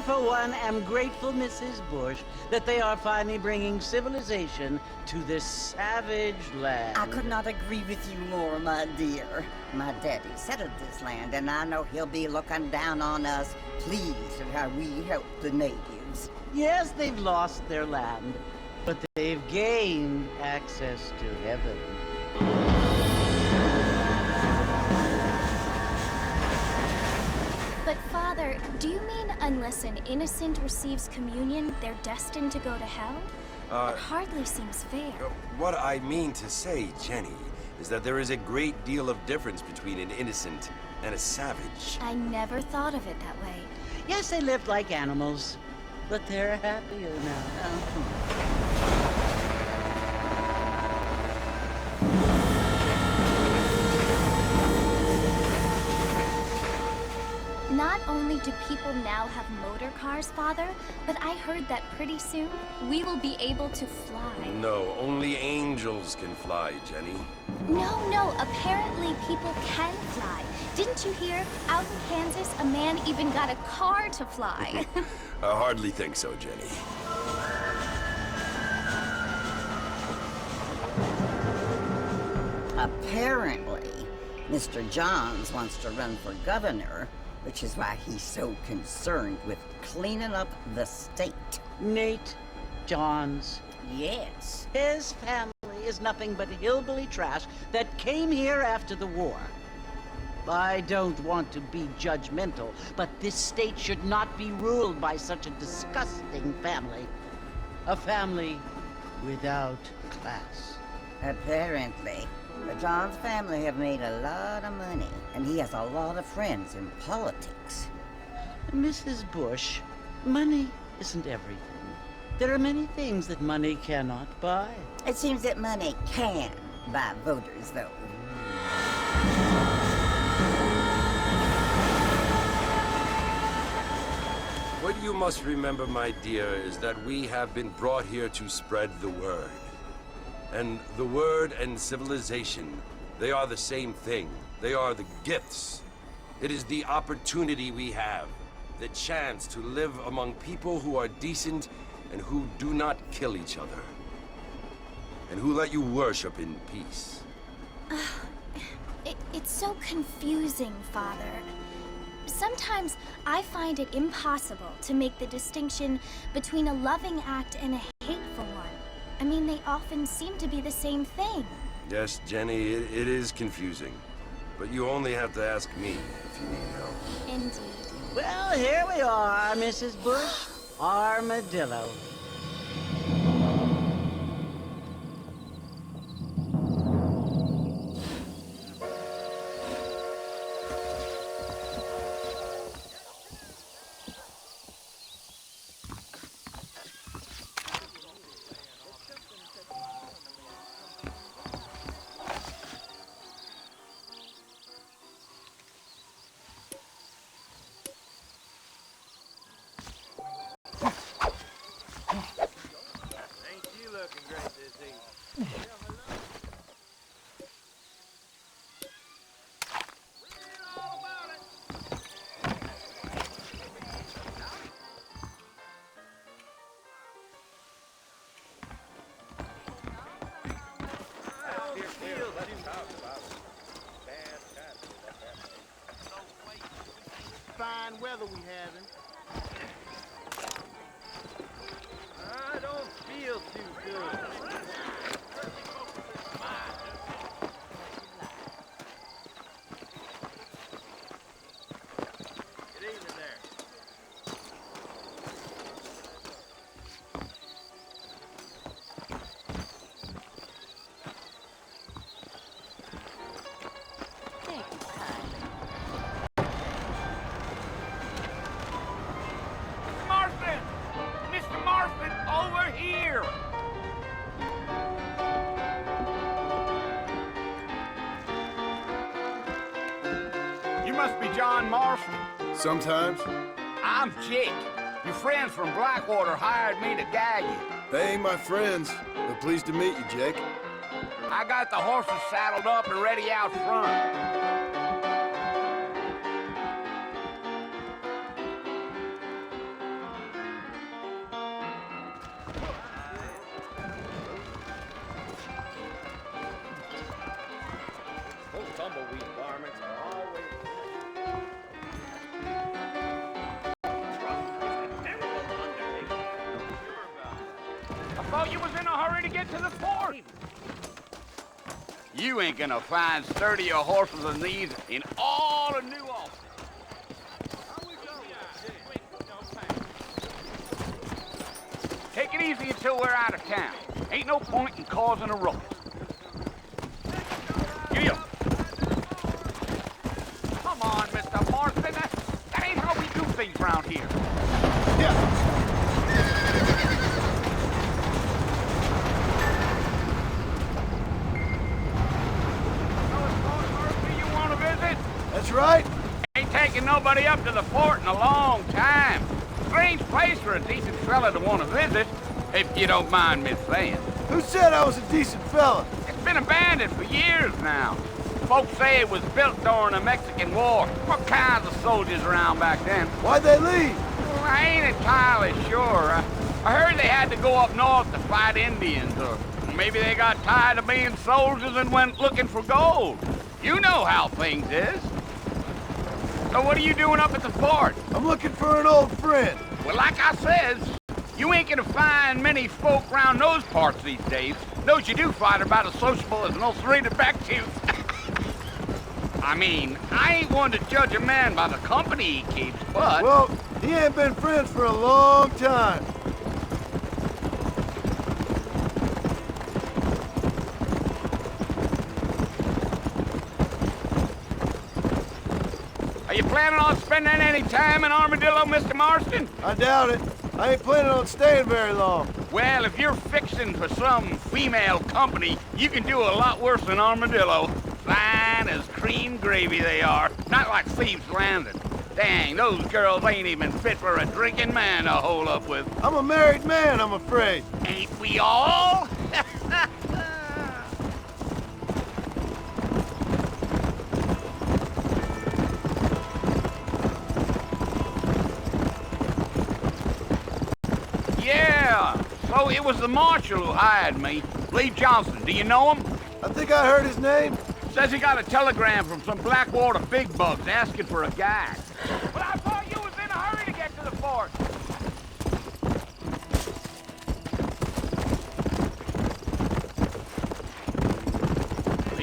for one, am grateful, Mrs. Bush, that they are finally bringing civilization to this savage land. I could not agree with you more, my dear. My daddy settled this land, and I know he'll be looking down on us, pleased at how we help the natives. Yes, they've lost their land, but they've gained access to heaven. But Father, do you mean unless an innocent receives communion, they're destined to go to hell? That hardly seems fair. What I mean to say, Jenny, is that there is a great deal of difference between an innocent and a savage. I never thought of it that way. Yes, they lived like animals, but they're happier now. Not only do people now have motor cars, Father, but I heard that pretty soon we will be able to fly. No, only angels can fly, Jenny. No, apparently people can fly. Didn't you hear? Out in Kansas, a man even got a car to fly. I hardly think so, Jenny. Apparently, Mr. Johns wants to run for governor, which is why he's so concerned with cleaning up the state. Nate Johns. Yes. His family is nothing but hillbilly trash that came here after the war. I don't want to be judgmental, but this state should not be ruled by such a disgusting family. A family without class. Apparently. The Johns family have made a lot of money, and he has a lot of friends in politics. Mrs. Bush, money isn't everything. There are many things that money cannot buy. It seems that money can buy voters, though. What you must remember, my dear, is that we have been brought here to spread the word. And the word and civilization, they are the same thing. They are the gifts. It is the opportunity we have, the chance to live among people who are decent and who do not kill each other. And who let you worship in peace. It's so confusing, Father. Sometimes I find it impossible to make the distinction between a loving act and a hateful one. I mean, they often seem to be the same thing. Yes, Jenny, it is confusing. But you only have to ask me if you need help. Indeed. Well, here we are, Mrs. Bush. Armadillo. Fine weather we having. I don't feel too good. Good evening there. You must be John Marston. Sometimes. I'm Jake. Your friends from Blackwater hired me to guide you. They ain't my friends, but pleased to meet you, Jake. I got the horses saddled up and ready out front. Those tumbleweed varmints are always... I thought you was in a hurry to get to the fort. You ain't gonna find sturdier horses than these in all of New Albany. Take it easy until we're out of town. Ain't no point in causing a ruckus. Giddy-up. Come on, Mr. Marston. That ain't how we do things around here. Yeah. That's right. Ain't taking nobody up to the fort in a long time. Strange place for a decent fella to want to visit, if you don't mind me saying. Who said I was a decent fella? It's been abandoned for years now. Folks say it was built during the Mexican War. What kinds of soldiers around back then? Why'd they leave? Well, I ain't entirely sure. I heard they had to go up north to fight Indians, or maybe they got tired of being soldiers and went looking for gold. You know how things is. So what are you doing up at the fort? I'm looking for an old friend. Well, like I says, you ain't gonna find many folk around those parts these days. Those you do find are about as sociable as an ulcerated back tooth. I mean, I ain't one to judge a man by the company he keeps, but... Well, he ain't been friends for a long time. Are you planning on spending any time in Armadillo, Mr. Marston? I doubt it. I ain't planning on staying very long. Well, if you're fixing for some female company, you can do a lot worse than Armadillo. Fine as cream gravy they are. Not like Thieves Landing. Dang, those girls ain't even fit for a drinking man to hole up with. I'm a married man, I'm afraid. Ain't we all? Yeah, so it was the marshal who hired me. Lee Johnson, do you know him? I think I heard his name. Says he got a telegram from some Blackwater big bugs asking for a guide. But I thought you was in a hurry to get to the fort.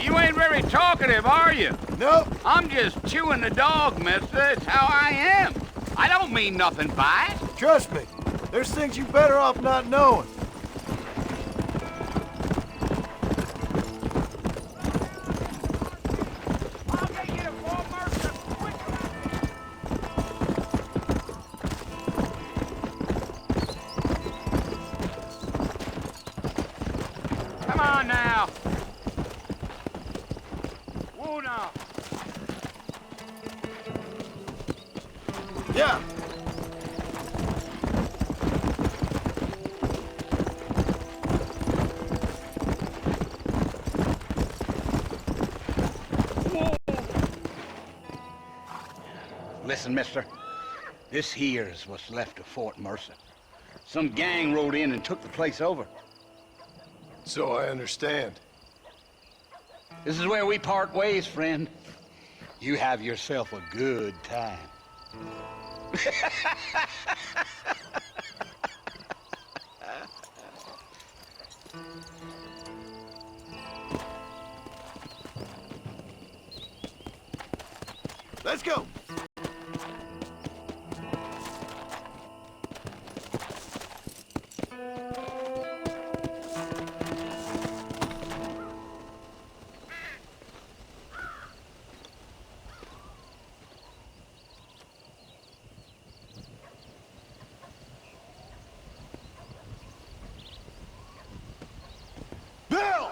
You ain't very talkative, are you? Nope. I'm just chewing the dog, mister. It's how I am. I don't mean nothing by it. Trust me. There's things you better off not knowing. I'll get you to Fort Mercer quickly. Come on now. Woo now. Yeah. Listen, mister. This here's what's left of Fort Mercer. Some gang rode in and took the place over. So I understand. This is where we part ways, friend. You have yourself a good time. Let's go. Bill!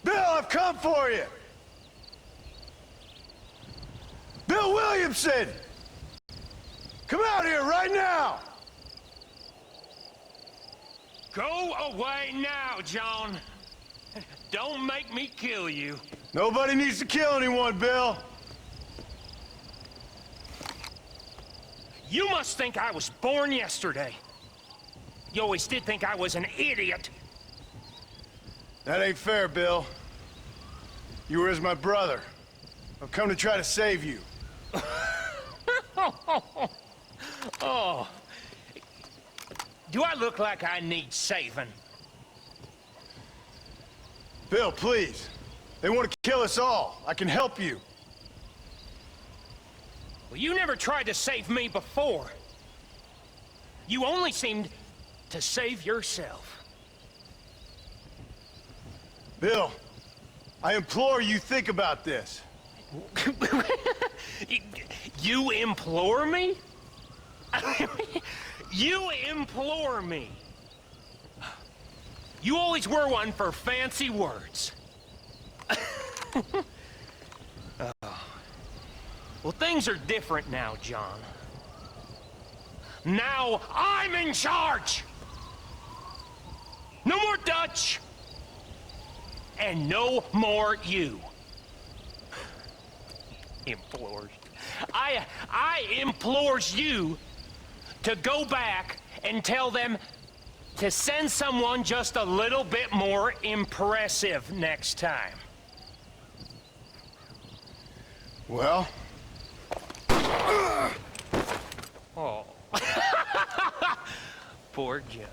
Bill, I've come for you! Bill Williamson! Come out here right now! Go away now, John. Don't make me kill you. Nobody needs to kill anyone, Bill. You must think I was born yesterday. You always did think I was an idiot. That ain't fair, Bill. You were as my brother. I've come to try to save you. Oh. Do I look like I need saving? Bill, please. They want to kill us all. I can help you. Well, you never tried to save me before. You only seemed to save yourself. Bill, I implore you think about this. You implore me? You implore me? You always were one for fancy words. Well, things are different now, John. Now I'm in charge! No more Dutch! And no more you. Implores. I implores you to go back and tell them to send someone just a little bit more impressive next time. Well? Oh. Poor John.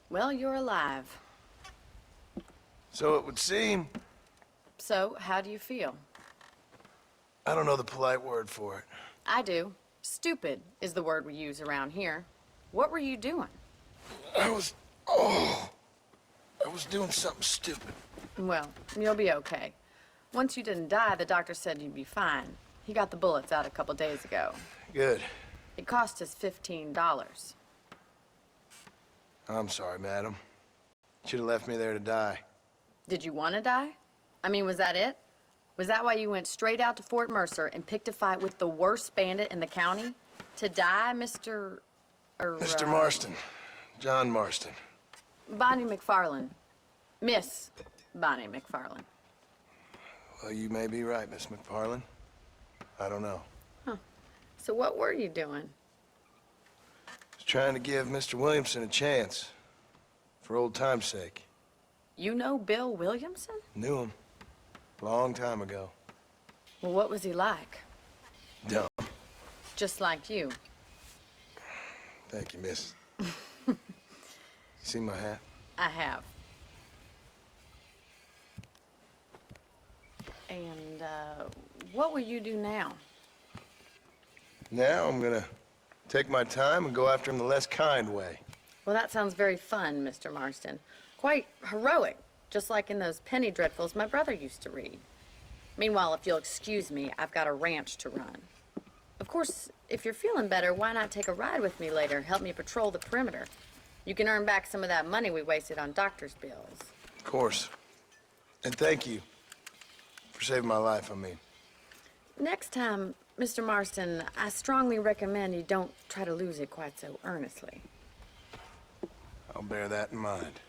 Well, you're alive. So it would seem. So, how do you feel? I don't know the polite word for it. I do. Stupid is the word we use around here. What were you doing? I was doing something stupid. Well, you'll be okay. Once you didn't die, the doctor said you'd be fine. He got the bullets out a couple days ago. Good. It cost us $15. I'm sorry, madam. Should have left me there to die. Did you want to die? I mean, was that it? Was that why you went straight out to Fort Mercer and picked a fight with the worst bandit in the county? To die, Mr. Mr. Marston. John Marston. Bonnie McFarlane. Miss Bonnie McFarlane. Well, you may be right, Miss McFarlane. I don't know. So what were you doing? I was trying to give Mr. Williamson a chance. For old time's sake. You know Bill Williamson? Knew him. Long time ago. Well, what was he like? Dumb. Just like you. Thank you, miss. See my hat? I have. And, what will you do now? Now I'm gonna take my time and go after him the less kind way. Well, that sounds very fun, Mr. Marston. Quite heroic, just like in those penny dreadfuls my brother used to read. Meanwhile, if you'll excuse me, I've got a ranch to run. Of course, if you're feeling better, why not take a ride with me later? Help me patrol the perimeter. You can earn back some of that money we wasted on doctor's bills. Of course. And thank you for saving my life, I mean. Next time, Mr. Marston, I strongly recommend you don't try to lose it quite so earnestly. I'll bear that in mind.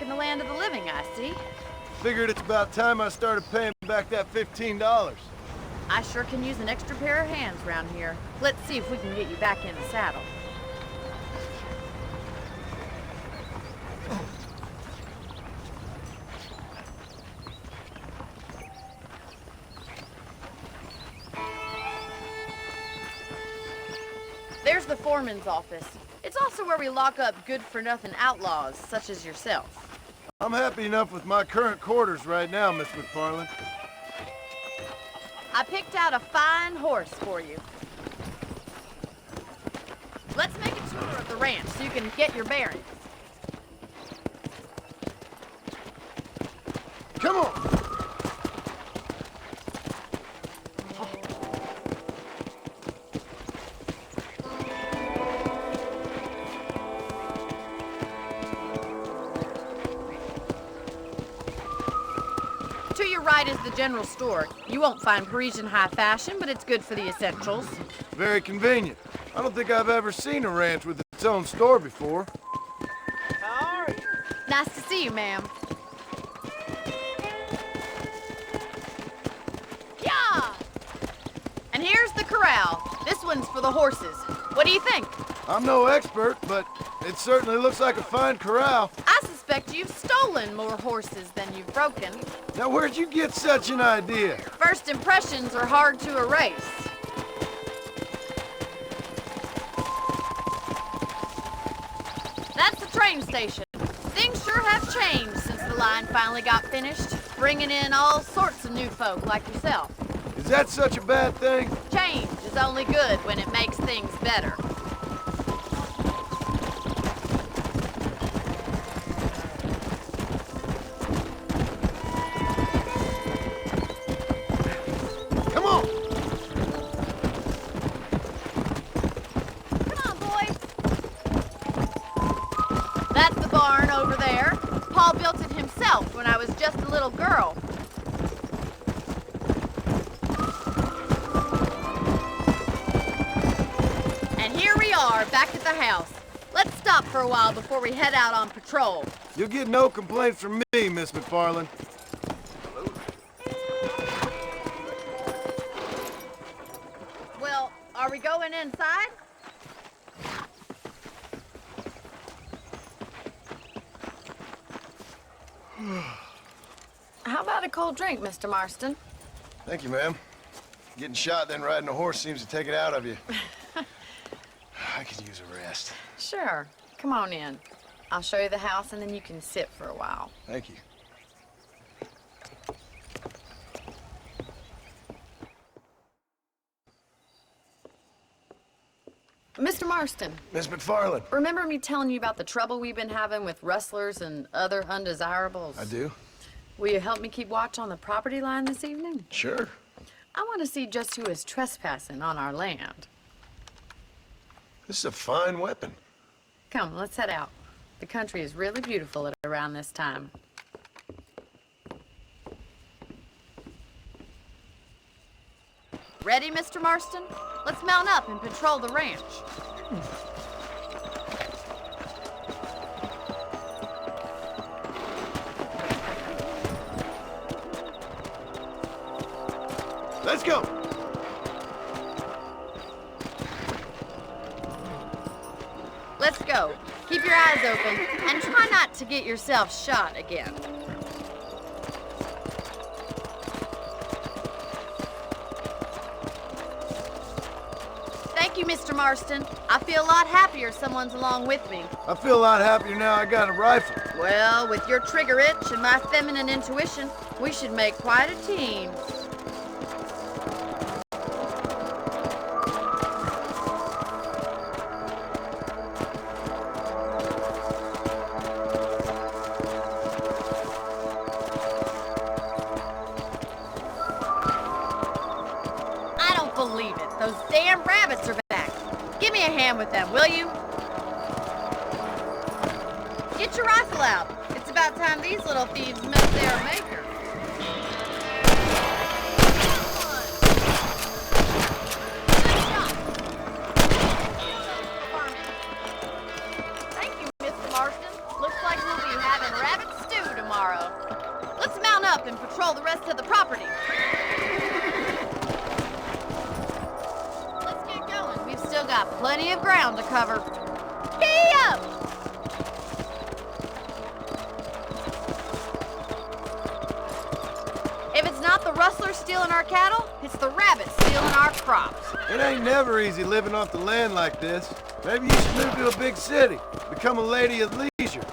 in the land of the living, I see. Figured it's about time I started paying back that $15. I sure can use an extra pair of hands around here. Let's see if we can get you back in the saddle. There's the foreman's office. It's also where we lock up good-for-nothing outlaws, such as yourself. I'm happy enough with my current quarters right now, Miss McFarland. I picked out a fine horse for you. Let's make a tour of the ranch so you can get your bearings. Come on! To your right is the general store. You won't find Parisian high fashion, but it's good for the essentials. Very convenient. I don't think I've ever seen a ranch with its own store before. How are you? Nice to see you, ma'am. Yeah! And here's the corral. This one's for the horses. What do you think? I'm no expert, but it certainly looks like a fine corral. I suspect you've stolen more horses than you've broken. Now, where'd you get such an idea? First impressions are hard to erase. That's the train station. Things sure have changed since the line finally got finished, bringing in all sorts of new folk like yourself. Is that such a bad thing? Change is only good when it makes things better. Come on! Come on, boys. That's the barn over there. Paul built it himself when I was just a little girl. And here we are, back at the house. Let's stop for a while before we head out on patrol. You'll get no complaints from me, Miss McFarland. Well, are we going inside? How about a cold drink, Mr. Marston? Thank you, ma'am. Getting shot, then riding a horse seems to take it out of you. I could use a rest. Sure. Come on in. I'll show you the house, and then you can sit for a while. Thank you. Mr. Marston, Miss McFarland. remember me telling you about the trouble we've been having with rustlers and other undesirables? I do? Will you help me keep watch on the property line this evening? Sure. I want to see just who is trespassing on our land. This is a fine weapon. Come, let's head out. The country is really beautiful at around this time. Ready, Mr. Marston? Let's mount up and patrol the ranch. Let's go! Let's go. Keep your eyes open and try not to get yourself shot again. Thank you, Mr. Marston. I feel a lot happier someone's along with me. I feel a lot happier now I got a rifle. Well, with your trigger itch and my feminine intuition, we should make quite a team. I don't believe it. Those damn rabbits are back. Give me a hand with them, will you? Get your rifle out. It's about time these little thieves met their maker. Good shot. Thank you, Mr. Marston. Looks like we'll be having rabbit got plenty of ground to cover. Giddy up! If it's not the rustlers stealing our cattle, it's the rabbits stealing our crops. It ain't never easy living off the land like this. Maybe you should move to a big city, become a lady of leisure.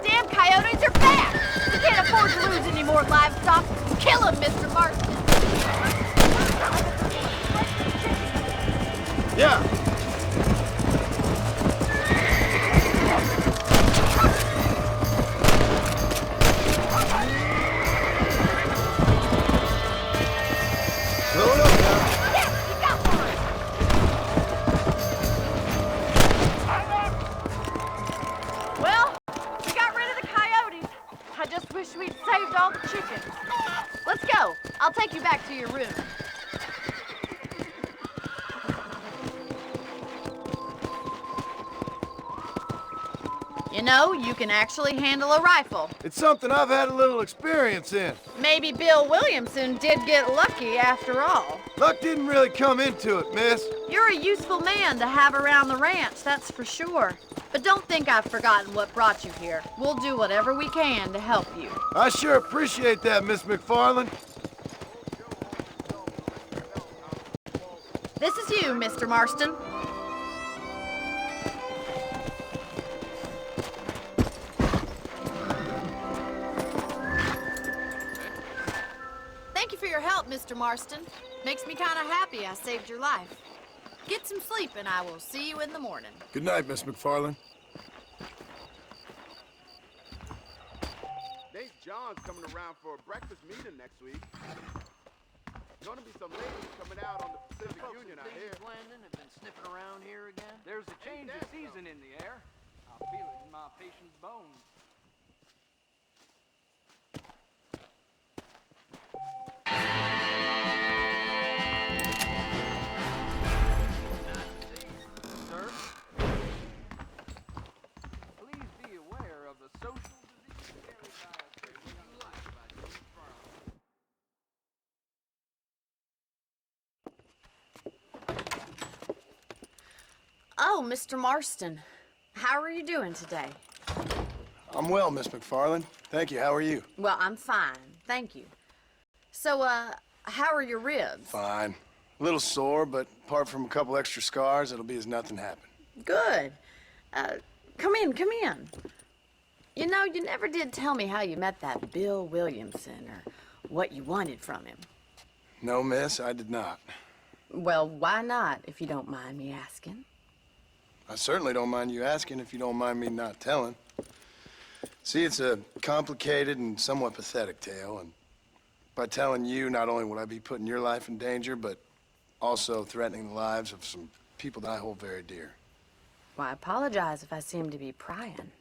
Damn coyotes are back! We can't afford to lose any more livestock. Kill them, Mr. Marston. Yeah. Load up now. Yes, you got one! Well, we got rid of the coyotes. I just wish we'd saved all the chickens. Let's go. I'll take you back to your room. You know, you can actually handle a rifle. It's something I've had a little experience in. Maybe Bill Williamson did get lucky after all. Luck didn't really come into it, miss. You're a useful man to have around the ranch, that's for sure. But don't think I've forgotten what brought you here. We'll do whatever we can to help you. I sure appreciate that, Miss McFarland. This is you, Mr. Marston. Thank you for your help, Mr. Marston. Makes me kind of happy I saved your life. Get some sleep and I will see you in the morning. Good night, Miss McFarland. Nate John's coming around for a breakfast meeting next week. Gonna be some ladies coming out on the Pacific Union, I hear. Landon have been sniffing around here again. There's a change of season in the air. I feel it in my patient's bones. Sir, please be aware of the social disease carried by a certain young life by James Farley. Oh, Mr. Marston. How are you doing today? I'm well, Miss McFarland. Thank you. How are you? Well, I'm fine. Thank you. So, how are your ribs? Fine. A little sore, but apart from a couple extra scars, it'll be as nothing happened. Good. Come in, come in. You know, you never did tell me how you met that Bill Williamson or what you wanted from him. No, miss, I did not. Well, why not, if you don't mind me asking? I certainly don't mind you asking if you don't mind me not telling. See, it's a complicated and somewhat pathetic tale, and by telling you, not only would I be putting your life in danger, but also threatening the lives of some people that I hold very dear. Well, I apologize if I seem to be prying.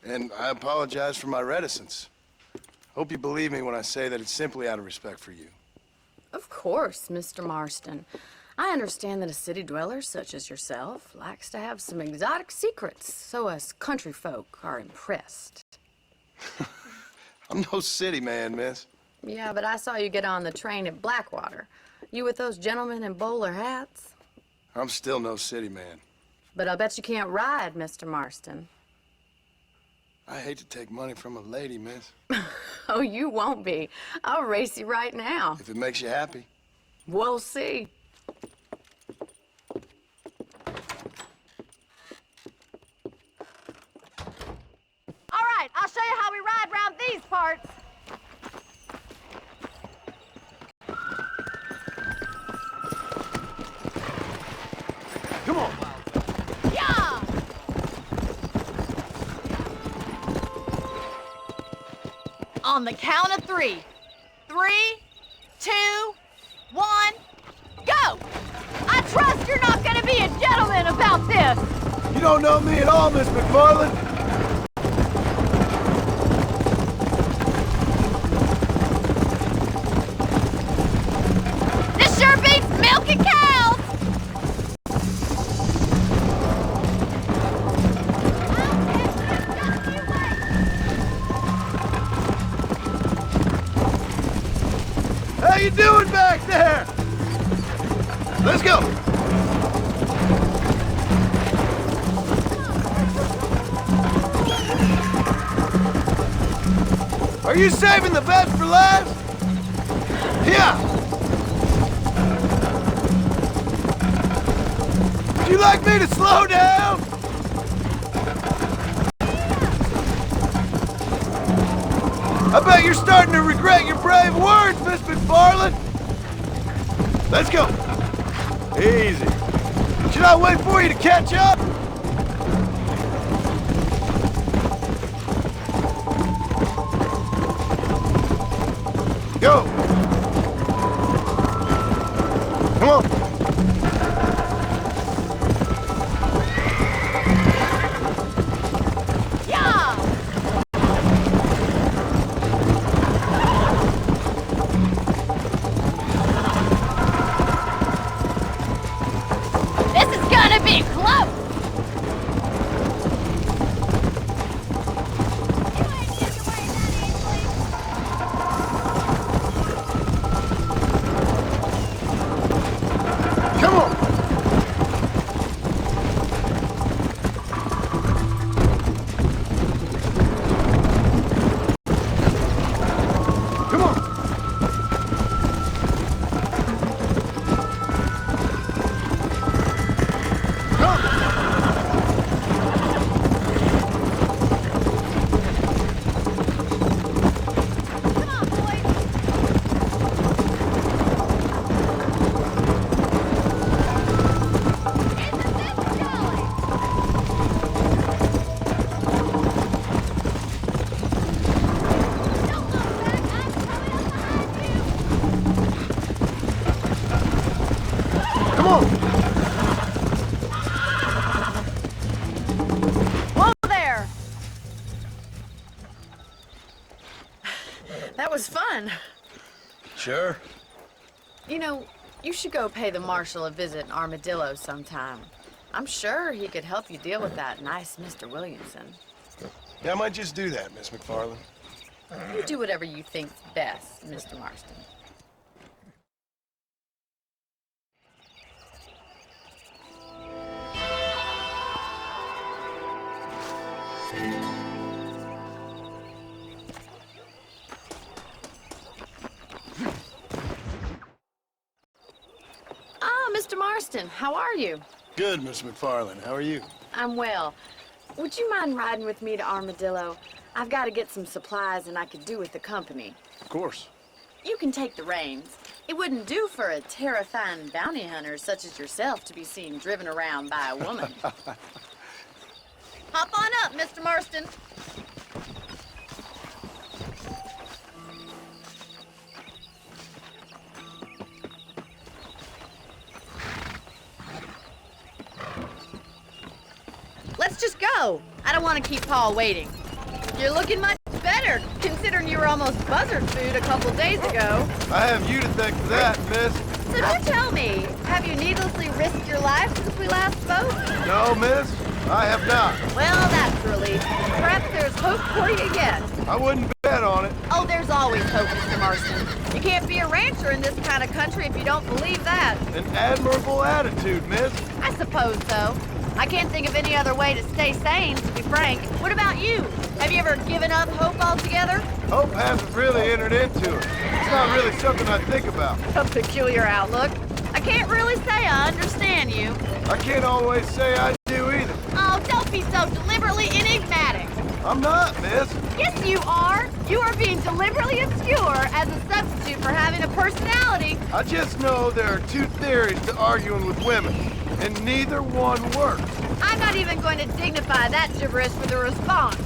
And I apologize for my reticence. Hope you believe me when I say that it's simply out of respect for you. Of course, Mr. Marston. I understand that a city dweller such as yourself likes to have some exotic secrets, so us country folk are impressed. I'm no city man, miss. Yeah, but I saw you get on the train at Blackwater. You with those gentlemen in bowler hats? I'm still no city man. But I'll bet you can't ride, Mr. Marston. I hate to take money from a lady, miss. Oh, you won't be. I'll race you right now. If it makes you happy. We'll see. All right, I'll show you how we ride around these parts. Come on. Yeah! On the count of 3. 3, 2, 1, go! I trust you're not gonna be a gentleman about this. You don't know me at all, Miss McFarland. This sure beats milking cows! Hey, you doing back there? Let's go. Are you saving the best for last? Yeah. Would you like me to slow down? I bet you're starting to regret your brave words, Miss McFarland. Let's go. Easy. Should I wait for you to catch up? Go. Come on. That was fun. Sure. You know, you should go pay the marshal a visit in Armadillo sometime. I'm sure he could help you deal with that nice Mr. Williamson. Yeah, I might just do that, Miss McFarland. You do whatever you think's best, Mr. Marston. Mr. Marston, how are you? Good, Miss McFarland. How are you? I'm well. Would you mind riding with me to Armadillo? I've got to get some supplies and I could do with the company. Of course. You can take the reins. It wouldn't do for a terrifying bounty hunter such as yourself to be seen driven around by a woman. Hop on up, Mr. Marston. Let's just go. I don't want to keep Paul waiting. You're looking much better, considering you were almost buzzard food a couple days ago. I have you to thank for that, miss. So do tell me, have you needlessly risked your life since we last spoke? No, miss, I have not. Well, that's a relief. Perhaps there's hope for you yet. I wouldn't bet on it. Oh, there's always hope, Mr. Marston. You can't be a rancher in this kind of country if you don't believe that. An admirable attitude, miss. I suppose so. I can't think of any other way to stay sane, to be frank. What about you? Have you ever given up hope altogether? Hope hasn't really entered into it. It's not really something I think about. A peculiar outlook. I can't really say I understand you. I can't always say I do either. Oh, don't be so deliberately enigmatic. I'm not, miss. Yes, you are. You are being deliberately obscure as a substitute for having a personality. I just know there are two theories to arguing with women, and neither one works. I'm not even going to dignify that gibberish with a response.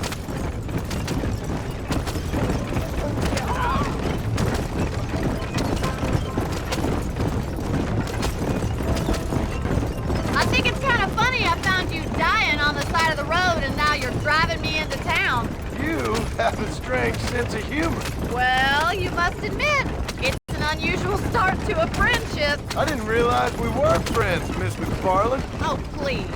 I think it's kind of funny I found you dying on the side of the road and now you're driving me into town. You have a strange sense of humor. Well, you must admit, it's an unusual start to a friendship. I didn't realize we were friends, Miss McFarland. Oh, please.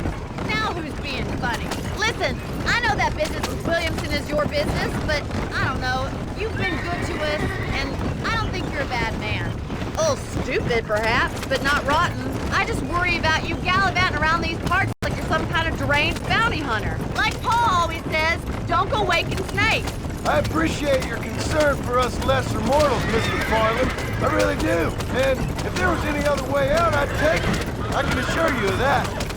Now who's being funny? Listen, I know that business with Williamson is your business, but I don't know. You've been good to us, and I don't think you're a bad man. bit, perhaps, but not rotten. I just worry about you gallivanting around these parts like you're some kind of deranged bounty hunter. Like Paul always says, don't go waking snakes. I appreciate your concern for us lesser mortals, Mr. Farland. I really do. And if there was any other way out, I'd take it. I can assure you of that.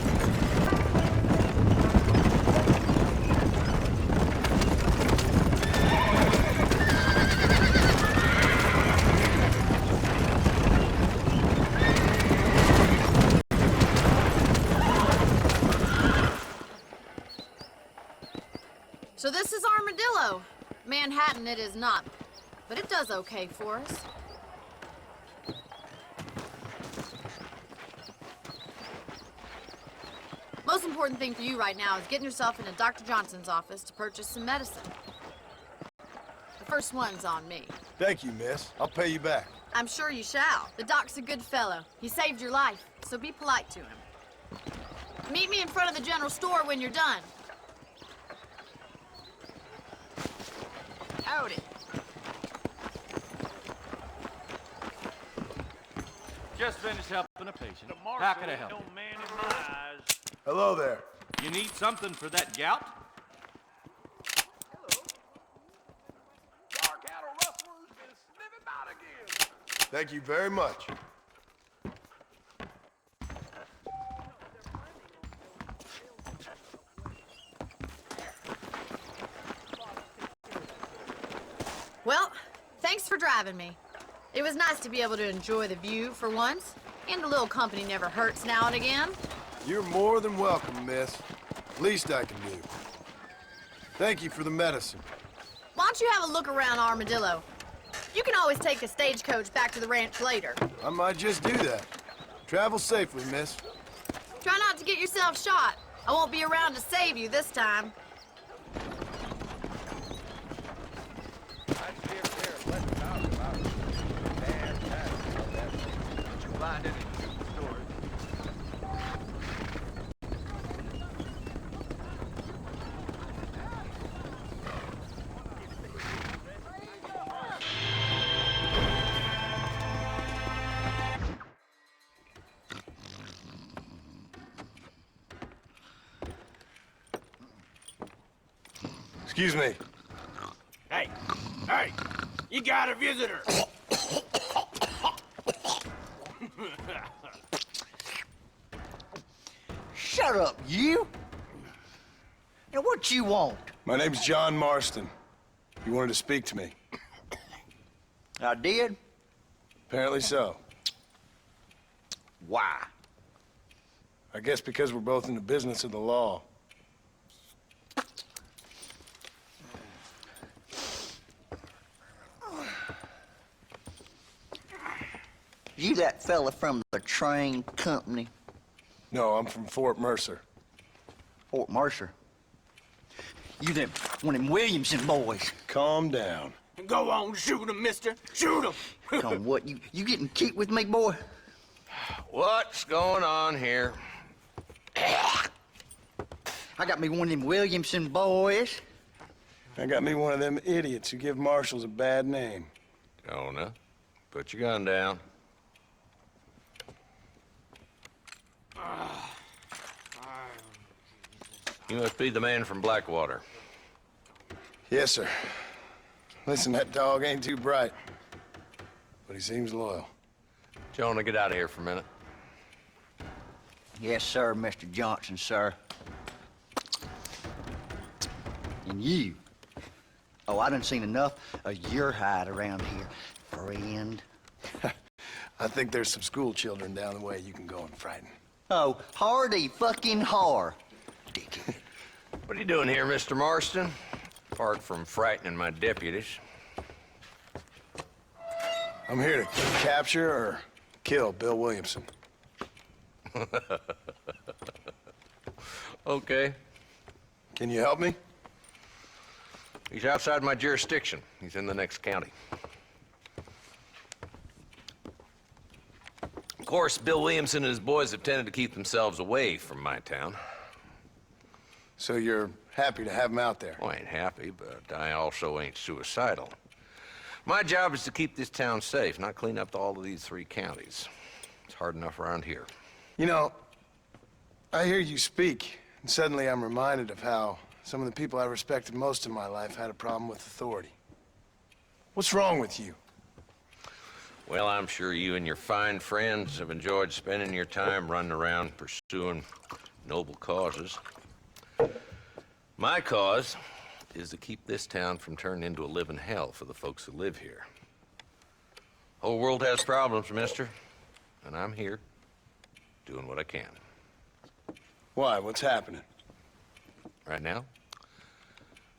So this is Armadillo. Manhattan it is not, but it does okay for us. Most important thing for you right now is getting yourself into Dr. Johnson's office to purchase some medicine. The first one's on me. Thank you, miss. I'll pay you back. I'm sure you shall. The doc's a good fellow. He saved your life, so be polite to him. Meet me in front of the general store when you're done. Howdy. Just finished helping a patient. How can I help you? Hello there. You need something for that gout? Our cattle rustlers is sniffing out again. Thank you very much. Well, thanks for driving me. It was nice to be able to enjoy the view for once, and a little company never hurts now and again. You're more than welcome, miss. Least I can do. Thank you for the medicine. Why don't you have a look around Armadillo? You can always take a stagecoach back to the ranch later. I might just do that. Travel safely, miss. Try not to get yourself shot. I won't be around to save you this time. Excuse me. Hey, you got a visitor. Shut up, you! Now what you want? My name's John Marston. You wanted to speak to me. I did? Apparently so. Why? I guess because we're both in the business of the law. You that fella from the train company? No, I'm from Fort Mercer. Fort Mercer? You them one of them Williamson boys? Calm down. Go on, shoot him, mister. Shoot him. Come on, what, you getting cute with me, boy? What's going on here? I got me one of them Williamson boys. I got me one of them idiots who give marshals a bad name. Jonah, put your gun down. You must be the man from Blackwater. Yes, sir. Listen, that dog ain't too bright, but he seems loyal. Jonah, get out of here for a minute. Yes, sir, Mr. Johnson, sir. And you. Oh, I done seen enough of your hide around here, friend. I think there's some school children down the way you can go and frighten. Oh, hardy fucking har. Dickhead. What are you doing here, Mr. Marston? Apart from frightening my deputies. I'm here to capture or kill Bill Williamson. Okay. Can you help me? He's outside my jurisdiction. He's in the next county. Of course, Bill Williamson and his boys have tended to keep themselves away from my town. So you're happy to have him out there? Well, I ain't happy, but I also ain't suicidal. My job is to keep this town safe, not clean up all of these 3 counties. It's hard enough around here. You know, I hear you speak, and suddenly I'm reminded of how some of the people I respected most in my life had a problem with authority. What's wrong with you? Well, I'm sure you and your fine friends have enjoyed spending your time running around pursuing noble causes. My cause is to keep this town from turning into a living hell for the folks who live here. Whole world has problems, mister, and I'm here doing what I can. Why? What's happening? Right now,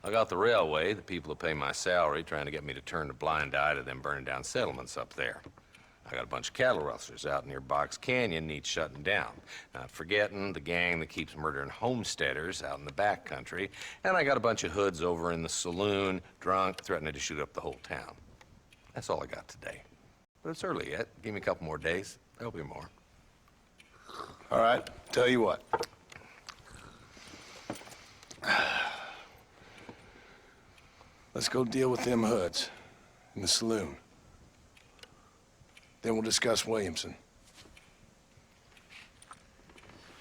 I got the railway, the people who pay my salary, trying to get me to turn a blind eye to them burning down settlements up there. I got a bunch of cattle rustlers out near Box Canyon needs shutting down. Not forgetting the gang that keeps murdering homesteaders out in the back country. And I got a bunch of hoods over in the saloon, drunk, threatening to shoot up the whole town. That's all I got today. But it's early yet. Give me a couple more days. There'll be more. All right, tell you what. Let's go deal with them hoods in the saloon. Then we'll discuss Williamson.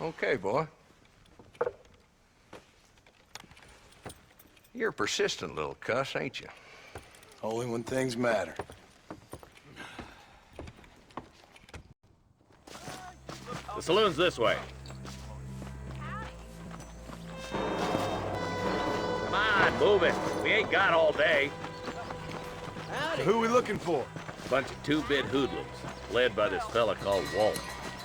Okay, boy. You're a persistent little cuss, ain't you? Only when things matter. The saloon's this way. Come on, move it. We ain't got all day. Who are we looking for? Bunch of two-bit hoodlums, led by this fella called Walt.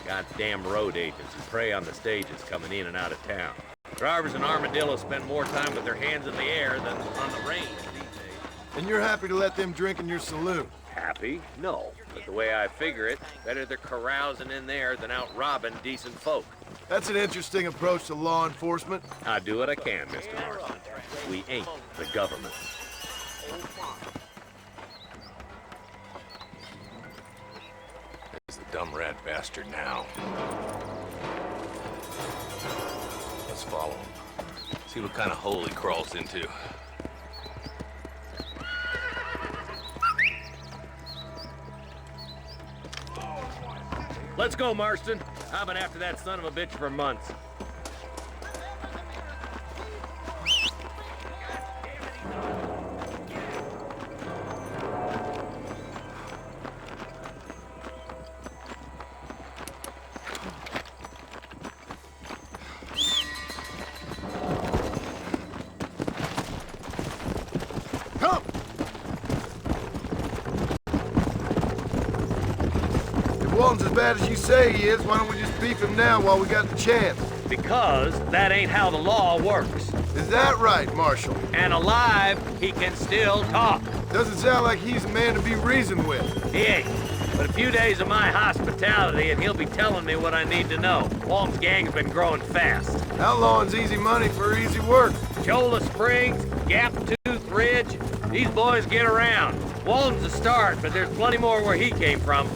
Goddamn road agents who prey on the stages coming in and out of town. Drivers and armadillos spend more time with their hands in the air than on the range these days. And you're happy to let them drink in your saloon? Happy? No. But the way I figure it, better they're carousing in there than out robbing decent folk. That's an interesting approach to law enforcement. I do what I can, Mr. Marston. We ain't the government. There's the dumb rat bastard now. Let's follow him. See what kind of hole he crawls into. Let's go, Marston. I've been after that son of a bitch for months. Come! If Walton's as bad as you say he is, why don't we just beef him now while we got the chance? Because that ain't how the law works. Is that right, Marshal? And alive, he can still talk. Doesn't sound like he's a man to be reasoned with. He ain't. But a few days of my hospitality and he'll be telling me what I need to know. Walton's gang's been growing fast. Outlawing's easy money for easy work. Cholla Springs, Gap Tooth Ridge, these boys get around. Walton's a start, but there's plenty more where he came from.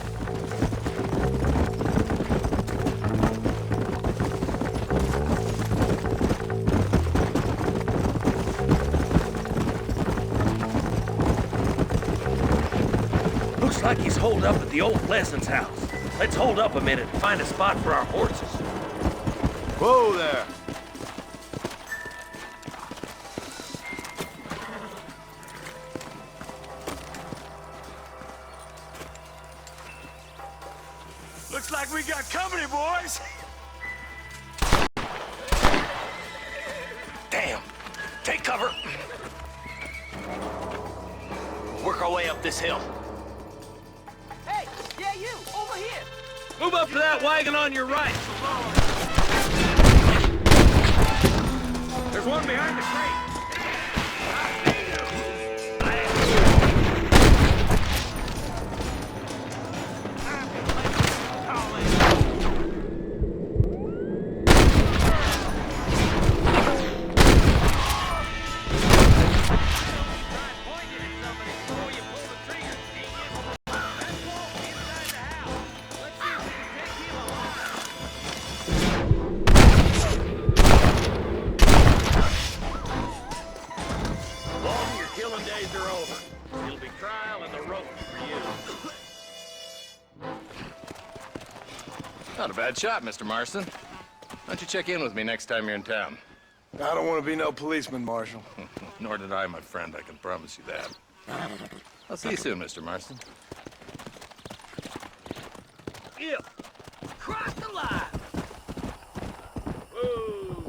Looks like he's holed up at the old Pleasance house. Let's hold up a minute and find a spot for our horses. Whoa there! Looks like we got company, boys. Damn! Take cover! Work our way up this hill. Hey, yeah, you, over here. Move up to that wagon on your right. There's one behind the crate. Not a bad shot, Mr. Marston. Why don't you check in with me next time you're in town? I don't want to be no policeman, Marshal. Nor did I, my friend. I can promise you that. I'll see you soon, Mr. Marston. Yeah. Cross the line. Whoa.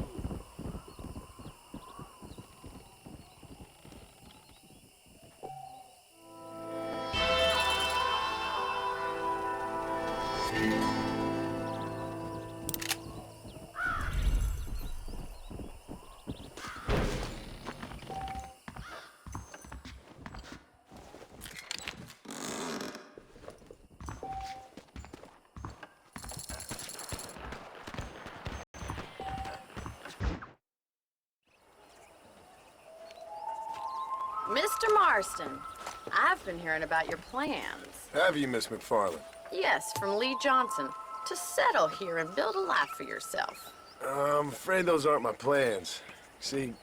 Mr. Marston, I've been hearing about your plans. Have you, Miss McFarland? Yes, from Lee Johnson, to settle here and build a life for yourself. I'm afraid those aren't my plans. See,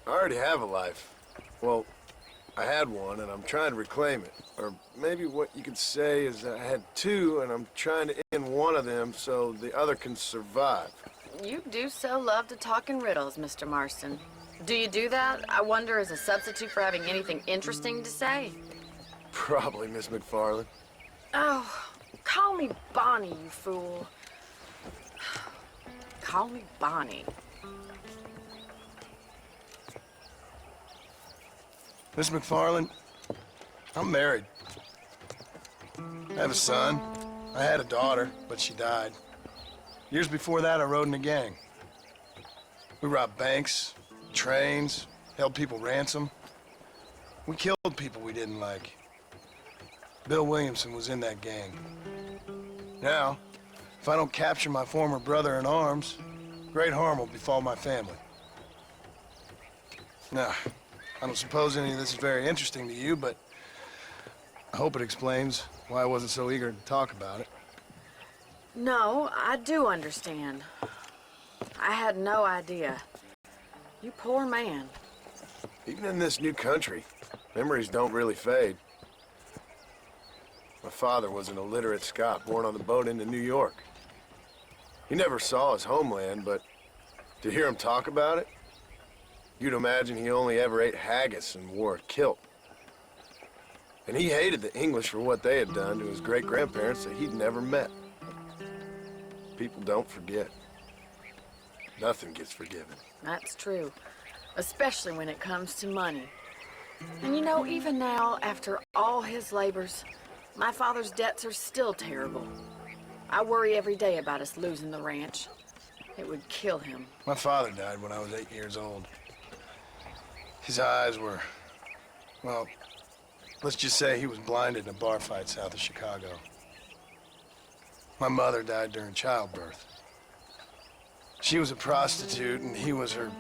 I already have a life. Well, I had one, and I'm trying to reclaim it. Or maybe what you could say is that I had two, and I'm trying to end one of them so the other can survive. You do so love to talk in riddles, Mr. Marston. Do you do that, I wonder, as a substitute for having anything interesting to say? Probably, Miss McFarland. Oh, call me Bonnie, you fool. Call me Bonnie. Miss McFarland, I'm married. I have a son. I had a daughter, but she died. Years before that, I rode in a gang. We robbed banks, trains, held people ransom. We killed people we didn't like. Bill Williamson was in that gang. Now, if I don't capture my former brother in arms, great harm will befall my family. Now, I don't suppose any of this is very interesting to you, but I hope it explains why I wasn't so eager to talk about it. No, I do understand. I had no idea. You poor man. Even in this new country, memories don't really fade. My father was an illiterate Scot born on the boat into New York. He never saw his homeland, but to hear him talk about it, you'd imagine he only ever ate haggis and wore a kilt. And he hated the English for what they had done to his great-grandparents that he'd never met. People don't forget. Nothing gets forgiven. That's true, especially when it comes to money. And you know, even now, after all his labors, my father's debts are still terrible. I worry every day about us losing the ranch. It would kill him. My father died when I was 8 years old. His eyes were, well, let's just say he was blinded in a bar fight south of Chicago. My mother died during childbirth. She was a prostitute, and he was her,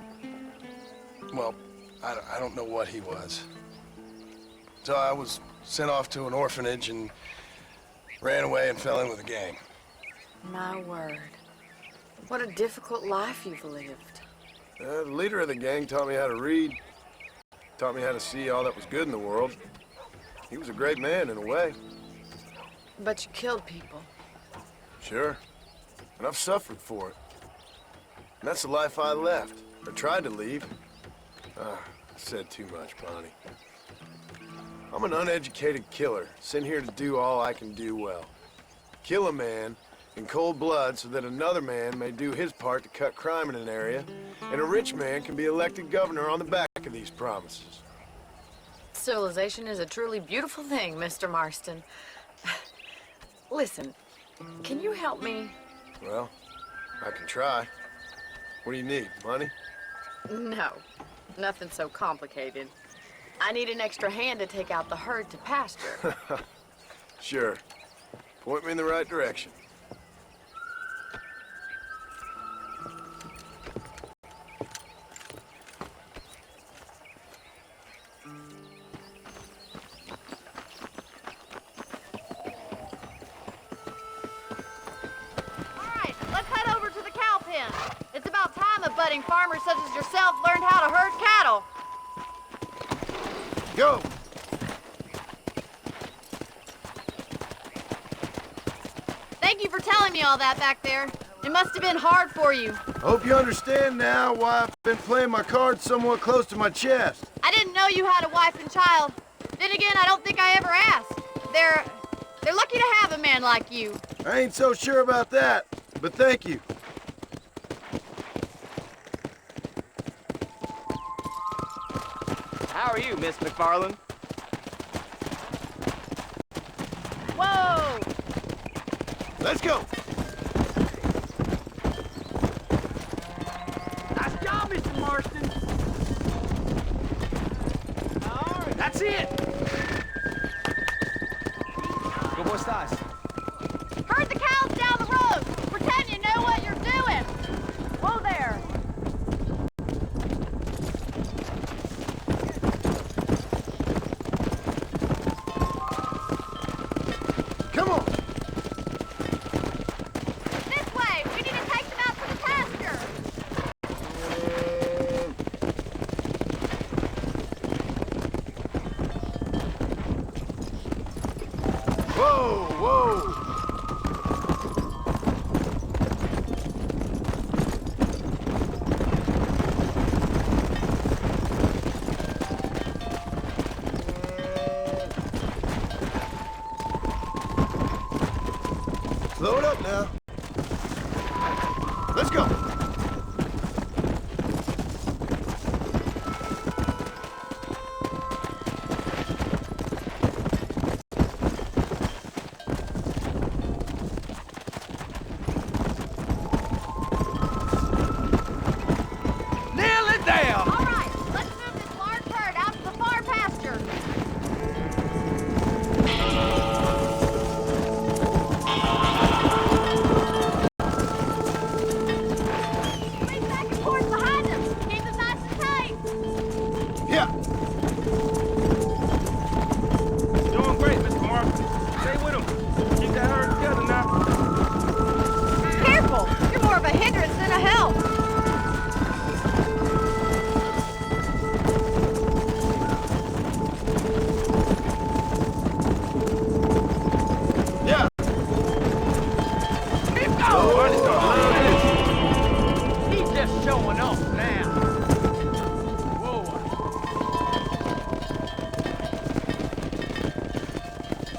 well, I don't know what he was. So I was sent off to an orphanage and ran away and fell in with a gang. My word. What a difficult life you've lived. The leader of the gang taught me how to read, taught me how to see all that was good in the world. He was a great man in a way. But you killed people. Sure. And I've suffered for it. And that's the life I left, or tried to leave. I said too much, Bonnie. I'm an uneducated killer, sent here to do all I can do well. Kill a man in cold blood so that another man may do his part to cut crime in an area, and a rich man can be elected governor on the back of these promises. Civilization is a truly beautiful thing, Mr. Marston. Listen, can you help me? Well, I can try. What do you need, money? No, nothing so complicated. I need an extra hand to take out the herd to pasture. Sure. Point me in the right direction. Budding farmers such as yourself learned how to herd cattle. Thank you for telling me all that back there. It must have been hard for you. Hope you understand now why I've been playing my cards somewhat close to my chest. I didn't know you had a wife and child. Then again, I don't think I ever asked. They're lucky to have a man like you. I ain't so sure about that, but thank you. How are you, Miss McFarland? Whoa! Let's go! Nice job, Mr. Marston. All right, that's it. ¿Cómo estás? Herd the cows down the road. Pretend you know what you're doing. Whoa there. Come on! This way. We need to take them out to the pasture. Whoa, whoa! Slow it up now. Let's go. Nail it down. All right, let's move this large herd out to the far pasture. Swing back and forth behind them. Keep them nice and tight. Yeah. Doing great, Mr. Marston. Stay with him. Keep that herd together now. Careful. You're more of a hindrance than a help. Yeah. Keep going. He's just showing off now. Whoa.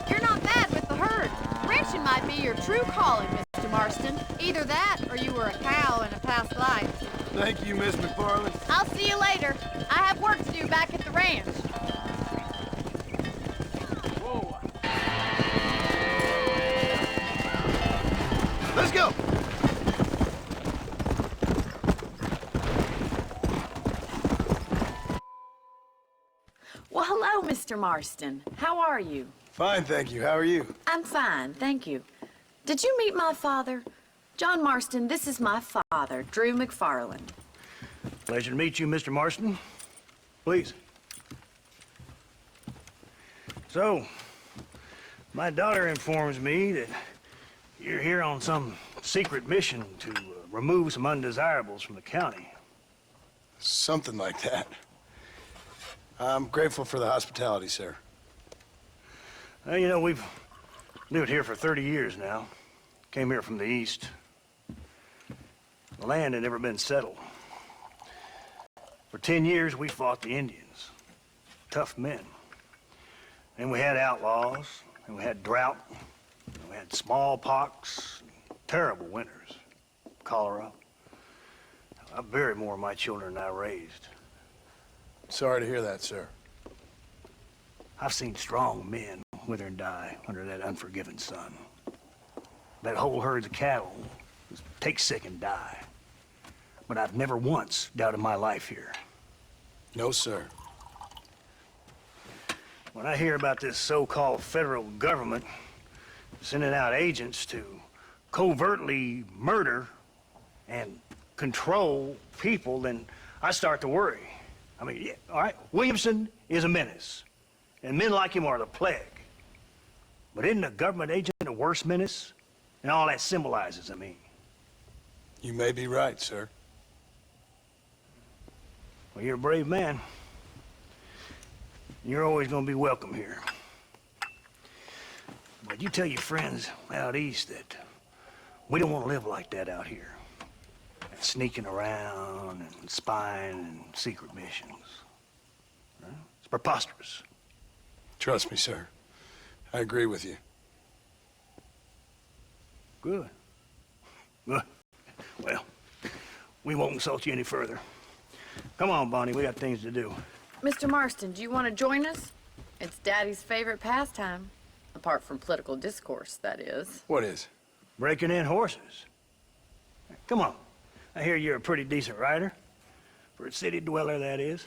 You're not bad with the herd. Ranching might be your true calling, Mr. Marston. Either that, or you were a cow in a past life. Thank you, Miss McFarland. I'll see you later. I have work to do back at the ranch. Whoa. Let's go. Well, hello, Mr. Marston. How are you? Fine, thank you. How are you? I'm fine, thank you. Did you meet my father? John Marston, this is my father, Drew McFarland. Pleasure to meet you, Mr. Marston. Please. So, my daughter informs me that you're here on some secret mission to remove some undesirables from the county. Something like that. I'm grateful for the hospitality, sir. Well, you know, we've lived here for 30 years now. Came here from the east. The land had never been settled. For 10 years, we fought the Indians. Tough men. Then we had outlaws, and we had drought, and we had smallpox, terrible winters, cholera. I buried more of my children than I raised. Sorry to hear that, sir. I've seen strong men wither and die under that unforgiving sun. That whole herds of cattle just take sick and die. But I've never once doubted my life here. No, sir. When I hear about this so-called federal government sending out agents to covertly murder and control people, then I start to worry. I mean, yeah, all right, Williamson is a menace, and men like him are the plague. But isn't a government agent a worse menace? And all that symbolizes, I mean. You may be right, sir. Well, you're a brave man. You're always gonna be welcome here. But you tell your friends out east that We don't want to live like that out here. Sneaking around and spying and secret missions. It's preposterous. Trust me, sir. I agree with you. Good. Good. Well, we won't insult you any further. Come on, Bonnie, we got things to do. Mr. Marston, do you want to join us? It's Daddy's favorite pastime. Apart from political discourse, that is. What is? Breaking in horses. Come on. I hear you're a pretty decent rider. For a city dweller, that is.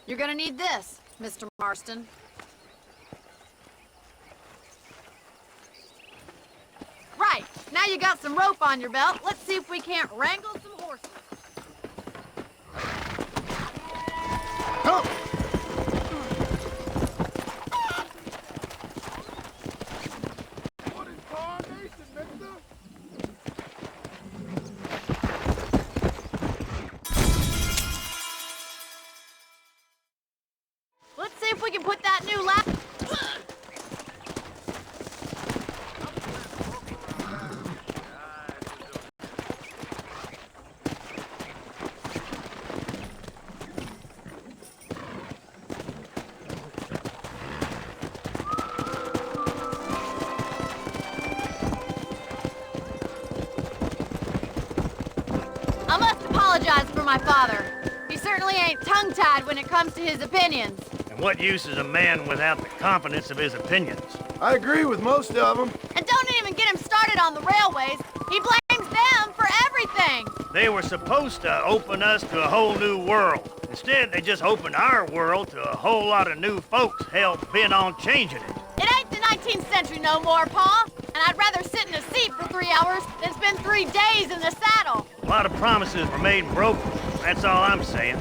You're gonna need this, Mr. Marston. Right, now you got some rope on your belt. Let's see if we can't wrangle some horses. Come! What is tarnation, mister? Let's see if we can put that new lap. I must apologize for my father. He certainly ain't tongue-tied when it comes to his opinions. And what use is a man without the confidence of his opinions? I agree with most of them. And don't even get him started on the railways. He blames them for everything. They were supposed to open us to a whole new world. Instead, they just opened our world to a whole lot of new folks hell-bent on changing it. It ain't the 19th century no more, Pa. And I'd rather sit in a seat for 3 hours than spend 3 days in the saddle. A lot of promises were made and broken. That's all I'm saying.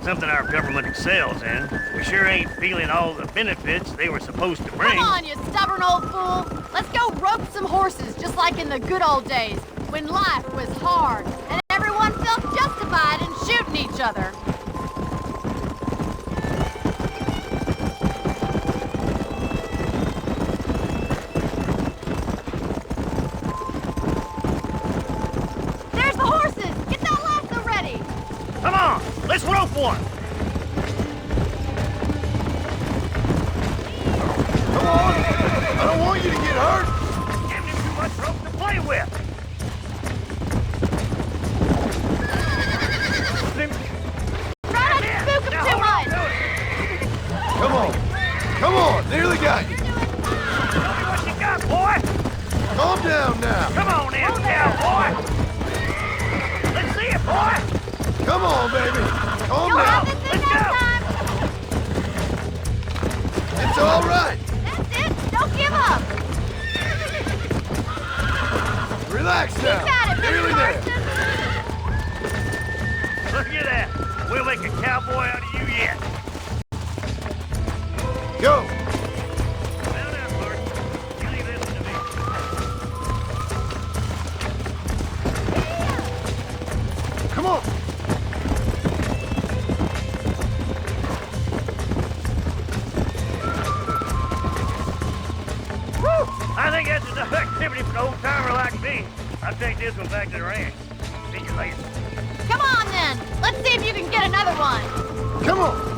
Something our government excels in. We sure ain't feeling all the benefits they were supposed to bring. Come on, you stubborn old fool. Let's go rope some horses just like in the good old days, when life was hard and everyone felt justified in shooting each other. There's the horses! Get that lasso ready! Come on, let's rope one! Come on! I don't want you to get hurt! Giving him too much rope to play with! Try not to spook him too much! Come on! Come on! Nearly got you! Tell me what you got, boy! Calm down now! Come on in, cowboy! Let's see it, boy! Come on, baby! Calm You'll down! have this thing Let's next go. time! It's all right! That's it! Don't give up! Relax now! You got it, Mr. Nearly there! Marston! Look at that! We'll make a cowboy out of you yet! Go! Now, Bart. You leave this to me. Come on! Woo! I think that's enough activity for an old-timer like me. I'll take this one back to the ranch. See you later. Come on, then! Let's see if you can get another one! Come on!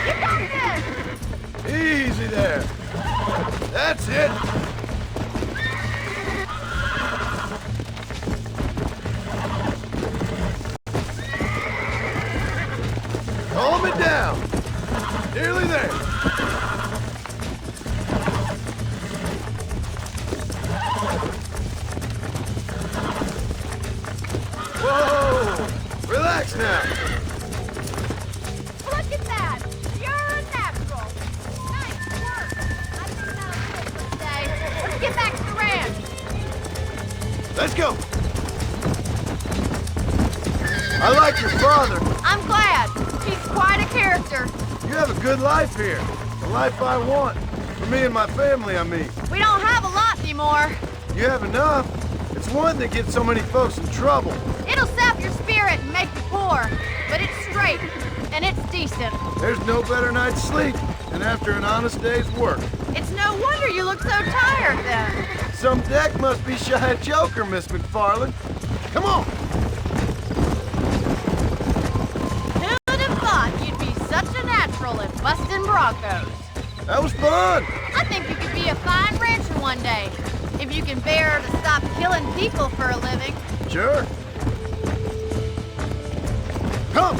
You got this! Easy there! That's it! Calm it down! Nearly there! Whoa! Relax now! Look at that! You're a natural! Nice work! I think that'll do it for today. Let's get back to the ranch! Let's go! I I like your father. I'm glad. He's quite a character. You have a good life here. The life I want. For me and my family, I mean. We don't have a lot anymore. You have enough. It's one that gets so many folks in trouble. It'll sap your spirit and make you poor. But it's straight, and it's decent. There's no better night's sleep than after an honest day's work. It's no wonder you look so tired, then. Some deck must be shy of Joker, Miss McFarland. Come on! Who would have thought you'd be such a natural at busting Broncos? That was fun! I think you could be a fine rancher one day, if you can bear to stop killing people for a living. Sure. Come!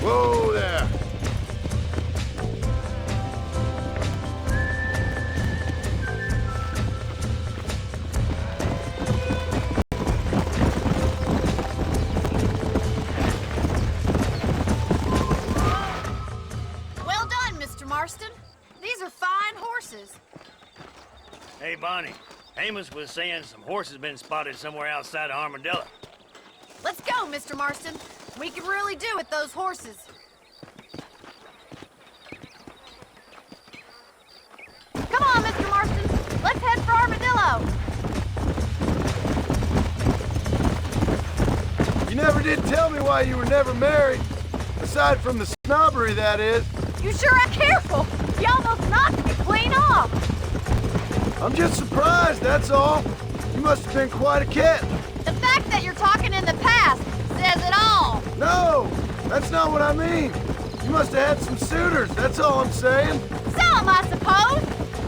Whoa there! Well done, Mr. Marston. These are fine horses. Hey, Bonnie. Amos was saying some horses been spotted somewhere outside of Armadillo. Let's go, Mr. Marston. We can really do with those horses. Come on, Mr. Marston. Let's head for Armadillo. You never did tell me why you were never married. Aside from the snobbery, that is. You sure are careful. You almost knocked me clean off. I'm just surprised, that's all. You must have been quite a cat. The fact that you're talking in the past says it all. No, that's not what I mean. You must have had some suitors, that's all I'm saying. Some, I suppose.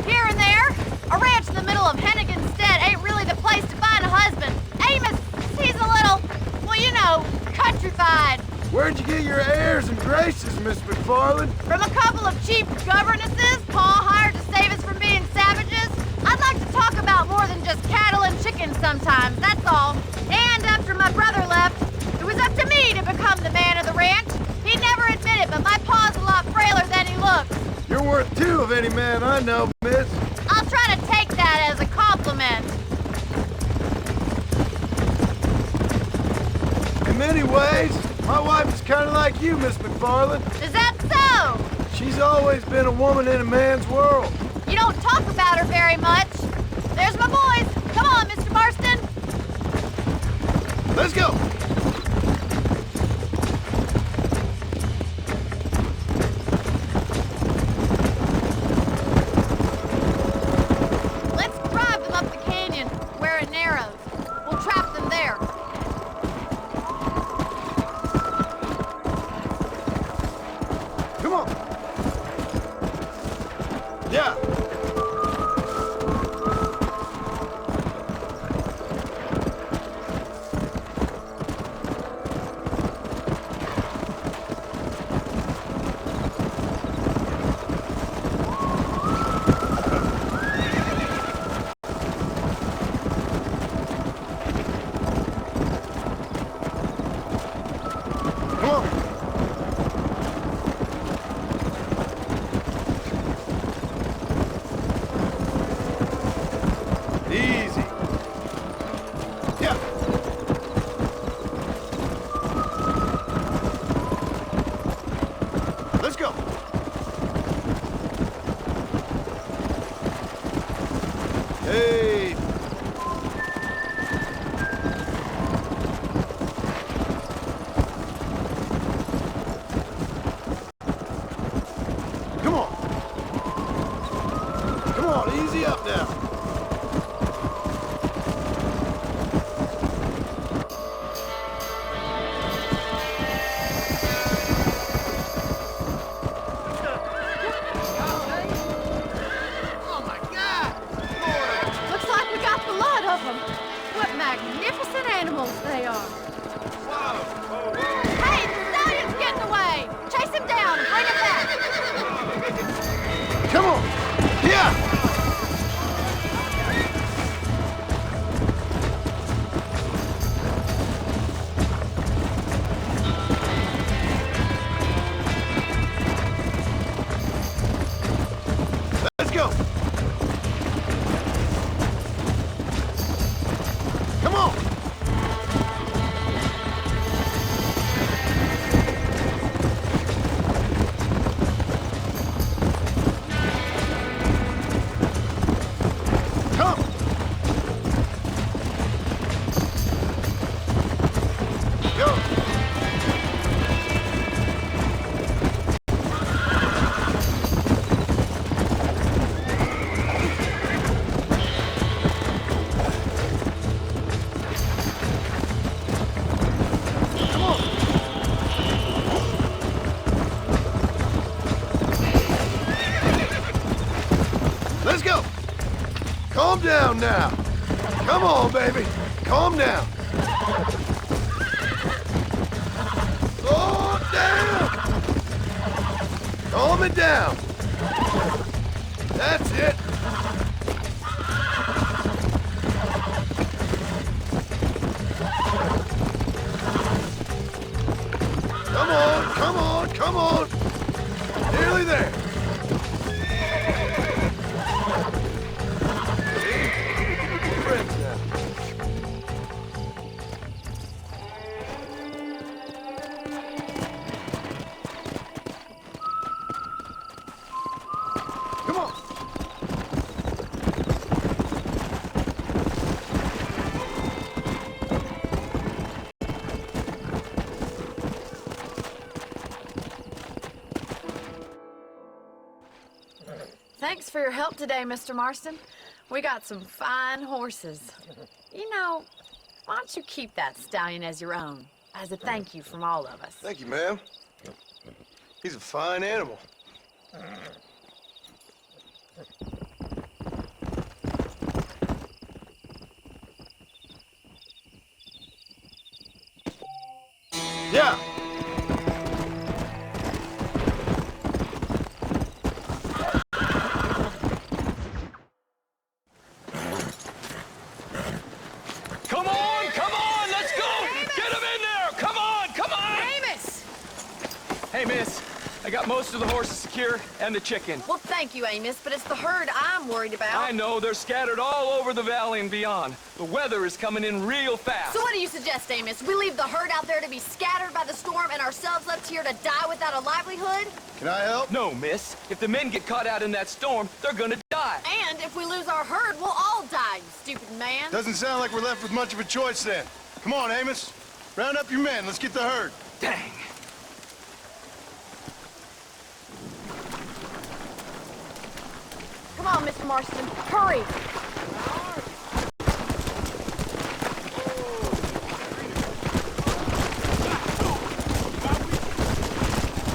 Here and there. A ranch in the middle of Hennigan's Stead ain't really the place to find a husband. Amos, he's a little, well, you know, countrified. Where'd you get your airs and graces, Miss McFarland? From a couple of cheap governesses Pa hired to save us from being savages. I'd like to talk about more than just cattle and chickens sometimes, that's all. And after my brother left, it was up to me to become the man of the ranch. He never admitted, but my pa's a lot frailer than he looks. You're worth two of any man I know, miss. I'll try to take that as a compliment. In many ways, my wife is kind of like you, Miss McFarland. Is that so? She's always been a woman in a man's world. You don't talk about her very much. There's my boys. Come on, Mr. Marston. Let's go. Let's drive them up the canyon where it narrows. We'll trap them there. Come on. Yeah. Come on. Easy. Yeah. Let's go. Hey. Come on. Come on, easy up now. Looks like we got the lot of them. What magnificent animals they are. Hey, the stallion's getting away. Chase him down and bring him back. Come on. Yeah. down now. Come on, baby. Calm down. Slow down. Calm it down. That's it. Come on, come on, come on. Nearly there. Friends now. Come on. Thanks for your help today, Mr. Marston. We got some fine horses. You know, why don't you keep that stallion as your own, as a thank you from all of us? Thank you, ma'am. He's a fine animal. Yeah. Come on, let's go! Get him in there! Come on! Amos! Hey, miss. I got most of the horses secure and the chicken. Well, thank you, Amos, but it's the herd I'm worried about. I know, they're scattered all over the valley and beyond. The weather is coming in real fast. So what do you suggest, Amos? We leave the herd out there to be scattered by the storm and ourselves left here to die without a livelihood? Can I help? No, miss. If the men get caught out in that storm, they're gonna die. And if we lose our herd, we'll all die, you stupid man. Doesn't sound like we're left with much of a choice then. Come on, Amos. Round up your men. Let's get the herd. Dang. Come on, Mr. Marston. Hurry.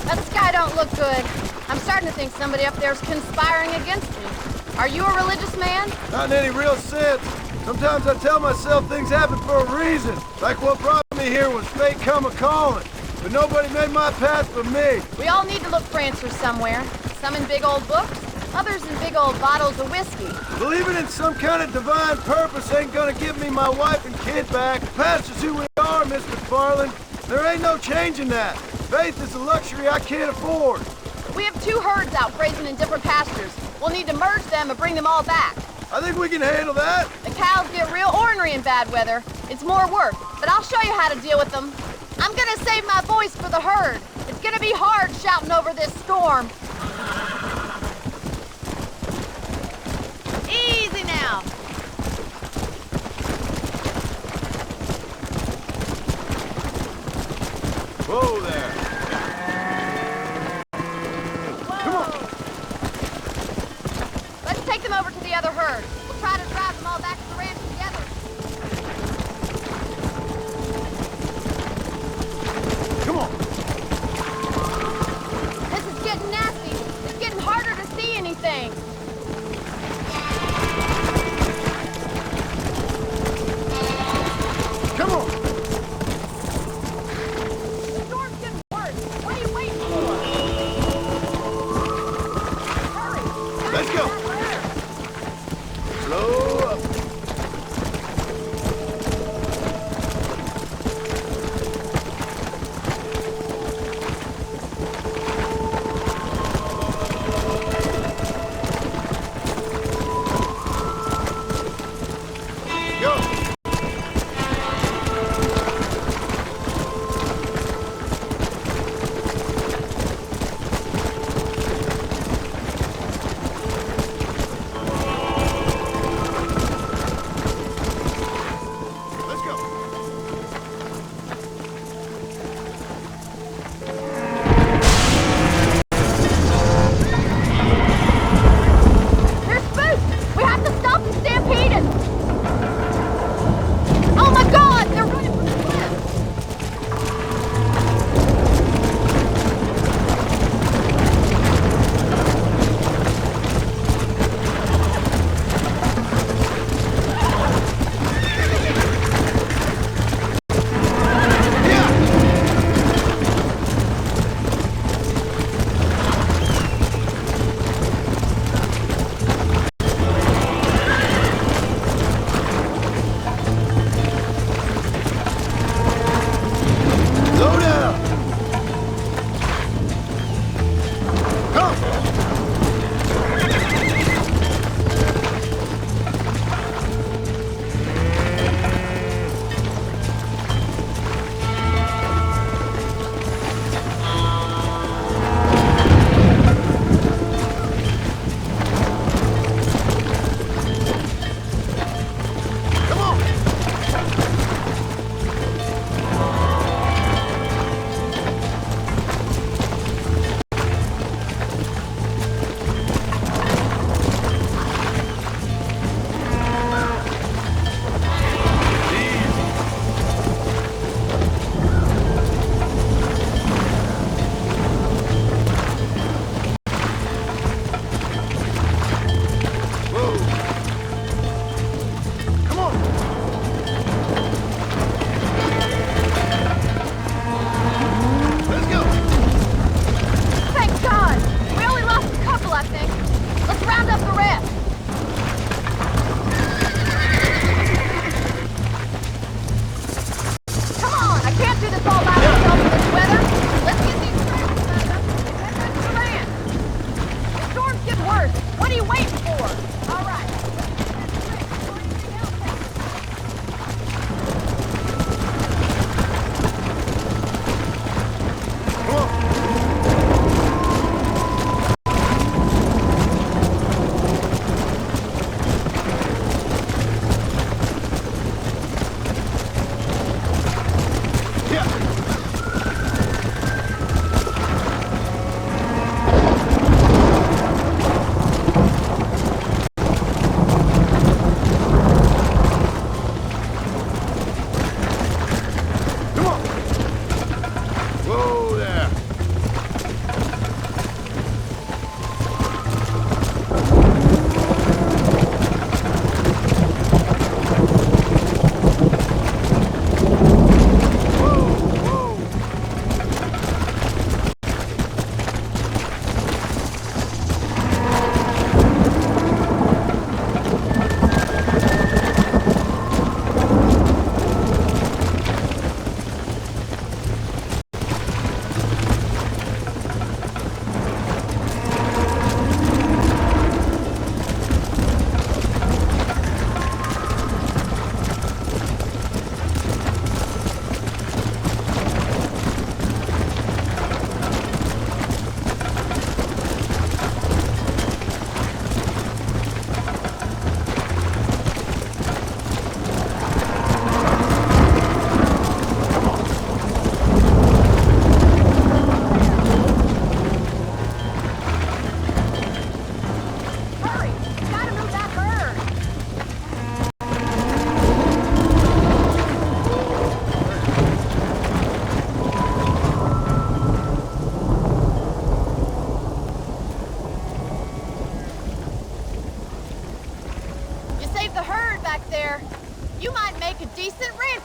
That sky don't look good. I'm starting to think somebody up there's conspiring against me. Are you a religious man? Not in any real sense. Sometimes I tell myself things happen for a reason. Like what brought me here was fate come a-calling. But nobody made my path but me. We all need to look for answers somewhere. Some in big old books, others in big old bottles of whiskey. Believing in some kind of divine purpose ain't gonna give me my wife and kid back. The past is who we are, Mr. Farland. There ain't no changing that. Faith is a luxury I can't afford. We have two herds out grazing in different pastures. We'll need to merge them and bring them all back. I think we can handle that. The cows get real ornery in bad weather. It's more work, but I'll show you how to deal with them. I'm gonna save my voice for the herd. It's gonna be hard shouting over this storm. Easy now. Whoa there. Come on. Let's take them over to the other herd. We'll try to drive them all back to the ranch together. Come on. This is getting nasty. It's getting harder to see anything.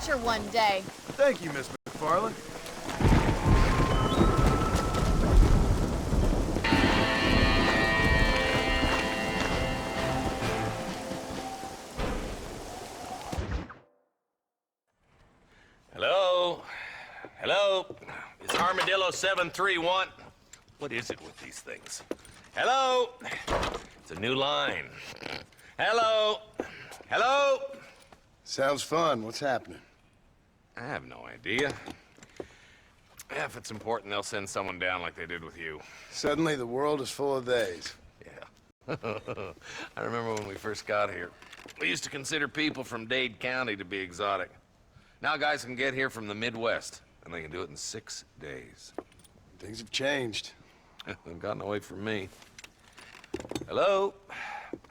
teacher one day. Thank you, Miss McFarland. Hello? Hello? Is Armadillo 731? What is it with these things? Hello? It's a new line. Hello? Hello? Sounds fun. What's happening? I have no idea. If it's important, they'll send someone down like they did with you. Suddenly, the world is full of days. Yeah. I remember when we first got here. We used to consider people from Dade County to be exotic. Now guys can get here from the Midwest, and they can do it in 6 days. Things have changed. They've gotten away from me. Hello?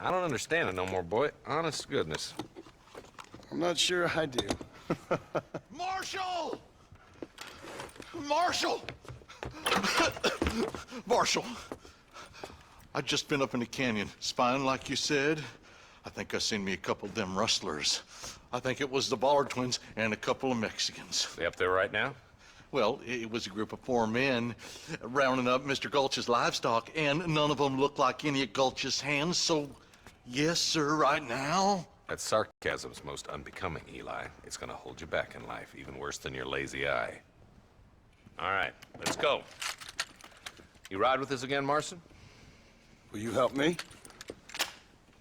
I don't understand it no more, boy. Honest to goodness. I'm not sure I do. Marshall! Marshall! Marshall! I just been up in the canyon, spying like you said. I think I seen me a couple of them rustlers. I think it was the Ballard twins and a couple of Mexicans. They up there right now? Well, it was a group of 4 men rounding up Mr. Gulch's livestock, and none of them looked like any of Gulch's hands, so yes, sir, right now. That sarcasm's most unbecoming, Eli. It's gonna hold you back in life, even worse than your lazy eye. All right, let's go. You ride with us again, Marston? Will you help me?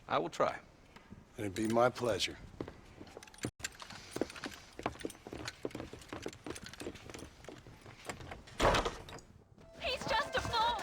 I will try. It'd be my pleasure. He's just a fool.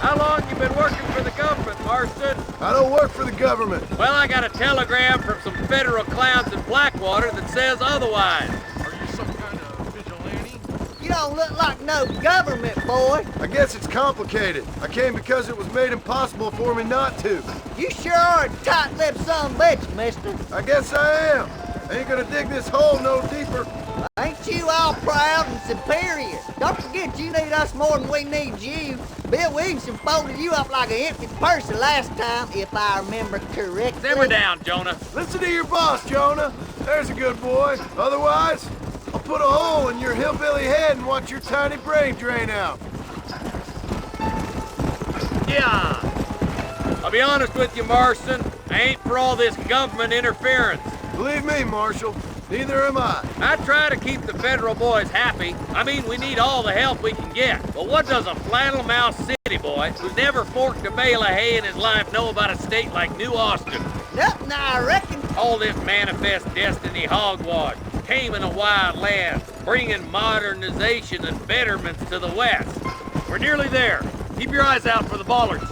How long you been working for the government, Marston? I don't work for the government. Well, I got a telegram from some federal clowns in Blackwater that says otherwise. Are you some kind of vigilante? You don't look like no government, boy. I guess it's complicated. I came because it was made impossible for me not to. You sure are a tight-lipped son of a bitch, mister. I guess I am. I ain't gonna dig this hole no deeper. Ain't you all proud and superior? Don't forget you need us more than we need you. Bill Williamson folded you up like an empty purse the last time, if I remember correctly. Simmer down, Jonah. Listen to your boss, Jonah. There's a good boy. Otherwise, I'll put a hole in your hillbilly head and watch your tiny brain drain out. Yeah. I'll be honest with you, Marston. I ain't for all this government interference. Believe me, Marshal, neither am I. I try to keep the federal boys happy. I mean, we need all the help we can get. But what does a flannel-mouthed city boy who's never forked a bale of hay in his life know about a state like New Austin? Nothing, I reckon. All this manifest destiny hogwash, taming a wild land, bringing modernization and betterments to the West. We're nearly there. Keep your eyes out for the Ballards.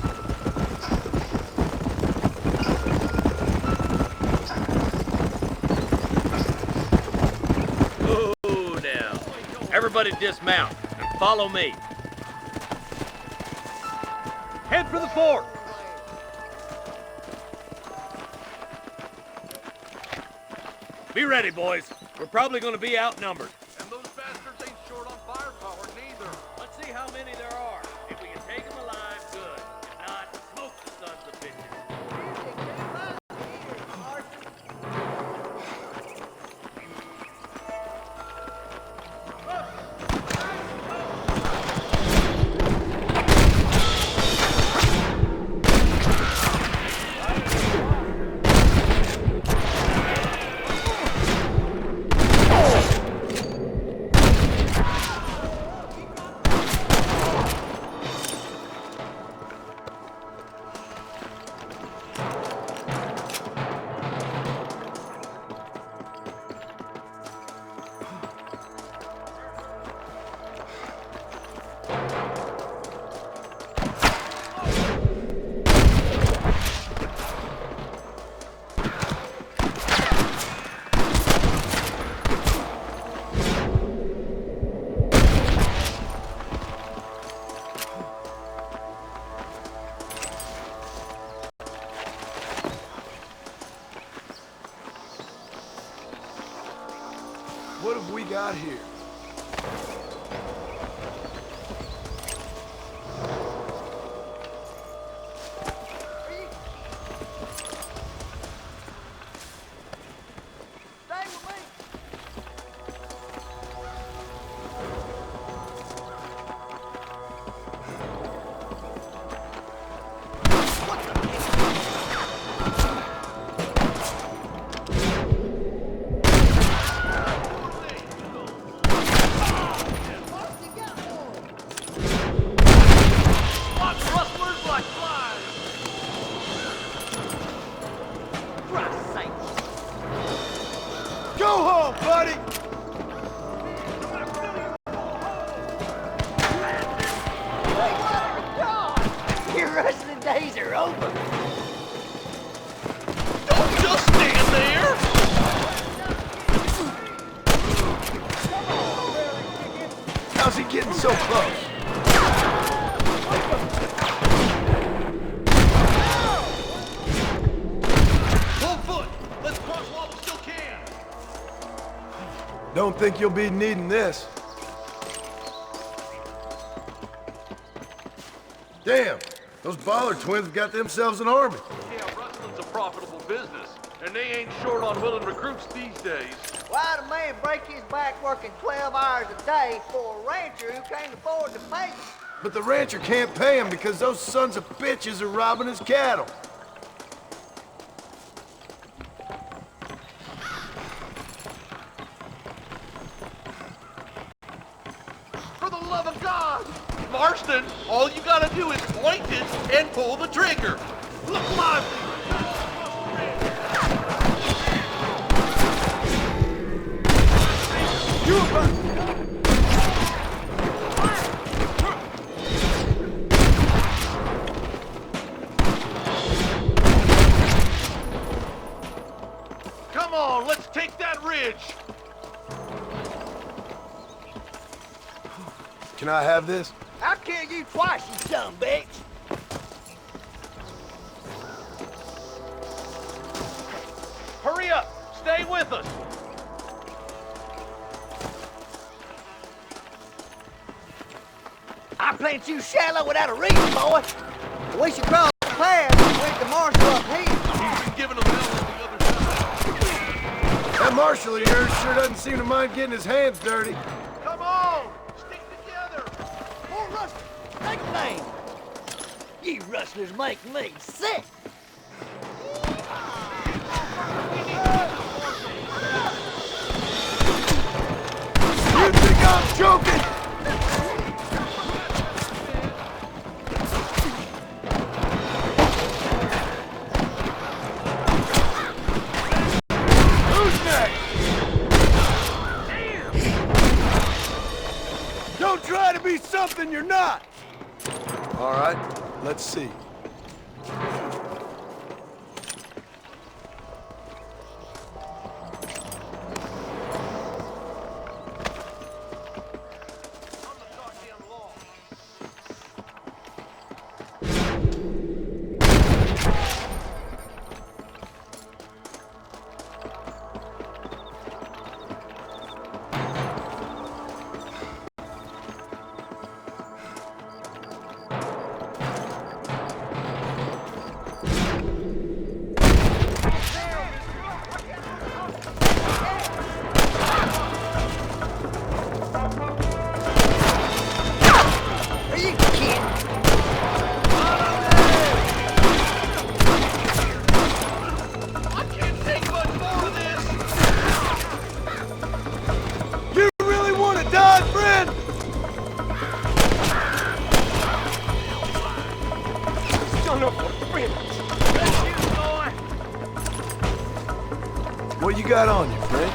Oh, now. Everybody dismount and follow me. Head for the fort. Be ready, boys. We're probably going to be outnumbered. And those bastards ain't short on firepower neither. Let's see how many there are. If we can take them alive, good. If not, smoke the sons of bitches. What have we got here? you're over. Don't just stand there! How's he getting so close? Full foot! Let's cross while we still can! Don't think you'll be needing this. Damn, those Baller twins have got themselves an army. Yeah, rustling's a profitable business, and they ain't short on willing recruits these days. Why'd a man break his back working 12 hours a day for a rancher who can't afford to pay him? But the rancher can't pay him because those sons of bitches are robbing his cattle. For the love of God! Marston, all you gotta do is point it and pull the trigger. Look lively! Come on, let's take that ridge! Can I have this? I'll kill you twice, you son of a bitch. Hurry up! Stay with us! I plant you shallow without a reason, boy. We should cross the path with the marshal up here. He's been giving them hell on the other side. That marshal of yours sure doesn't seem to mind getting his hands dirty. Come on! Stick together! More rustlers, take name. You rustlers make me sick. You think I'm joking? Who's next? Don't try to be something you're not. All right, let's see. What you got on you, friend?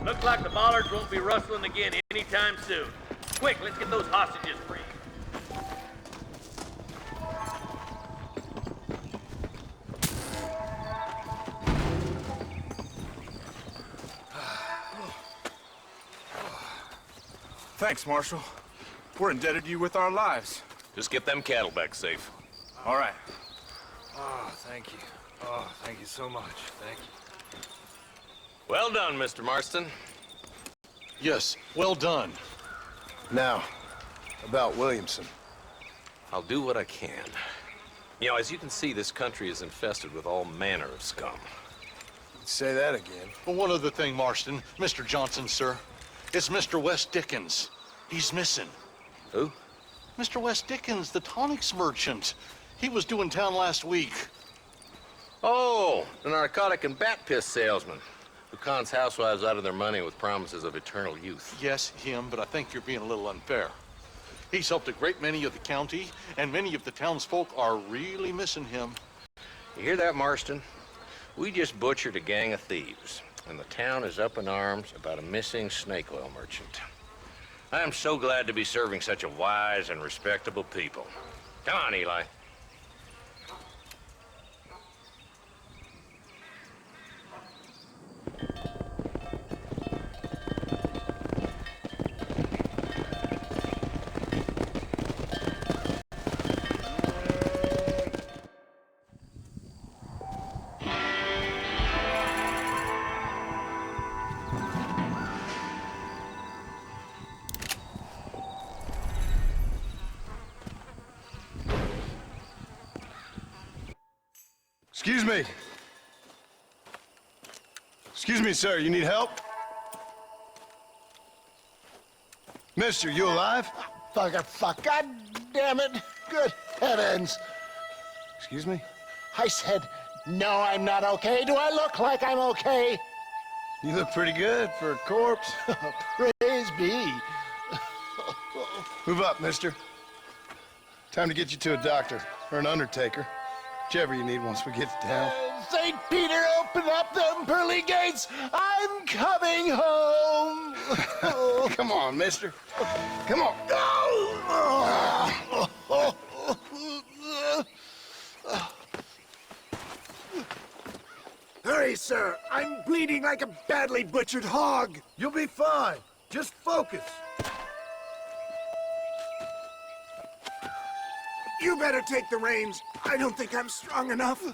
Looks like the bollards won't be rustling again anytime soon. Quick, let's get those hostages free. Thanks, Marshal. We're indebted to you with our lives. Just get them cattle back safe. All right. Oh, thank you. Oh, thank you so much. Thank you. Well done, Mr. Marston. Yes, well done. Now, about Williamson. I'll do what I can. You know, as you can see, this country is infested with all manner of scum. Say that again. Well, one other thing, Marston. Mr. Johnson, sir. It's Mr. Wes Dickens. He's missing. Who? Mr. Wes Dickens, the tonics merchant. He was due in town last week. Oh, the narcotic and bat piss salesman who cons housewives out of their money with promises of eternal youth. Yes, him, but I think you're being a little unfair. He's helped a great many of the county, and many of the townsfolk are really missing him. You hear that, Marston? We just butchered a gang of thieves, and the town is up in arms about a missing snake oil merchant. I am so glad to be serving such a wise and respectable people. Come on, Eli. Excuse me. Excuse me, sir. You need help? Mister, you alive? Fuck. God damn it. Good heavens. Excuse me? I said, no, I'm not okay. Do I look like I'm okay? You look pretty good for a corpse. Praise be. Move up, mister. Time to get you to a doctor or an undertaker. Whichever you need once we get to town. St. Peter, open up them pearly gates. I'm coming home. Come on, mister. Come on. Hurry, sir. I'm bleeding like a badly butchered hog. You'll be fine. Just focus. You better take the reins. I don't think I'm strong enough.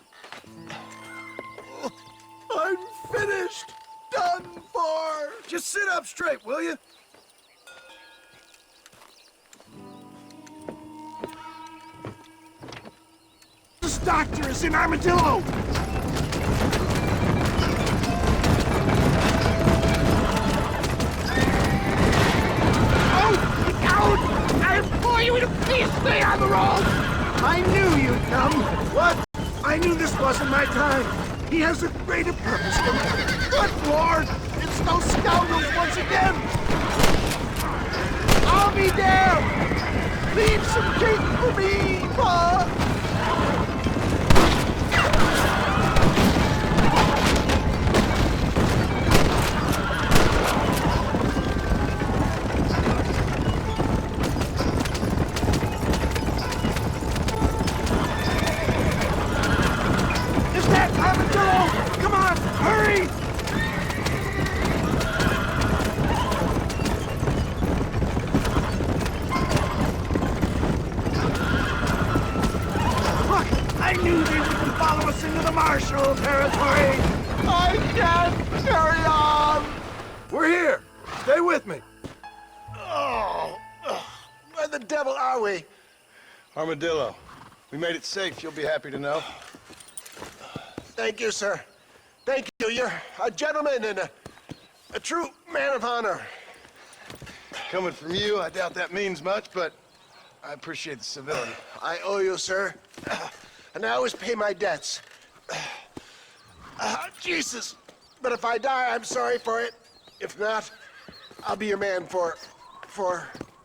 I'm finished. Done for. Just sit up straight, will you? This doctor is in Armadillo. I'll pour you into peace. Stay on the road. I knew you'd come. What? I knew this wasn't my time. He has a greater purpose than... Good Lord! It's those scoundrels once again! I'll be damned! Leave some cake for me, Pa! Marshall territory! I can't carry on! We're here! Stay with me! Oh, where the devil are we? Armadillo. We made it safe, you'll be happy to know. Thank you, sir. Thank you. You're a gentleman and a true man of honor. Coming from you, I doubt that means much, but I appreciate the civility. I owe you, sir. And I always pay my debts. Jesus. But if I die, I'm sorry for it. If not, I'll be your man for...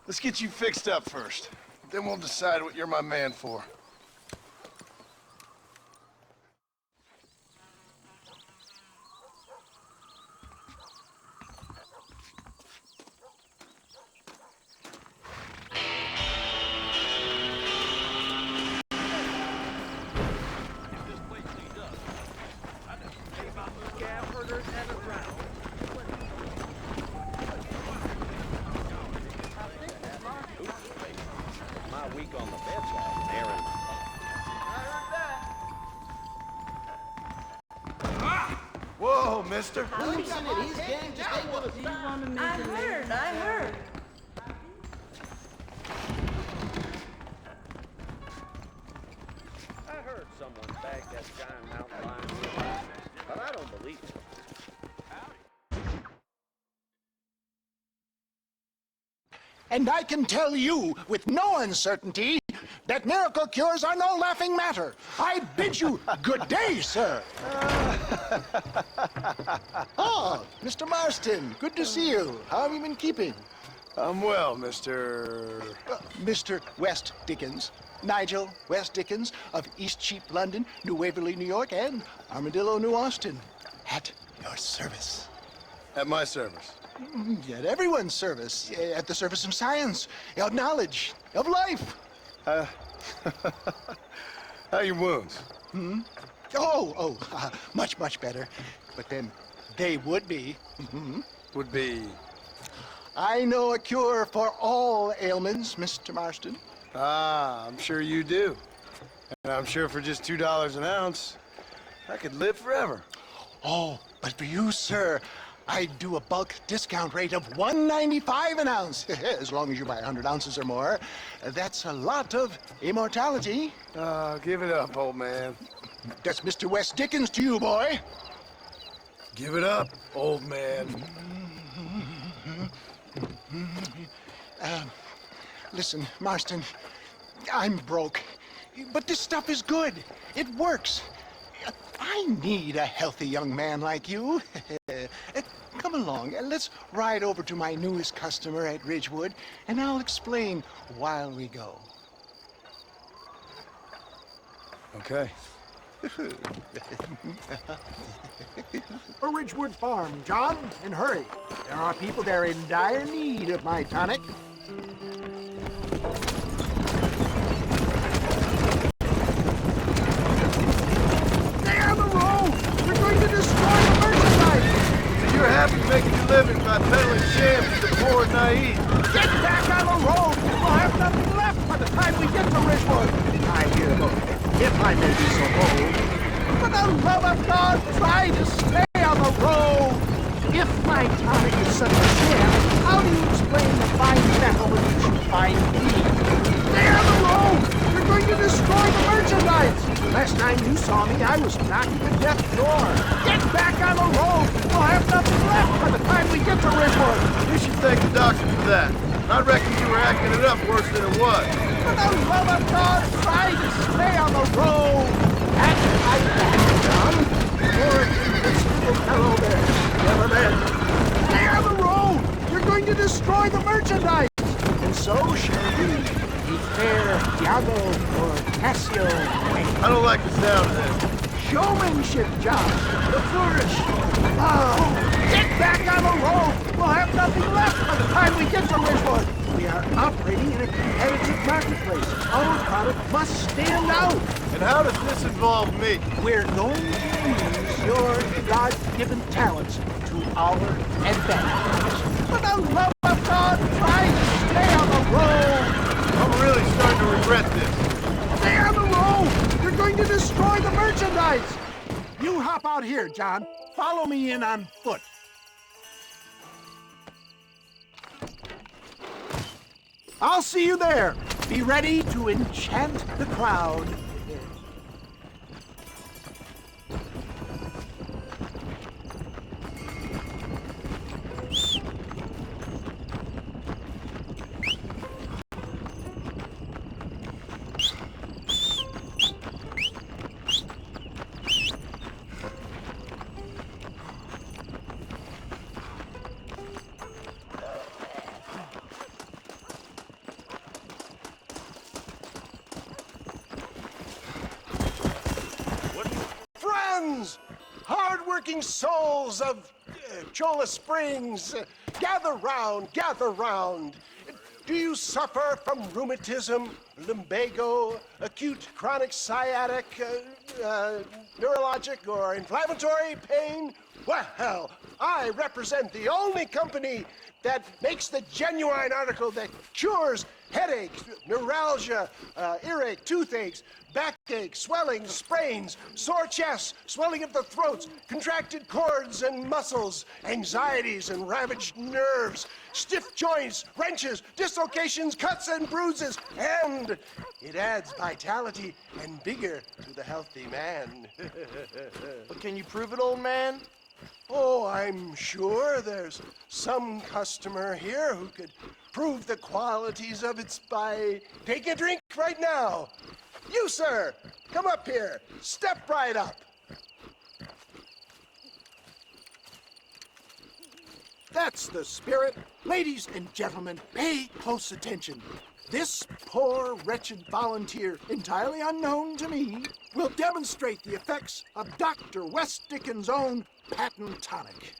Let's get you fixed up first. Then we'll decide what you're my man for. Whoa, mister. I heard And I can tell you with no uncertainty that miracle cures are no laughing matter. I bid you good day, sir. Oh, Mr. Marston, good to see you. How have you been keeping? I'm well, Mr. Mr. West Dickens. Nigel West Dickens of East Cheap, London, New Waverly, New York, and Armadillo, New Austin. At your service. At my service. At everyone's service. At the service of science, of knowledge, of life. How your wounds? Much, much better. But then they would be. Would be? I know a cure for all ailments, Mr. Marston. Ah, I'm sure you do. And I'm sure for just $2 an ounce, I could live forever. Oh, but for you, sir, I'd do a bulk discount rate of $1.95 an ounce, as long as you buy 100 ounces or more. That's a lot of immortality. Give it up, old man. That's Mr. West Dickens to you, boy. Give it up, old man. Listen, Marston, I'm broke, but this stuff is good. It works. I need a healthy young man like you. Come along, let's ride over to my newest customer at Ridgewood, and I'll explain while we go. Okay. A Ridgewood Farm, John, and hurry. There are people there in dire need of my tonic. Stay on the road! We're going to destroy the merchandise! So you're happy making your living by peddling shams to the poor and naive? Get back on the road! We'll have nothing left by the time we get to Ridgewood! I hear both, if I may be so bold. For the love of God, try to stay on the road! If my tonic is such a sham, how do you explain the fine metal with which you find me? Stay on the road! You're going to destroy the merchandise! Last time you saw me, I was knocking the death door. Get back on the road! We'll have nothing left by the time we get to Ridgewood! You should thank the doctor for that. I reckon you were acting it up worse than it was. For the love of God, try to stay on the road! That's my back, John. Or this little fellow there. Never then. Stay on the road! You're going to destroy the merchandise! And so shall we. Be fair, Iago, or Cassio. I don't like the sound of this. Showmanship, John. The flourish. Oh, get back on the road! We'll have nothing left by the time we get to Ridgewood. We are operating in a competitive marketplace. Our product must stand out. And how does this involve me? We're going to use your God-given talents to our advantage. For the love of God, try to stay on the road. I'm really starting to regret this. Stay on the road! You're going to destroy the merchandise! You hop out here, John. Follow me in on foot. I'll see you there. Be ready to enchant the crowd. Hard-working souls of Cholla Springs, gather round. Do you suffer from rheumatism, lumbago, acute chronic sciatic, neurologic or inflammatory pain? Well, I represent the only company that makes the genuine article that cures headaches, neuralgia, earache, toothaches, backache, swelling, sprains, sore chests, swelling of the throats, contracted cords and muscles, anxieties and ravaged nerves, stiff joints, wrenches, dislocations, cuts and bruises, and it adds vitality and vigor to the healthy man. But can you prove it, old man? Oh, I'm sure there's some customer here who could prove the qualities of its by... Take a drink right now. You, sir, come up here. Step right up. That's the spirit. Ladies and gentlemen, pay close attention. This poor, wretched volunteer, entirely unknown to me, will demonstrate the effects of Dr. West Dickens' own patent tonic.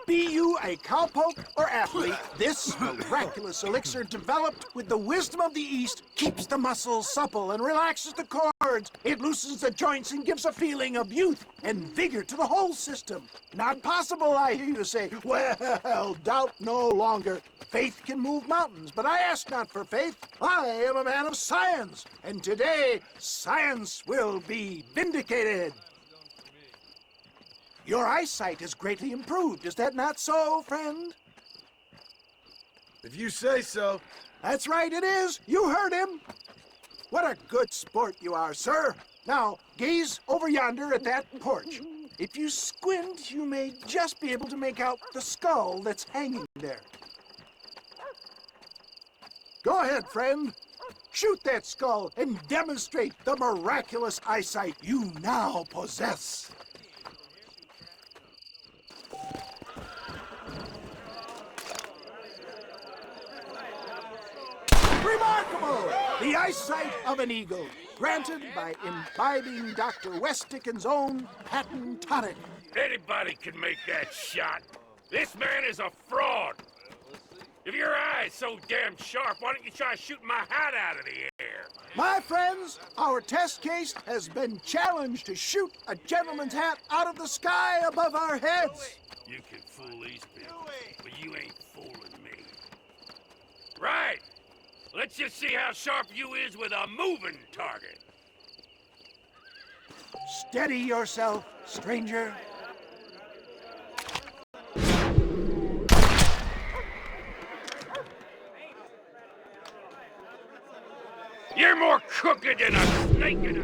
Be you a cowpoke or athlete, this miraculous elixir developed with the wisdom of the East keeps the muscles supple and relaxes the cords. It loosens the joints and gives a feeling of youth and vigor to the whole system. Not possible, I hear you say. Well, doubt no longer. Faith can move mountains, but I ask not for faith. I am a man of science, and today science will be vindicated. Your eyesight is greatly improved. Is that not so, friend? If you say so. That's right, it is. You heard him. What a good sport you are, sir. Now, gaze over yonder at that porch. If you squint, you may just be able to make out the skull that's hanging there. Go ahead, friend. Shoot that skull and demonstrate the miraculous eyesight you now possess. Remarkable! The eyesight of an eagle, granted by imbibing Dr. West Dickens' own patent tonic. Anybody can make that shot. This man is a fraud. If your eye's so damn sharp, why don't you try shooting my hat out of the air? My friends, our test case has been challenged to shoot a gentleman's hat out of the sky above our heads. You can fool these people, but you ain't fooling me. Right. Let's just see how sharp you is with a moving target. Steady yourself, stranger. You're more crooked than a snake in a...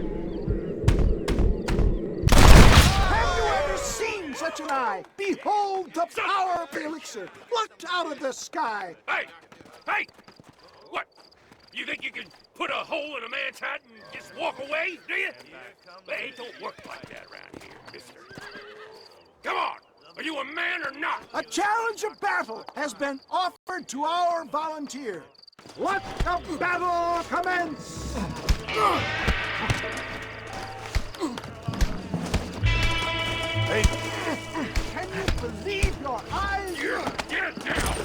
Have you ever seen such an eye? Behold the power of the elixir, plucked out of the sky. Hey! Hey! What? You think you can put a hole in a man's hat and just walk away, do you? Hey, it don't work like that around here, mister. Come on! Are you a man or not? A challenge of battle has been offered to our volunteer. Let the battle commence! Hey. Can you believe your eyes? Get down!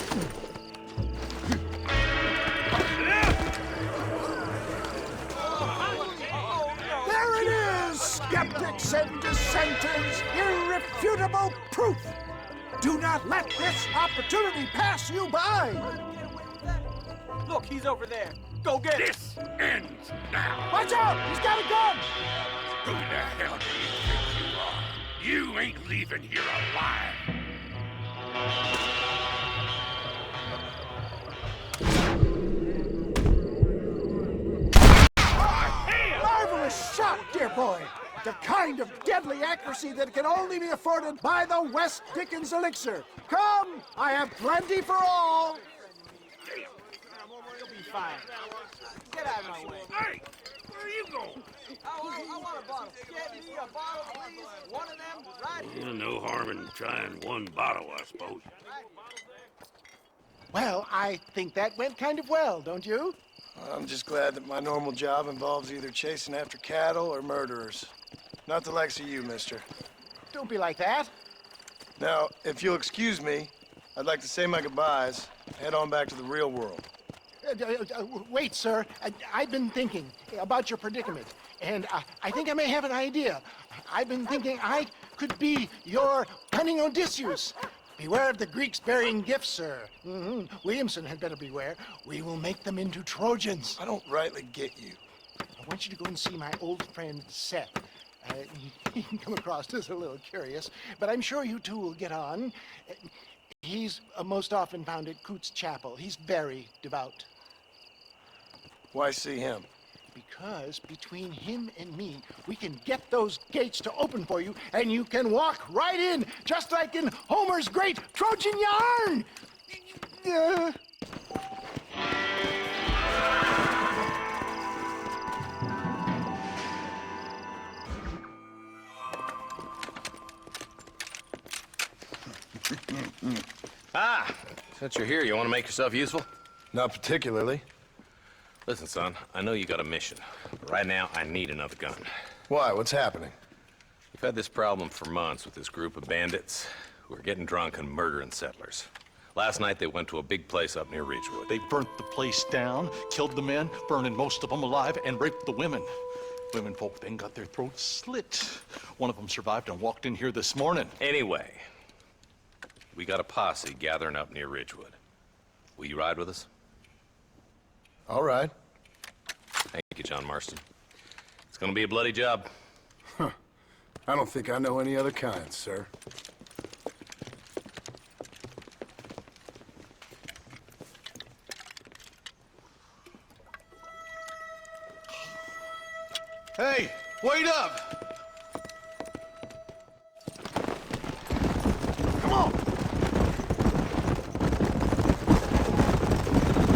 There it is, skeptics and dissenters, irrefutable proof. Do not let this opportunity pass you by. Look, he's over there. Go get him. This ends now. Watch out! He's got a gun! Who the hell do you think you are? You ain't leaving here alive. Marvelous shot, dear boy. The kind of deadly accuracy that can only be afforded by the West Dickens elixir. Come, I have plenty for all. You'll be fine. Get out of my way. Hey, where are you going? I want a bottle. Get me a bottle, please. One of them, right here. Well, no harm in trying one bottle, I suppose. Well, I think that went kind of well, don't you? I'm just glad that my normal job involves either chasing after cattle or murderers. Not the likes of you, mister. Don't be like that. Now, if you'll excuse me, I'd like to say my goodbyes, head on back to the real world. Wait, sir. I've been thinking about your predicament, and I think I may have an idea. I've been thinking I could be your cunning Odysseus. Beware of the Greeks burying gifts, sir. Williamson had better beware. We will make them into Trojans. I don't rightly get you. I want you to go and see my old friend Seth. He can come across as a little curious, but I'm sure you two will get on. He's most often found at Coots Chapel. He's very devout. Why see him? Because between him and me, we can get those gates to open for you, and you can walk right in, just like in Homer's great Trojan yarn! Since you're here, you want to make yourself useful? Not particularly. Listen, son, I know you got a mission, but right now I need another gun. Why? What's happening? We've had this problem for months with this group of bandits who are getting drunk and murdering settlers. Last night they went to a big place up near Ridgewood. They burnt the place down, killed the men, burning most of them alive, and raped the women. Women folk then got their throats slit. One of them survived and walked in here this morning. Anyway, we got a posse gathering up near Ridgewood. Will you ride with us? All right. Thank you, John Marston. It's gonna be a bloody job. Huh. I don't think I know any other kind, sir. Hey, wait up! Come on!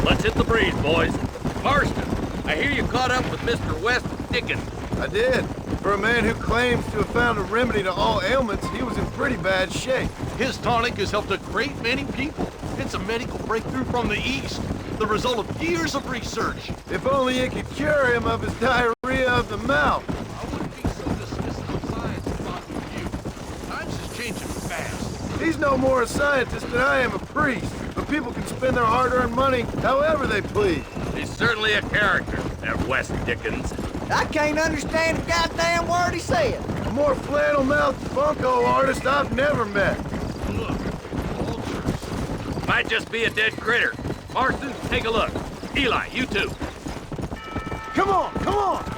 Let's hit the breeze, boys. Marston, I hear you caught up with Mr. West Dickens. I did. For a man who claims to have found a remedy to all ailments, he was in pretty bad shape. His tonic has helped a great many people. It's a medical breakthrough from the East, the result of years of research. If only it could cure him of his diarrhea of the mouth. I wouldn't be so dismissive of science if I were you. Times is changing fast. He's no more a scientist than I am a priest. But people can spend their hard-earned money however they please. He's certainly a character, that West Dickens. I can't understand a goddamn word he said. A more flannel-mouthed bunko artist I've never met. Look, vultures. Might just be a dead critter. Marston, take a look. Eli, you too. Come on, come on!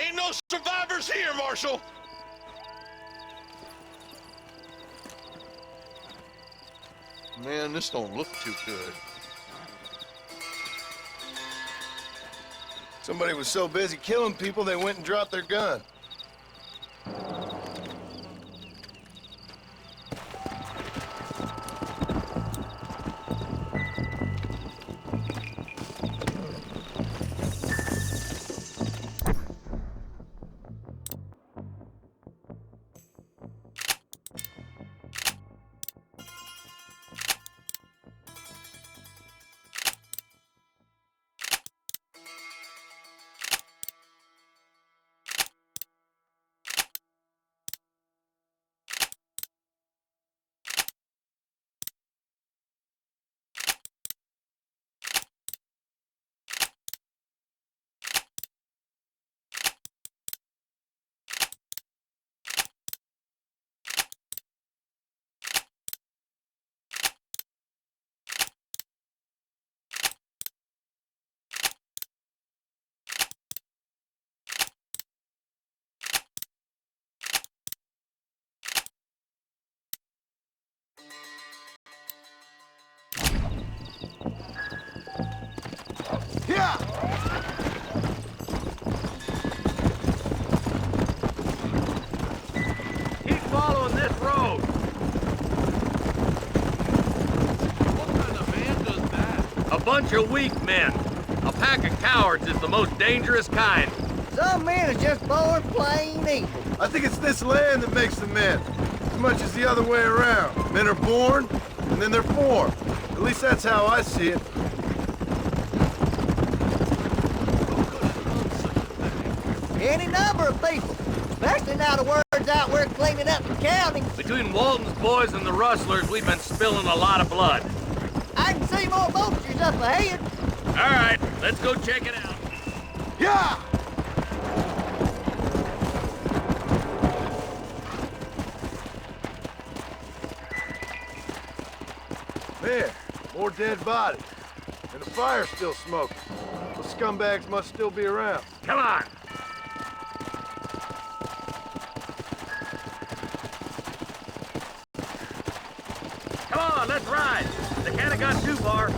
Ain't no survivors here, Marshal! Man, this don't look too good. Somebody was so busy killing people, they went and dropped their gun. bunch of weak men. A pack of cowards is the most dangerous kind. Some men are just born plain evil. I think it's this land that makes the men, as much as the other way around. Men are born, and then they're formed. At least that's how I see it. Any number of people, especially now the word's out we're cleaning up the county. Between Walton's boys and the rustlers, we've been spilling a lot of blood. I can see more vultures up ahead. All right, let's go check it out. Yeah! There, more dead bodies. And the fire's still smoking. The scumbags must still be around. Come on! Come on, let's ride! They can't have gone too far.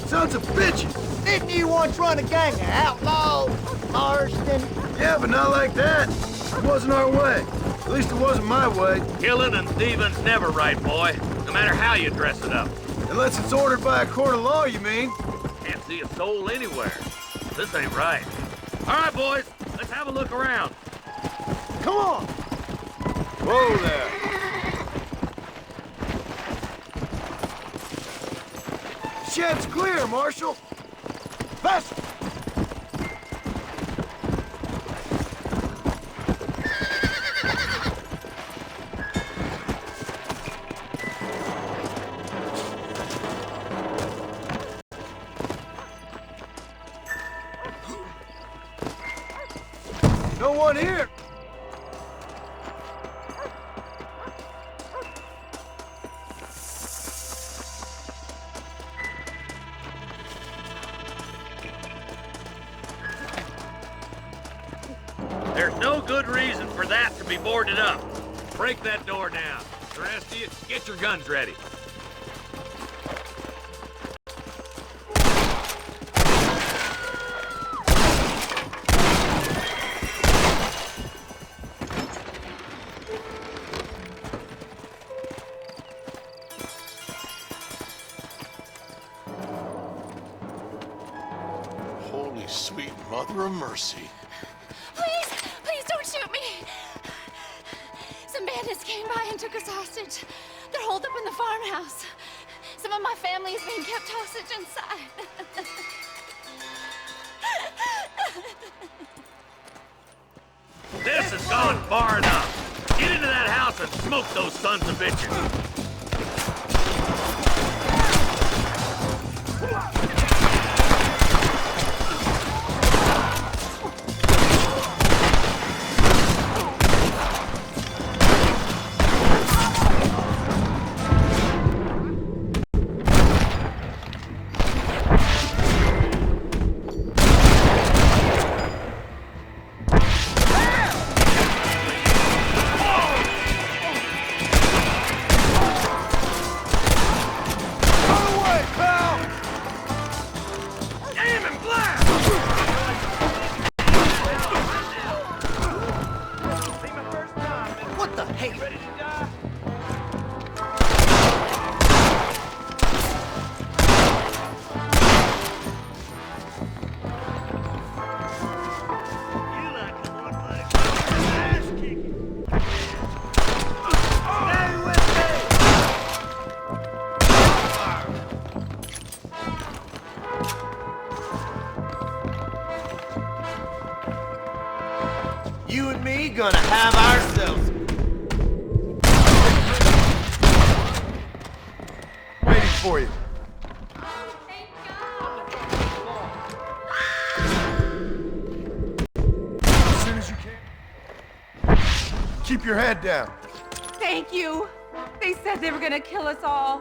Sons of bitches! Didn't you once run a gang of outlaws, Marston? Yeah, but not like that. It wasn't our way. At least it wasn't my way. Killing and thieving's never right, boy. No matter how you dress it up. Unless it's ordered by a court of law, you mean? Can't see a soul anywhere. This ain't right. All right, boys, let's have a look around. Come on! Whoa there! Shed's clear, Marshal! Faster! No one here! There's no good reason for that to be boarded up. Break that door down. The rest of you, get your guns ready. Holy sweet mother of mercy. Please don't shoot me. Some bandits came by and took us hostage. They're holed up in the farmhouse. Some of my family is being kept hostage inside. This has gone far enough. Get into that house and smoke those sons of bitches. You and me gonna have ourselves. Waiting for you. As soon as you can. Keep your head down. Thank you. They said they were gonna kill us all.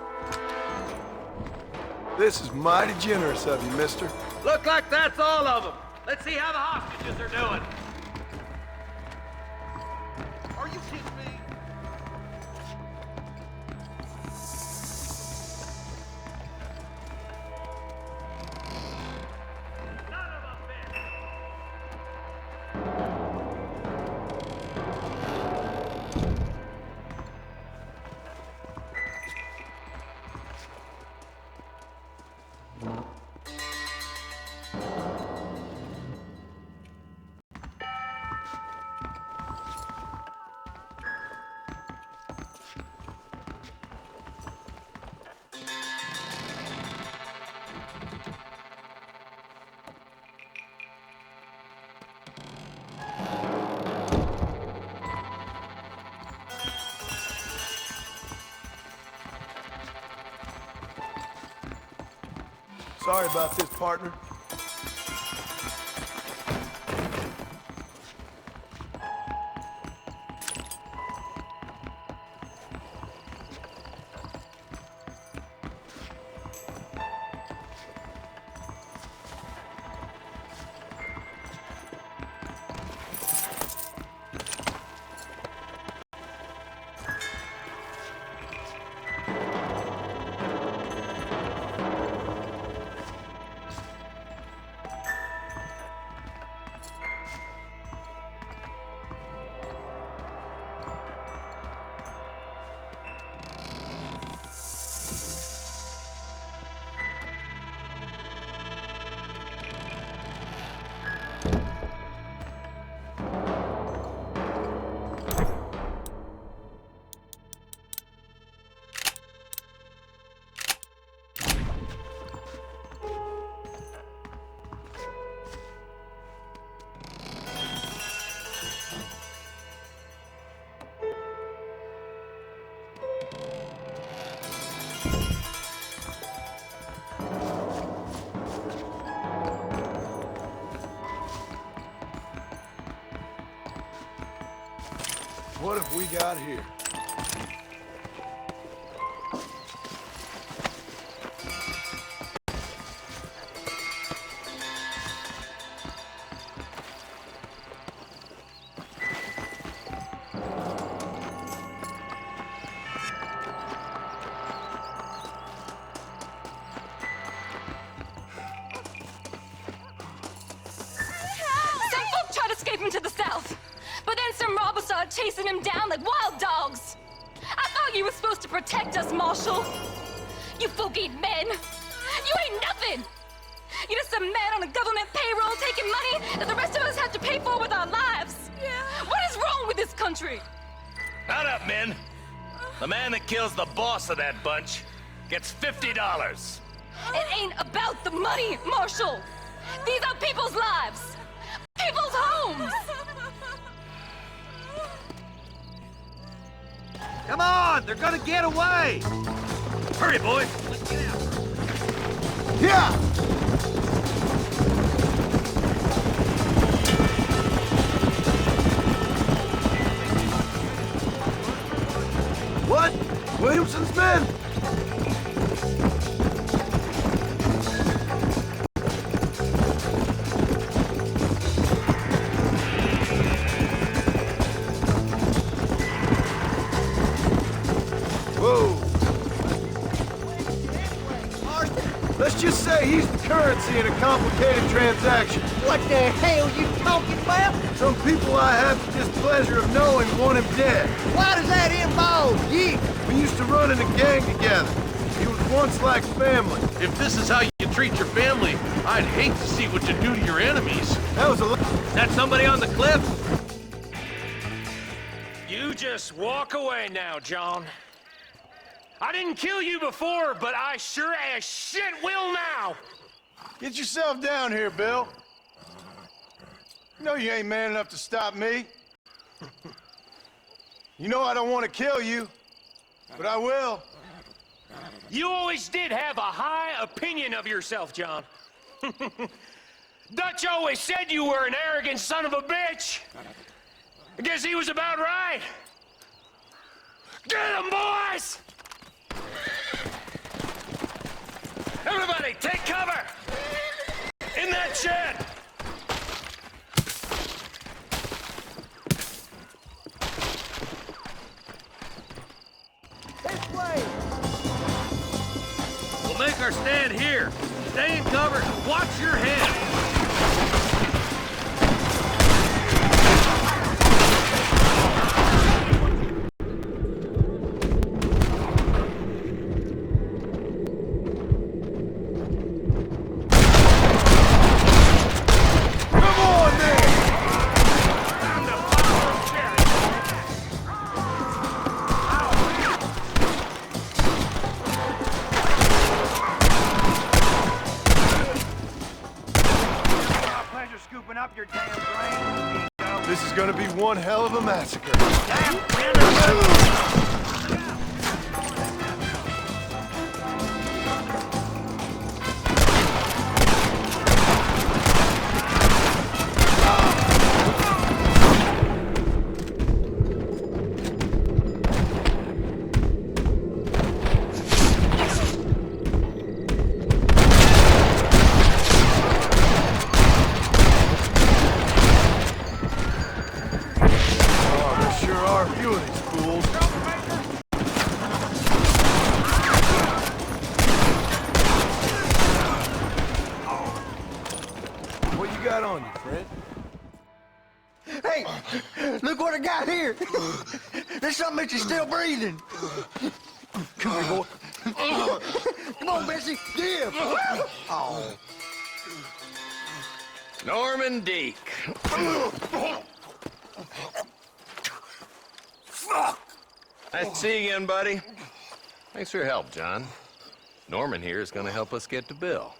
This is mighty generous of you, mister. Look like that's all of them. Let's see how the hostages are doing. Are you kidding me? Sorry about this, partner. What have we got here? To the south. But then some robbers started chasing him down like wild dogs. I thought you were supposed to protect us, Marshal. You folk-eating men. You ain't nothing. You're just a man on a government payroll taking money that the rest of us have to pay for with our lives. Yeah. What is wrong with this country? Shut up, men. The man that kills the boss of that bunch gets $50. It ain't about the money, Marshal. These are people's lives. People's homes! Come on, they're gonna get away! Hurry, boys! Let's get out. Yeah! What? Williamson's men? Let's just say he's the currency in a complicated transaction. What the hell you talking about? Some people I have the displeasure of knowing want him dead. Why does that involve you? We used to run in a gang together. He was once like family. If this is how you treat your family, I'd hate to see what you do to your enemies. That was a... Is that somebody on the cliff? You just walk away now, John. I didn't kill you before, but I sure as shit will now! Get yourself down here, Bill. You know you ain't man enough to stop me. You know I don't want to kill you, but I will. You always did have a high opinion of yourself, John. Dutch always said you were an arrogant son of a bitch. I guess he was about right. Get him, boys! Everybody, take cover! In that shed! This way! We'll make our stand here. Stay in cover and watch your head. This is gonna be one hell of a massacre. on you, friend. Hey, look what I got here. There's something that you're still breathing. Come here, boy. Come on, Bessie. Give. Oh. Norman Deek. Fuck. Nice to see you again, buddy. Thanks for your help, John. Norman here is gonna help us get to Bill.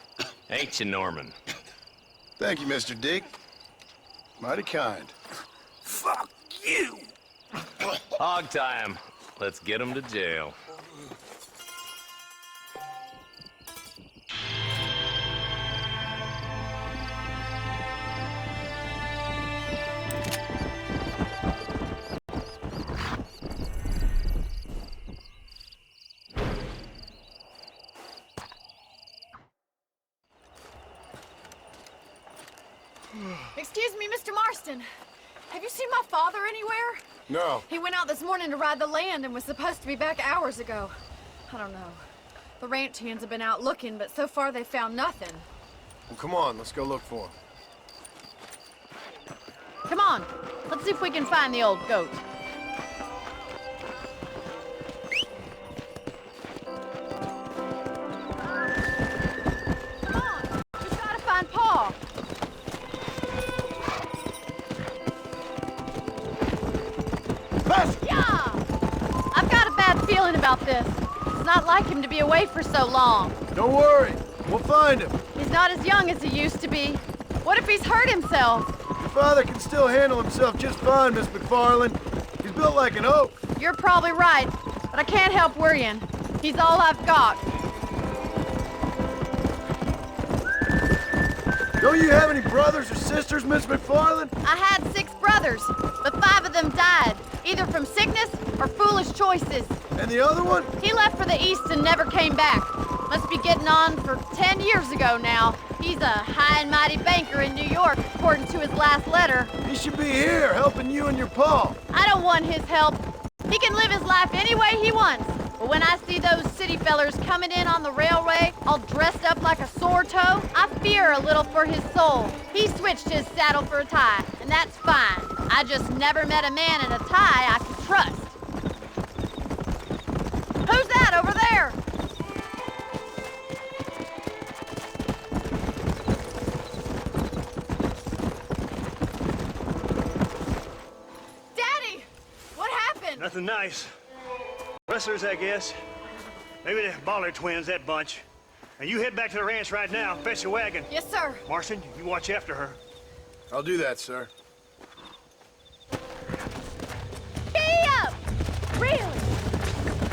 Ain't you, Norman? Thank you, Mr. Dick. Mighty kind. Fuck you. Hog time. Let's get him to jail. Excuse me, Mr. Marston. Have you seen my father anywhere? No. He went out this morning to ride the land and was supposed to be back hours ago. I don't know. The ranch hands have been out looking, but so far they found nothing. Well, come on, let's go look for him. Come on, let's see if we can find the old goat. Come on, just gotta find Pa. Yeah! I've got a bad feeling about this. It's not like him to be away for so long. Don't worry, we'll find him. He's not as young as he used to be. What if he's hurt himself? Your father can still handle himself just fine, Miss McFarland. He's built like an oak. You're probably right, but I can't help worrying. He's all I've got. Don't you have any brothers or sisters, Miss McFarland? I had 6 brothers, but 5 of them died, either from sickness or foolish choices. And the other one? He left for the East and never came back. Must be getting on for 10 years ago now. He's a high and mighty banker in New York, according to his last letter. He should be here, helping you and your pa. I don't want his help. He can live his life any way he wants. But when I see those city fellers coming in on the railway, all dressed up like a sore toe, I fear a little for his soul. He switched his saddle for a tie, and that's fine. I just never met a man in a tie I could trust. Who's that over there? Daddy! What happened? Nothing nice. Rustlers, I guess. Maybe the Bollard twins, that bunch. And you head back to the ranch right now, fetch a wagon. Yes, sir. Marston, you watch after her. I'll do that, sir. Giddy up! Really?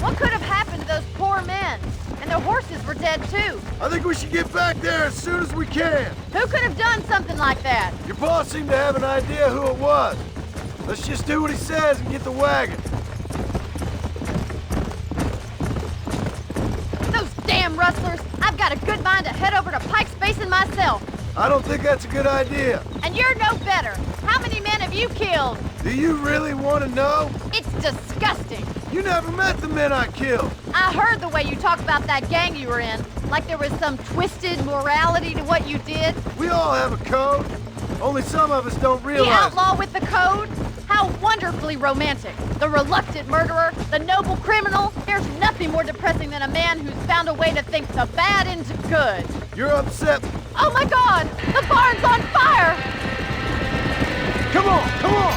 What could have happened to those poor men? And their horses were dead, too. I think we should get back there as soon as we can. Who could have done something like that? Your boss seemed to have an idea who it was. Let's just do what he says and get the wagon. Those damn rustlers! I've got a good mind to head over to Pike's Basin myself. I don't think that's a good idea. And you're no better. How many men have you killed? Do you really want to know? It's disgusting. You never met the men I killed. I heard the way you talk about that gang you were in, like there was some twisted morality to what you did. We all have a code. Only some of us don't realize. The outlaw with the code? How wonderfully romantic. The reluctant murderer, the noble criminal. There's nothing more depressing than a man who's found a way to think the bad into good. You're upset. Oh my God! The barn's on fire! Come on, come on!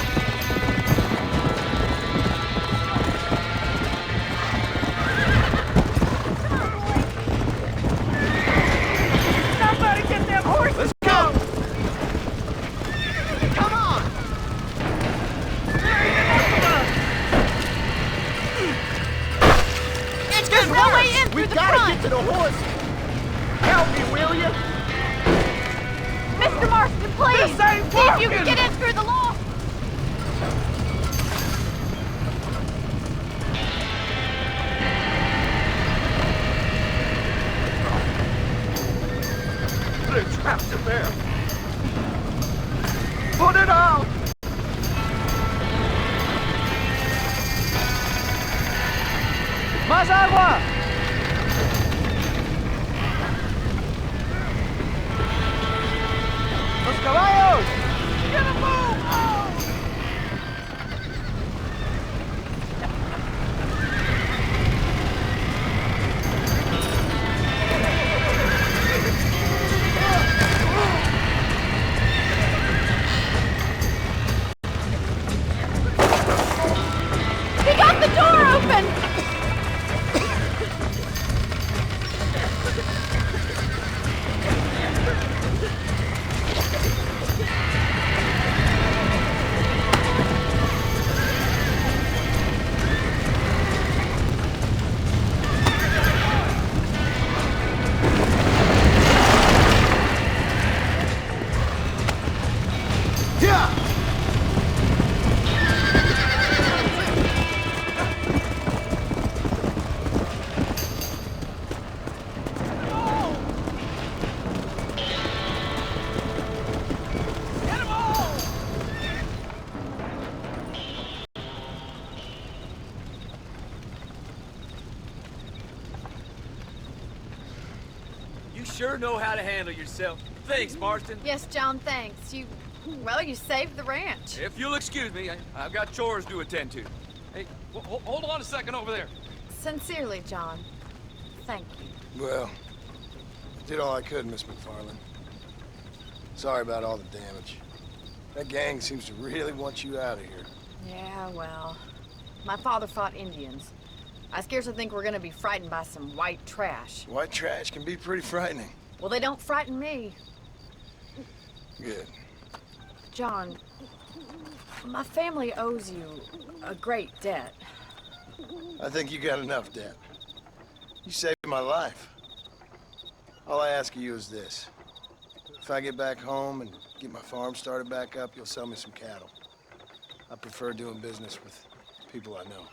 Somebody get them horses! Let's go! Come on! There's no way in through the front! Get to the horse. Help me, will you? Mr. Marston, please! See if you can get in through the loft! They're trapped in there. Put it out! ¡Más agua! ¡Los caballos! sure know how to handle yourself. Thanks, Marston. Yes, John, thanks. Well, you saved the ranch. If you'll excuse me, I've got chores to attend to. Hey, hold on a second over there. Sincerely, John. Thank you. Well, I did all I could, Miss McFarland. Sorry about all the damage. That gang seems to really want you out of here. Yeah, well, my father fought Indians. I scarcely think we're gonna be frightened by some white trash. White trash can be pretty frightening. Well, they don't frighten me. Good. John, my family owes you a great debt. I think you got enough debt. You saved my life. All I ask of you is this. If I get back home and get my farm started back up, you'll sell me some cattle. I prefer doing business with people I know.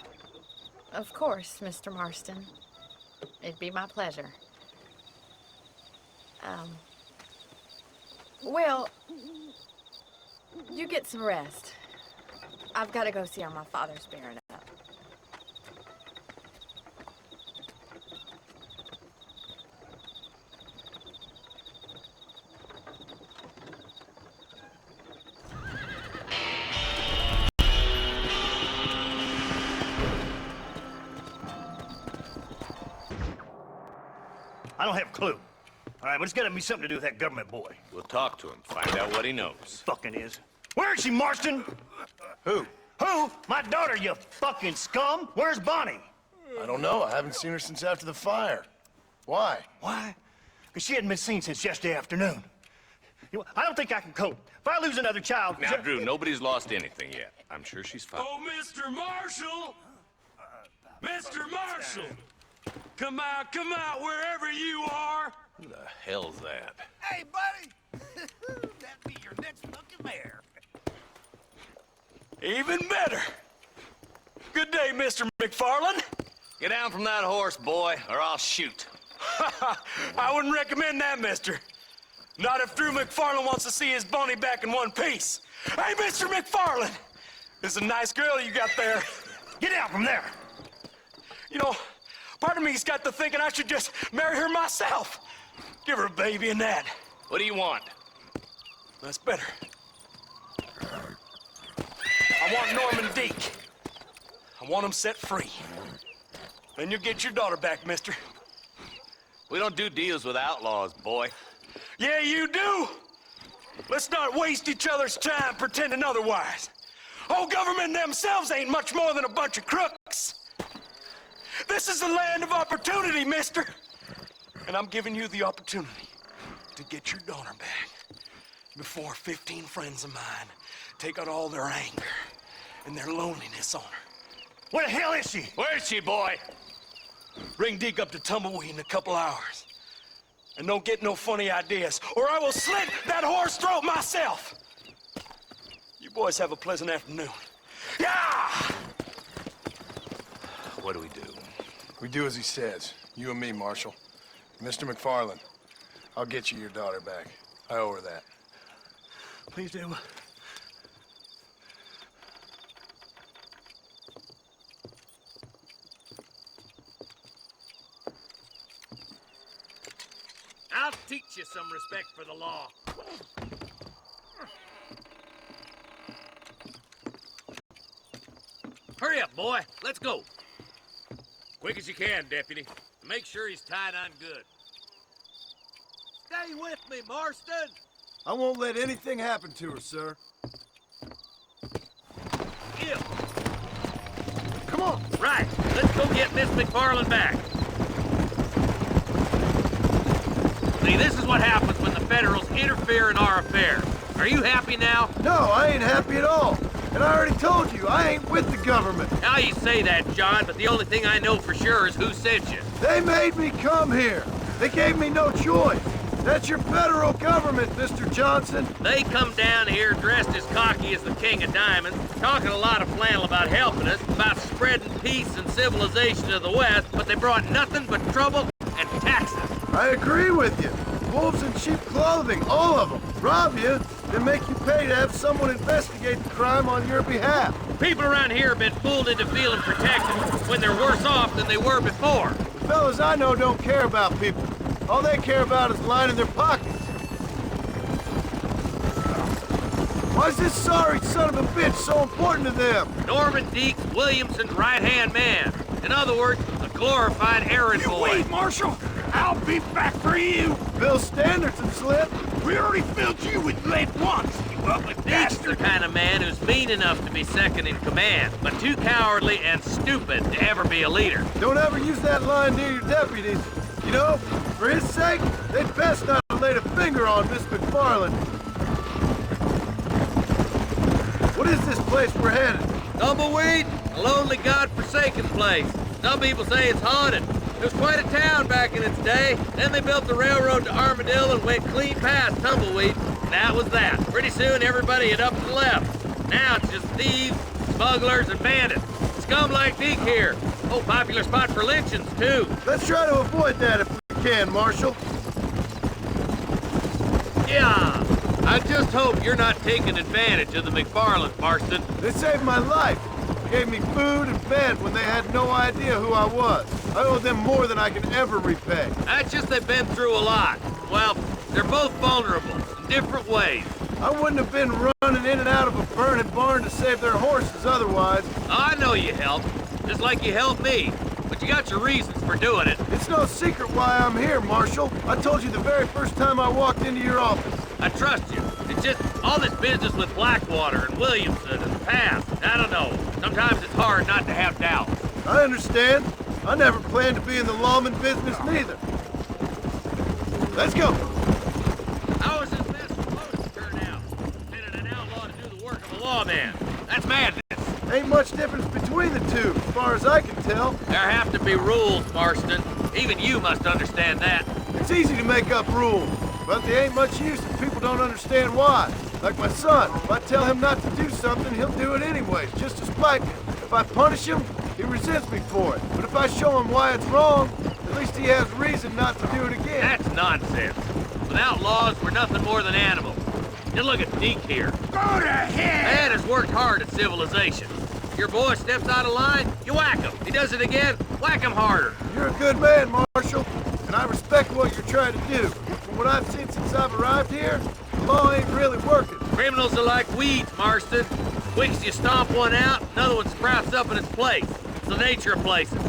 Of course, Mr. Marston. It'd be my pleasure. Well, you get some rest. I've got to go see how my father's bearing up. I don't have a clue. All right, but it's got to be something to do with that government boy. We'll talk to him, find out what he knows. Fucking is. Where is she, Marston? Who? Who? My daughter, you fucking scum. Where's Bonnie? I don't know. I haven't seen her since after the fire. Why? Why? Because she hadn't been seen since yesterday afternoon. You know, I don't think I can cope. If I lose another child... Now, Drew, nobody's lost anything yet. I'm sure she's fine. Oh, Mr. Marshall! Mr. Marshall! Come out, wherever you are! Who the hell's that? Hey, buddy! That'd be your next looking mare. Even better! Good day, Mr. McFarland. Get down from that horse, boy, or I'll shoot. I wouldn't recommend that, mister. Not if Drew McFarland wants to see his Bonnie back in one piece. Hey, Mr. McFarland! This is a nice girl you got there. Get out from there! You know, part of me's got to thinking I should just marry her myself. Give her a baby and that. What do you want? That's better. I want Norman Deek. I want him set free. Then you'll get your daughter back, mister. We don't do deals with outlaws, boy. Yeah, you do. Let's not waste each other's time pretending otherwise. Oh, government themselves ain't much more than a bunch of crooks. This is the land of opportunity, mister. And I'm giving you the opportunity to get your daughter back before 15 friends of mine take out all their anger and their loneliness on her. Where the hell is she? Where is she, boy? Bring Deke up to Tumbleweed in a couple hours. And don't get no funny ideas, or I will slit that whore's throat myself. You boys have a pleasant afternoon. Yeah! What do we do? We do as he says. You and me, Marshal. Mr. McFarland, I'll get you your daughter back. I owe her that. Please do. I'll teach you some respect for the law. Hurry up, boy. Let's go. Quick as you can, Deputy. Make sure he's tied on good. Stay with me, Marston. I won't let anything happen to her, sir. Gil. Come on. Right. Let's go get Miss McFarland back. See, this is what happens when the Federals interfere in our affair. Are you happy now? No, I ain't happy at all. And I already told you, I ain't with the government. Now you say that, John, but the only thing I know for sure is who sent you. They made me come here. They gave me no choice. That's your federal government, Mr. Johnson. They come down here dressed as cocky as the King of Diamonds, talking a lot of flannel about helping us, about spreading peace and civilization to the West, but they brought nothing but trouble and taxes. I agree with you. Wolves in cheap clothing, all of them. Rob you, then make you pay to have someone investigate the crime on your behalf. People around here have been fooled into feeling protected when they're worse off than they were before. The fellas I know don't care about people. All they care about is lining their pockets. Why is this sorry son of a bitch so important to them? Norman Deeks Williamson's right-hand man. In other words, a glorified errand boy. Wait, Marshal! I'll be back for you! Bill Standards and slip. We already filled you with lead once, you ugly Deeks the kind of man who's mean enough to be second in command, but too cowardly and stupid to ever be a leader. Don't ever use that line near your deputies. You know, for his sake, they'd best not have laid a finger on Miss McFarland. What is this place we're headed? Tumbleweed, a lonely, god-forsaken place. Some people say it's haunted. It was quite a town back in its day. Then they built the railroad to Armadillo and went clean past Tumbleweed. And that was that. Pretty soon, everybody had up and left. Now it's just thieves, smugglers, and bandits. Scum like Deke here. Oh, popular spot for lynchings, too. Let's try to avoid that if we can, Marshal. Yeah. I just hope you're not taking advantage of the McFarland, Marston. They saved my life. Gave me food and bed when they had no idea who I was. I owe them more than I can ever repay. That's just they've been through a lot. Well, they're both vulnerable in different ways. I wouldn't have been running in and out of a burning barn to save their horses otherwise. I know you helped, just like you helped me. But you got your reasons for doing it. It's no secret why I'm here, Marshal. I told you the very first time I walked into your office. I trust you. It's just all this business with Blackwater and Williamson and the past. I don't know. Sometimes it's hard not to have doubts. I understand. I never planned to be in the lawman business neither. Let's go. How is this mess supposed to turn out? Sending an outlaw to do the work of a lawman. That's madness. Ain't much difference between the two, as far as I can tell. There have to be rules, Marston. Even you must understand that. It's easy to make up rules, but they ain't much use if people don't understand why. Like my son, if I tell him not to do something, he'll do it anyways, just to spite me. If I punish him, he resents me for it. But if I show him why it's wrong, at least he has reason not to do it again. That's nonsense. Without laws, we're nothing more than animals. Just look at Deke here. Go to hell! Dad has worked hard at civilization. Your boy steps out of line, you whack him. He does it again, whack him harder. You're a good man, Marshal, and I respect what you're trying to do. From what I've seen since I've arrived here, the law ain't really working. Criminals are like weeds, Marston. Quick as you stomp one out, another one sprouts up in its place. It's the nature of places.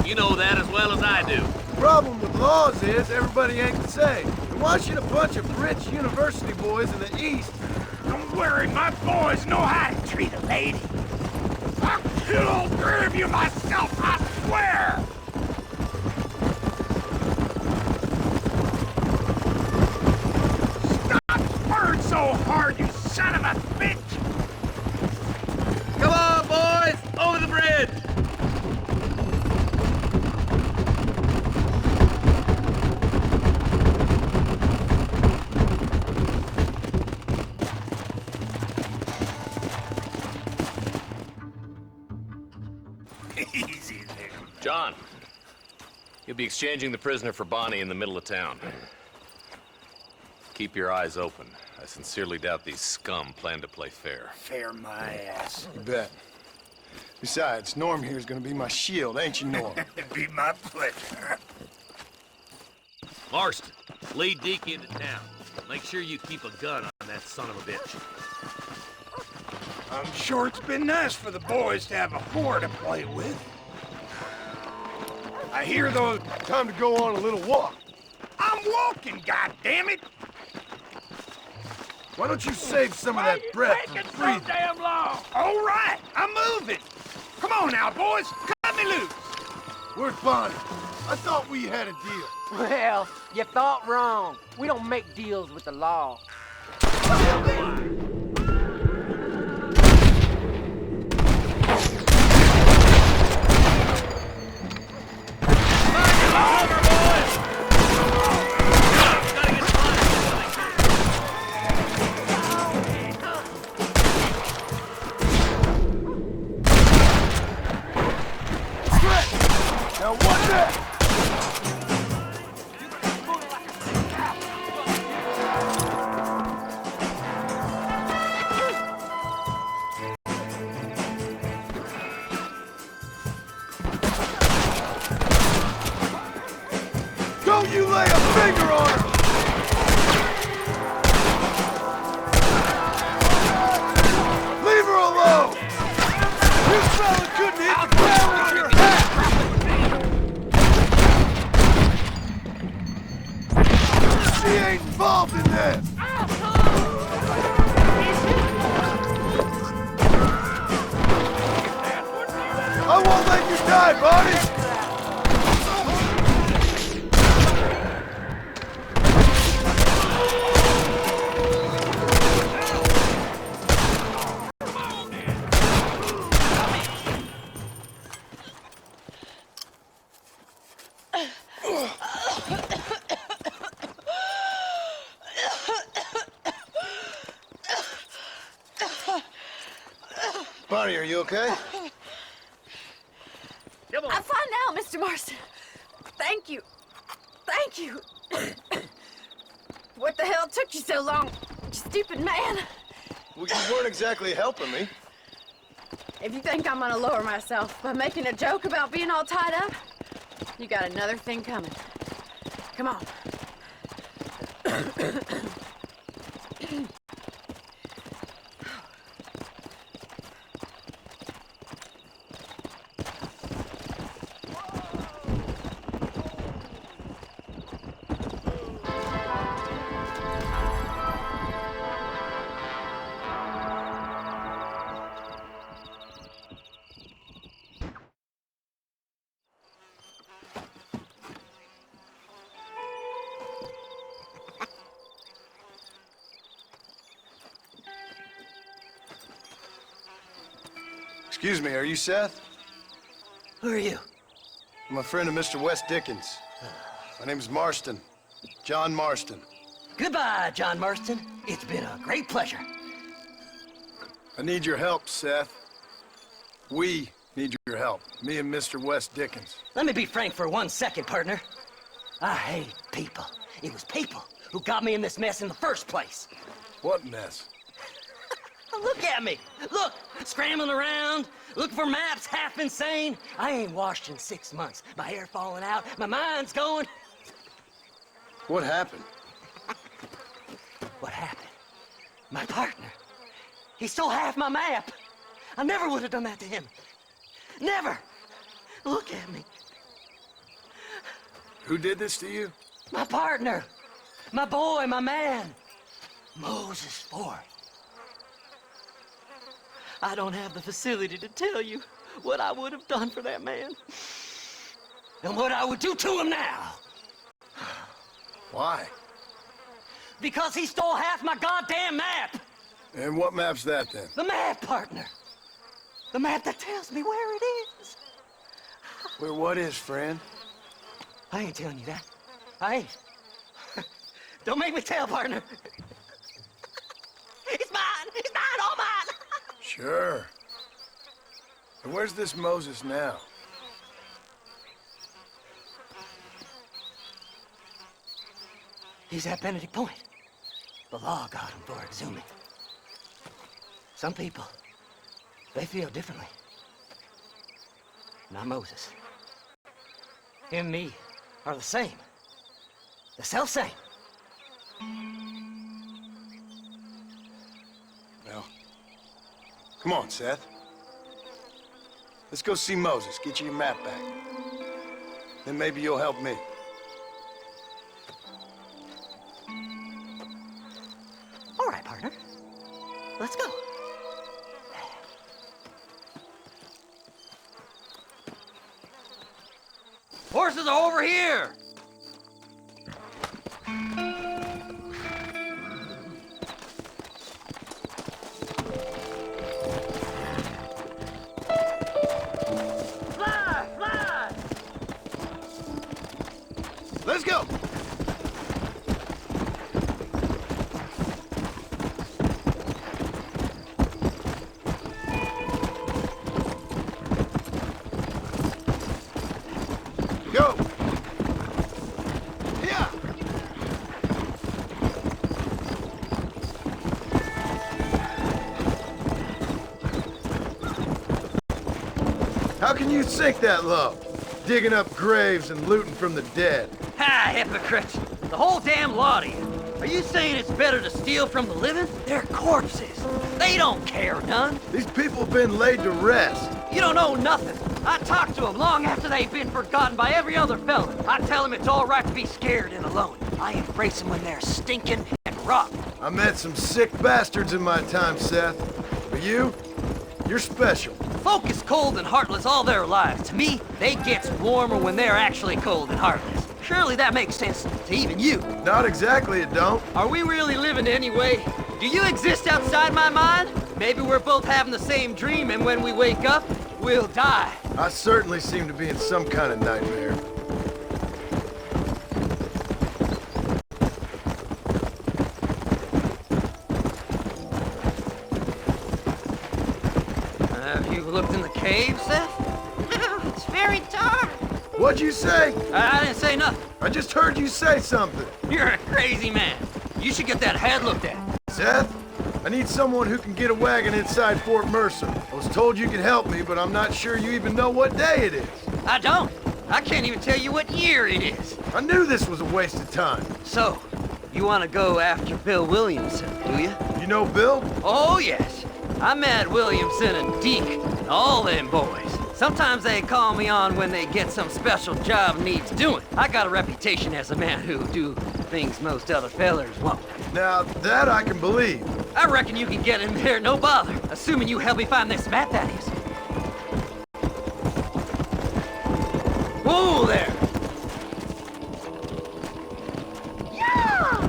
You know that as well as I do. The problem with laws is everybody ain't the same. And why should a bunch of rich university boys in the East... Don't worry, my boys know how to treat a lady. I'll kill all three of you myself, I swear! Stop spurring so hard, you son of a bitch! Come on, boys! Over the bridge! Easy there. John, you'll be exchanging the prisoner for Bonnie in the middle of town. Keep your eyes open. I sincerely doubt these scum plan to play fair. Fair my ass. You bet. Besides, Norm here's gonna be my shield, ain't you, Norm? It'd be my pleasure. Marston, lead Deke into town. Make sure you keep a gun on that son of a bitch. I'm sure it's been nice for the boys to have a whore to play with. I hear those... Time to go on a little walk. I'm walking, goddammit! Why don't you save some of that breath for Taking so breathing? damn long. All right, I'm moving. Come on now, boys. Cut me loose. Where's Bonnie? I thought we had a deal. Well, you thought wrong. We don't make deals with the law. Now what's that? She ain't involved in that! I won't let you die, Barney! Barney, are you okay? I'm fine now, Mr. Marston. Thank you. Thank you. What the hell took you so long, you stupid man? Well, you weren't exactly helping me. If you think I'm gonna lower myself by making a joke about being all tied up, you got another thing coming. Come on. Excuse me, are you Seth? Who are you? I'm a friend of Mr. Wes Dickens. My name's Marston. John Marston. Goodbye, John Marston. It's been a great pleasure. I need your help, Seth. We need your help. Me and Mr. Wes Dickens. Let me be frank for 1 second, partner. I hate people. It was people who got me in this mess in the first place. What mess? Look at me. Look, scrambling around, looking for maps, half insane. I ain't washed in 6 months. My hair falling out, my mind's going. What happened? What happened? My partner. He stole half my map. I never would have done that to him. Never. Look at me. Who did this to you? My partner. My boy, my man. Moses Ford. I don't have the facility to tell you what I would have done for that man. And what I would do to him now. Why? Because he stole half my goddamn map. And what map's that, then? The map, partner. The map that tells me where it is. Where what is, friend? I ain't telling you that. I ain't. Don't make me tell, partner. It's mine! It's mine! All mine! Sure. And where's this Moses now? He's at Benedict Point. The law got him for exhuming. Some people, they feel differently. Not Moses. Him and me are the same. The self-same. Well, come on, Seth. Let's go see Moses, get you your map back. Then maybe you'll help me. All right, partner. Let's go. Horses are over here! Fly! Fly! Let's go! Go! Yeah! How can you sink that low? Digging up graves and looting from the dead. Ha, hypocrite! The whole damn lot of you. Are you saying it's better to steal from the living? They're corpses. They don't care none. These people have been laid to rest. You don't know nothing. I talked to them long after they've been forgotten by every other fella. I tell them it's all right to be scared and alone. I embrace them when they're stinking and rotten. I met some sick bastards in my time, Seth. But you're special. Folk is cold and heartless all their lives. To me, they gets warmer when they're actually cold and heartless. Surely that makes sense to even you. Not exactly, it don't. Are we really living anyway? Do you exist outside my mind? Maybe we're both having the same dream, and when we wake up, we'll die. I certainly seem to be in some kind of nightmare. Have you looked in the cave, Seth? It's very dark. What'd you say? I didn't say nothing. I just heard you say something. You're a crazy man. You should get that head looked at. Seth, I need someone who can get a wagon inside Fort Mercer. I was told you could help me, but I'm not sure you even know what day it is. I don't. I can't even tell you what year it is. I knew this was a waste of time. So, you want to go after Bill Williamson, do you? You know Bill? Oh, yes. I met Williamson and Deke and all them boys. Sometimes they call me on when they get some special job needs doing. I got a reputation as a man who do things most other fellers won't. Now, that I can believe. I reckon you can get in there, no bother. Assuming you help me find this map, that is. Whoa there! Yeah!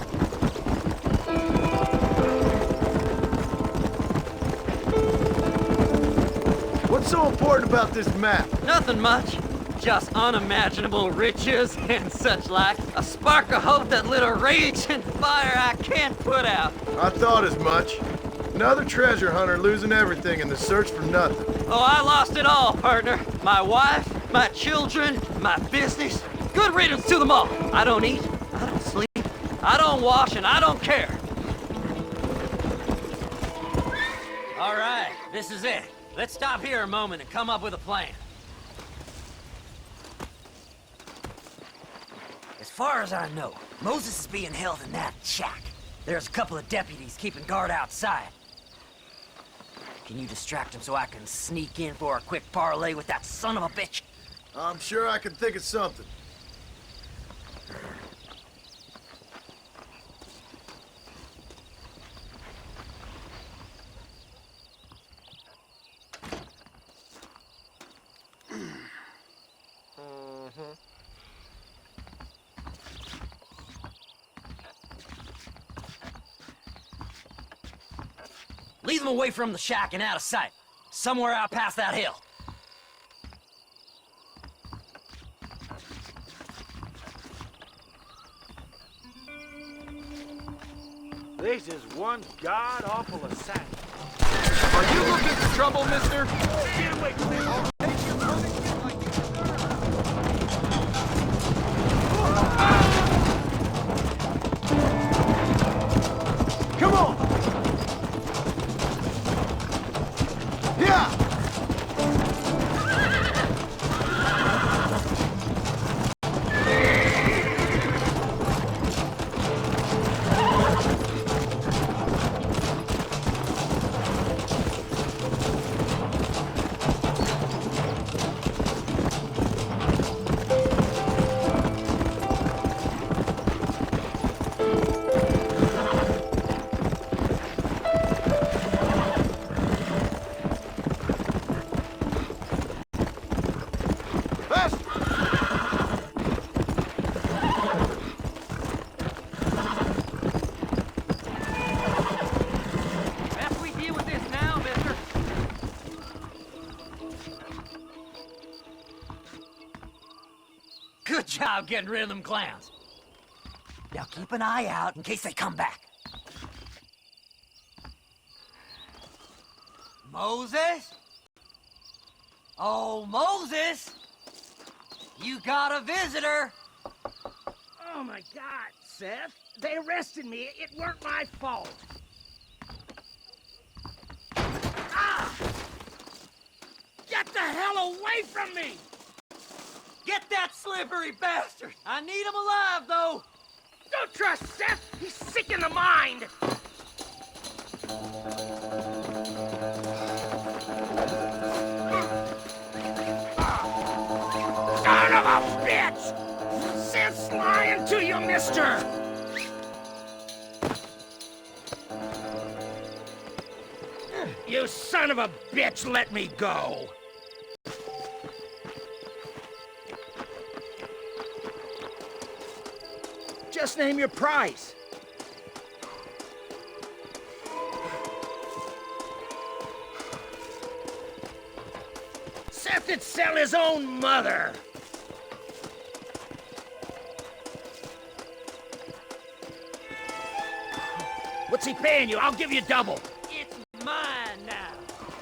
What's so important about this map? Nothing much. Just unimaginable riches and such like. A spark of hope that lit a raging fire I can't put out. I thought as much. Another treasure hunter losing everything in the search for nothing. Oh, I lost it all, partner. My wife, my children, my business. Good riddance to them all. I don't eat, I don't sleep, I don't wash, and I don't care. All right, this is it. Let's stop here a moment and come up with a plan. As far as I know, Moses is being held in that shack. There's a couple of deputies keeping guard outside. Can you distract him so I can sneak in for a quick parlay with that son of a bitch? I'm sure I can think of something. Lead them away from the shack and out of sight. Somewhere out past that hill. This is one god-awful assignment. Are you looking for trouble, mister? Get away from me! I'll take your punishment like you deserve. Come on! Yeah! Good job getting rid of them clowns. Now keep an eye out in case they come back. Moses? Oh, Moses! You got a visitor! Oh my God, Seth. They arrested me. It weren't my fault. Ah! Get the hell away from me! Get that slippery bastard! I need him alive, though! Don't trust Seth! He's sick in the mind! Son of a bitch! Seth's lying to you, mister! You son of a bitch, let me go! Just name your price. Seth would sell his own mother. What's he paying you? I'll give you double. It's mine now.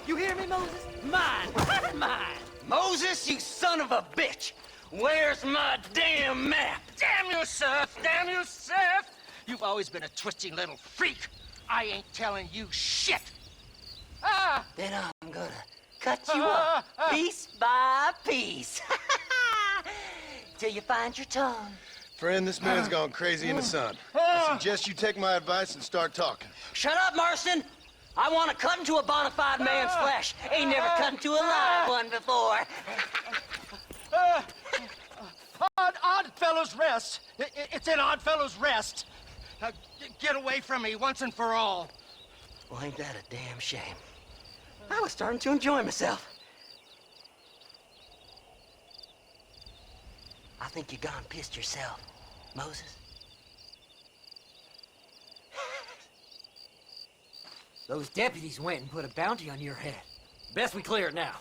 You hear me, Moses? Mine. Mine. Moses, you son of a bitch! Where's my damn map? Damn you, Seth! Damn you, Seth! You've always been a twisty little freak. I ain't telling you shit. Then I'm gonna cut you up piece by piece. Till you find your tongue. Friend, this man's gone crazy in the sun. I suggest you take my advice and start talking. Shut up, Marston! I want to cut into a bona fide man's flesh. Ain't never cut into a live one before. Oddfellows Rest. It's in Oddfellows Rest. Get away from me once and for all. Well, ain't that a damn shame? I was starting to enjoy myself. I think you gone pissed yourself, Moses. Those deputies went and put a bounty on your head. Best we clear it now.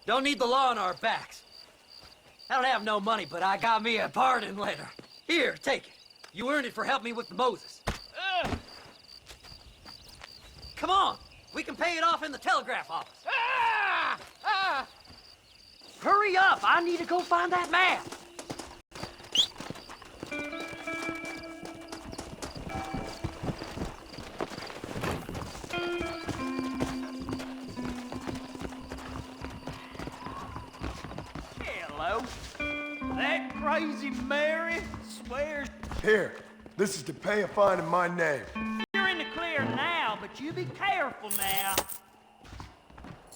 Don't need the law on our backs. I don't have no money, but I got me a pardon letter. Here, take it. You earned it for helping me with the Moses. Come on. We can pay it off in the telegraph office. Hurry up. I need to go find that map. Hello. That crazy Mary swears. Here, this is to pay a fine in my name. You're in the clear now, but you be careful now.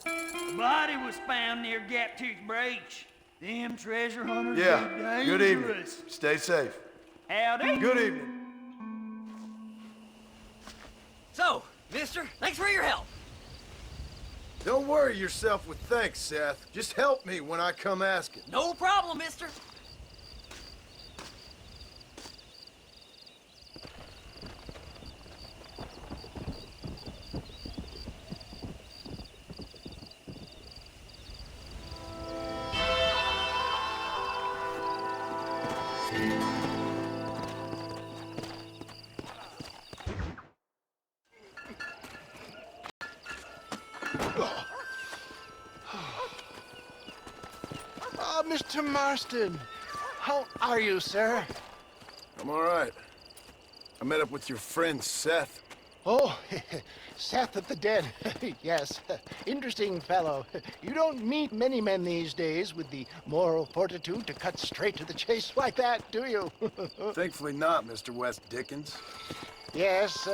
The body was found near Gaptooth Breach. Them treasure hunters are Yeah, good evening. dangerous. Stay safe. Howdy. Good evening. So, mister, thanks for your help. Don't worry yourself with thanks, Seth. Just help me when I come asking. No problem, mister. Mr. Marston, how are you, sir? I'm all right. I met up with your friend, Seth. Oh, Seth of the Dead. Yes, interesting fellow. You don't meet many men these days with the moral fortitude to cut straight to the chase like that, do you? Thankfully not, Mr. West Dickens. Yes,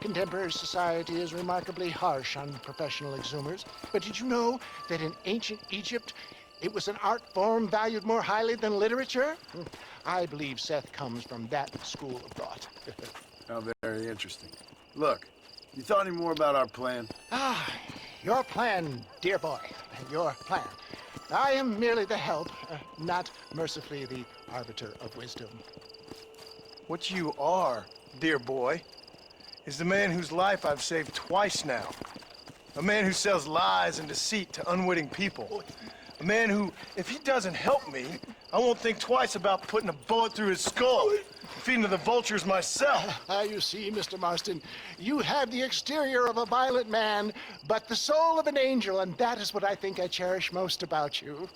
contemporary society is remarkably harsh on professional exhumers. But did you know that in ancient Egypt, it was an art form valued more highly than literature? I believe Seth comes from that school of thought. How very interesting. Look, you thought any more about our plan? Ah, your plan, dear boy, your plan. I am merely the help, not mercifully the arbiter of wisdom. What you are, dear boy, is the man whose life I've saved twice now. A man who sells lies and deceit to unwitting people. A man who, if he doesn't help me, I won't think twice about putting a bullet through his skull, feeding to the vultures myself. You see, Mr. Marston, you have the exterior of a violent man, but the soul of an angel, and that is what I think I cherish most about you.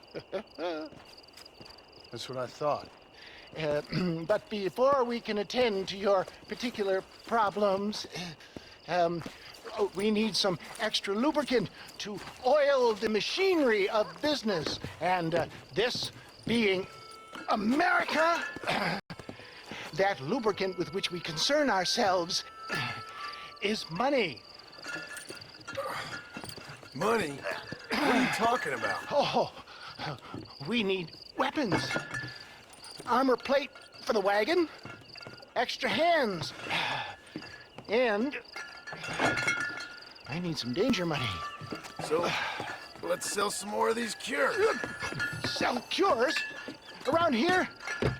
That's what I thought. But before we can attend to your particular problems, we need some extra lubricant to oil the machinery of business. And this being America, that lubricant with which we concern ourselves is money. Money? What are you talking about? Oh, we need weapons. Armor plate for the wagon, extra hands, and I need some danger money. So, let's sell some more of these cures. Sell cures? Around here?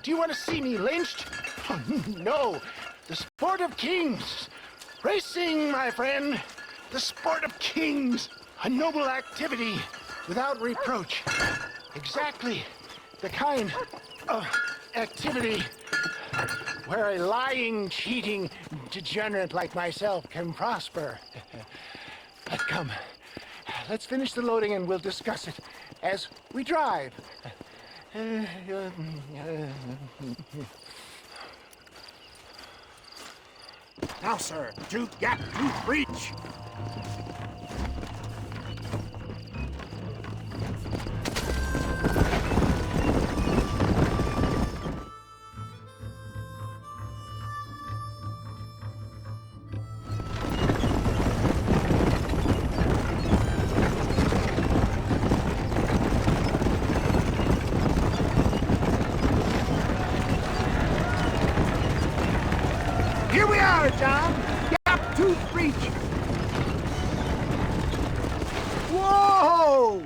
Do you want to see me lynched? Oh, no. The sport of kings. Racing, my friend. The sport of kings. A noble activity without reproach. Exactly the kind of activity where a lying, cheating degenerate like myself can prosper. But come, let's finish the loading and we'll discuss it as we drive. Now, sir, to gap to breach. Here we are, John. Gap tooth breach. Whoa!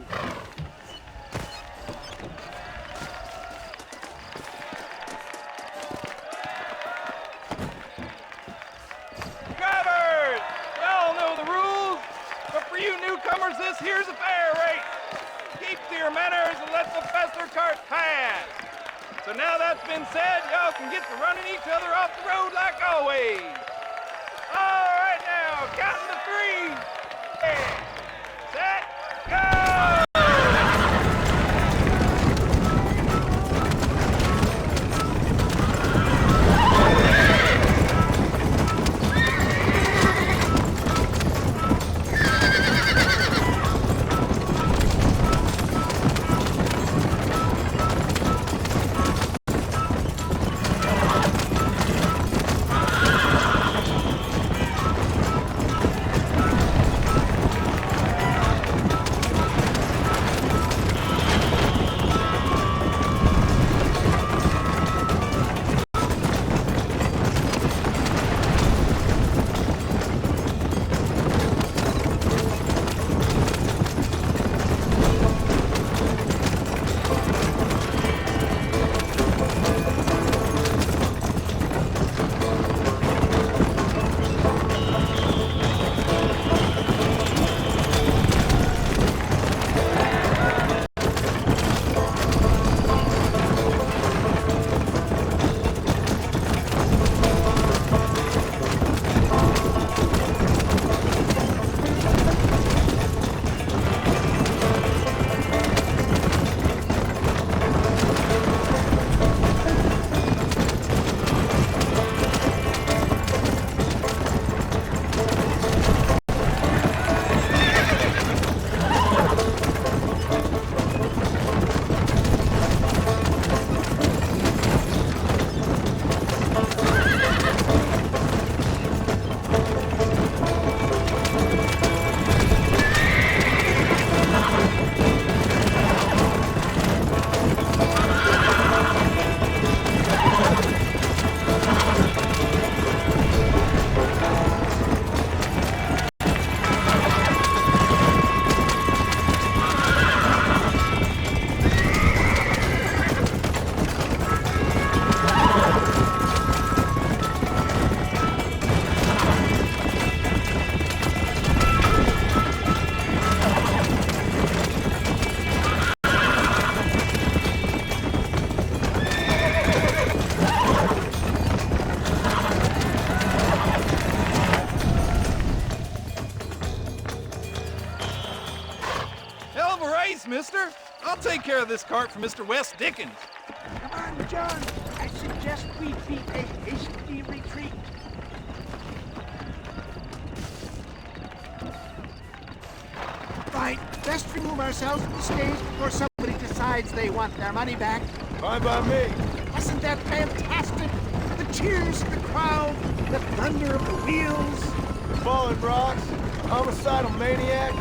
Drivers! Y'all know the rules, but for you newcomers, this here's a fair race. Keep to your manners and let the faster cart pass. So now that's been said, y'all can get to running each other off the road like always. All right now, counting to 3. Set, go! mister. I'll take care of this cart for Mr. Wes Dickens. Come on, John. I suggest we beat a hasty retreat. Right, best remove ourselves from the stage before somebody decides they want their money back. Fine by me. Wasn't that fantastic? The cheers of the crowd, the thunder of the wheels. Falling rocks, homicidal maniac.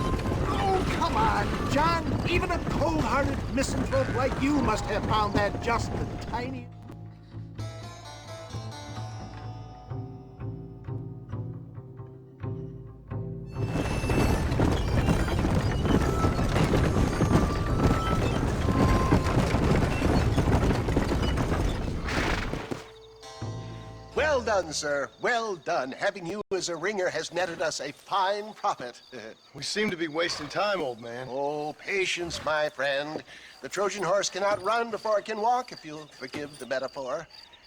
Oh, come on, John. Even a cold-hearted misanthrope like you must have found that just the tiniest. done, sir. Well done. Having you as a ringer has netted us a fine profit. We seem to be wasting time, old man. Oh, patience, my friend. The Trojan horse cannot run before it can walk, if you'll forgive the metaphor.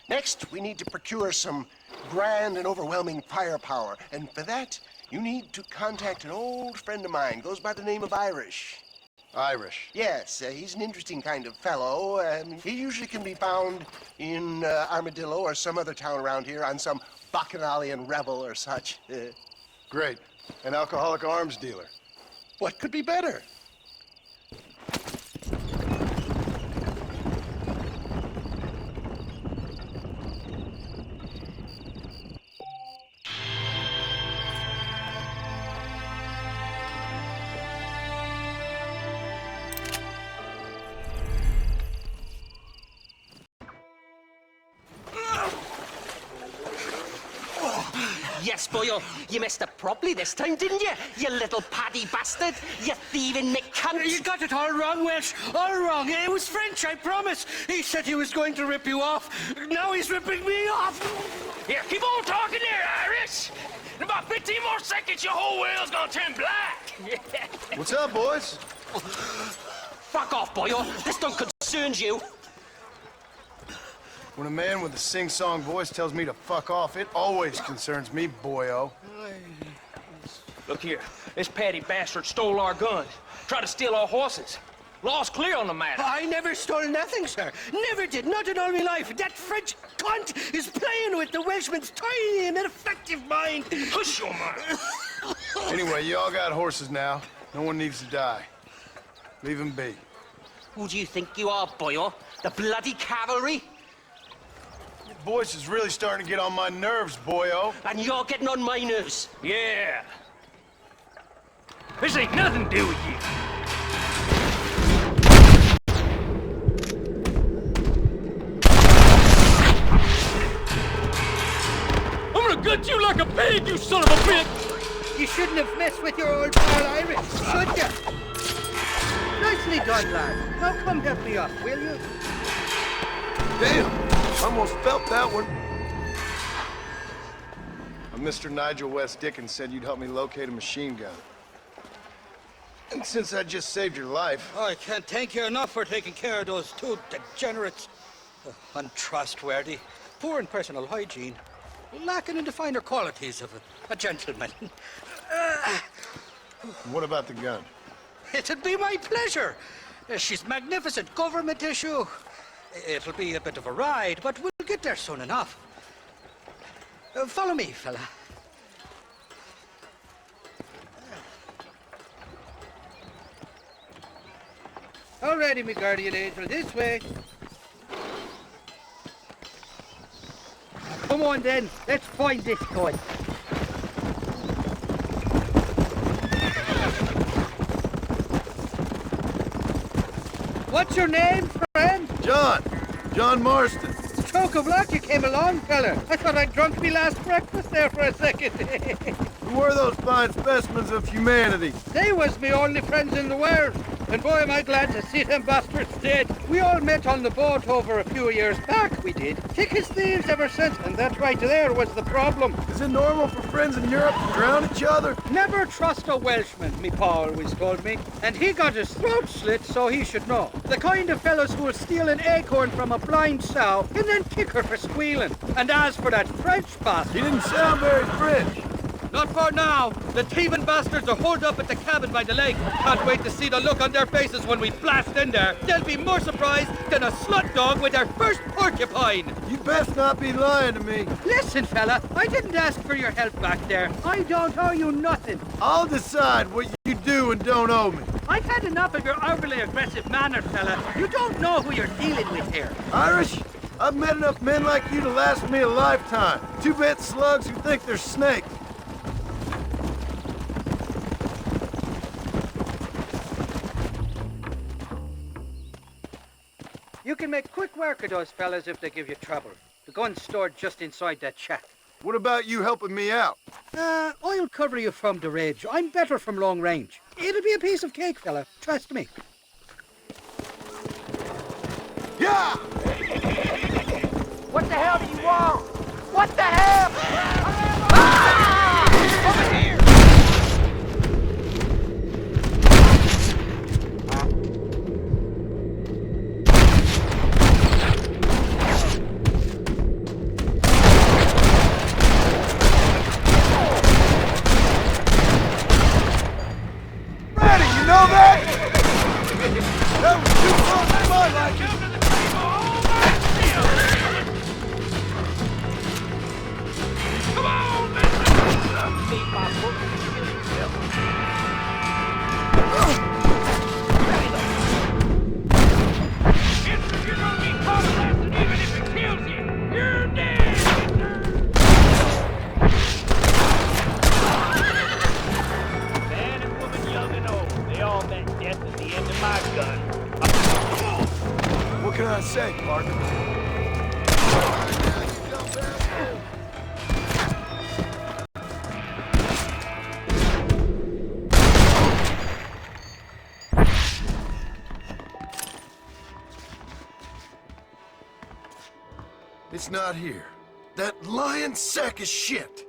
Next, we need to procure some grand and overwhelming firepower. And for that, you need to contact an old friend of mine. Goes by the name of Irish. Irish? Yes, he's an interesting kind of fellow. He usually can be found in Armadillo or some other town around here on some bacchanalian revel or such. Great. An alcoholic arms dealer. What could be better? Yes, boyo, you messed up properly this time, didn't you? You little paddy bastard. You thieving McCunt. You got it all wrong, Welsh. All wrong. It was French, I promise. He said he was going to rip you off. Now he's ripping me off. Here, keep on talking there, Irish. In about 15 more seconds, your whole whale's gonna turn black. What's up, boys? Fuck off, boyo. This don't concern you. When a man with a sing-song voice tells me to fuck off, it always concerns me, boyo. Look here, this paddy bastard stole our guns, tried to steal our horses. Law's clear on the matter. I never stole nothing, sir. Never did. Not in all my life. That French cunt is playing with the Welshman's tiny and ineffective mind. Hush your mouth. Anyway, you all got horses now. No one needs to die. Leave them be. Who do you think you are, boyo? The bloody cavalry? Your voice is really starting to get on my nerves, boyo. And you're getting on my nerves. Yeah. This ain't nothing to do with you. I'm gonna gut you like a pig, you son of a bitch! You shouldn't have messed with your old pal Irish, should you? Nicely done, lad. Now come help me up, will you? Damn! Almost felt that one. Mr. Nigel West Dickens said you'd help me locate a machine gun. And since I just saved your life... I can't thank you enough for taking care of those two degenerates. Untrustworthy, poor in personal hygiene, lacking in the finer qualities of a gentleman. What about the gun? It'd be my pleasure. She's magnificent, government issue. It'll be a bit of a ride, but we'll get there soon enough. Follow me, fella. Alrighty, me guardian angel, this way. Come on then, let's find this guy. What's your name, friend? John Marston. Stroke of luck you came along, fella. I thought I'd drunk me last breakfast there for a second. Who were those fine specimens of humanity? They was me only friends in the world. And boy, am I glad to see them bastards dead. We all met on the boat over a few years back, we did. Thick as thieves ever since, and that right there was the problem. Is it normal for friends in Europe to drown each other? Never trust a Welshman, me pa always told me. And he got his throat slit, so he should know. The kind of fellows who will steal an acorn from a blind sow and then kick her for squealing. And as for that French bastard... He didn't sound very French. Not for now. The thieving bastards are holed up at the cabin by the lake. Can't wait to see the look on their faces when we blast in there. They'll be more surprised than a slut dog with their first porcupine. You best not be lying to me. Listen, fella, I didn't ask for your help back there. I don't owe you nothing. I'll decide what you do and don't owe me. I've had enough of your overly aggressive manner, fella. You don't know who you're dealing with here. Irish, I've met enough men like you to last me a lifetime. Two-bit slugs who think they're snakes. You can make quick work of those fellas if they give you trouble. The gun's stored just inside that shack. What about you helping me out? I'll cover you from the ridge. I'm better from long range. It'll be a piece of cake, fella. Trust me. Yeah! What the hell do you want? What the hell? Ah! Over here! Ready, you know that? That was too close to my liking. What can I say, partner? It's not here. That lying sack of shit.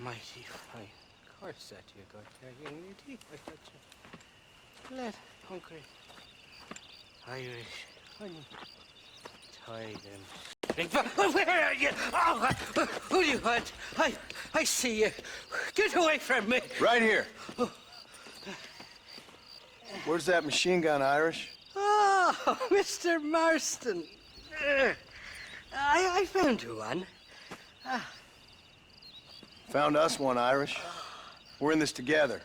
Mighty fine. Of course that you got there, young lady. I got you. Let hungry Irish honey tie them. Where are you? Oh, who do you want? I see you. Get away from me. Right here. Where's that machine gun, Irish? Oh, Mr. Marston. I found you one. Found us one, Irish. We're in this together.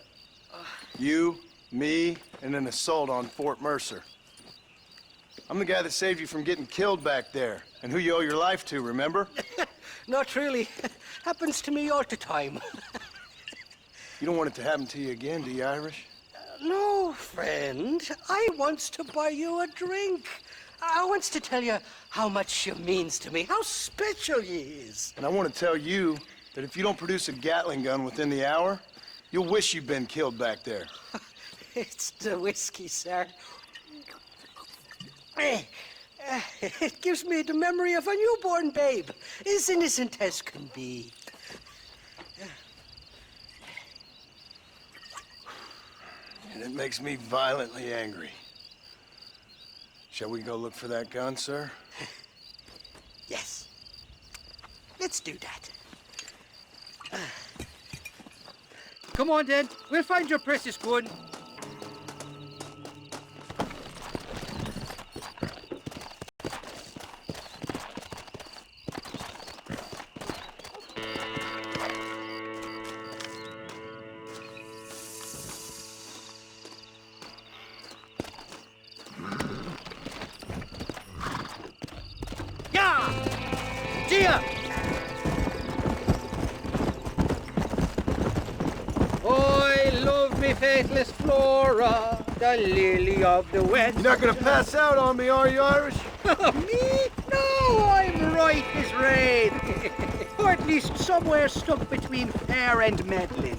You, me, and an assault on Fort Mercer. I'm the guy that saved you from getting killed back there, and who you owe your life to, remember? Not really. Happens to me all the time. You don't want it to happen to you again, do you, Irish? No, friend. I wants to buy you a drink. I wants to tell you how much she means to me, how special you is. And I want to tell you that if you don't produce a Gatling gun within the hour, you'll wish you'd been killed back there. It's the whiskey, sir. It gives me the memory of a newborn babe, as innocent as can be. And it makes me violently angry. Shall we go look for that gun, sir? Yes. Let's do that. Come on, then. We'll find your precious gun. Gia! I love me faithless Flora, the lily of the west. You're not gonna pass out on me, are you, Irish? Me? No, I'm right as rain. Or at least somewhere stuck between fair and meddling.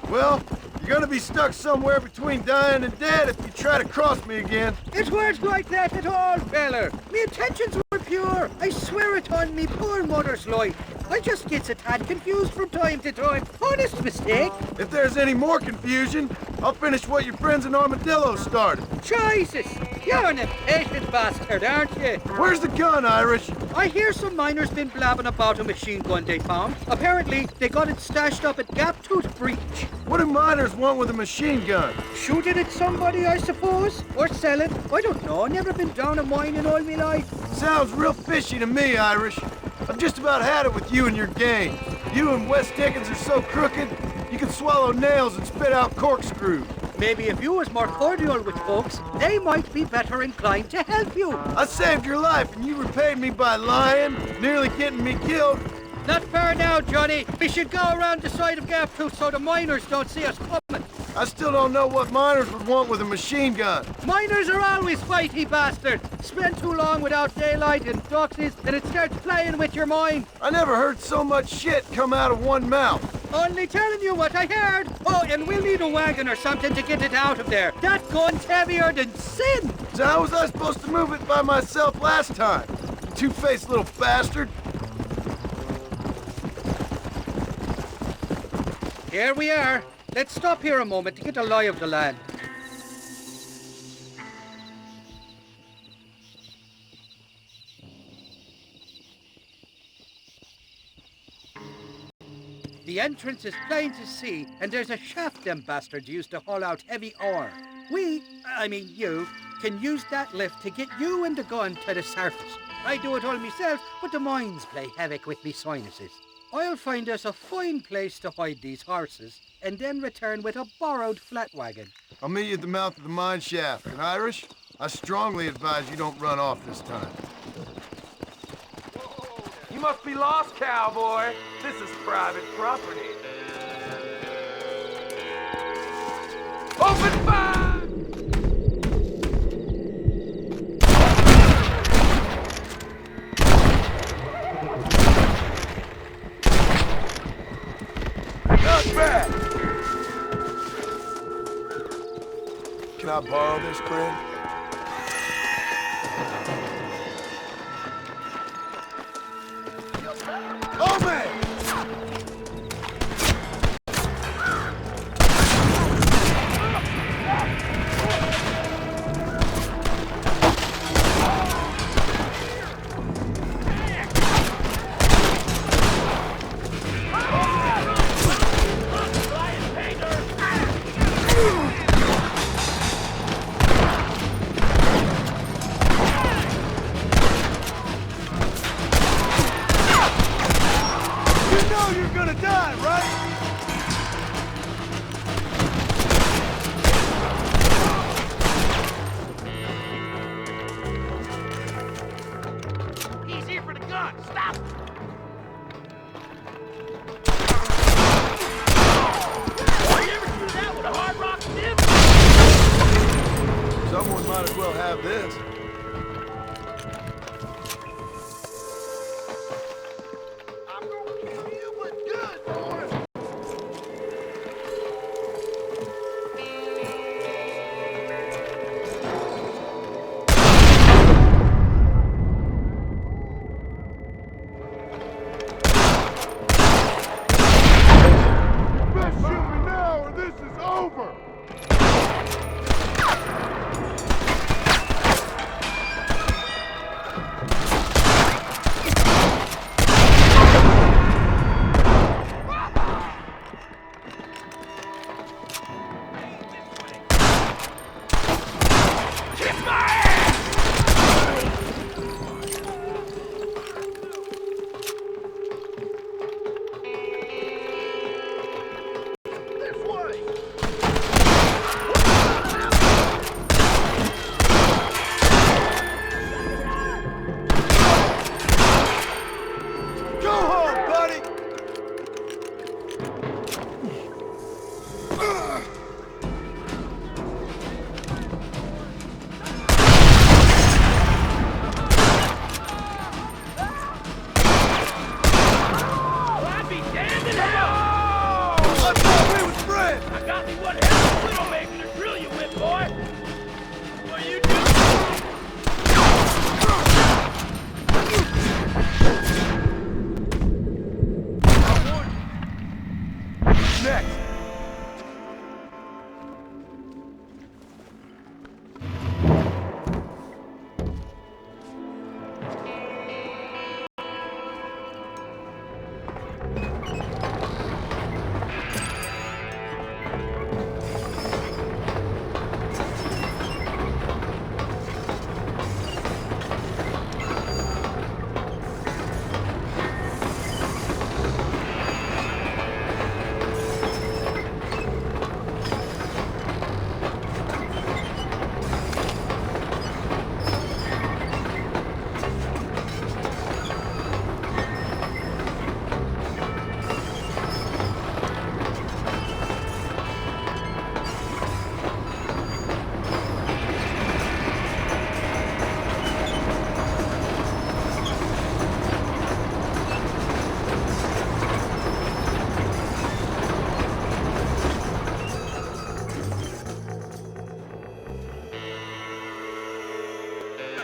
Well, you're gonna be stuck somewhere between dying and dead if you try to cross me again. It weren't like that at all, feller. Me intentions were pure. I swear it on me poor mother's life. I just gets a tad confused from time to time. Honest mistake. If there's any more confusion, I'll finish what your friends in Armadillo started. Jesus! You're an impatient bastard, aren't you? Where's the gun, Irish? I hear some miners been blabbing about a machine gun they found. Apparently, they got it stashed up at Gaptooth Breach. What do miners want with a machine gun? Shoot it at somebody, I suppose? Or sell it? I don't know. Never been down a mine in all my life. Sounds real fishy to me, Irish. I've just about had it with you and your gang. You and Wes Dickens are so crooked, you can swallow nails and spit out corkscrews. Maybe if you was more cordial with folks, they might be better inclined to help you. I saved your life, and you repaid me by lying, nearly getting me killed. Not fair now, Johnny. We should go around the side of Gaptooth so the miners don't see us coming. I still don't know what miners would want with a machine gun. Miners are always fighty bastards. Spend too long without daylight and doxies, and it starts playing with your mind. I never heard so much shit come out of one mouth. Only telling you what I heard. Oh, and we'll need a wagon or something to get it out of there. That gun's heavier than sin. So how was I supposed to move it by myself last time? You two-faced little bastard. Here we are. Let's stop here a moment to get a lie of the land. The entrance is plain to see, and there's a shaft them bastards used to haul out heavy ore. You, can use that lift to get you and the gun to the surface. I do it all myself, but the mines play havoc with me sinuses. I'll find us a fine place to hide these horses, and then return with a borrowed flat wagon. I'll meet you at the mouth of the mine shaft. And Irish, I strongly advise you don't run off this time. You must be lost, cowboy. This is private property. Open fire! Not bad! Can I borrow this, Craig? Oh, man! Someone might as well have this. I'm gonna kill you, but good, boy. Best shoot me now or this is over!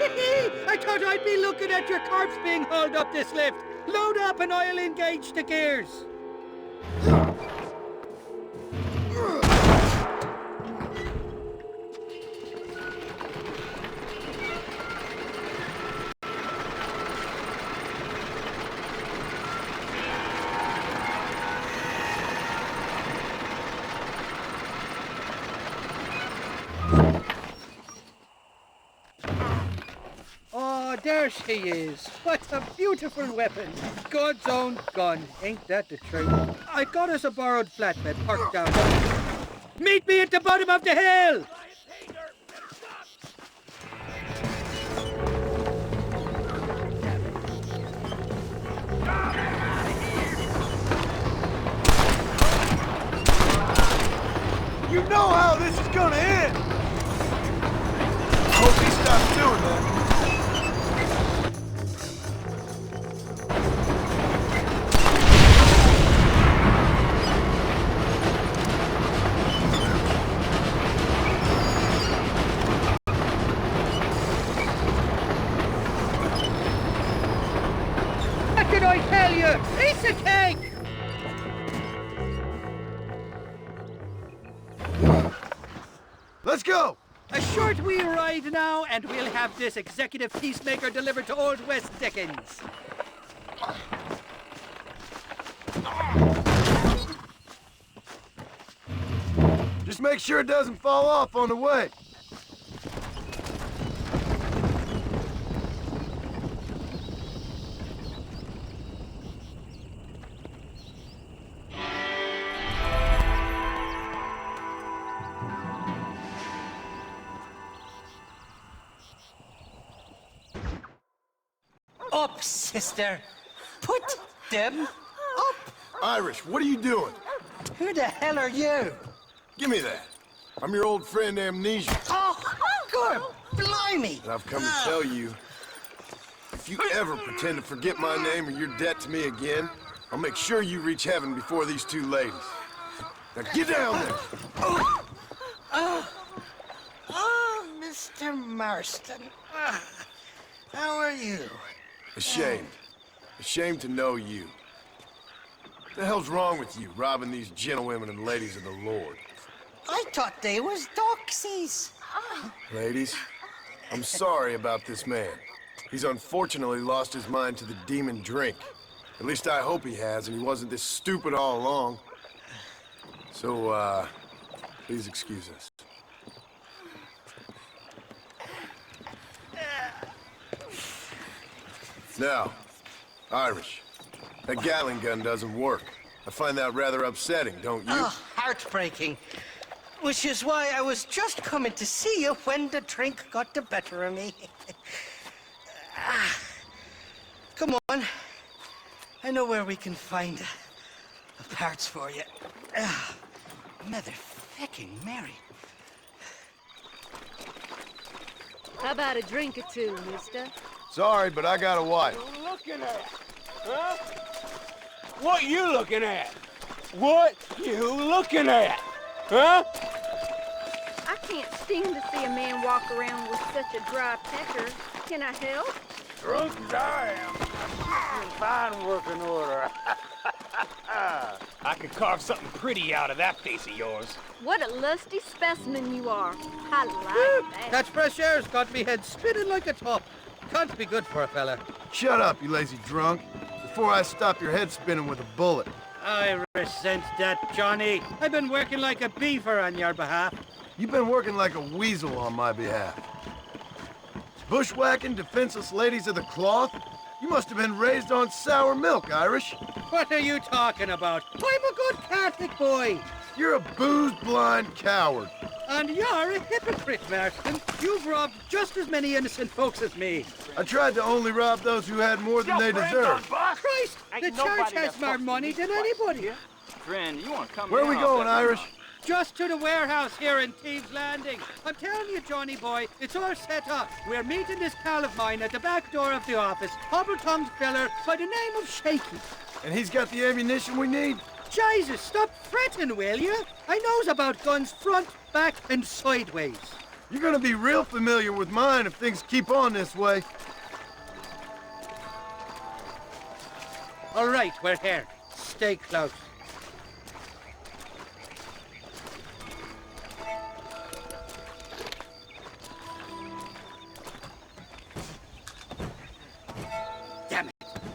I thought I'd be looking at your corpse being hauled up this lift. Load up and I'll engage the gears. There she is. What a beautiful weapon. God's own gun. Ain't that the truth? I got us a borrowed flatbed parked down there. Meet me at the bottom of the hill! You know how this is gonna end! Hope he stops doing that. What did I tell you? Piece of cake! Let's go! A short wee ride now, and we'll have this executive peacemaker delivered to Old West Dickens. Just make sure it doesn't fall off on the way. Up, sister. Put them up. Irish, what are you doing? Who the hell are you? Give me that. I'm your old friend Amnesia. Oh, God, blimey. And I've come to tell you, if you ever pretend to forget my name or your debt to me again, I'll make sure you reach heaven before these two ladies. Now get down there. Oh, Mr. Marston. How are you? Ashamed. Ashamed to know you. What the hell's wrong with you, robbing these gentlewomen and ladies of the Lord? I thought they was doxies. Ladies, I'm sorry about this man. He's unfortunately lost his mind to the demon drink. At least I hope he has, and he wasn't this stupid all along. So, please excuse us. Now, Irish, that Gatling gun doesn't work. I find that rather upsetting, don't you? Oh, heartbreaking. Which is why I was just coming to see you when the drink got the better of me. Come on. I know where we can find the parts for you. Motherfucking Mary. How about a drink or two, mister? Sorry, but I got a wife. Looking at? Huh? What you looking at? What you looking at? Huh? I can't stand to see a man walk around with such a dry pecker. Can I help? Drunk as I am. In fine working order. I could carve something pretty out of that face of yours. What a lusty specimen you are. I like that. That fresh air's got me head spinning like a top. Can't be good for a fella. Shut up, you lazy drunk, before I stop your head spinning with a bullet. I resent that, Johnny. I've been working like a beaver on your behalf. You've been working like a weasel on my behalf. Bushwhacking defenseless ladies of the cloth? You must have been raised on sour milk, Irish. What are you talking about? I'm a good Catholic boy. You're a booze-blind coward. And you're a hypocrite, Marston. You've robbed just as many innocent folks as me. I tried to only rob those who had more than they deserved. Christ, the church has more money than anybody. Friend, you want to come Where are we going, Irish? Just to the warehouse here in Thieves' Landing. I'm telling you, Johnny boy, it's all set up. We're meeting this pal of mine at the back door of the office, hobble-tongued fella by the name of Shaky. And he's got the ammunition we need? Jesus, stop fretting, will you? I knows about guns front, back, and sideways. You're gonna be real familiar with mine if things keep on this way. All right, we're here. Stay close. Damn it!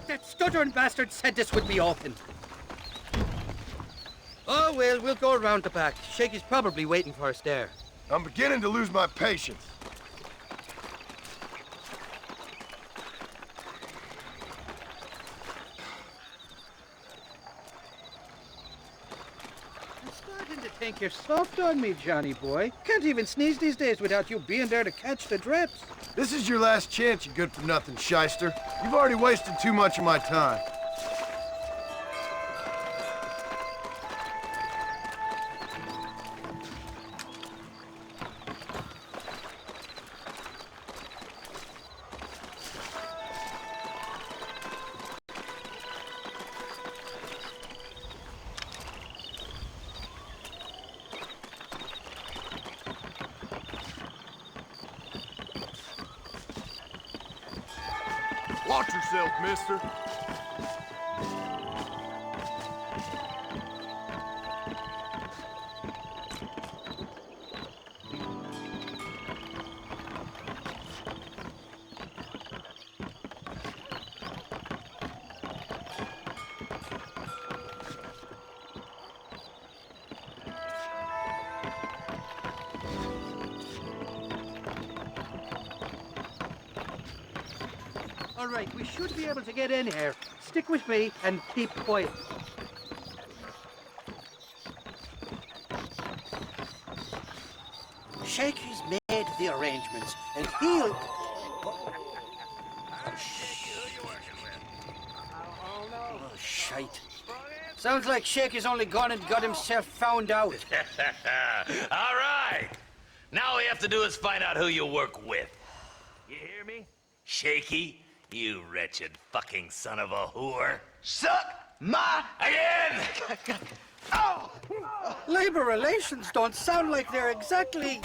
That stuttering bastard said this would be open. Oh, well, we'll go around the back. Shaky's probably waiting for us there. I'm beginning to lose my patience. I'm starting to think you're soft on me, Johnny boy. Can't even sneeze these days without you being there to catch the drips. This is your last chance, you good-for-nothing shyster. You've already wasted too much of my time. Watch yourself, mister. All right, we should be able to get in here. Stick with me and keep quiet. Shaky's made the arrangements, and he'll... Oh, shite. Sounds like Shaky's only gone and got himself found out. All right. Now all we have to do is find out who you work with. You hear me? Shaky, you wretched fucking son of a whore. Suck my... Again! Oh! Labor relations don't sound like they're exactly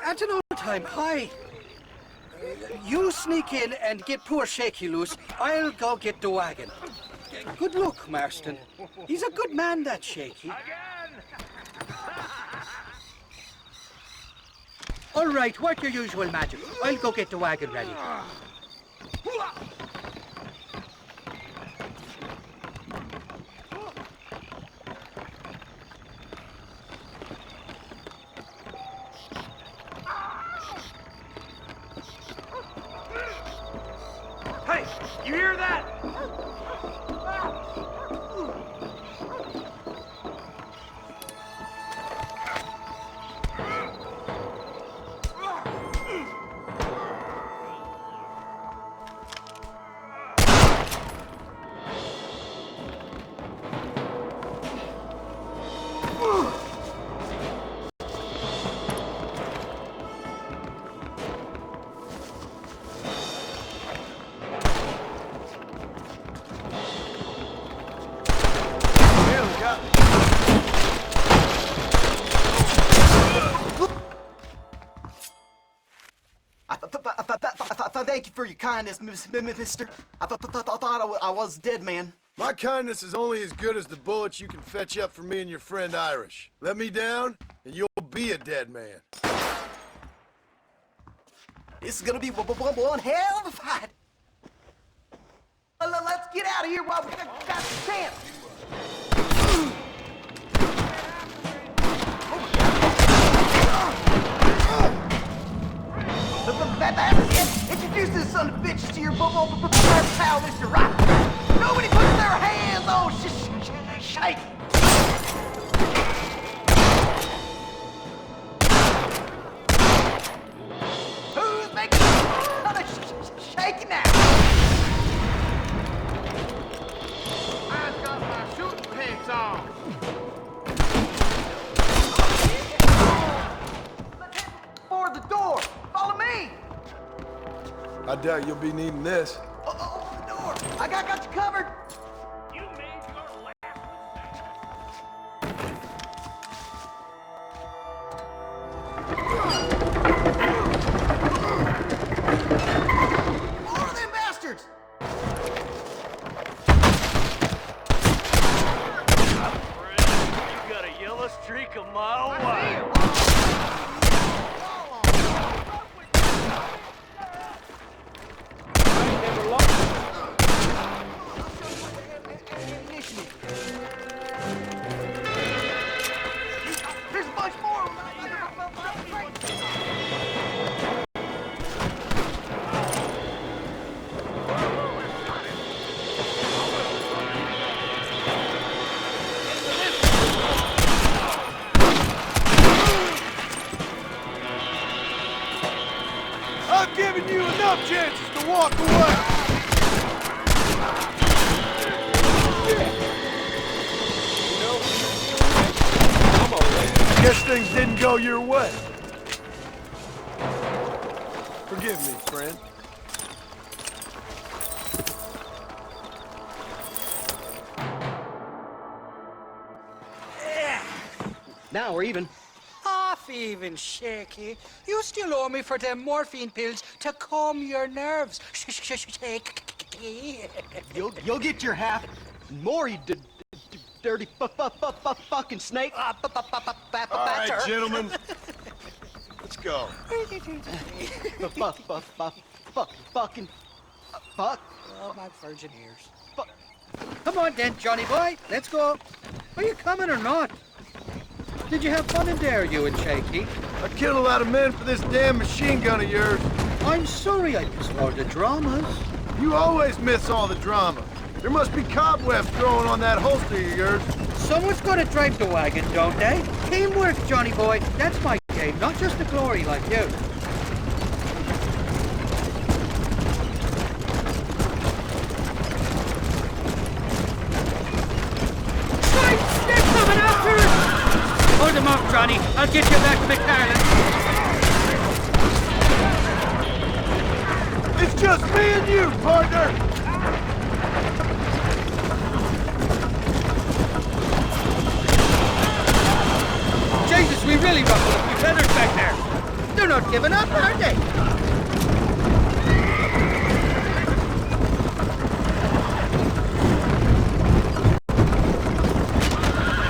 at an all-time high. You sneak in and get poor Shaky loose. I'll go get the wagon. Good luck, Marston. He's a good man, that Shaky. All right, work your usual magic. I'll go get the wagon ready. Hey, you hear that? Thank you for your kindness, mister. I thought I was dead, man. My kindness is only as good as the bullets you can fetch up for me and your friend Irish. Let me down, and you'll be a dead man. This is gonna be one hell of a fight. Let's get out of here while we got the chance. Introduce this son of a bitch to your pal, Mr. Rock. Nobody puts their hands on shake. Who's making shaking now? I've got my shooting pants on. For the door. Follow me. I doubt you'll be needing this. Open the door. I got you covered. You made your last mistake. I've given you enough chances to walk away! Guess things didn't go your way. Forgive me, friend. Now we're even. Half even, Shaky. You still owe me for them morphine pills to calm your nerves. You'll get your half. More, you dirty fucking snake. All right, gentlemen. Let's go. Fuck. Oh, my virgin ears. Come on then, Johnny boy. Let's go. Are you coming or not? Did you have fun in there, you and Shaky? I killed a lot of men for this damn machine gun of yours. I'm sorry I missed all the dramas. You always miss all the drama. There must be cobwebs growing on that holster of yours. Someone's got to drive the wagon, don't they? Teamwork, Johnny boy. That's my game, not just the glory like you. They're coming after us! Hold them off, Johnny. I'll get you back to McCarran. It's just me and you, partner! Jesus, we really ruffled a few feathers back there. They're not giving up, are they?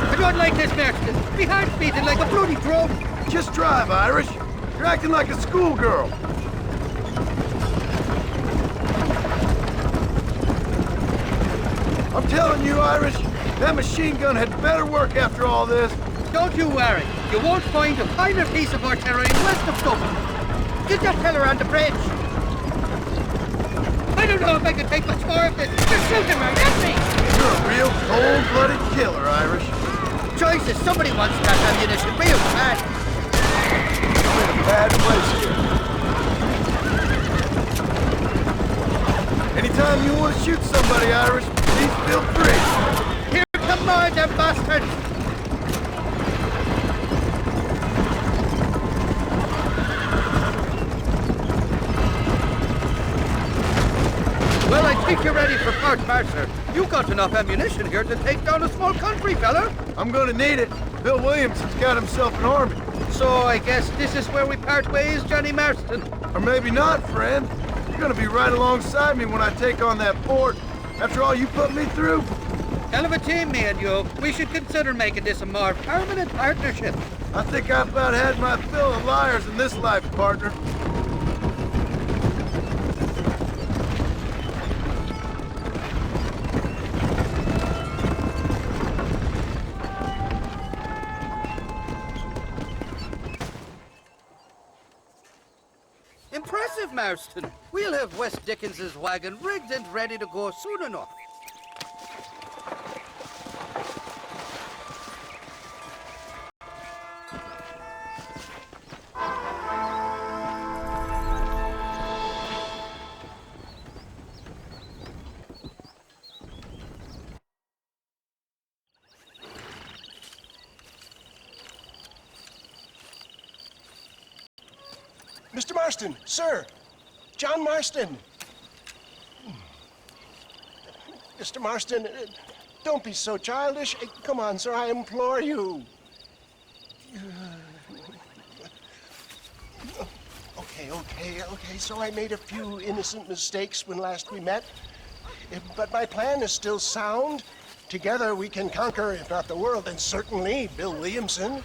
I don't like this, Marston. My heart's beating like a bloody drum. Just drive, Irish. You're acting like a schoolgirl. I'm telling you, Irish, that machine gun had better work after all this. Don't you worry. You won't find a finer piece of artillery west of Dublin. Get that fella on the bridge. I don't know if I can take much more of this. You're shooting right at me. You're a real cold-blooded killer, Irish. Jesus, somebody wants that ammunition real bad. I'm in a bad place here. Anytime you want to shoot somebody, Irish, please feel free. Here come more, them bastards. Well, I think you're ready for Port Mercer. You got enough ammunition here to take down a small country, fella. I'm gonna need it. Bill Williamson's got himself an army. So I guess this is where we part ways, Johnny Marston. Or maybe not, friend. You're gonna be right alongside me when I take on that fort. After all you put me through. Hell of a team, me and you. We should consider making this a more permanent partnership. I think I've about had my fill of liars in this life, partner. Impressive, Marston. We'll have West Dickens's wagon rigged and ready to go soon enough. Mr. Marston, sir. John Marston. Mr. Marston, don't be so childish. Come on, sir, I implore you. Okay, so I made a few innocent mistakes when last we met. But my plan is still sound. Together we can conquer, if not the world, then certainly Bill Williamson.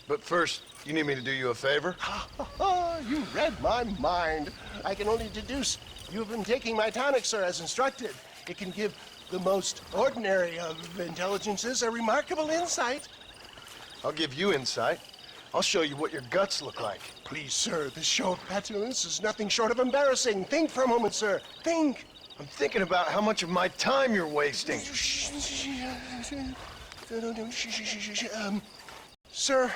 But first, you need me to do you a favor? You read my mind. I can only deduce you have been taking my tonic, sir, as instructed. It can give the most ordinary of intelligences a remarkable insight. I'll give you insight. I'll show you what your guts look like. Please, sir, this show of petulance is nothing short of embarrassing. Think for a moment, sir. Think. I'm thinking about how much of my time you're wasting. Sir,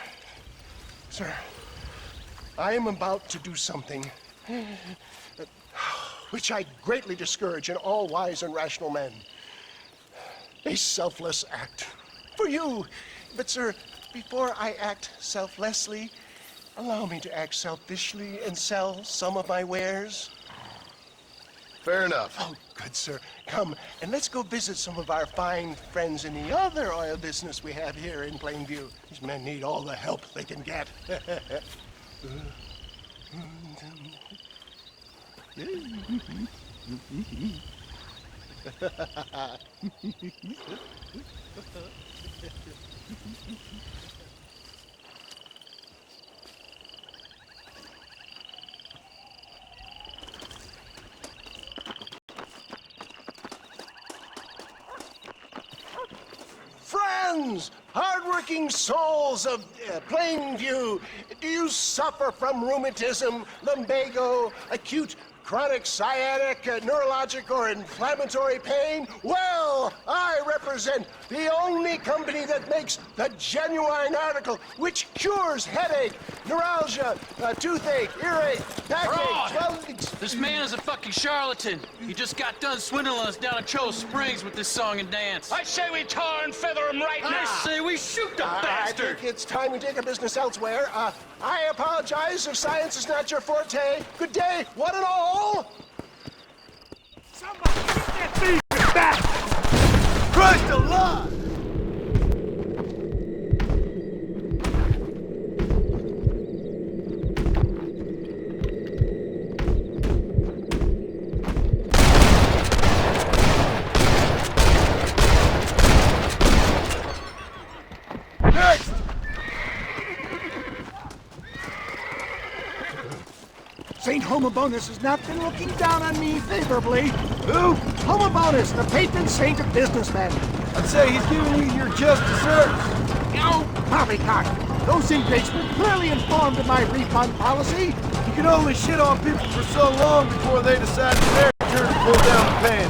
I am about to do something which I greatly discourage in all wise and rational men. A selfless act for you. But, sir, before I act selflessly, allow me to act selfishly and sell some of my wares. Fair enough. Oh, good, sir. Come, and let's go visit some of our fine friends in the other oil business we have here in Plainview. These men need all the help they can get. Friends, hardworking souls of Plainview, do you suffer from rheumatism, lumbago, acute chronic sciatic, neurologic, or inflammatory pain? Well, I represent the only company that makes the genuine article which cures headache, neuralgia, toothache, earache, backache, swelling. This man is a fucking charlatan. He just got done swindling us down at Cho Springs with this song and dance. I say we tar and feather him right now. I say we shoot the bastard. I think it's time we take our business elsewhere. I apologize if science is not your forte. Good day, one and all. Somebody get that thief back! Christ alive! Next! St. Homobonus has not been looking down on me favorably. Who? Homobonus, the patron saint of businessmen. I'd say he's giving you your just desserts. Oh, poppycock. Those ingrates were clearly informed of my refund policy. You can only shit on people for so long before they decide it's their turn to pull down the pan.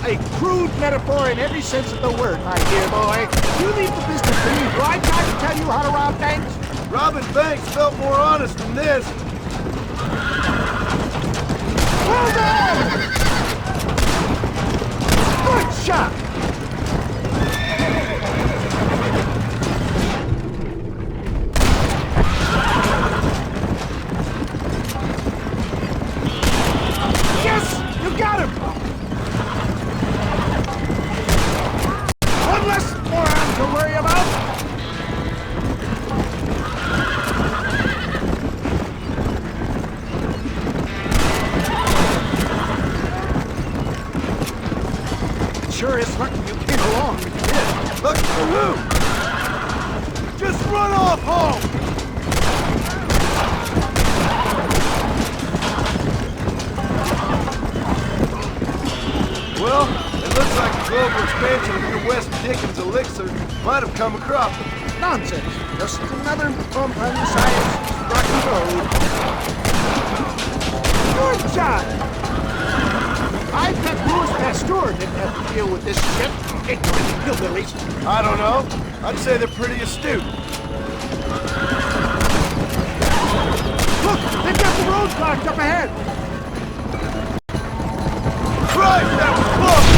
A crude metaphor in every sense of the word, my dear boy. You leave the business to me, do I try to tell you how to rob banks? Robbing banks felt more honest than this. Well done! Good shot! Yes! You got him! One less moron to worry about! Sure is lucky you came along when you did. Lucky for who? Just run off home! Well, it looks like the global expansion of your West Dickens elixir might have come across them. Nonsense. Just another bump on the science rocky road. Good shot! I bet Louis Pasteur didn't have to deal with this shit. Ignorant hillbillies. I don't know. I'd say they're pretty astute. Look, they've got the road blocked up ahead. Christ, that was close!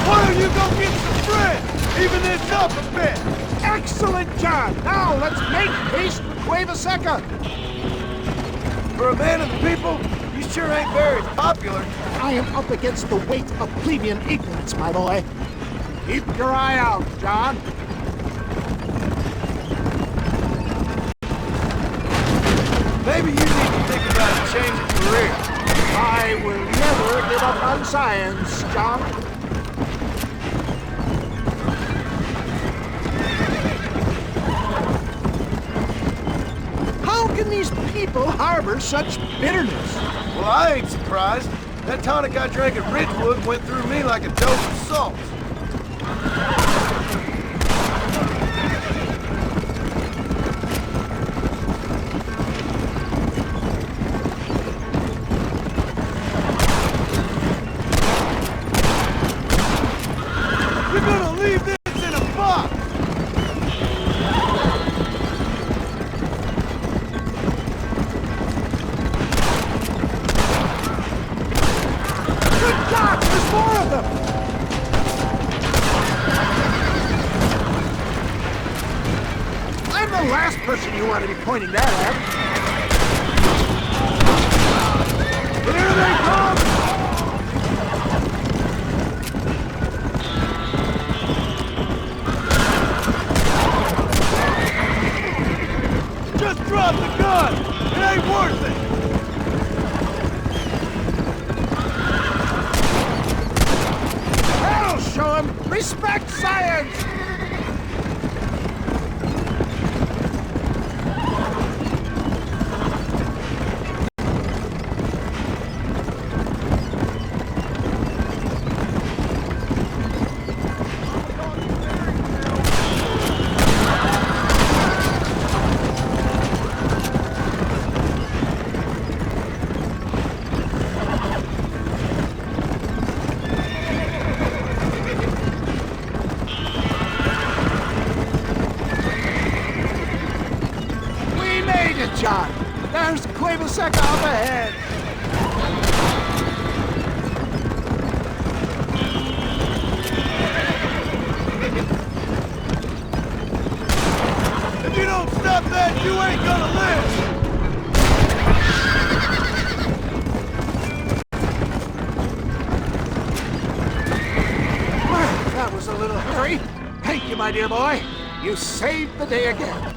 Why don't you go get some bread? Even this up a bit. Excellent job. Now let's make haste with Cueva Seca. For a man of the people, you sure ain't very popular. I am up against the weight of plebeian ignorance, my boy. Keep your eye out, John. Maybe you need to think about a change of career. I will never give up on science, John. How can these people harbor such bitterness? Well, I ain't surprised. That tonic I drank at Ridgewood went through me like a dose of salt. You're gonna leave this in a box! last person you want to be pointing that at. Here they come! Just drop the gun! It ain't worth it! That'll show him! Respect science! John, there's Quavasek up ahead. If you don't stop that, you ain't gonna live. Well, that was a little hurry. Thank you, my dear boy. You saved the day again.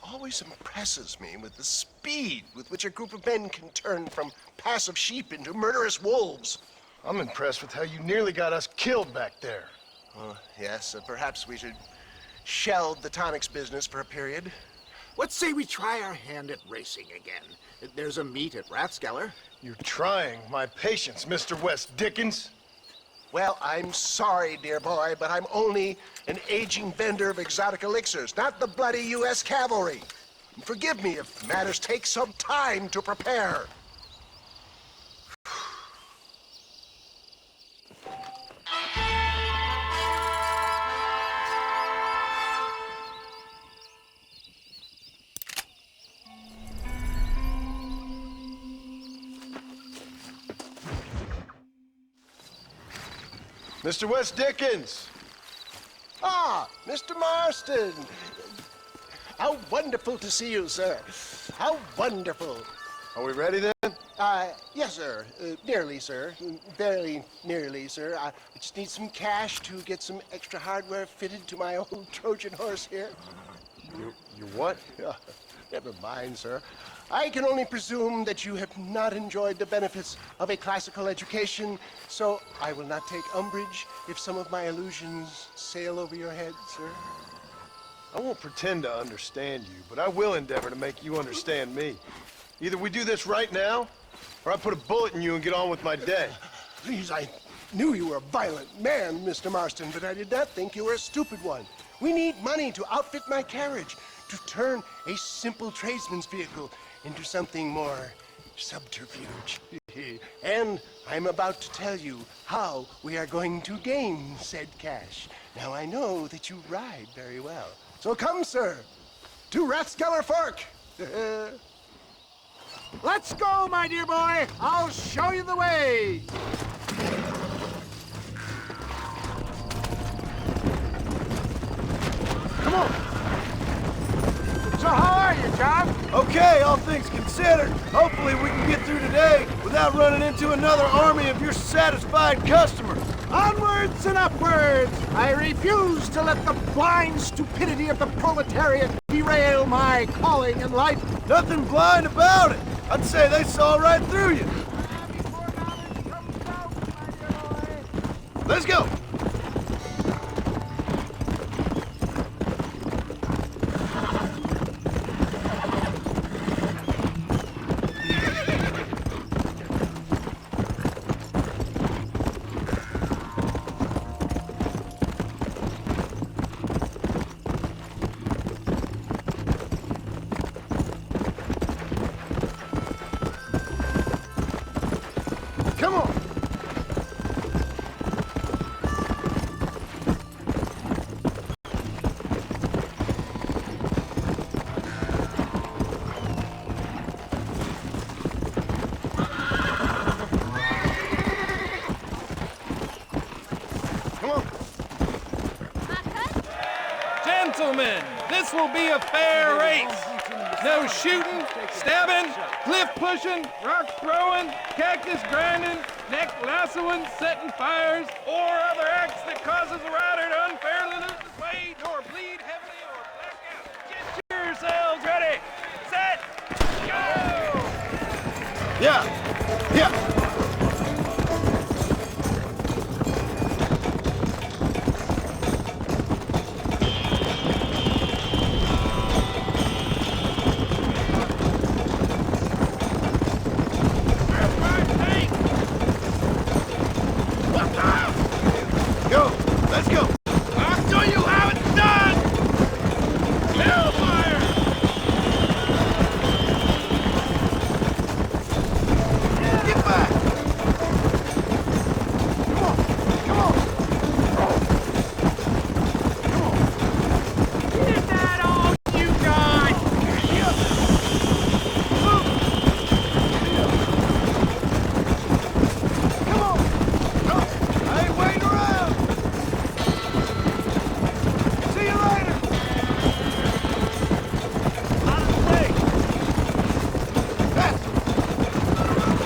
Always impresses me with the speed with which a group of men can turn from passive sheep into murderous wolves. I'm impressed with how you nearly got us killed back there. Yes, perhaps we should shelve the tonics business for a period. Let's say we try our hand at racing again. There's a meet at Rathskeller. You're trying my patience, Mr. West Dickens. Well, I'm sorry, dear boy, but I'm only an aging vendor of exotic elixirs, not the bloody U.S. cavalry. Forgive me if matters take some time to prepare. Mr. West Dickens! Ah, Mr. Marston! How wonderful to see you, sir. How wonderful. Are we ready then? Yes, sir. Nearly, sir. Very nearly, sir. I just need some cash to get some extra hardware fitted to my old Trojan horse here. You what? Never mind, sir. I can only presume that you have not enjoyed the benefits of a classical education, so I will not take umbrage if some of my illusions sail over your head, sir. I won't pretend to understand you, but I will endeavor to make you understand me. Either we do this right now, or I put a bullet in you and get on with my day. Please, I knew you were a violent man, Mr. Marston, but I did not think you were a stupid one. We need money to outfit my carriage, to turn a simple tradesman's vehicle into something more subterfuge. And I'm about to tell you how we are going to gain said cash. Now, I know that you ride very well. So come, sir, to Rathskeller Fork. Let's go, my dear boy. I'll show you the way. Come on. So how are you, John? Okay, all things considered. Hopefully we can get through today without running into another army of your satisfied customers. Onwards and upwards! I refuse to let the blind stupidity of the proletariat derail my calling in life. Nothing blind about it. I'd say they saw right through you. Let's go. gentlemen, this will be a fair race. No shooting, stabbing, cliff pushing, rock throwing, cactus grinding, neck lassoing, setting fires, or other acts that causes a rider to unfairly lose his weight or bleed heavily or black out. Get yourselves ready. Set. Go! Yeah. Go. Let's go. I'll show you how it's done! Hellfire! Get back. Come on. Is that all you got? Come on. I ain't waiting around. See you later. Out of the way. Faster.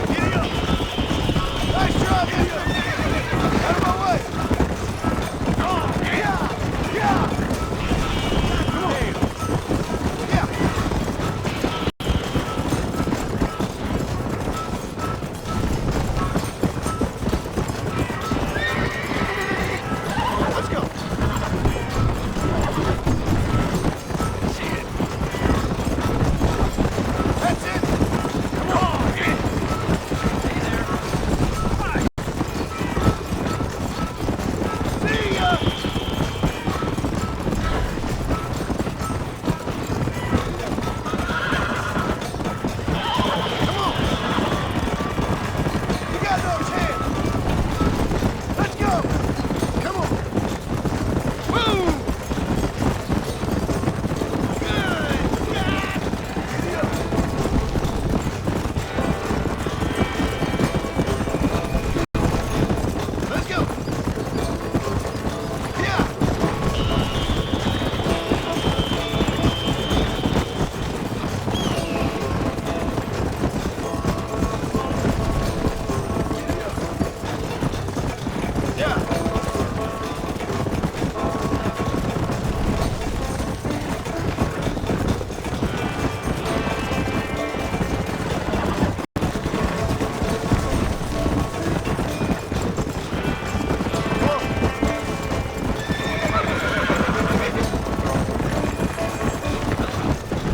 Giddy up. Nice job, mister. Out of my way. Yeah. Come on. Yeah. Let's go. That's it. Come on. See ya. Come on. You got no chance. Let's go. Come on. Boom. Good. Let's go. Yeah. Yeah.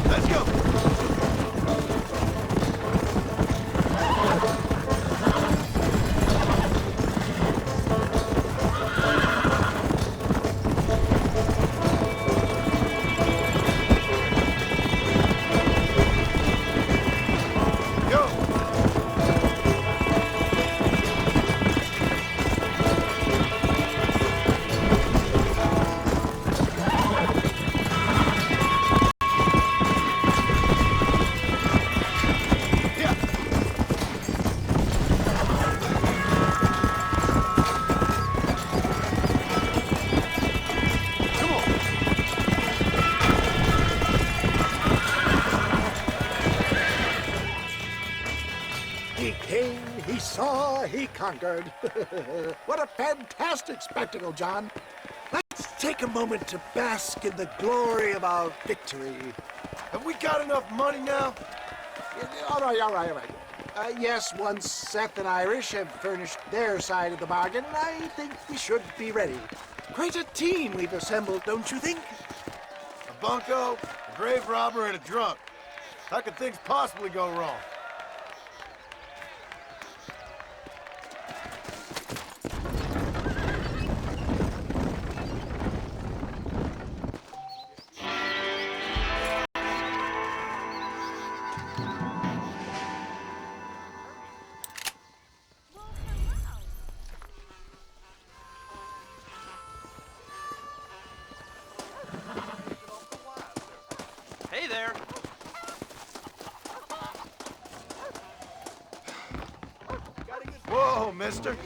Let's go. Go. Yeah. Come on. He came, he saw, he conquered. What a fantastic spectacle, John. Let's take a moment to bask in the glory of our victory. Have we got enough money now? All right. Yes, once Seth and Irish have furnished their side of the bargain, I think we should be ready. Quite a team we've assembled, don't you think? A bunco, a grave robber, and a drunk. How could things possibly go wrong? Hey there. Whoa, mister.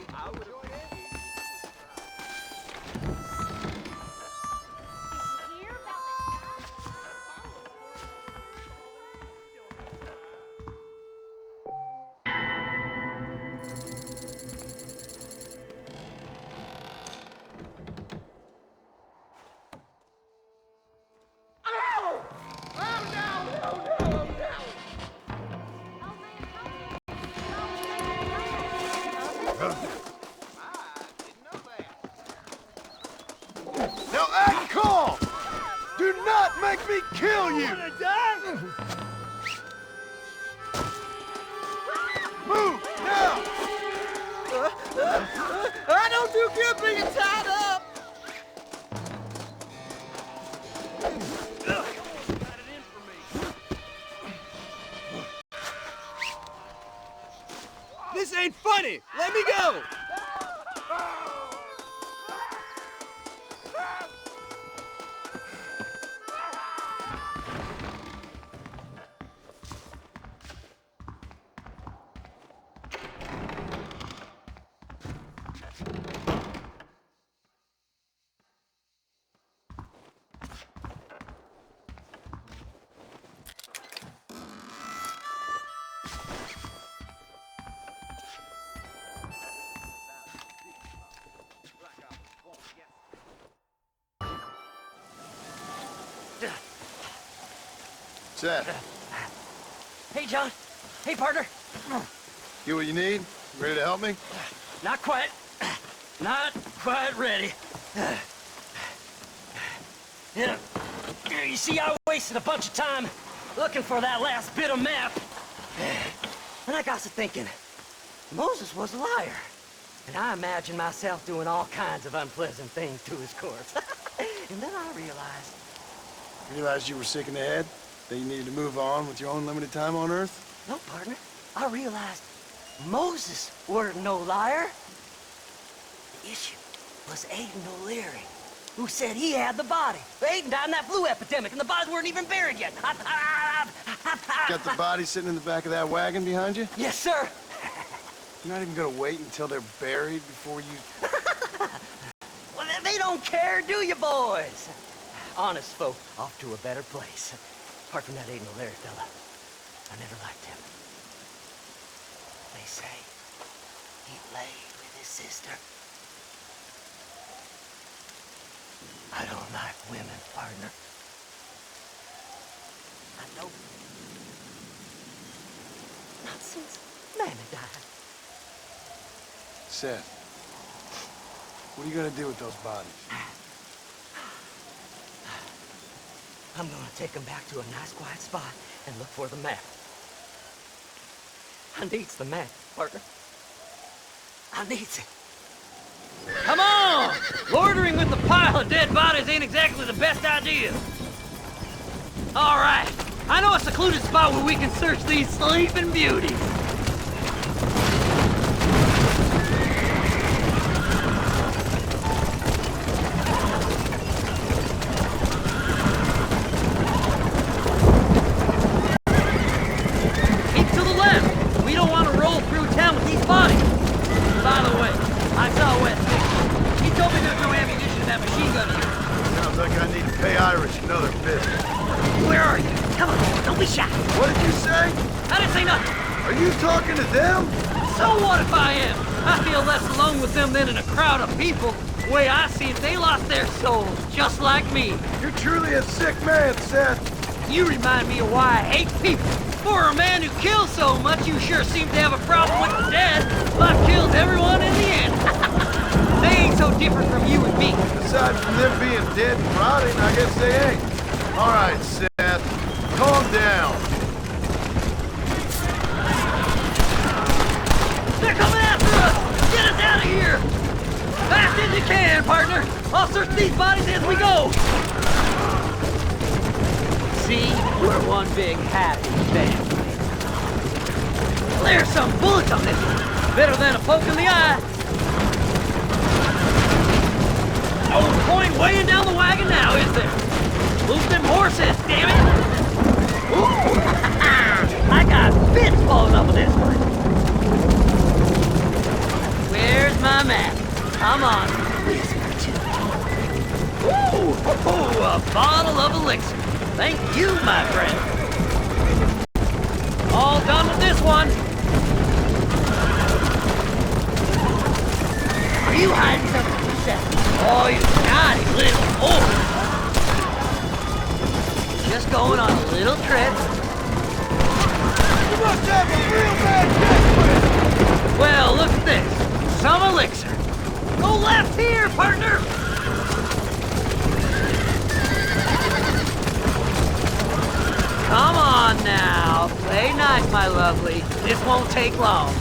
make me kill you! Move, now! I don't do good being tied up! This ain't funny! Let me go! Seth. Hey, John. Hey, partner. You what you need? Ready to help me? Not quite. Not quite ready. You see, I wasted a bunch of time looking for that last bit of map. And I got to thinking, Moses was a liar. And I imagined myself doing all kinds of unpleasant things to his corpse. And then I realized... Realized you were sick in the head? That you needed to move on with your own limited time on Earth? No, partner. I realized Moses weren't no liar. The issue was Aiden O'Leary, who said he had the body. Aiden died in that flu epidemic, and the bodies weren't even buried yet. Got the body sitting in the back of that wagon behind you? Yes, sir. You're not even gonna wait until they're buried before you... Well, they don't care, do you, boys? Honest folk off to a better place. Apart from that Aiden O'Leary fella, I never liked him. They say he played with his sister. I don't like women, partner. I know. Not since Mammy died. Seth, what are you gonna do with those bodies? I'm gonna take them back to a nice quiet spot and look for the map. I needs the map, partner. I needs it. Come on! Loitering with the pile of dead bodies ain't exactly the best idea. All right. I know a secluded spot where we can search these sleeping beauties. What did you say? I didn't say nothing. Are you talking to them? So what if I am? I feel less alone with them than in a crowd of people. The way I see it, they lost their souls, just like me. You're truly a sick man, Seth. You remind me of why I hate people. For a man who kills so much, you sure seem to have a problem with the dead. Life kills everyone in the end. They ain't so different from you and me. Aside from them being dead and rotting, I guess they ain't. All right, Seth, calm down. They're coming after us! Get us out of here! Fast as you can, partner! I'll search these bodies as we go! See? We're one big happy family. There's some bullets on this one. Better than a poke in the eye. No point weighing down the wagon now, is there? Move them horses, damn it! Ooh! I got bits falling off of this one. Where's my map? Come on. Ooh, a bottle of elixir. Thank you, my friend. All done with this one. Are you hiding something from Seth? Oh, you naughty little whore. Just going on a little trip. You must have a real bad catch. Well, look at this. Some elixir. Go left here, partner. on now. Play nice, my lovely. This won't take long.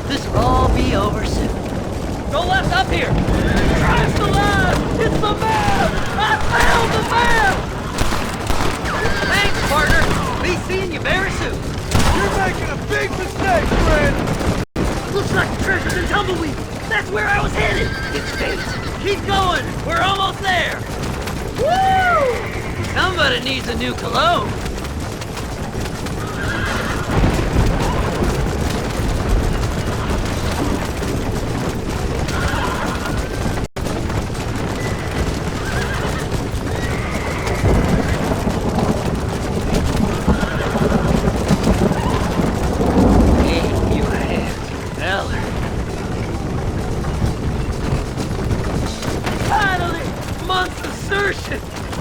This will all be over soon. Go left up here! Christ alive! It's the man! I found the man! Thanks, partner. Be seeing you very soon. You're making a big mistake, friend! Looks like the treasure's in Tumbleweed. That's where I was headed. It's fate. Keep going. We're almost there. Woo! Somebody needs a new cologne.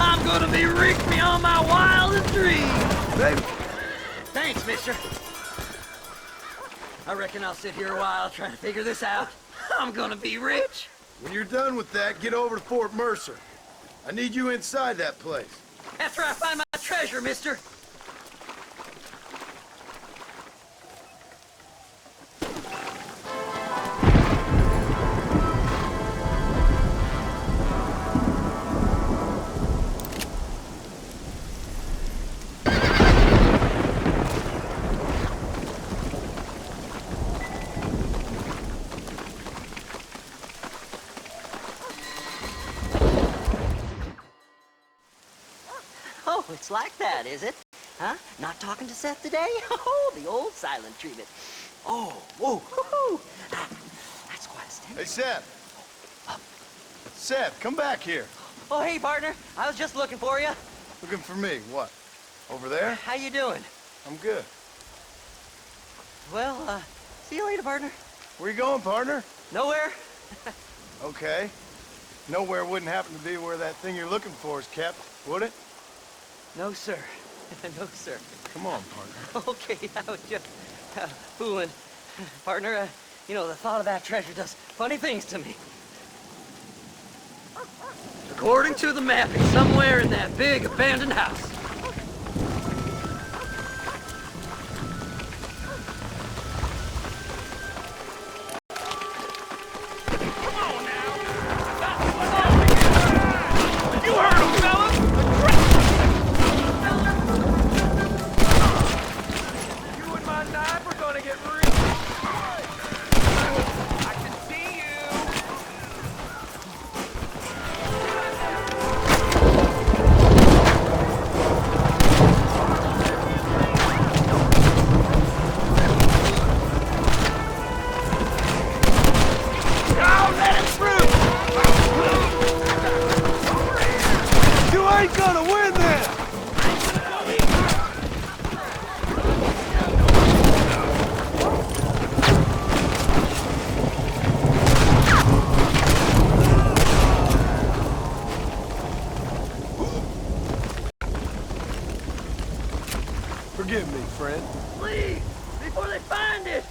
I'm gonna be rich beyond my wildest dreams! Baby. Thanks, mister. I reckon I'll sit here a while trying to figure this out. I'm gonna be rich. When you're done with that, get over to Fort Mercer. I need you inside that place. After I find my treasure, mister. Oh, it's like that, is it? Huh? Not talking to Seth today? Oh, the old silent treatment. Oh, whoa, whoo-hoo. That's quite a stench. Hey, Seth. Seth, come back here. Oh, hey, partner. I was just looking for you. Looking for me? What? Over there? How you doing? I'm good. Well, see you later, partner. Where you going, partner? Nowhere. Okay. Nowhere wouldn't happen to be where that thing you're looking for is kept, would it? No, sir. No, sir. Come on, partner. Okay, I was just fooling. Partner, you know, the thought of that treasure does funny things to me. According to the map, it's somewhere in that big abandoned house. Forgive me, friend. Please, before they find it.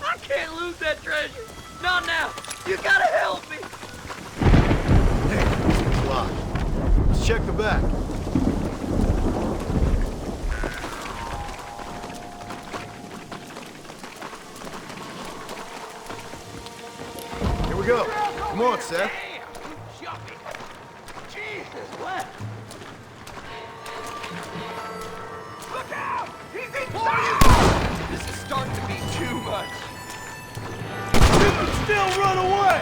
I can't lose that treasure. Not now. You gotta help me. Hey, it's locked. Let's check the back. Here we go. Come on, Seth. Jesus, what? Look out! He's inside! This is starting to be too much. You can still run away!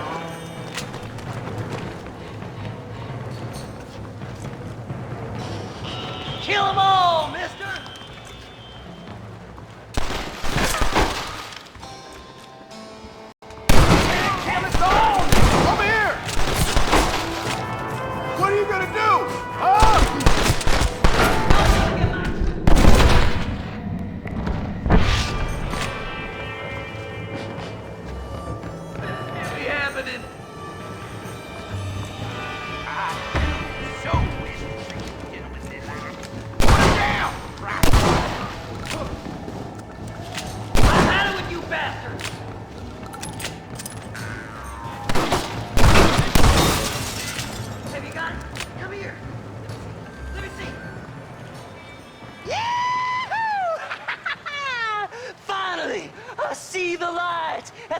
Kill them all, mister! Damn it all! Come here! What are you gonna do? Huh? Can't be happening.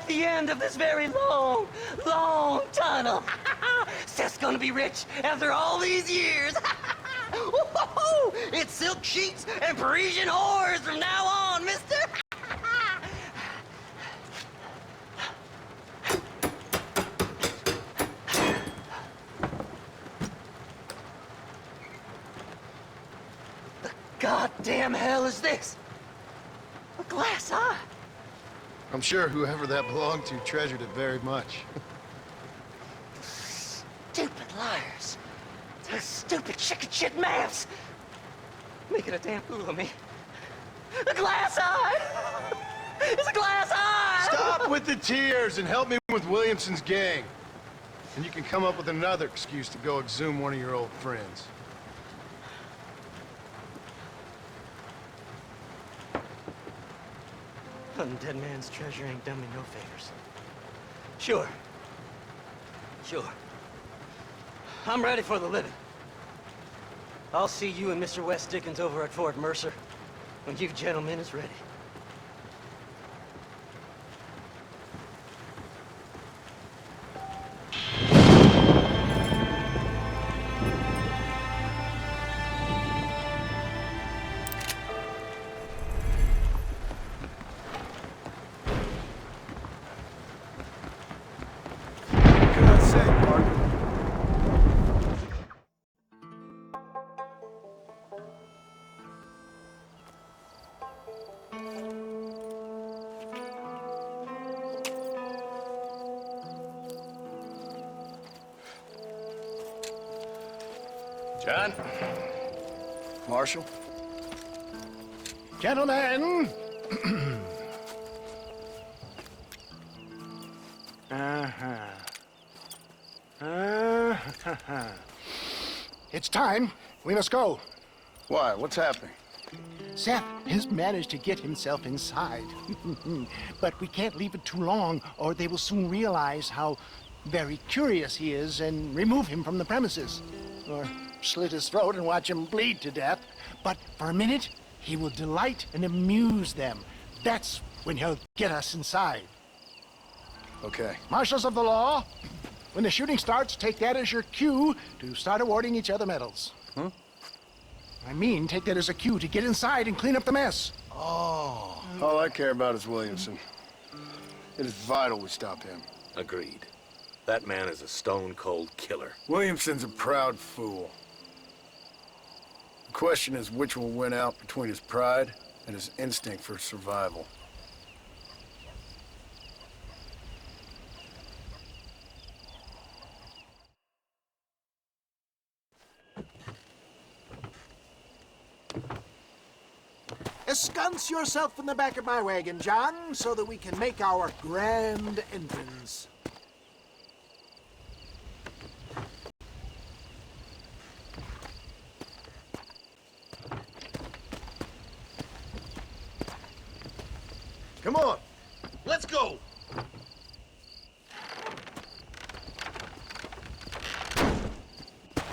at the end of this very long, long tunnel. Seth's gonna be rich after all these years. It's silk sheets and Parisian whores from now on, mister. The goddamn hell is this? A glass eye? I'm sure whoever that belonged to treasured it very much. Stupid liars. Those stupid chicken shit maps. Making a damn fool of me. A glass eye! It's a glass eye! Stop with the tears and help me with Williamson's gang. And you can come up with another excuse to go exhume one of your old friends. Hunting dead man's treasure ain't done me no favors. Sure. I'm ready for the living. I'll see you and Mr. West Dickens over at Fort Mercer when you gentlemen is ready. John? Marshal? Gentlemen! It's time. We must go. Why? What's happening? Seth has managed to get himself inside. But we can't leave it too long, or they will soon realize how very curious he is and remove him from the premises. Or slit his throat and watch him bleed to death. But for a minute, he will delight and amuse them. That's when he'll get us inside. Okay. Marshals of the law, when the shooting starts, take that as your cue to start awarding each other medals. Huh? I mean, take that as a cue to get inside and clean up the mess. Oh. All I care about is Williamson. It is vital we stop him. Agreed. That man is a stone-cold killer. Williamson's a proud fool. The question is which will win out between his pride and his instinct for survival. Ensconce yourself in the back of my wagon, John, so that we can make our grand entrance. Come on. Let's go!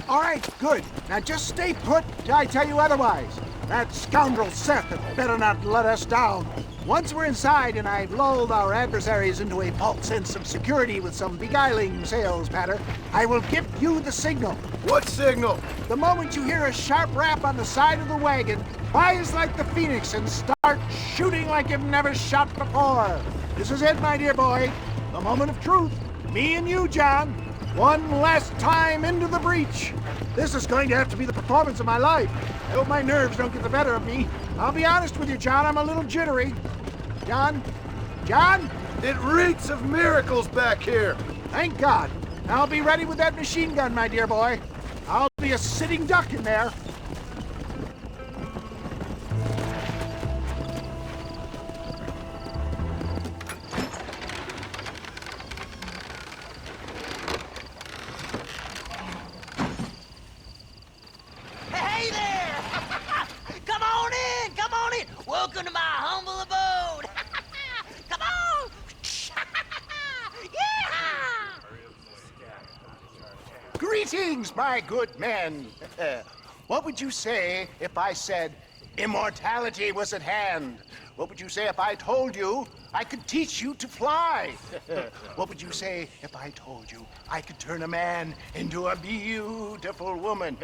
All right, good. Now just stay put till I tell you otherwise. That scoundrel Seth had better not let us down. Once we're inside and I've lulled our adversaries into a false sense of security with some beguiling sales patter, I will give you the signal. What signal? The moment you hear a sharp rap on the side of the wagon, rise like the phoenix and start shooting like you've never shot before. This is it, my dear boy. The moment of truth. Me and you, John. One last time into the breach. This is going to have to be the performance of my life. I hope my nerves don't get the better of me. I'll be honest with you, John, I'm a little jittery. John? John? It reeks of miracles back here. Thank God. I'll be ready with that machine gun, my dear boy. I'll be a sitting duck in there. Hey there! Come on in! Come on in! Welcome to my humble abode! Come on! Yeah! Greetings, my good men. What would you say if I said immortality was at hand? What would you say if I told you I could teach you to fly? What would you say if I told you I could turn a man into a beautiful woman?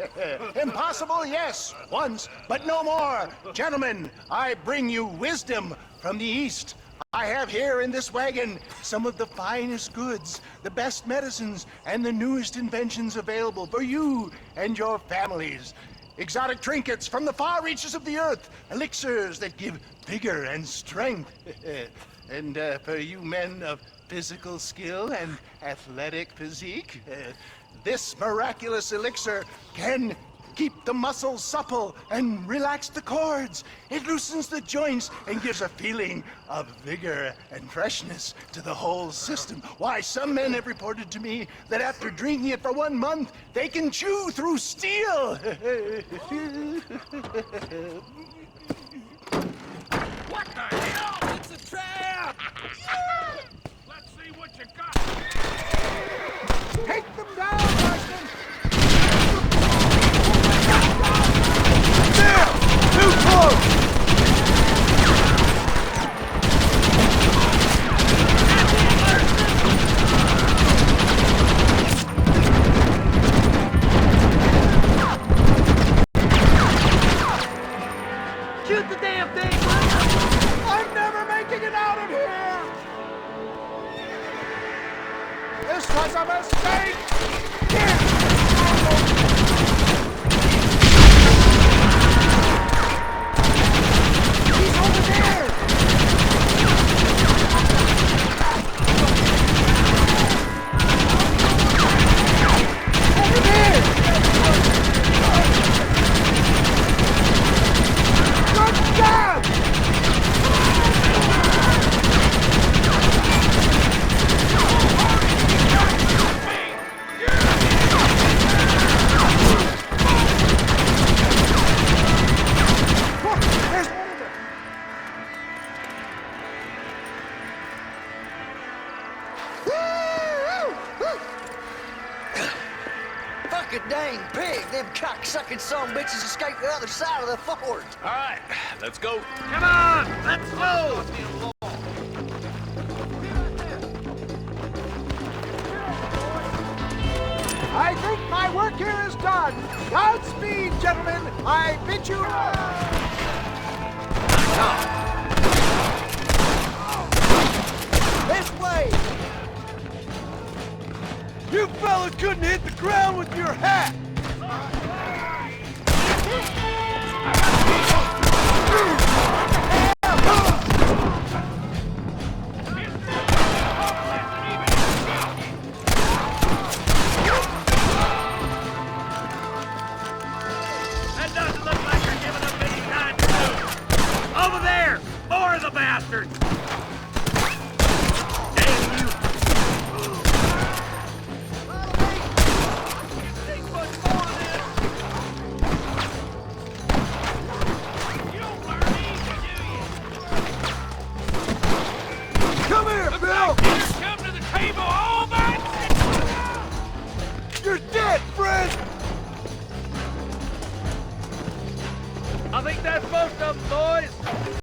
Impossible, yes, once, but no more. Gentlemen, I bring you wisdom from the East. I have here in this wagon some of the finest goods, the best medicines, and the newest inventions available for you and your families. Exotic trinkets from the far reaches of the earth, elixirs that give vigor and strength. And for you men of physical skill and athletic physique, this miraculous elixir can keep the muscles supple and relax the cords. It loosens the joints and gives a feeling of vigor and freshness to the whole system. Why, some men have reported to me that after drinking it for 1 month, they can chew through steel. What the hell? It's a trap! Let's see what you got. Take them down, Marston! There! Too close! Shoot the damn thing! I'm never making it out of here! This was a mistake! He's over there! Over there! Good job! There's one of them! Fucking dang pig! Them cocksucking son bitches escaped the other side of the fort. All right, let's go. Come on, let's go! I think my work here is done. Godspeed, gentlemen. I bid you. This way. You fellas couldn't hit the ground with your hat! That doesn't look like you're giving them any time to move. Over there! More of the bastards! Damn you! Come here, Bill! Come to the table all by You're dead, friend! I think that's most of them, boys.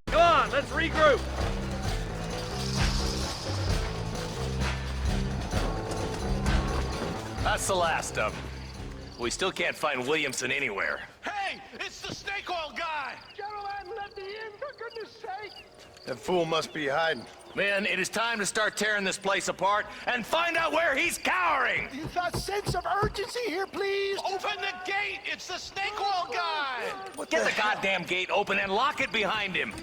Come on, let's regroup. That's the last of them. We still can't find Williamson anywhere. Hey, it's the snake oil guy. Gentlemen, let me in, for goodness sake. That fool must be hiding. Men, it is time to start tearing this place apart and find out where he's cowering! A sense of urgency here, please. Open the gate. It's the snake oil guy. Get the goddamn gate open and lock it behind him!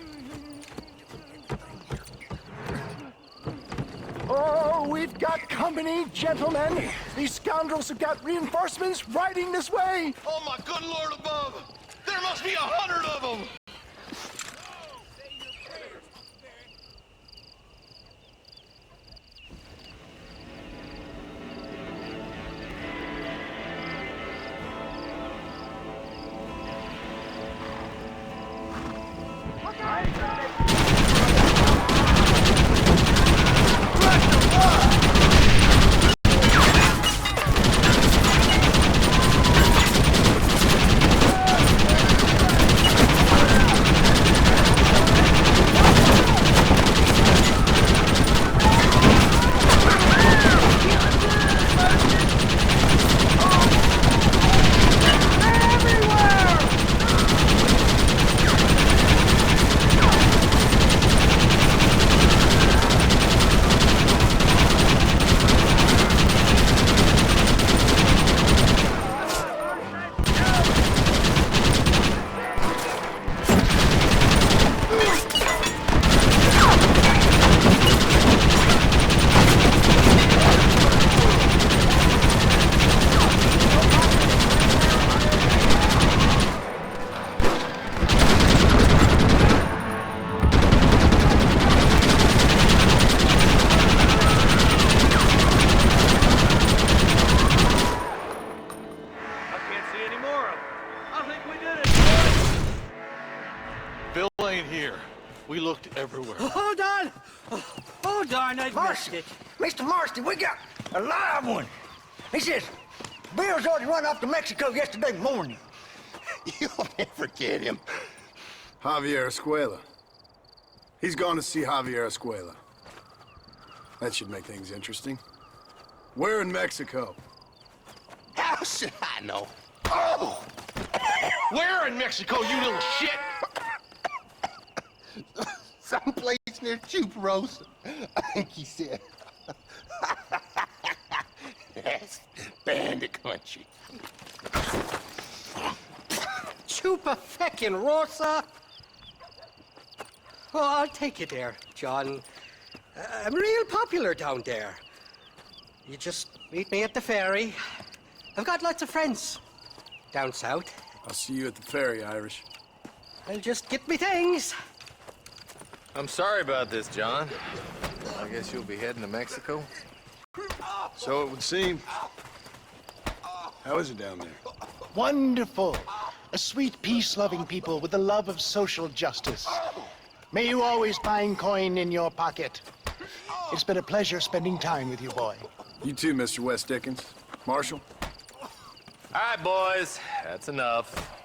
Oh, we've got company, gentlemen. These scoundrels have got reinforcements riding this way. Oh, my good Lord above! There must be 100 of them! more of them. I think we did it, boys. Bill ain't here. We looked everywhere. Hold on! Oh, darn, I missed it. Mr. Marston, we got a live one. He says, Bill's already run off to Mexico yesterday morning. You'll never get him. Javier Escuela. He's gone to see Javier Escuela. That should make things interesting. Where in Mexico? How should I know? Oh! Where in Mexico, you little shit? Someplace near Chuparosa, I think he said. That's bandit country. Chupa-feckin'-rosa? Oh, I'll take you there, John. I'm real popular down there. You just meet me at the ferry. I've got lots of friends down south. I'll see you at the ferry, Irish. I'll just get me things. I'm sorry about this, John. I guess you'll be heading to Mexico? So it would seem. How is it down there? Wonderful. A sweet, peace-loving people with the love of social justice. May you always find coin in your pocket. It's been a pleasure spending time with you, boy. You too, Mr. West Dickens. Marshal? All right, boys. That's enough.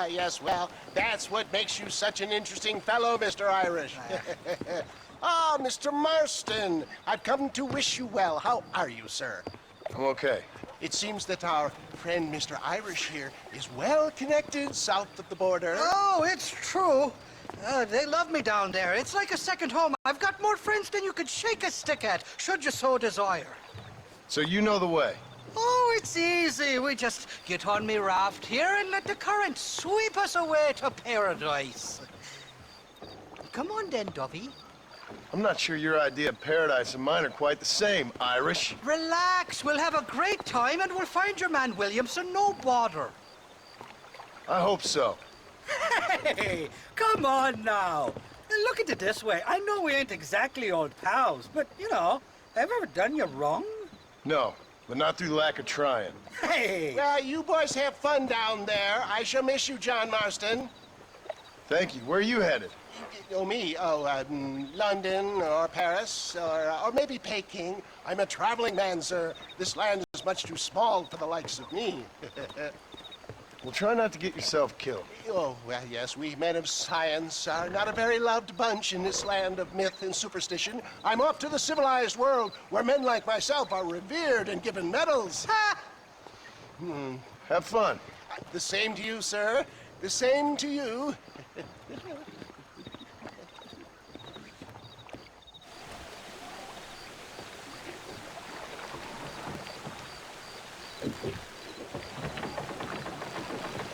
Yes, well, that's what makes you such an interesting fellow, Mr. Irish. Ah, Mr. Marston, I've come to wish you well. How are you, sir? I'm okay. It seems that our friend Mr. Irish here is well connected south of the border. Oh, it's true. They love me down there. It's like a second home. I've got more friends than you could shake a stick at, should you so desire. So you know the way? Oh, it's easy. We just get on me raft here and let the current sweep us away to paradise. Come on then, Dovey. I'm not sure your idea of paradise and mine are quite the same, Irish. Relax. We'll have a great time and we'll find your man Williamson, no bother. I hope so. Hey, come on now. Look at it this way. I know we ain't exactly old pals, but, you know, have I ever done you wrong? No, but not through lack of trying. Hey! Well, you boys have fun down there. I shall miss you, John Marston. Thank you. Where are you headed? Oh, me? Oh, London or Paris or maybe Peking. I'm a traveling man, sir. This land is much too small for the likes of me. Well, try not to get yourself killed. Oh, well, yes, we men of science are not a very loved bunch in this land of myth and superstition. I'm off to the civilized world where men like myself are revered and given medals. Ha! Have fun. The same to you, sir. The same to you.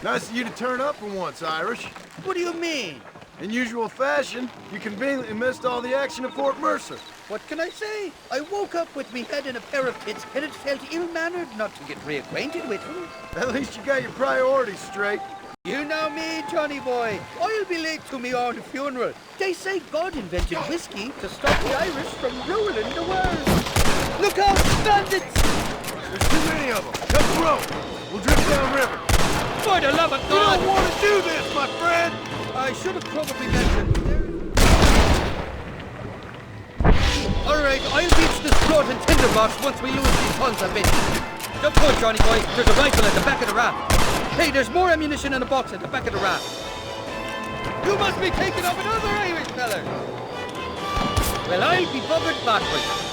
Nice of you to turn up for once, Irish. What do you mean? In usual fashion, you conveniently missed all the action at Fort Mercer. What can I say? I woke up with me head in a pair of pits, and it felt ill-mannered not to get reacquainted with him. At least you got your priorities straight. You know me, Johnny boy. I'll be late to me own funeral. They say God invented whiskey to stop the Irish from ruling the world. Look out, bandits! There's too many of them. Cut the rope. We'll drift downriver. For the love of God! You don't want to do this, my friend! I should have probably mentioned. All right, I'll beach this float and tinderbox once we lose these tons of bit. Don't go, Johnny boy. There's a rifle at the back of the raft. Hey, there's more ammunition in a box at the back of the raft. You must be taking up another Irish fella. Well, I'll be buggered backwards.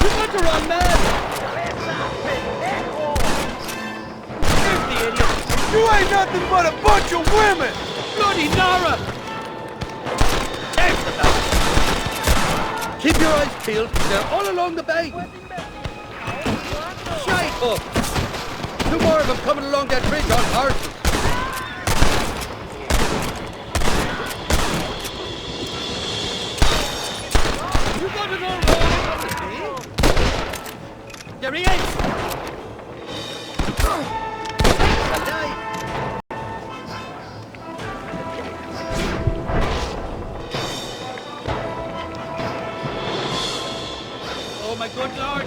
You got the wrong man! There's the idiot! You ain't nothing but a bunch of women! Bloody Nara! Keep your eyes peeled. They're all along the bank. Shite up. 2 more of them coming along that bridge on horses. You got it all wrong. There he is. Alive. Oh my good Lord.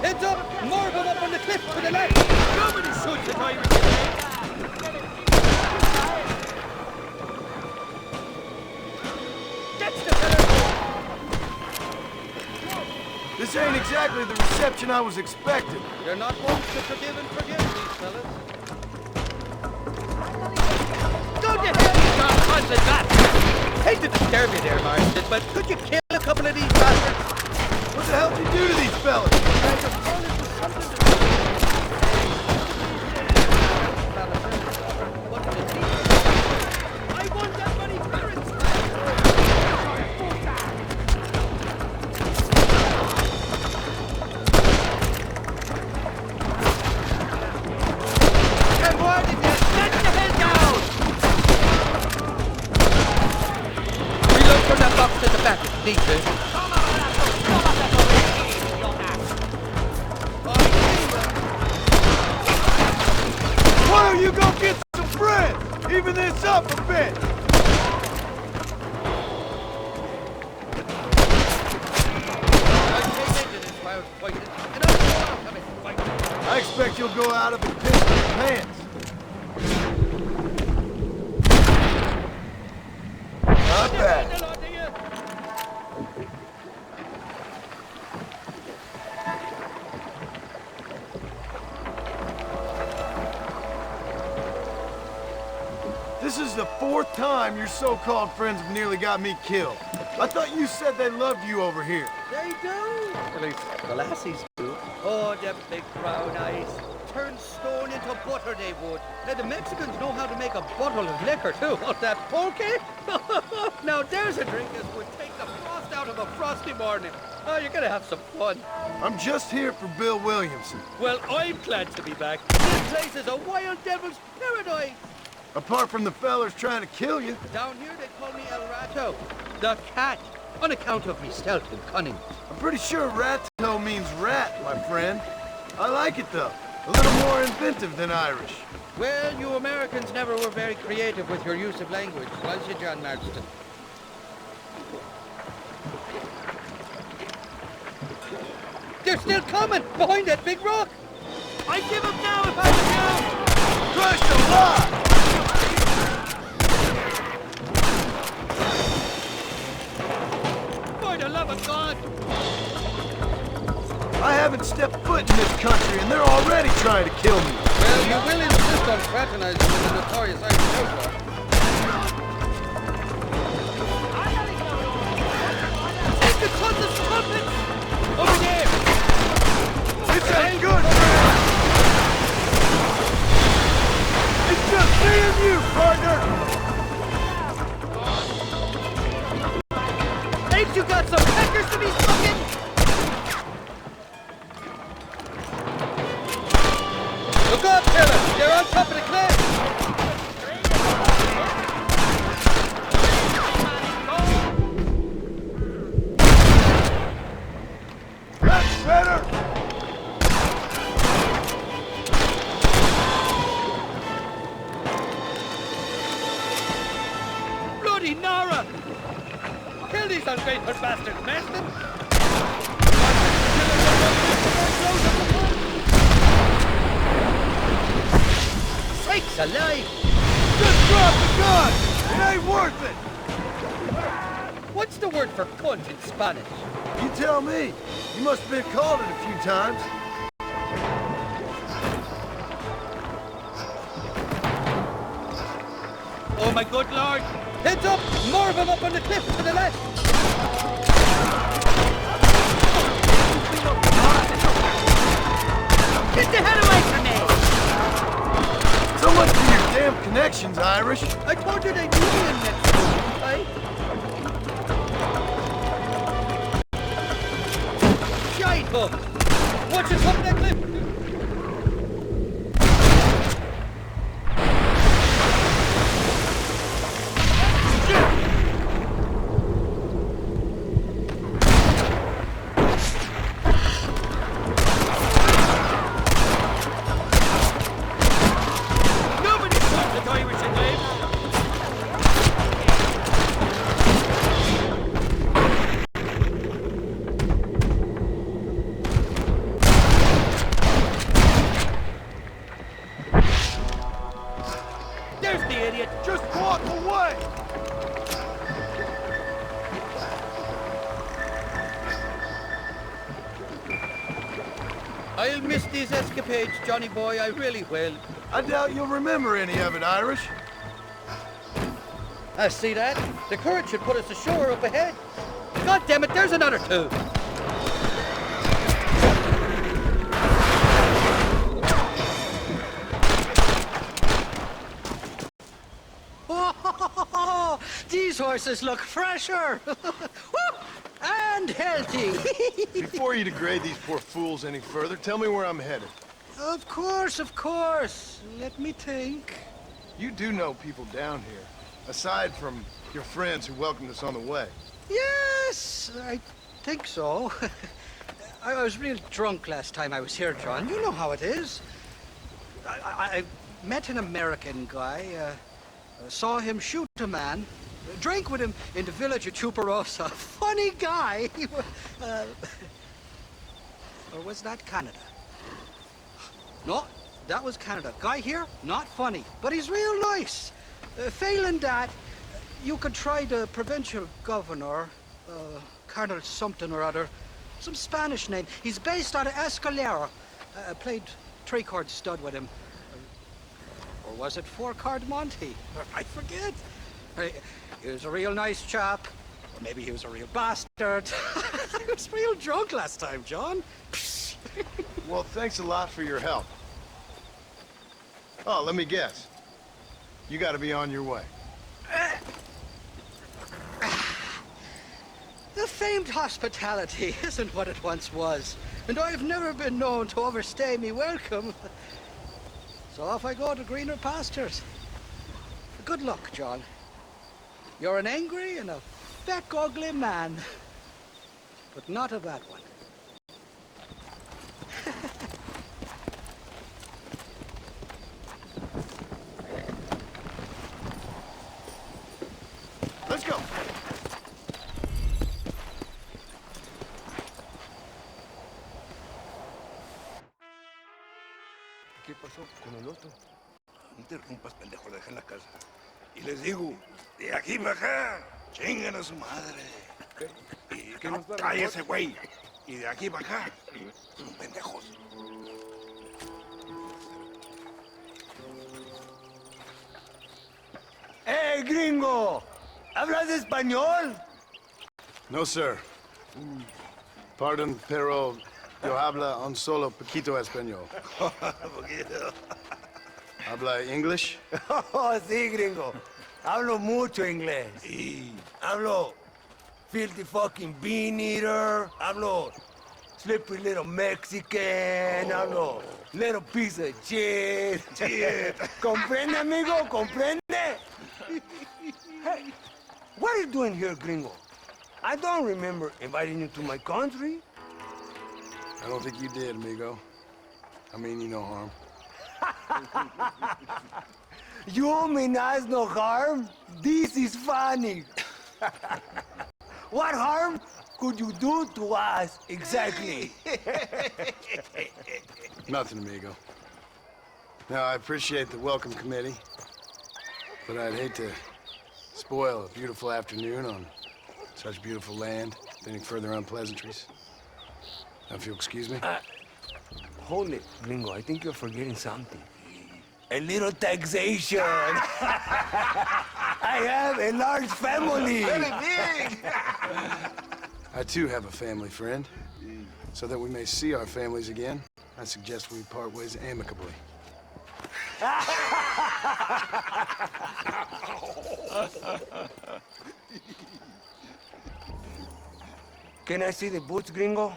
Heads up! More of them up on the cliff to the left! Nobody shoots at Irish! That's the fella! This ain't exactly the reception I was expecting. You're not ones to forgive and forget, these fellas. Go to hell, you darn that! Hate to disturb you there, Marston, but could you kill a couple of these bastards? What the hell did you do to these fellas? I want that money, parents! And why did you set the hell down? Reload from that box at the back, DJ. Why don't you go get some friends? Even this up a bit. I expect you'll go out of it pissing your pants. Not bad. This is the 4th time your so-called friends have nearly got me killed. I thought you said they loved you over here. They do. At least the lassies do. Oh, them big brown eyes. Turn stone into butter, they would. Now, the Mexicans know how to make a bottle of liquor, too. What's that, pulque? Now, there's a drink that would take the frost out of a frosty morning. Oh, you're gonna have some fun. I'm just here for Bill Williamson. Well, I'm glad to be back. This place is a wild devil's paradise. Apart from the fellers trying to kill you. Down here, they call me El Rato, the cat, on account of me stealth and cunning. I'm pretty sure Rato means rat, my friend. I like it, though. A little more inventive than Irish. Well, you Americans never were very creative with your use of language, was you, John Marston? They're still coming, behind that big rock. I'd give up now if I was you. Christ alive! For the love of God! I haven't stepped foot in this country, and they're already trying to kill me. Well, you will insist on fraternizing with the notorious Irish outlaw. Take the tons of trumpets! Over there! It's ain't good, man! It's just me and you, partner! Ain't you got some peckers to be smoking? Look up, fella! They're on top of the cliff! That's better! Bloody Nara! Kill these ungrateful bastards, Marston! Sakes alive! Just drop the gun! It ain't worth it! What's the word for cunt in Spanish? You tell me. You must have been called it a few times. Oh my good Lord! Heads up! More of them up on the cliff to the left! Get the hell away from me! So much for your damn connections, Irish. I told you they knew me in Mexico, didn't I? Shite hook! Watch it from that cliff! I'll miss these escapades, Johnny boy, I really will. I doubt you'll remember any of it, Irish. I see that. The current should put us ashore up ahead. God damn it, there's another two. Oh, these horses look fresher. And healthy. Before you degrade these poor fools any further, tell me where I'm headed. Of course, of course. Let me think. You do know people down here, aside from your friends who welcomed us on the way. Yes, I think so. I was real drunk last time I was here, John. You know how it is. I met an American guy, saw him shoot a man, drank with him in the village of Chuparosa. Funny guy. Or was that Canada? No, that was Canada. Guy here, not funny, but he's real nice. Failing that, you could try the provincial governor, Colonel something or other, some Spanish name. He's based out of Escalera. Played three-chord stud with him. Or was it four-chord Monty? I forget. He was a real nice chap. Or maybe he was a real bastard. I was real drunk last time, John. Well, thanks a lot for your help. Oh, let me guess. You gotta be on your way. The famed hospitality isn't what it once was, and I've never been known to overstay me welcome. So off I go to greener pastures. Good luck, John. You're an angry and a fat, ugly man, but not a bad one. Let's go. ¿Qué pasó con el otro? No interrumpas, pendejo, deja en la casa. Y les digo, de aquí para acá, chingan a su madre. ¿Qué nos da la cállese, güey. Y de aquí para acá, pendejos. ¡Eh, gringo! ¿Hablas español? No, sir. Pardon, pero yo habla un solo poquito español. Poquito. ¿Habla English? Oh, sí, gringo. Hablo mucho inglés. Sí. Hablo filthy fucking bean eater. Hablo slippery little Mexican. Hablo little piece of shit. ¿Comprende, amigo? ¿Comprende? Hey, what are you doing here, gringo? I don't remember inviting you to my country. I don't think you did, amigo. I mean you no harm. You mean us no harm? This is funny. What harm could you do to us, exactly? Nothing, amigo. Now, I appreciate the welcome committee, but I'd hate to spoil a beautiful afternoon on such beautiful land with any further unpleasantries. Now, if you'll excuse me. Hold it, gringo. I think you're forgetting something. A little taxation. I have a large family. Very big. I, too, have a family friend. So that we may see our families again, I suggest we part ways amicably. Can I see the boots, gringo?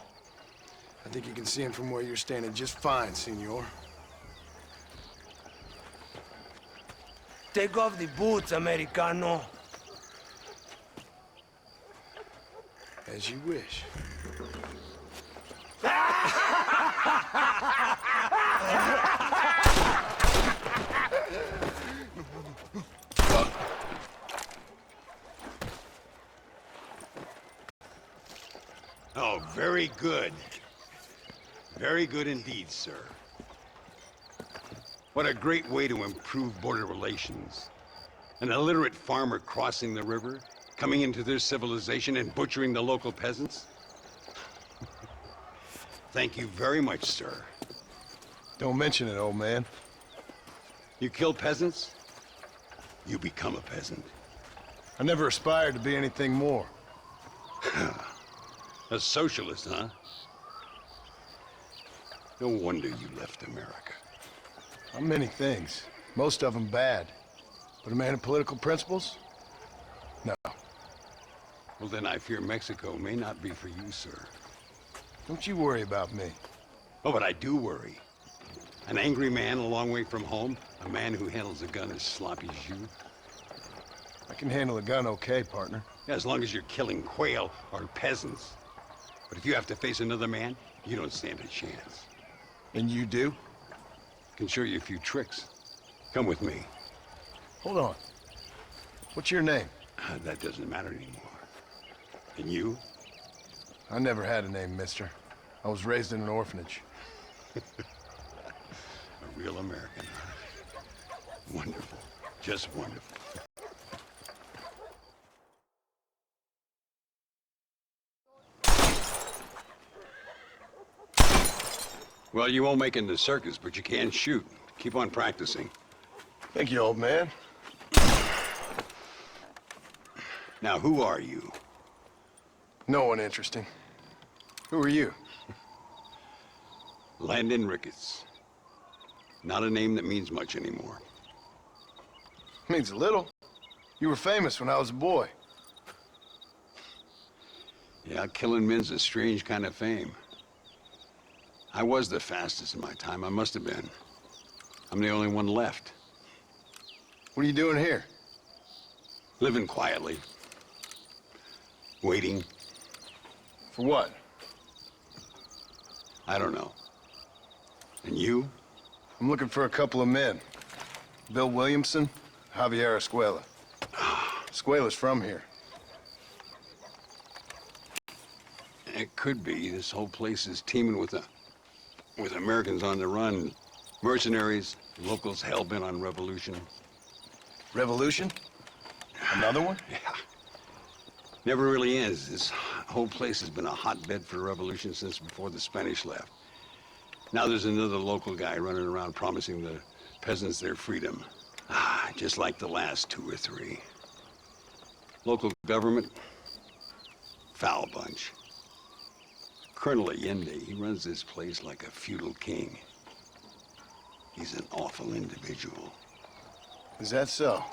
I think you can see him from where you're standing just fine, senor. Take off the boots, Americano. As you wish. Oh, very good. Very good indeed, sir. What a great way to improve border relations. An illiterate farmer crossing the river, coming into their civilization and butchering the local peasants? Thank you very much, sir. Don't mention it, old man. You kill peasants, you become a peasant. I never aspired to be anything more. A socialist, huh? No wonder you left America. I'm many things. Most of them bad. But a man of political principles? No. Well, then I fear Mexico may not be for you, sir. Don't you worry about me. Oh, but I do worry. An angry man a long way from home, a man who handles a gun as sloppy as you. I can handle a gun okay, partner. Yeah, as long as you're killing quail or peasants. But if you have to face another man, you don't stand a chance. And you do? Can show you a few tricks. Come with me. Hold on. What's your name? That doesn't matter anymore. And you? I never had a name, mister. I was raised in an orphanage. A real American, huh? Wonderful. Just wonderful. Well, you won't make it in the circus, but you can shoot. Keep on practicing. Thank you, old man. Now, who are you? No one interesting. Who are you? Landon Ricketts. Not a name that means much anymore. Means a little. You were famous when I was a boy. Yeah, killing men's a strange kind of fame. I was the fastest in my time. I must have been. I'm the only one left. What are you doing here? Living quietly. Waiting. For what? I don't know. And you? I'm looking for a couple of men. Bill Williamson, Javier Escuela. Escuela's from here. It could be. This whole place is teeming with Americans on the run. Mercenaries, locals hell-bent on revolution. Revolution? Another one? Yeah. Never really ends. This whole place has been a hotbed for revolution since before the Spanish left. Now there's another local guy running around promising the peasants their freedom. Just like the last 2 or 3. Local government, foul bunch. Colonel Allende, he runs this place like a feudal king. He's an awful individual. Is that so?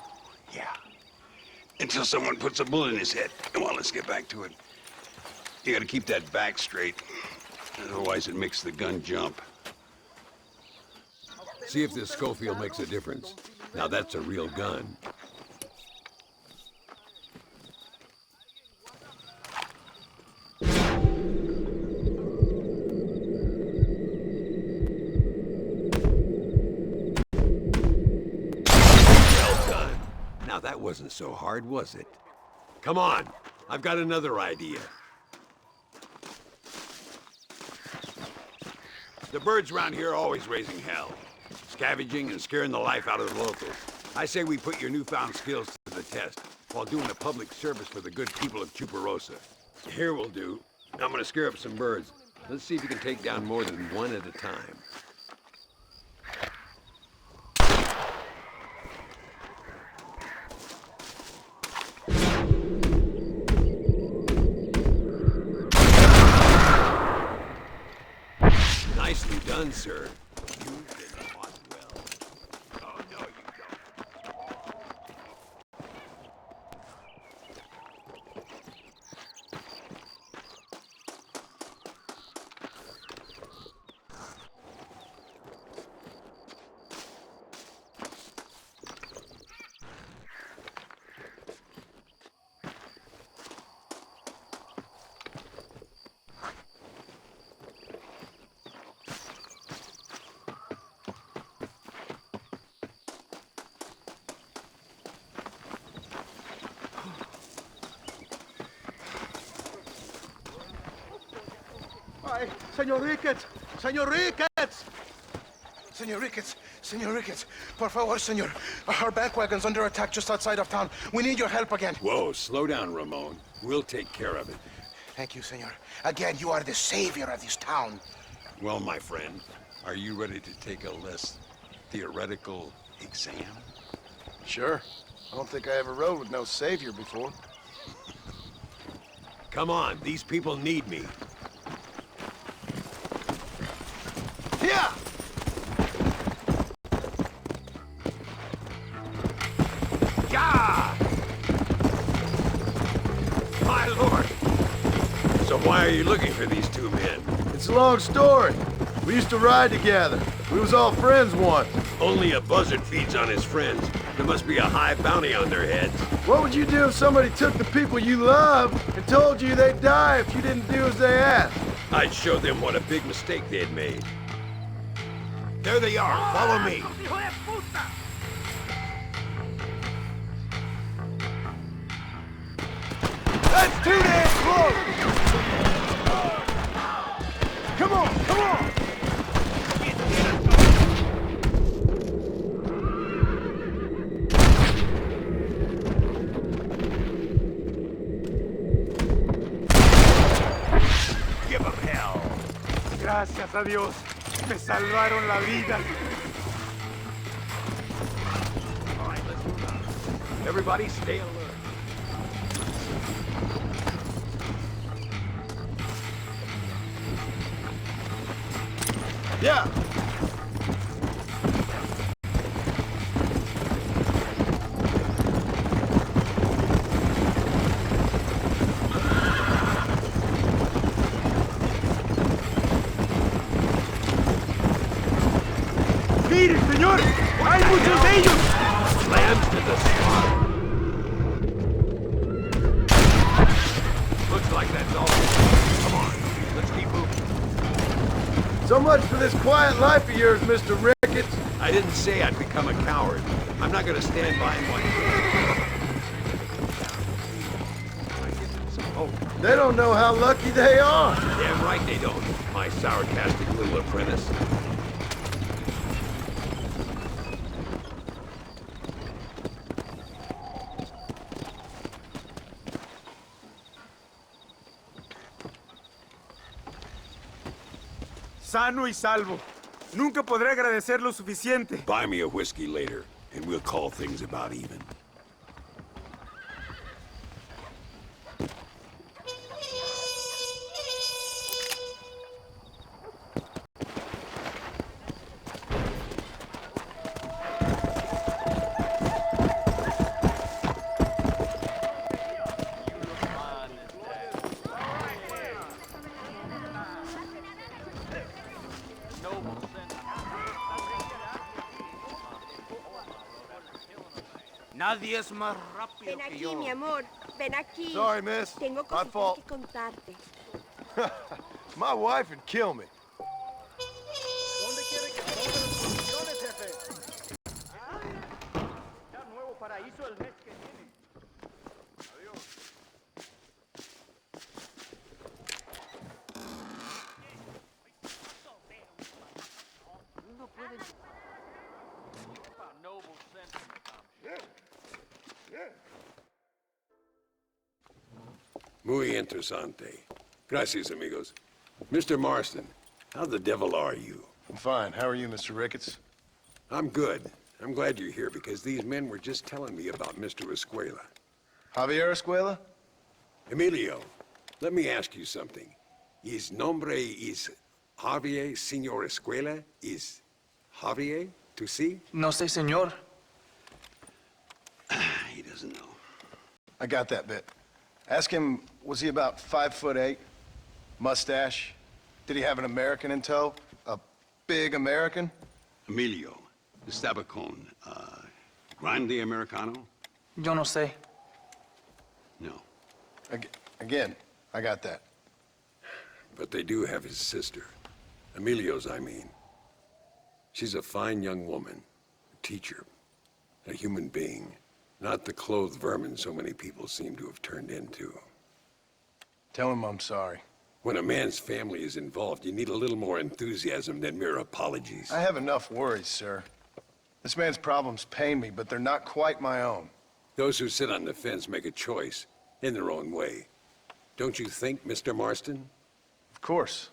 Yeah. Until someone puts a bullet in his head. Come on, let's get back to it. You gotta keep that back straight. Otherwise it makes the gun jump. See if this Schofield makes a difference. Now that's a real gun. Now that wasn't so hard, was it? Come on, I've got another idea. The birds around here are always raising hell, scavenging and scaring the life out of the locals. I say we put your newfound skills to the test while doing a public service for the good people of Chuparosa. Here we'll do. I'm gonna scare up some birds. Let's see if you can take down more than one at a time. done, sir. You've been fought well. Oh, no, you don't. Ay, Señor Ricketts! Señor Ricketts! Señor Ricketts, por favor, señor. Our bank wagon's under attack just outside of town. We need your help again. Whoa, slow down, Ramon. We'll take care of it. Thank you, senor. Again, you are the savior of this town. Well, my friend, are you ready to take a less theoretical exam? Sure. I don't think I ever rode with no savior before. Come on, these people need me. Yeah! Yeah! My lord! So why are you looking for these two men? It's a long story. We used to ride together. We was all friends once. Only a buzzard feeds on his friends. There must be a high bounty on their heads. What would you do if somebody took the people you love and told you they'd die if you didn't do as they asked? I'd show them what a big mistake they'd made. There they are. Follow me. That's too damn close! Come on, come on! Give them hell. Gracias a Dios. Me salvaron la vida. All right, let's move on. Everybody stay alert. Yeah. ¡Mire, señor! ¡Hay muchos de ellos! Lambs to the slaughter. Looks like that's all. Come on, let's keep moving. So much for this quiet life of yours, Mr. Ricketts. I didn't say I'd become a coward. I'm not gonna stand by and watch it. They don't know how lucky they are. Damn right they don't, my sarcastic little apprentice. Sano y salvo. Nunca podré agradecer lo suficiente. Buy me a whiskey later, and we'll call things about even. Nadie es más rápido Ven que aquí, yo. mi amor. Ven aquí. Sorry, miss. Tengo My cositas fault. que contarte. My wife would kill me. ¿Dónde quiere que ponga las condiciones, jefe? Ya nuevo paraíso el mes que viene. Adiós. Muy interesante. Gracias, amigos. Mr. Marston, how the devil are you? I'm fine. How are you, Mr. Ricketts? I'm good. I'm glad you're here because these men were just telling me about Mr. Escuela. Javier Escuela? Emilio, let me ask you something. His nombre is Javier Señor Escuela is Javier to see? No sé, señor. He doesn't know. I got that bit. Ask him, was he about 5'8"? Mustache? Did he have an American in tow? A big American? Emilio, estaba con, Grande Americano? Yo no sé. No. Again, I got that. But they do have his sister. Emilio's, I mean. She's a fine young woman, a teacher, a human being, not the clothed vermin so many people seem to have turned into. Tell him I'm sorry. When a man's family is involved, you need a little more enthusiasm than mere apologies. I have enough worries, sir. This man's problems pain me, but they're not quite my own. Those who sit on the fence make a choice, in their own way. Don't you think, Mr. Marston? Of course.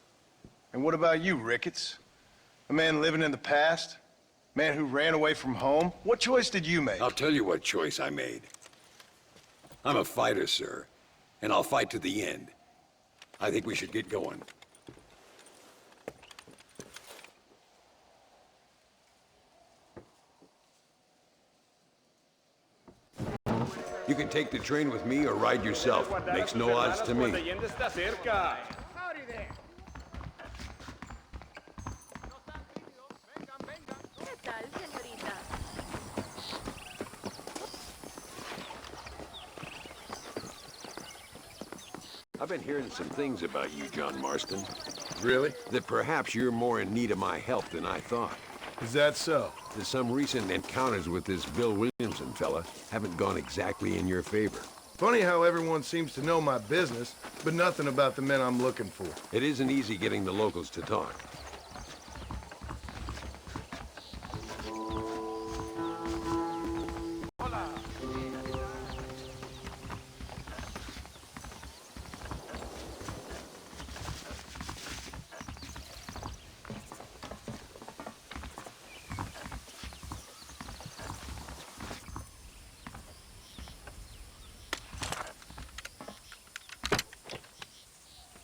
And what about you, Ricketts? A man living in the past? A man who ran away from home? What choice did you make? I'll tell you what choice I made. I'm a fighter, sir, and I'll fight to the end. I think we should get going. You can take the train with me or ride yourself. Makes no odds to me. I've been hearing some things about you, John Marston. Really? That perhaps you're more in need of my help than I thought. Is that so? That some recent encounters with this Bill Williamson fella haven't gone exactly in your favor. Funny how everyone seems to know my business, but nothing about the men I'm looking for. It isn't easy getting the locals to talk.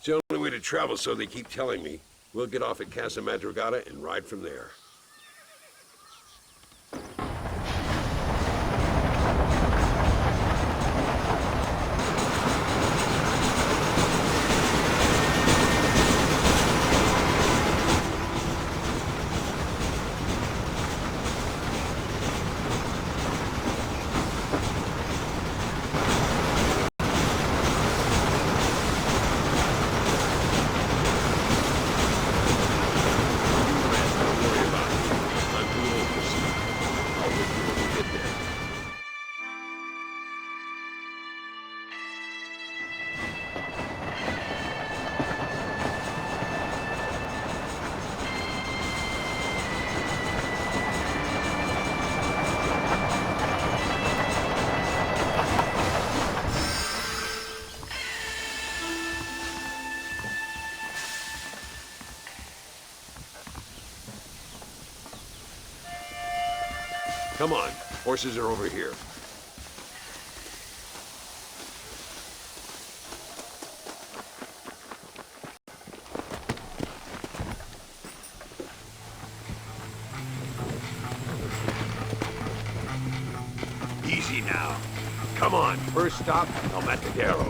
It's the only way to travel, so they keep telling me. We'll get off at Casa Madrugada and ride from there. Come on, horses are over here. Easy now. Come on, first stop, El Matadero.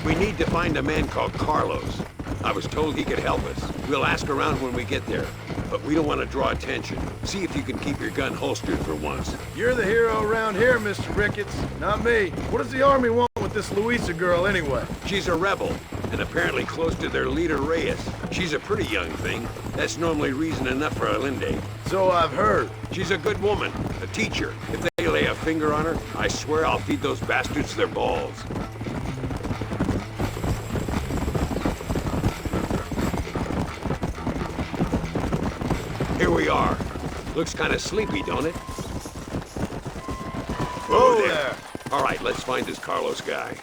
We need to find a man called Carlos. I was told he could help us. We'll ask around when we get there, but we don't want to draw attention. See if you can keep your gun holstered for once. You're the hero around here, Mr. Ricketts, not me. What does the army want with this Luisa girl anyway? She's a rebel, and apparently close to their leader, Reyes. She's a pretty young thing. That's normally reason enough for Allende. So I've heard. She's a good woman, a teacher. If they lay a finger on her, I swear I'll feed those bastards their balls. Here we are. Looks kind of sleepy, don't it? Whoa there. All right, let's find this Carlos guy.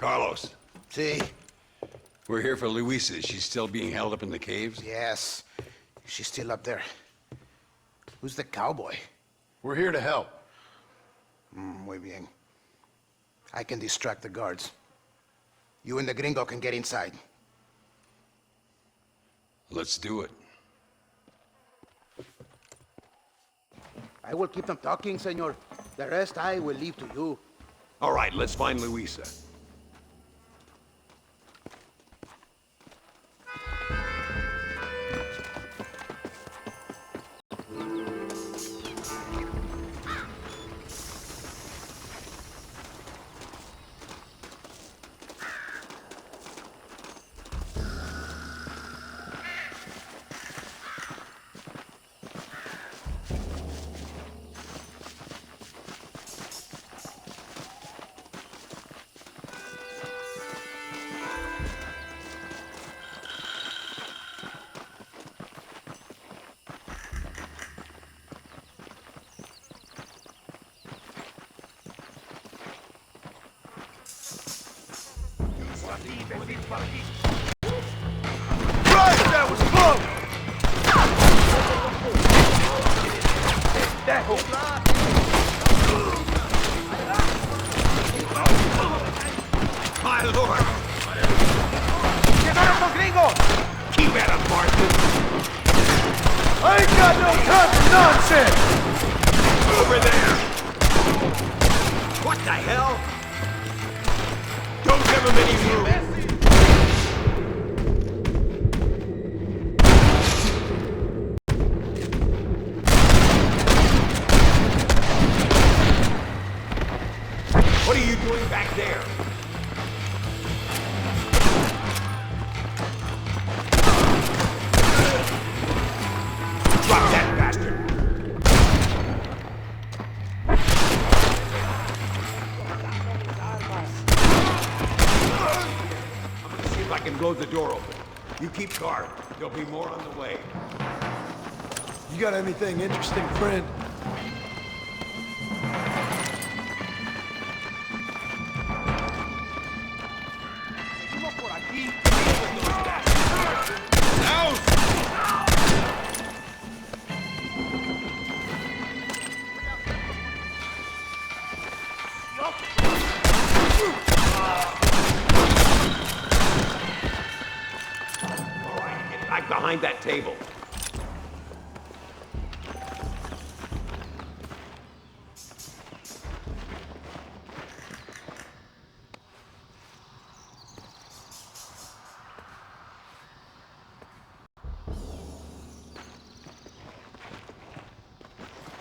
Carlos. See? We're here for Luisa. Is she still being held up in the caves? Yes. She's still up there. Who's the cowboy? We're here to help. Muy bien. I can distract the guards. You and the gringo can get inside. Let's do it. I will keep them talking, senor. The rest I will leave to you. All right, let's find Luisa. Christ, that was close! My lord! ¡Llegaron los gringos! Keep at him, Marston! I ain't got no time for nonsense! Over there! What the hell? Don't give him any room! What are you doing back there? Drop that bastard! I'm gonna see if I can blow the door open. You keep guard. There'll be more on the way. You got anything interesting, friend? Back behind that table.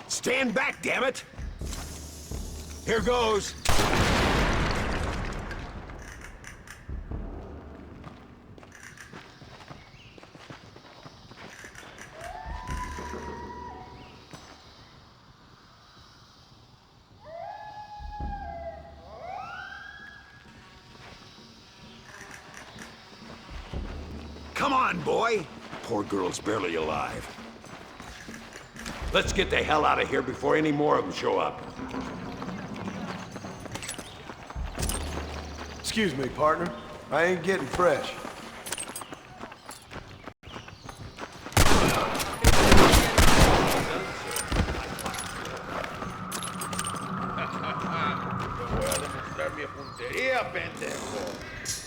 Stand back, damn it! Here goes. Come on, boy! Poor girl's barely alive. Let's get the hell out of here before any more of them show up. Excuse me, partner. I ain't getting fresh.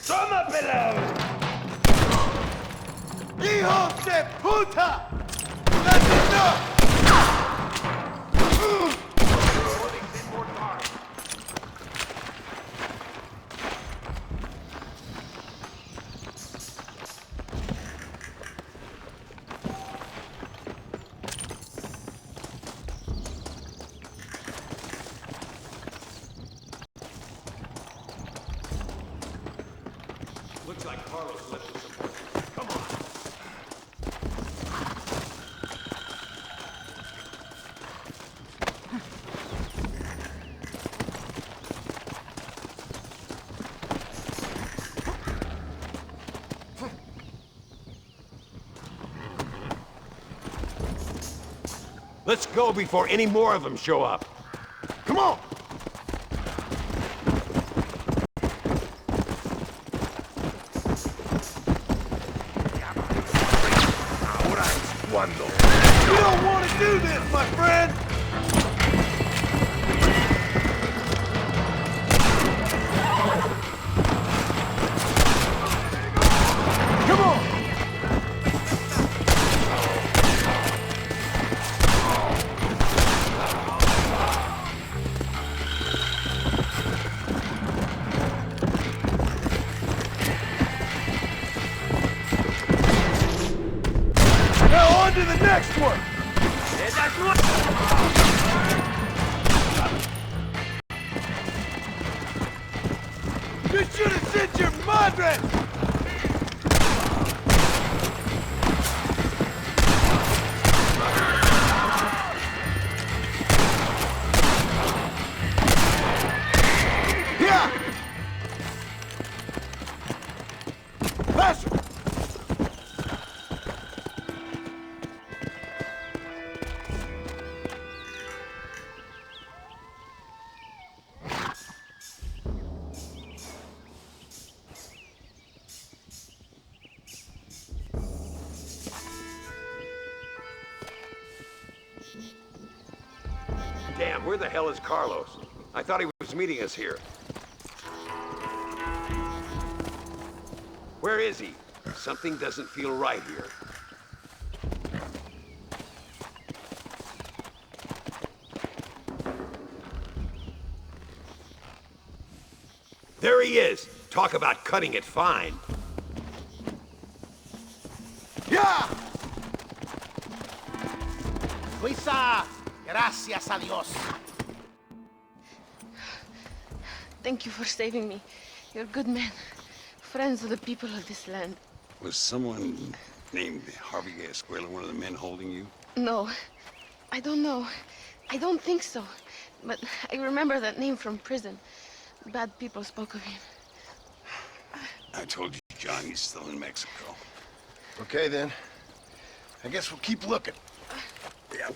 ¡Toma, pelado! ¡Hijos de puta! That's enough! Looks like Carlos left us some. Come on. Let's go before any more of them show up. Come on! do this, my friend! Come on! Now on to the next one! You should have sent your madre! Yeah! Faster! Damn, where the hell is Carlos? I thought he was meeting us here. Where is he? Something doesn't feel right here. There he is! Talk about cutting it fine. Yeah! Luisa, gracias a Dios. Thank you for saving me. You're good men. Friends of the people of this land. Was someone named Harvey Escuela one of the men holding you? No, I don't know. I don't think so. But I remember that name from prison. Bad people spoke of him. I told you, John, he's still in Mexico. Okay, then. I guess we'll keep looking. Yeah.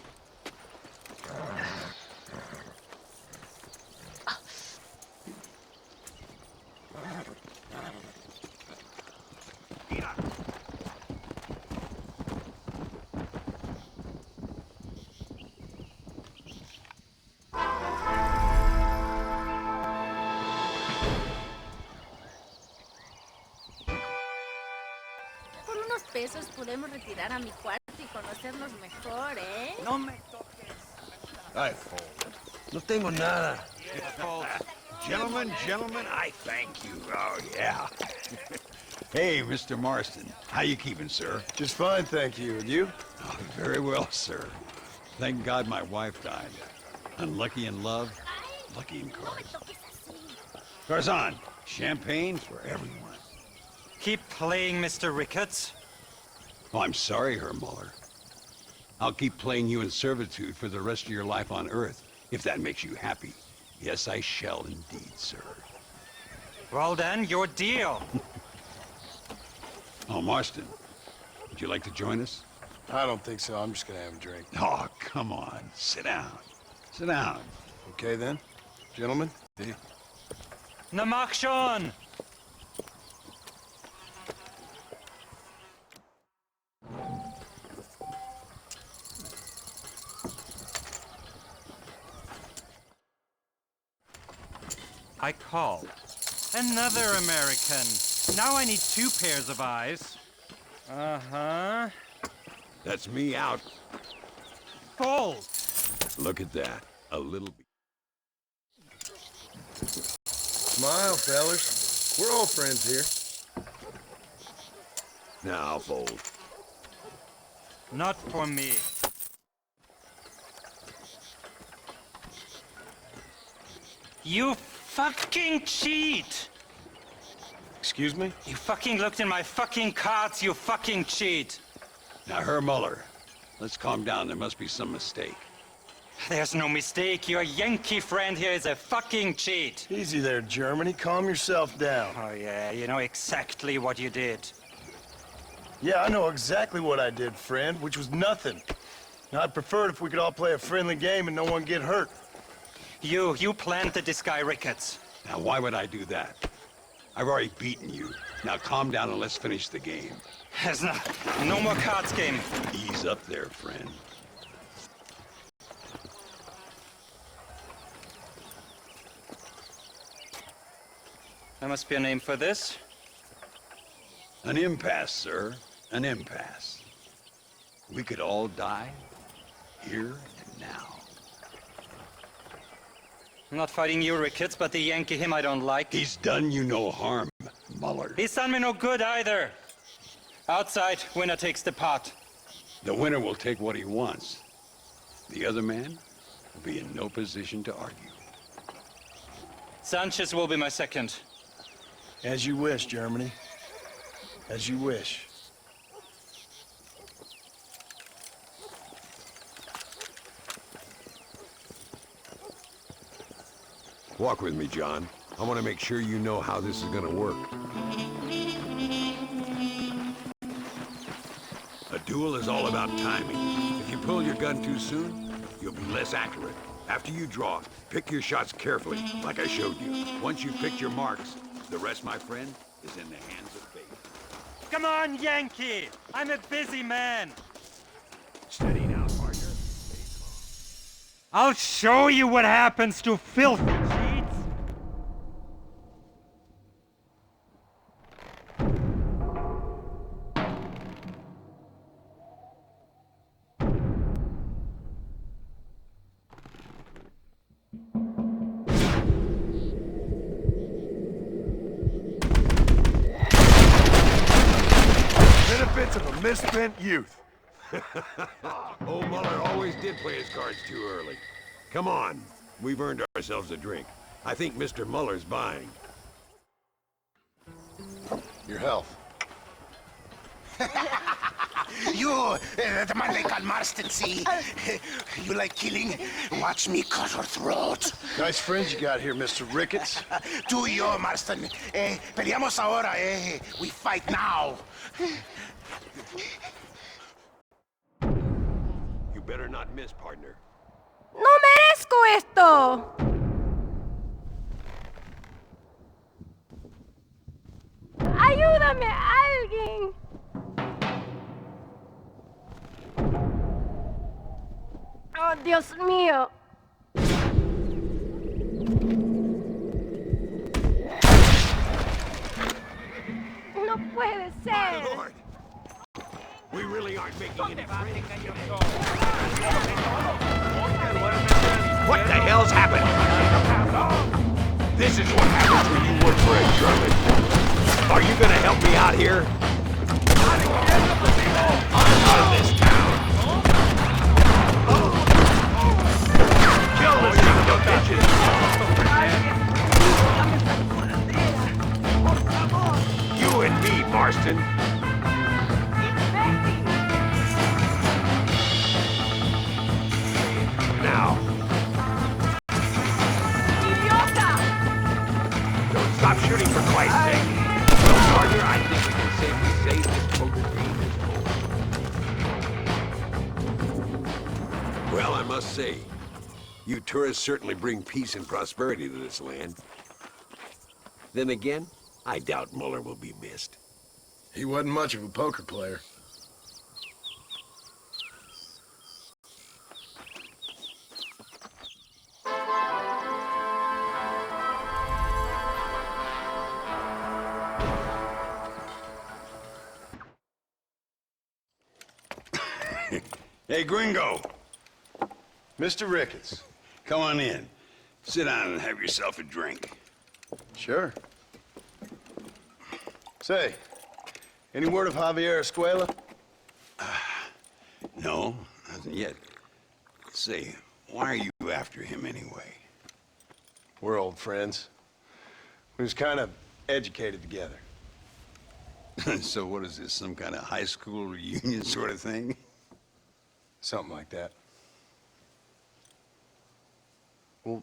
Por unos pesos podemos retirar a mi cuarto y conocernos mejor, ¿eh? No me toques. Ay, no tengo nada. Gentlemen, I thank you. Oh, yeah. Hey, Mr. Marston. How you keeping, sir? Just fine, thank you. And you? Oh, very well, sir. Thank God my wife died. Unlucky in love, lucky in cards. Tarzan, champagne for everyone. Keep playing, Mr. Ricketts. Oh, I'm sorry, Herr Muller. I'll keep playing you in servitude for the rest of your life on Earth, if that makes you happy. Yes, I shall indeed, sir. Well then, your deal. Oh, Marston, would you like to join us? I don't think so. I'm just gonna have a drink. Oh, come on. Sit down. Sit down. Okay, then. Gentlemen, deal. Na mach schon! I called. Another American. Now I need 2 pairs of eyes. Uh-huh. That's me out. Fold. Look at that. A little... Smile, fellers. We're all friends here. Now I'll fold. Not for me. You fucking cheat! Excuse me? You fucking looked in my fucking cards, you fucking cheat! Now, Herr Muller, let's calm down. There must be some mistake. There's no mistake. Your Yankee friend here is a fucking cheat. Easy there, Germany. Calm yourself down. Oh, yeah, you know exactly what you did. Yeah, I know exactly what I did, friend, which was nothing. Now, I'd prefer it if we could all play a friendly game and no one get hurt. You planted this guy, Ricketts. Now, why would I do that? I've already beaten you. Now, calm down and let's finish the game. There's no more cards game. Ease up there, friend. There must be a name for this. An impasse, sir. An impasse. We could all die, here and now. I'm not fighting you, Ricketts, but the Yankee him I don't like. He's done you no harm, Muller. He's done me no good either. Outside, winner takes the pot. The winner will take what he wants. The other man will be in no position to argue. Sanchez will be my second. As you wish, Germany. As you wish. Walk with me, John. I want to make sure you know how this is going to work. A duel is all about timing. If you pull your gun too soon, you'll be less accurate. After you draw, pick your shots carefully, like I showed you. Once you've picked your marks, the rest, my friend, is in the hands of fate. Come on, Yankee! I'm a busy man. Steady now, partner. I'll show you what happens to filthy cheats. Benefits of a misspent youth. Old Muller always did play his cards too early. Come on, we've earned ourselves a drink. I think Mr. Muller's buying. Your health. You, the man they call Marston, see? You like killing? Watch me cut her throat. Nice friends you got here, Mr. Ricketts. Tú y yo, Marston. Peleamos ahora, We fight now. You better not miss, partner. ¡No merezco esto! ¡Ayúdame, alguien! ¡Oh, Dios mío! ¡No puede ser! My lord! We really aren't making any friends. What the hell's happened? This is what happens when you work for a German. Are you gonna help me out here? I'm out of this town. Kill this son of a bitches. You and me, Marston. Now. Don't stop shooting for Christ's sake. Well, partner, I think we can safely say this poker game is over. Well, I must say, you tourists certainly bring peace and prosperity to this land. Then again, I doubt Muller will be missed. He wasn't much of a poker player. Hey, Gringo. Mr. Ricketts. Come on in. Sit down and have yourself a drink. Sure. Say, any word of Javier Escuela? No, nothing yet. Say, why are you after him anyway? We're old friends. We was kind of educated together. So what is this, some kind of high school reunion sort of thing? Something like that. Well,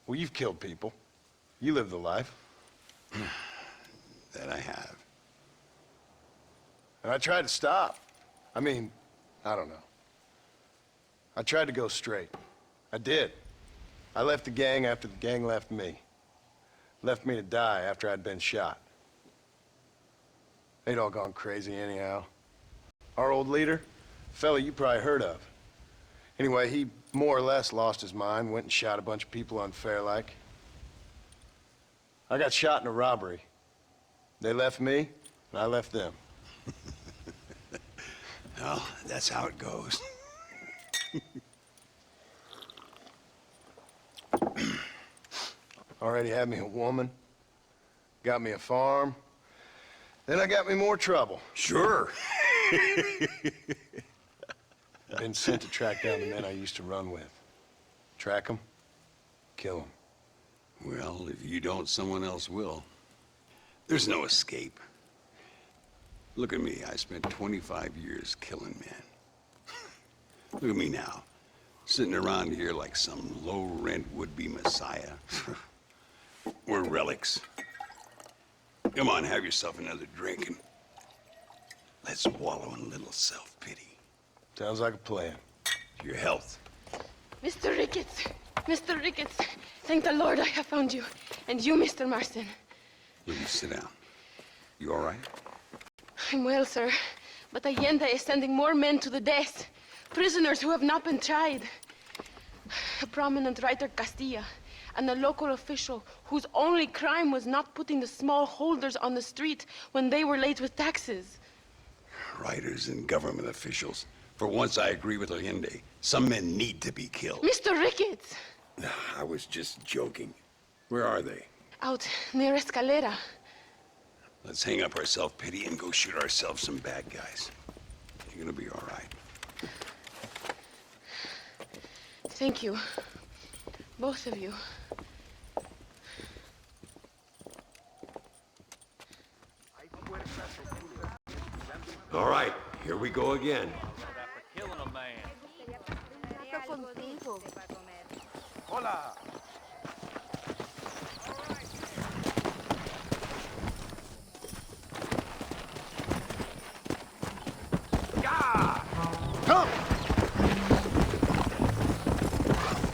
you've killed people. You lived the life. That I have. And I tried to stop. I mean, I don't know. I tried to go straight. I did. I left the gang after the gang left me. Left me to die after I'd been shot. They'd all gone crazy anyhow. Our old leader, fella you probably heard of. Anyway, he more or less lost his mind, went and shot a bunch of people unfair like. I got shot in a robbery. They left me, and I left them. Well, that's how it goes. Already had me a woman, got me a farm, then I got me more trouble. Sure. Been sent to track down the men I used to run with. Track them, kill them. Well, if you don't, someone else will. There's no escape. Look at me, I spent 25 years killing men. Look at me now, sitting around here like some low-rent would-be messiah. We're relics. Come on, have yourself another drink and let's wallow in a little self-pity. Sounds like a plan. Your health. Mr. Ricketts! Mr. Ricketts! Thank the Lord I have found you. And you, Mr. Marston. Will you sit down? You all right? I'm well, sir. But Allende is sending more men to the death. Prisoners who have not been tried. A prominent writer, Castilla, and a local official whose only crime was not putting the small holders on the street when they were late with taxes. Writers and government officials. For once, I agree with Allende. Some men need to be killed. Mr. Ricketts! I was just joking. Where are they? Out near Escalera. Let's hang up our self-pity and go shoot ourselves some bad guys. You're gonna be all right. Thank you. Both of you. All right, here we go again. For killing a man. Hola. Come!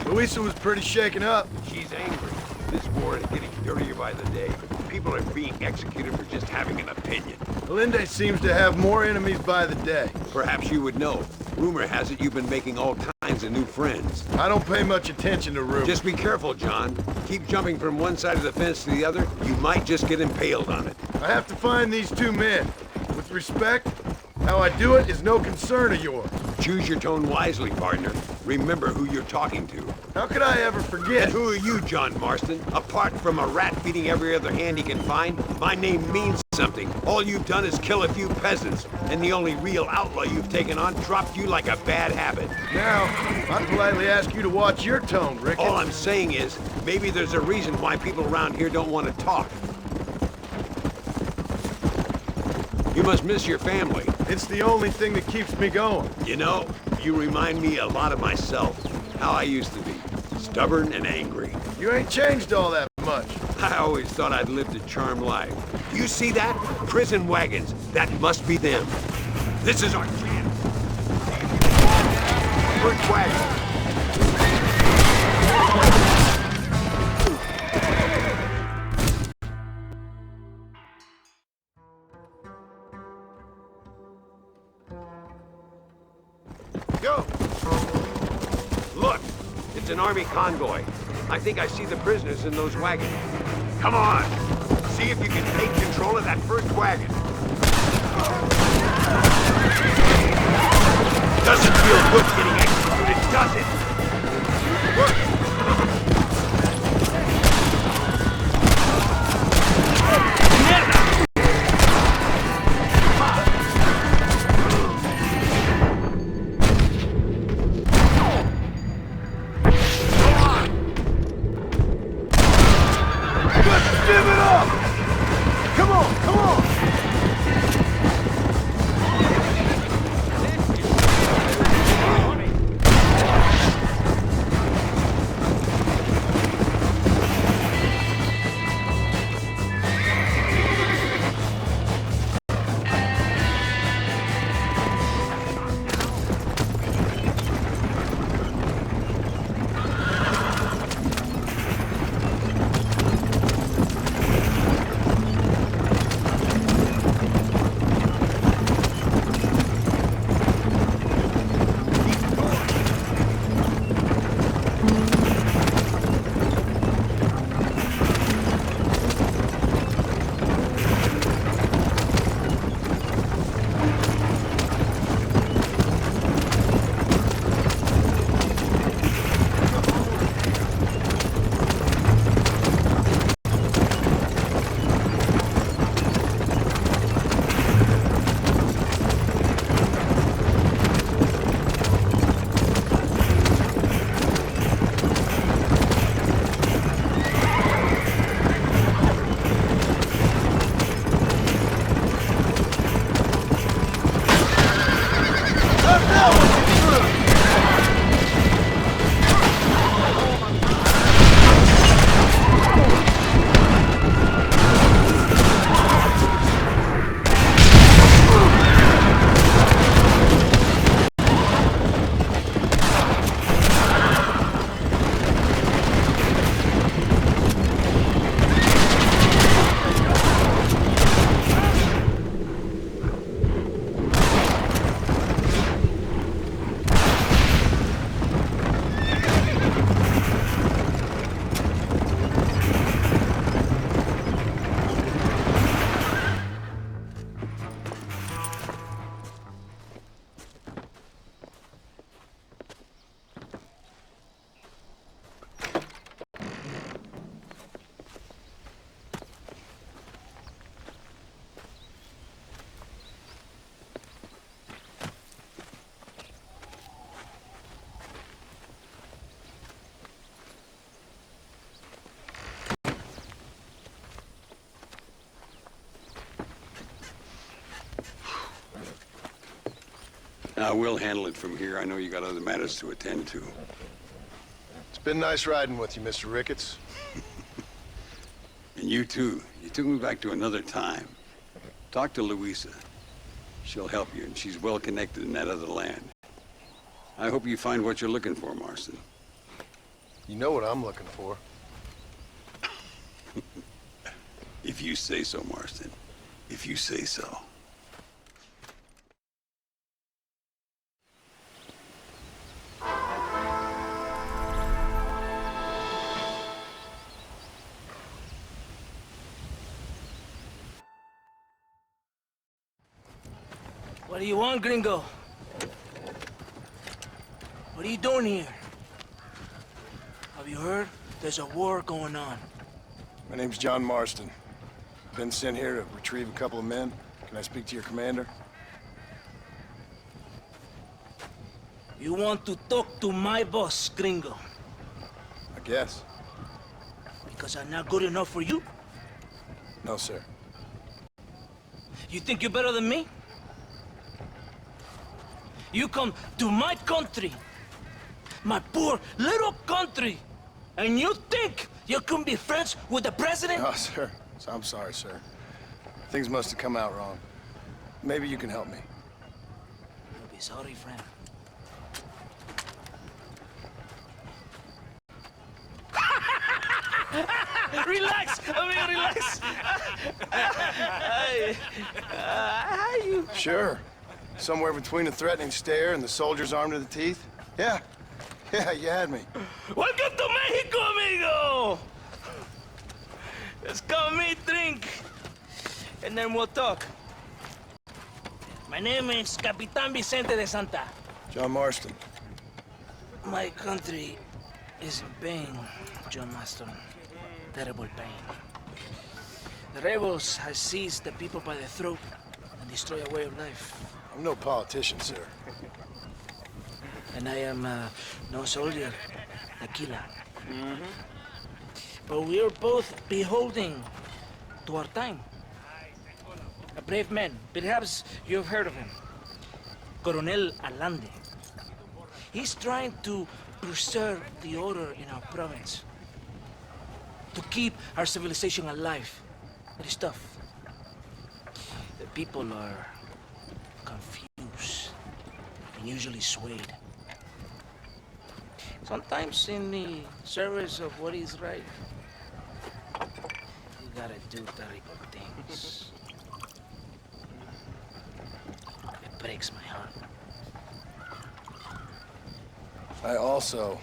Louisa was pretty shaken up. She's angry. This war is getting dirtier by the day. People are being executed for just having an opinion. Allende seems to have more enemies by the day. Perhaps you would know. Rumor has it you've been making all kinds of new friends. I don't pay much attention to rumors. Just be careful, John. Keep jumping from one side of the fence to the other. You might just get impaled on it. I have to find these two men. With respect, how I do it is no concern of yours. Choose your tone wisely, partner. Remember who you're talking to. How could I ever forget? And who are you, John Marston? Apart from a rat feeding every other hand he can find, my name means something. All you've done is kill a few peasants, and the only real outlaw you've taken on dropped you like a bad habit. Now, I politely ask you to watch your tone, Ricketts. All I'm saying is, maybe there's a reason why people around here don't want to talk. You must miss your family. It's the only thing that keeps me going. You know, you remind me a lot of myself. How I used to be. Stubborn and angry. You ain't changed all that much. I always thought I'd lived a charmed life. You see that? Prison wagons. That must be them. This is our chance. First wagon. Go! Look! It's an army convoy. I think I see the prisoners in those wagons. Come on! See if you can take control of that first wagon. Doesn't feel good getting executed, does it? Look! We'll handle it from here. I know you got other matters to attend to. It's been nice riding with you, Mr. Ricketts. And you too. You took me back to another time. Talk to Louisa. She'll help you, and she's well connected in that other land. I hope you find what you're looking for, Marston. You know what I'm looking for. If you say so, Marston. If you say so. What do you want, gringo? What are you doing here? Have you heard? There's a war going on. My name's John Marston. Been sent here to retrieve a couple of men. Can I speak to your commander? You want to talk to my boss, gringo? I guess. Because I'm not good enough for you? No, sir. You think you're better than me? You come to my country, my poor little country, and you think you can be friends with the president? No, sir. I'm sorry, sir. Things must have come out wrong. Maybe you can help me. You'll be sorry, friend. Relax, amigo, relax. How you? Sure. Somewhere between a threatening stare and the soldiers armed to the teeth? Yeah. Yeah, you had me. Welcome to Mexico, amigo! Let's come meet, drink, and then we'll talk. My name is Capitan Vicente de Santa. John Marston. My country is in pain, John Marston. Terrible pain. The rebels have seized the people by the throat and destroyed a way of life. I'm no politician, sir. And I am no soldier, a killer. But we are both beholding to our time. A brave man, perhaps you've heard of him. Coronel Allende. He's trying to preserve the order in our province. To keep our civilization alive. It is tough. The people are confused and usually swayed. Sometimes in the service of what is right, you gotta do terrible things. It breaks my heart. I also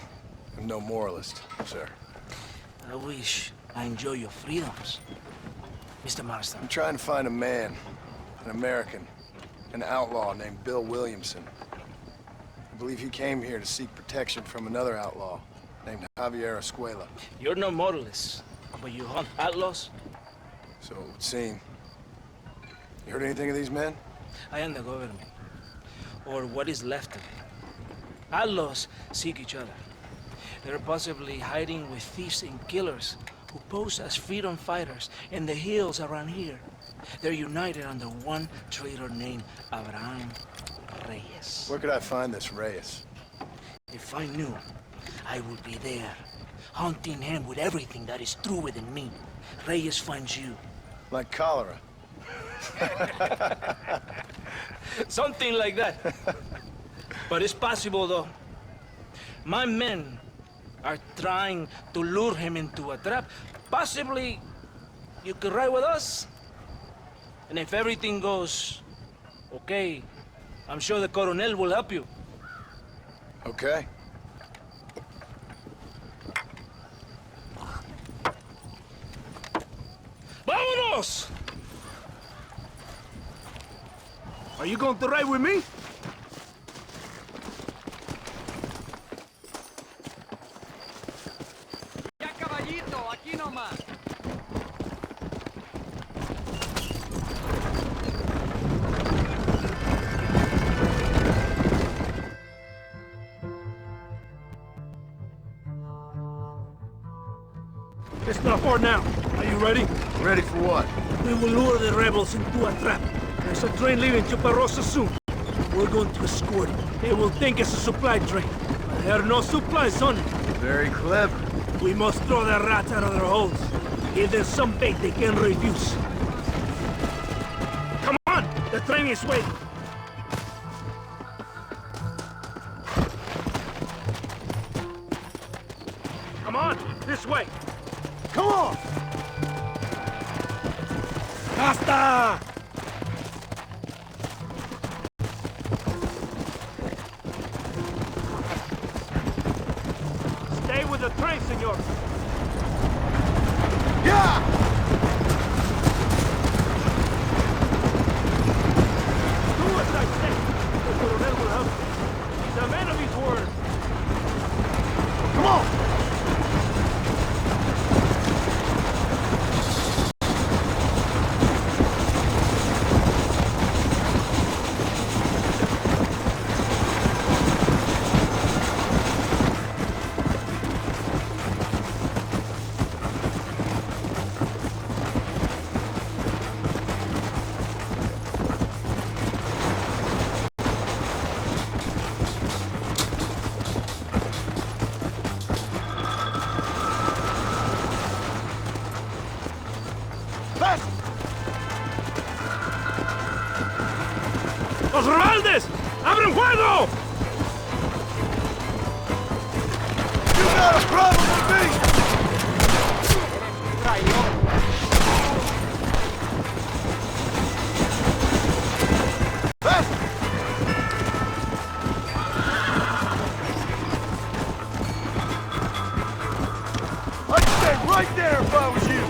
am no moralist, sir. I wish I enjoy your freedoms, Mr. Marston. I'm trying to find a man, an American, an outlaw named Bill Williamson. I believe he came here to seek protection from another outlaw named Javier Escuela. You're no moralist, but you hunt outlaws? So it would seem. You heard anything of these men? I am the government, or what is left of it. Outlaws seek each other. They're possibly hiding with thieves and killers who pose as freedom fighters in the hills around here. They're united under one traitor named Abraham Reyes. Where could I find this Reyes? If I knew, I would be there, hunting him with everything that is true within me. Reyes finds you. Like cholera. Something like that. But it's possible, though. My men are trying to lure him into a trap. Possibly, you could ride with us. And if everything goes okay, I'm sure the Coronel will help you. Okay. ¡Vámonos! Are you going to ride with me? Ya, caballito, aquí nomás. It's not far now. Are you ready? Ready for what? We will lure the rebels into a trap. There's a train leaving Chuparosa soon. We're going to escort it. They will think it's a supply train. But there are no supplies on it. Very clever. We must throw the rats out of their holes. Give them some bait they can refuse. Come on! The train is waiting. Come on! This way! Come on! Basta! Stay with the train, senor. Yeah! Do as I say. The Colonel will help you. He's a man of his word. Come on! ¡Los rebeldes! ¡Abren fuego! You got a problem with me! I'd stay right there if I was you!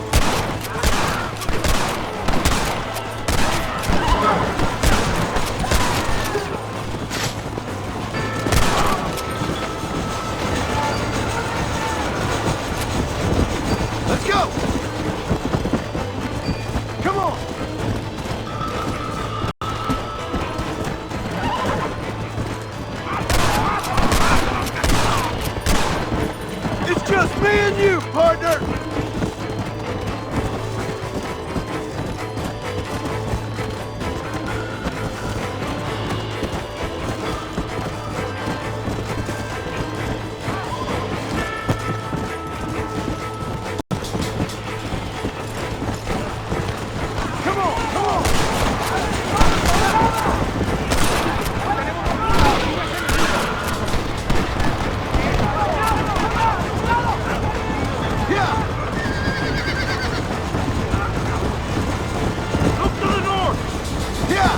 Let's go! Come on! It's just me and you, partner! Come on, come on! Yeah! Look to the north! Yeah!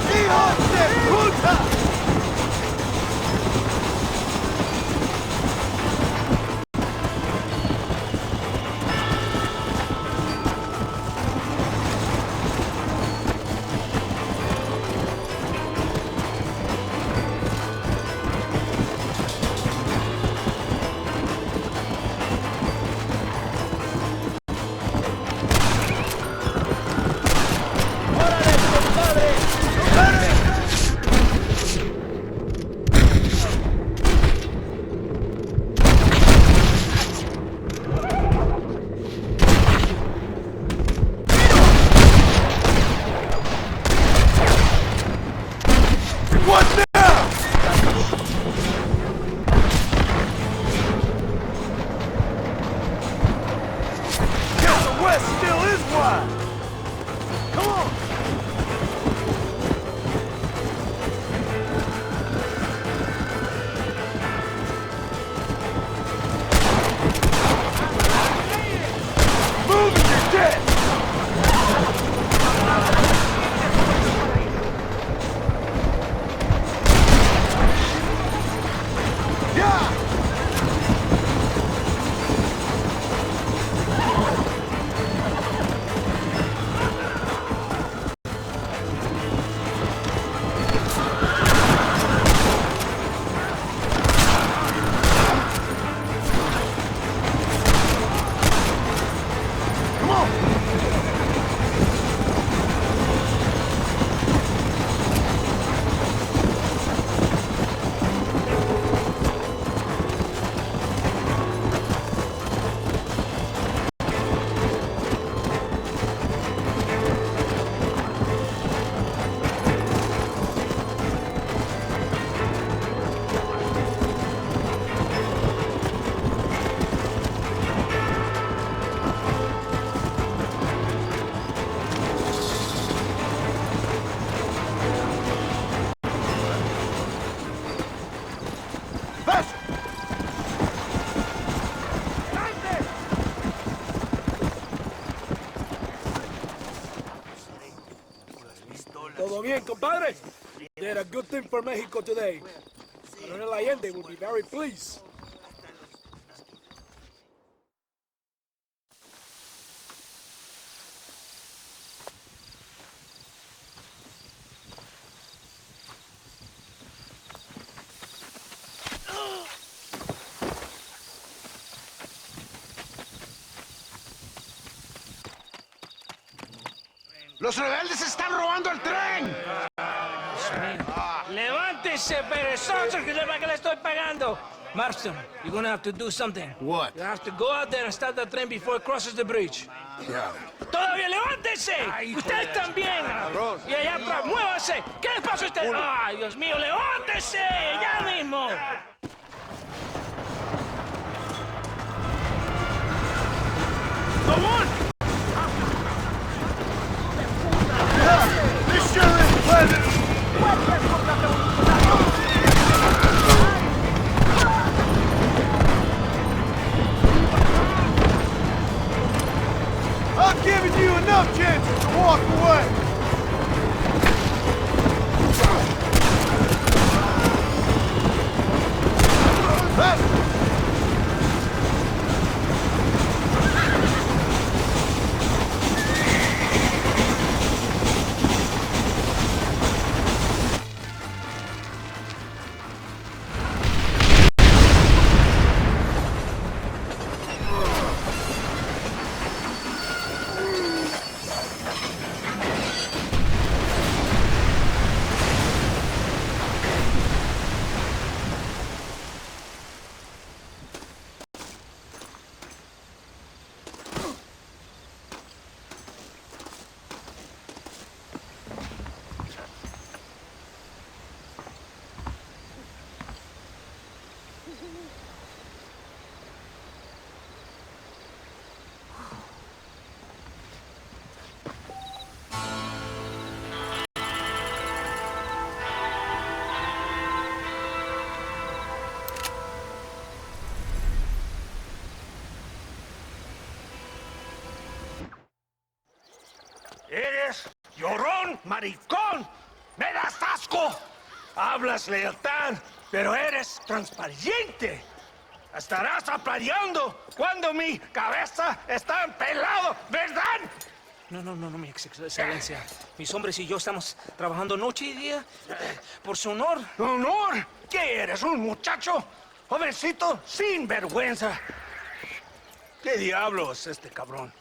Hijos de puta! What now? Guess the West still is wide. Come on. Move and you're dead. Señores, did a good thing for Mexico today. Coronel Allende will be very pleased. ¡Los rebeldes están robando el tren! ¡Levántese, perezoso, que le estoy pagando! Marston, you're gonna have to do something. What? You have to go out there and stop the train before it crosses the bridge. Yeah. ¡Todavía levántese! ¡Usted también! Y allá atrás, muévase. ¿Qué les pasa a usted? ¡Ay, Dios mío, levántese! ¡Ya mismo! Go on! This sure is pleasant! I've given you enough chances to walk away! Eres llorón, maricón. ¡Me das asco! Hablas lealtad, pero eres transparente. Estarás aplaudiendo cuando mi cabeza está pelado, ¿verdad? No, mi excelencia. Mis hombres y yo estamos trabajando noche y día por su honor. ¿Honor? ¿Qué eres, un muchacho? Jovencito sin vergüenza. ¿Qué diablo es este cabrón?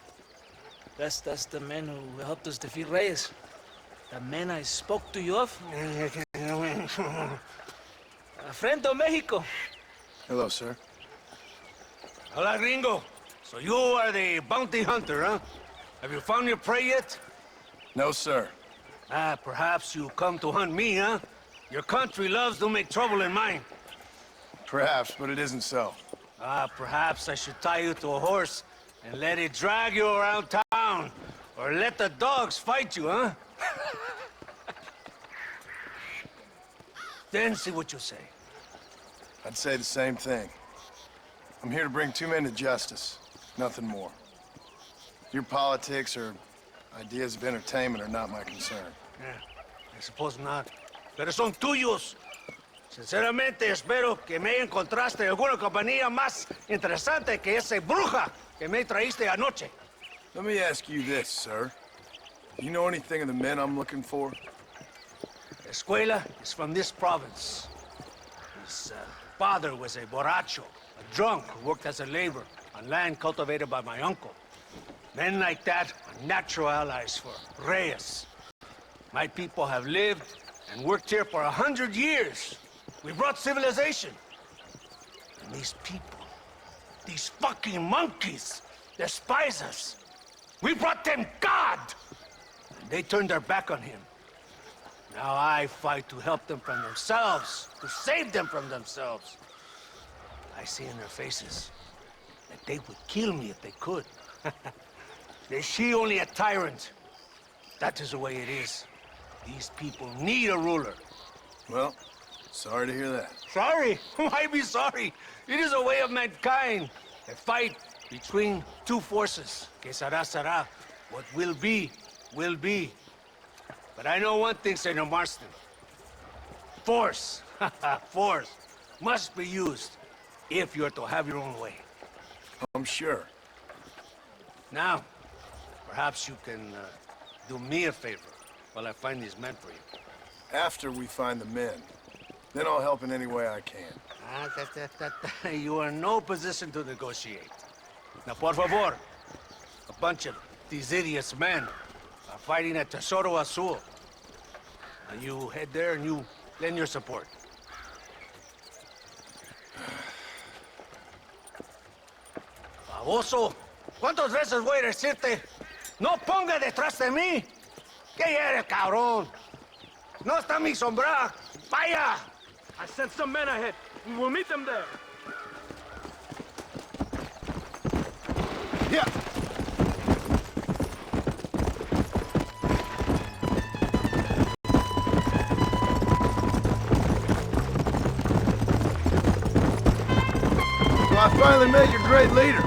That's the man who helped us defeat Reyes. The man I spoke to you of. A friend of Mexico. Hello, sir. Hola, gringo. So you are the bounty hunter, huh? Have you found your prey yet? No, sir. Perhaps you come to hunt me, huh? Your country loves to make trouble in mine. Perhaps, but it isn't so. Perhaps I should tie you to a horse and let it drag you around town. Or let the dogs fight you, huh? Then see what you say. I'd say the same thing. I'm here to bring two men to justice. Nothing more. Your politics or ideas of entertainment are not my concern. Yeah, I suppose not. Pero son tuyos. Sinceramente, espero que me encontraste alguna compañía más interesante que esa bruja que me traíste anoche. Let me ask you this, sir. Do you know anything of the men I'm looking for? Escuela is from this province. His father was a borracho, a drunk who worked as a laborer on land cultivated by my uncle. Men like that are natural allies for Reyes. My people have lived and worked here for 100 years. We brought civilization. And these people, these fucking monkeys, despise us. We brought them God! And they turned their back on him. Now I fight to help them from themselves, to save them from themselves. I see in their faces that they would kill me if they could. Is she only a tyrant? That is the way it is. These people need a ruler. Well, sorry to hear that. Sorry? Why be sorry? It is a way of mankind. A fight between two forces. Que será, será. What will be, will be. But I know one thing, Senor Marston. Force, force, must be used if you're to have your own way. I'm sure. Now, perhaps you can do me a favor while I find these men for you. After we find the men, then I'll help in any way I can. You are in no position to negotiate. Now, por favor, a bunch of these idiots men are fighting at Tesoro Azul. Now you head there and you lend your support. Baboso, ¿cuántas veces voy a decirte? No ponga detrás de mí. ¿Qué eres, cabrón? No está mi sombra. Vaya. I sent some men ahead. We will meet them there. Yeah. So I finally met your great leader.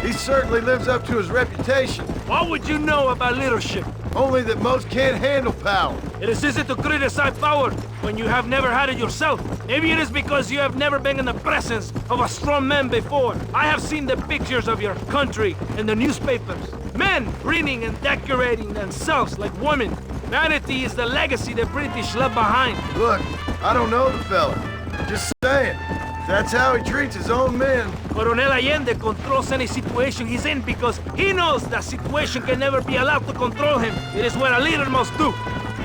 He certainly lives up to his reputation. What would you know about leadership? Only that most can't handle power. It is easy to criticize power when you have never had it yourself. Maybe it is because you have never been in the presence of a strong man before. I have seen the pictures of your country in the newspapers. Men reading and decorating themselves like women. Vanity is the legacy the British left behind. Look, I don't know the fella. Just saying. That's how he treats his own men. Coronel Allende controls any situation he's in because he knows that situation can never be allowed to control him. It is what a leader must do.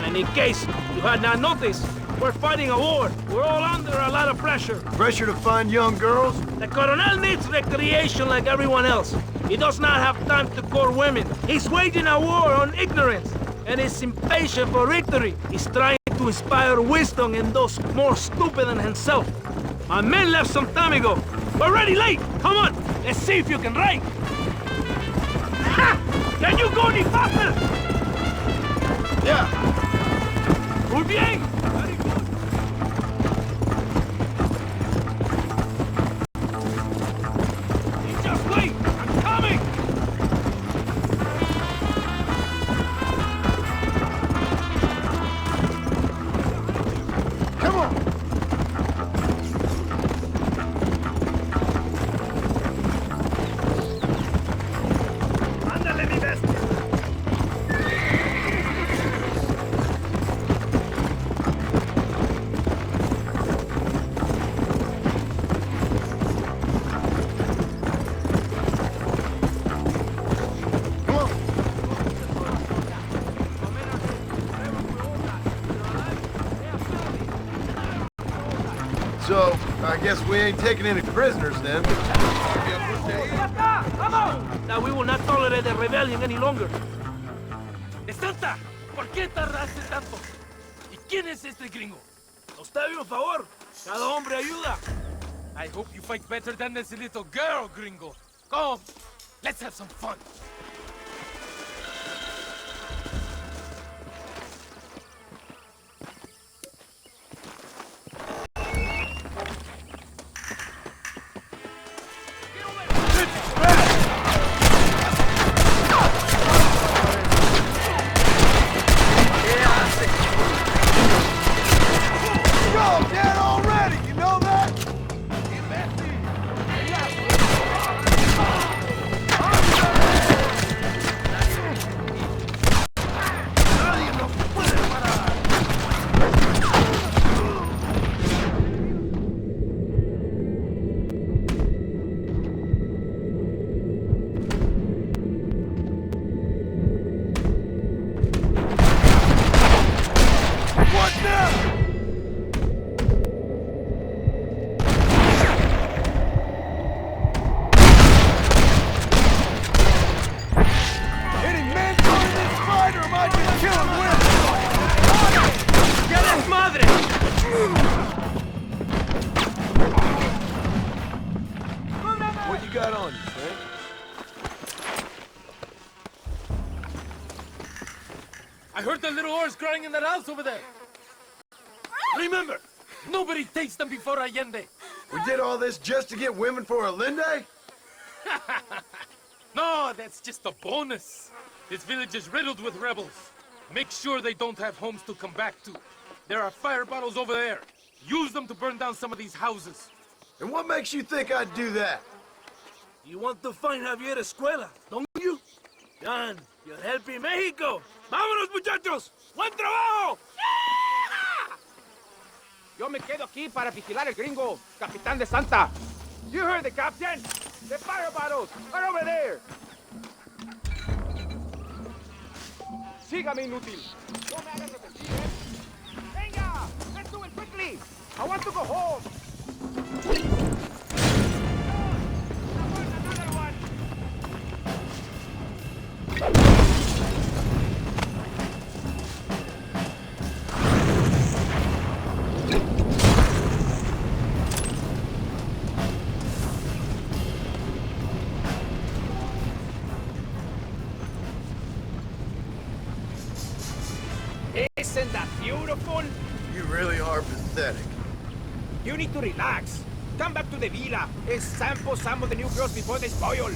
And in case you had not noticed, we're fighting a war. We're all under a lot of pressure. Pressure to find young girls? The Coronel needs recreation like everyone else. He does not have time to court women. He's waging a war on ignorance and is impatient for victory. He's trying to inspire wisdom in those more stupid than himself. My men left some time ago. We're already late. Come on, let's see if you can write. Ha! Can you go any faster? Yeah. Muy bien. Very good. Just wait. I'm coming. Come on. So, I guess we ain't taking any prisoners then. Now we will not tolerate the rebellion any longer. Santa, ¿por qué tardaste tanto? ¿Y quién es este gringo? Octavio, por favor. Cada hombre ayuda. I hope you fight better than this little girl, gringo. Come, let's have some fun. What you got on you, Fred? I heard the little horse crying in that house over there. Remember, nobody takes them before Allende. We did all this just to get women for Allende? No, that's just a bonus. This village is riddled with rebels. Make sure they don't have homes to come back to. There are fire bottles over there. Use them to burn down some of these houses. And what makes you think I'd do that? You want to find Javier Escuela, don't you? John, you're helping Mexico. ¡Vámonos, muchachos! ¡Buen trabajo! Yo me quedo aquí para vigilar el gringo, Capitán de Santa. You heard the captain. The fire bottles are over there. Sígame, inútil. No me hagas repetir, ¿eh? Venga, let's do it quickly. I want to go home. Another one. Isn't that beautiful? You really are pathetic. You need to relax. Come back to the villa and sample some of the new girls before they spoil.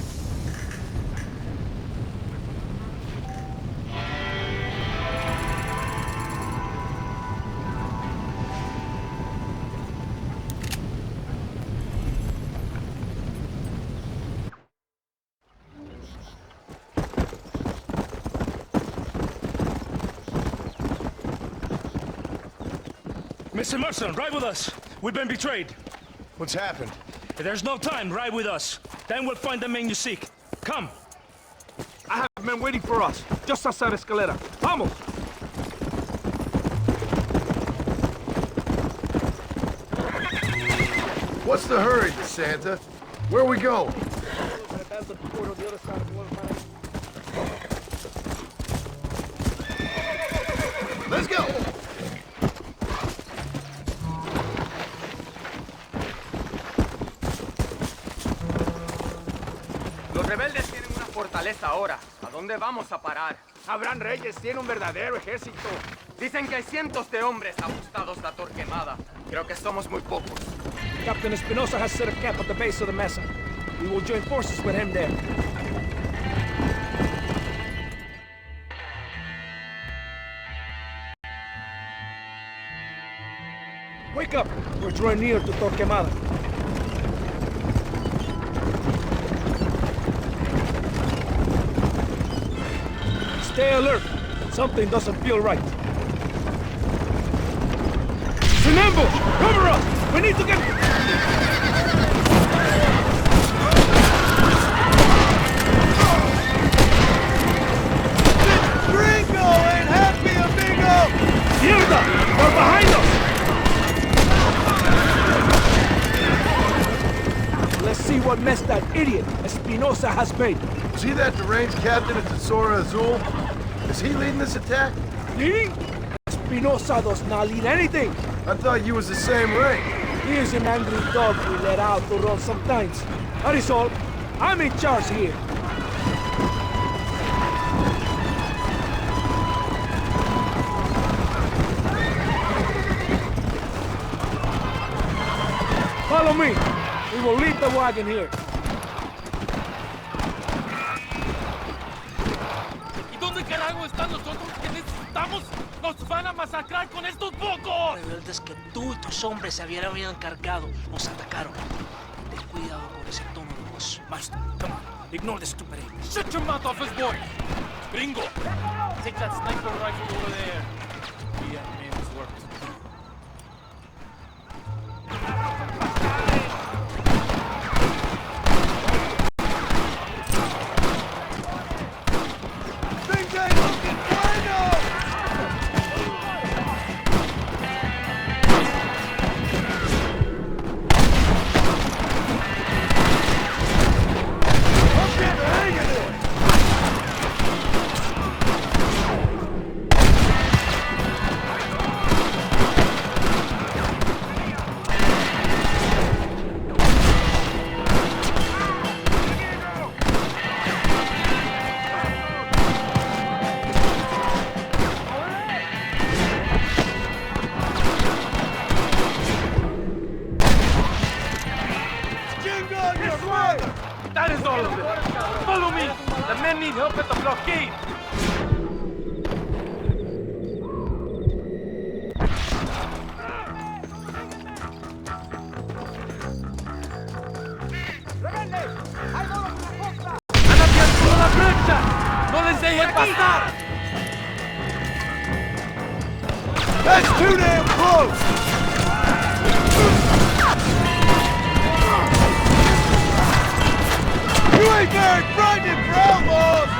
Mr. Mercer, ride with us. We've been betrayed. What's happened? There's no time. Ride with us. Then we'll find the man you seek. Come. I have men waiting for us, just outside Escalera. Vamos! What's the hurry, Santa? Where are we going? Let's go! Los rebeldes tienen una fortaleza ahora. ¿A dónde vamos a parar? Abraham Reyes tiene un verdadero ejército. Dicen que hay cientos de hombres apostados a Torquemada. Creo que somos muy pocos. Captain Espinosa has set a camp at the base of the mesa. We will join forces with him there. Wake up! We're drawing near to Torquemada. Stay alert. Something doesn't feel right. It's an ambush! Cover us! We need to get... Gringo ain't happy, amigo! Mierda! They're behind us! Let's see what mess that idiot Espinosa has made. Was he that deranged captain at Tesoro Azul? Is he leading this attack? Leading? Espinosa does not lead anything. I thought you was the same rank. He is an angry dog we let out to run sometimes. That is all. I'm in charge here. Follow me. We will leave the wagon here. ¿Y dónde carajo están los otros que necesitamos? ¡Nos van a masacrar con estos pocos! Rebeldes que tú y tus hombres se habían encargado nos atacaron. Ten cuidado con ese tono de voz. Master, come on. Ignore the stupid aim. Shut your mouth off his boy! Gringo! Take that sniper rifle over there. We have men's work to do. That is all of it. Follow me. The men need help at the blockade. pasar! That's too damn close! You ain't very frightening for outlaws!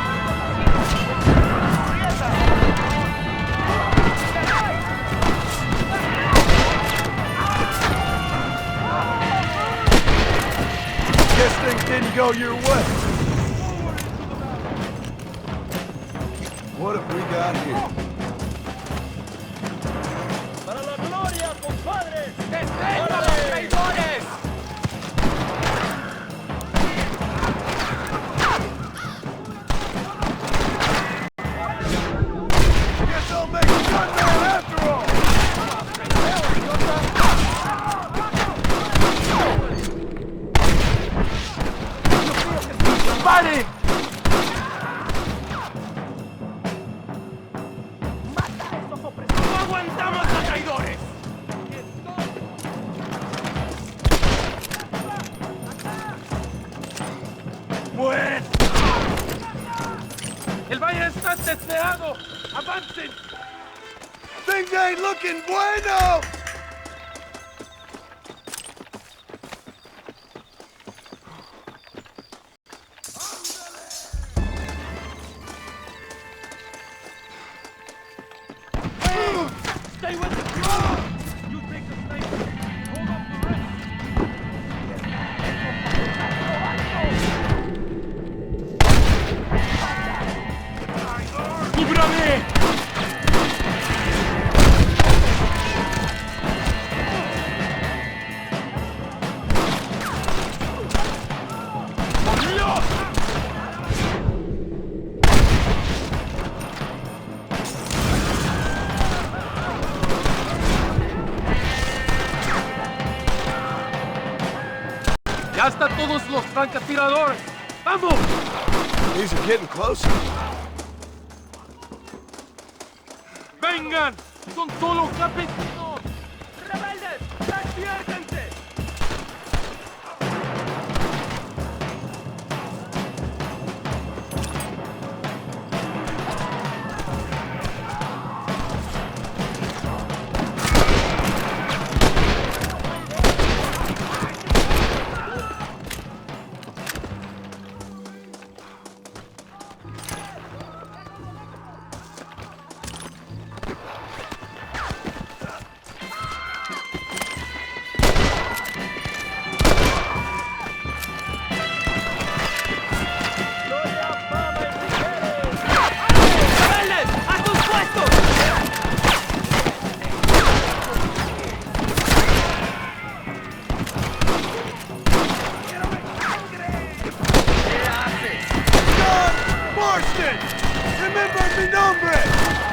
Guess things didn't go your way. What have we got here? ¡Para la gloria, compadres! ¡Despeja los traidores! Guess I'll make a gunman after all! ¡Pare! ¡No aguantamos a traidores! ¡Mueren! ¡El valle está testeado! ¡Avancen! Things ain't looking bueno! Stay with the draw! You take the sniper. Hold up the rest. ¡Cúbrame! ¡Ya están todos los francatiradores! ¡Vamos! These are getting closer. ¡Vengan! ¡Son solo campesinos! ¡Rebeldes! ¡Despiértense! ¡Remember mi nombre!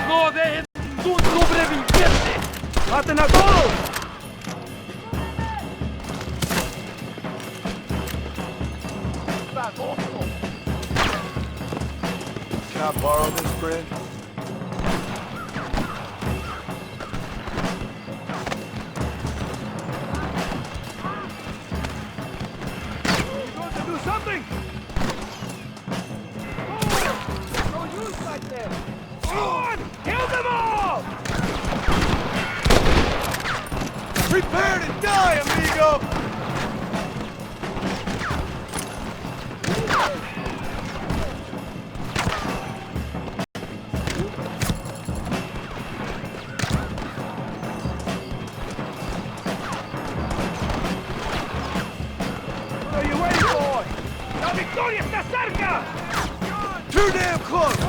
¡No dejen ningún sobreviviente! ¡Maten a todos! Can I borrow this bread? You're going to do something! No use like that! On! Kill them all! Prepare to die, amigo! What are you waiting for? ¡La victoria está cerca! Too damn close!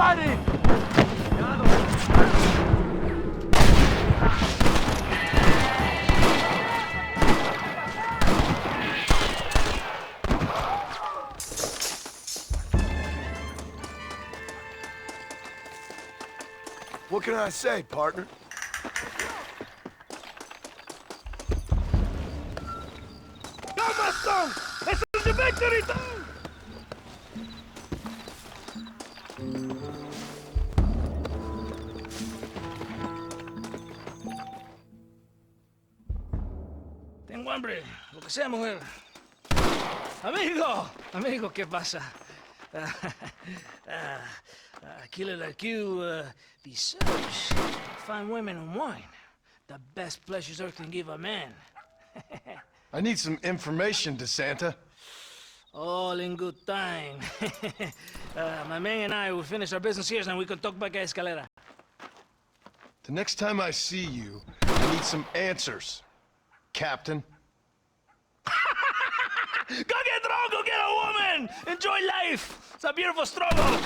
spotted! What can I say, partner? ¡Toma, son! ¡Eso es de victory, Tengo hambre, lo que sea, mujer. Amigo, ¿qué pasa? A killer like you deserves fine women and wine. The best pleasures Earth can give a man. I need some information, DeSanta. All in good time. My man and I will finish our business here and we can talk back at Escalera. The next time I see you, I need some answers, Captain. Go get drunk, go get a woman! Enjoy life! It's a beautiful struggle!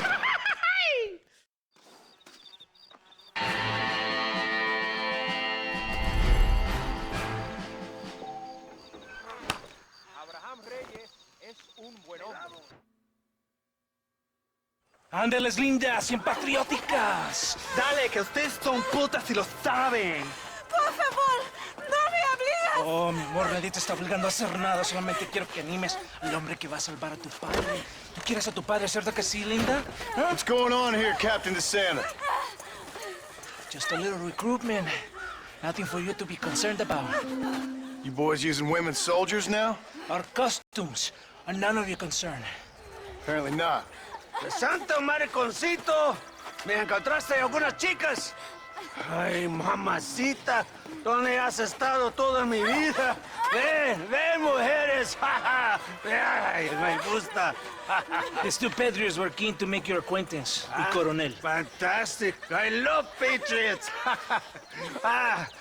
¡Ándeles, lindas y patrióticas! Dale, que ustedes son putas y lo saben. Por favor, no me obligues. Oh, mi amor, nadie te está obligando a hacer nada. Solamente quiero que animes al hombre que va a salvar a tu padre. ¿Tú quieres a tu padre, cierto que sí, linda? ¿Ah? What's going on here, Captain DeSanta? Just a little recruitment. Nothing for you to be concerned about. You boys using women soldiers now? Our costumes are none of your concern. Apparently not. ¡Santo mariconcito! ¿Me encontraste algunas chicas? Ay, mamacita, ¿dónde has estado toda mi vida? Ven, mujeres. Ay, me gusta. These two patriots were keen to make your acquaintance, el coronel. Fantastic. I love patriots.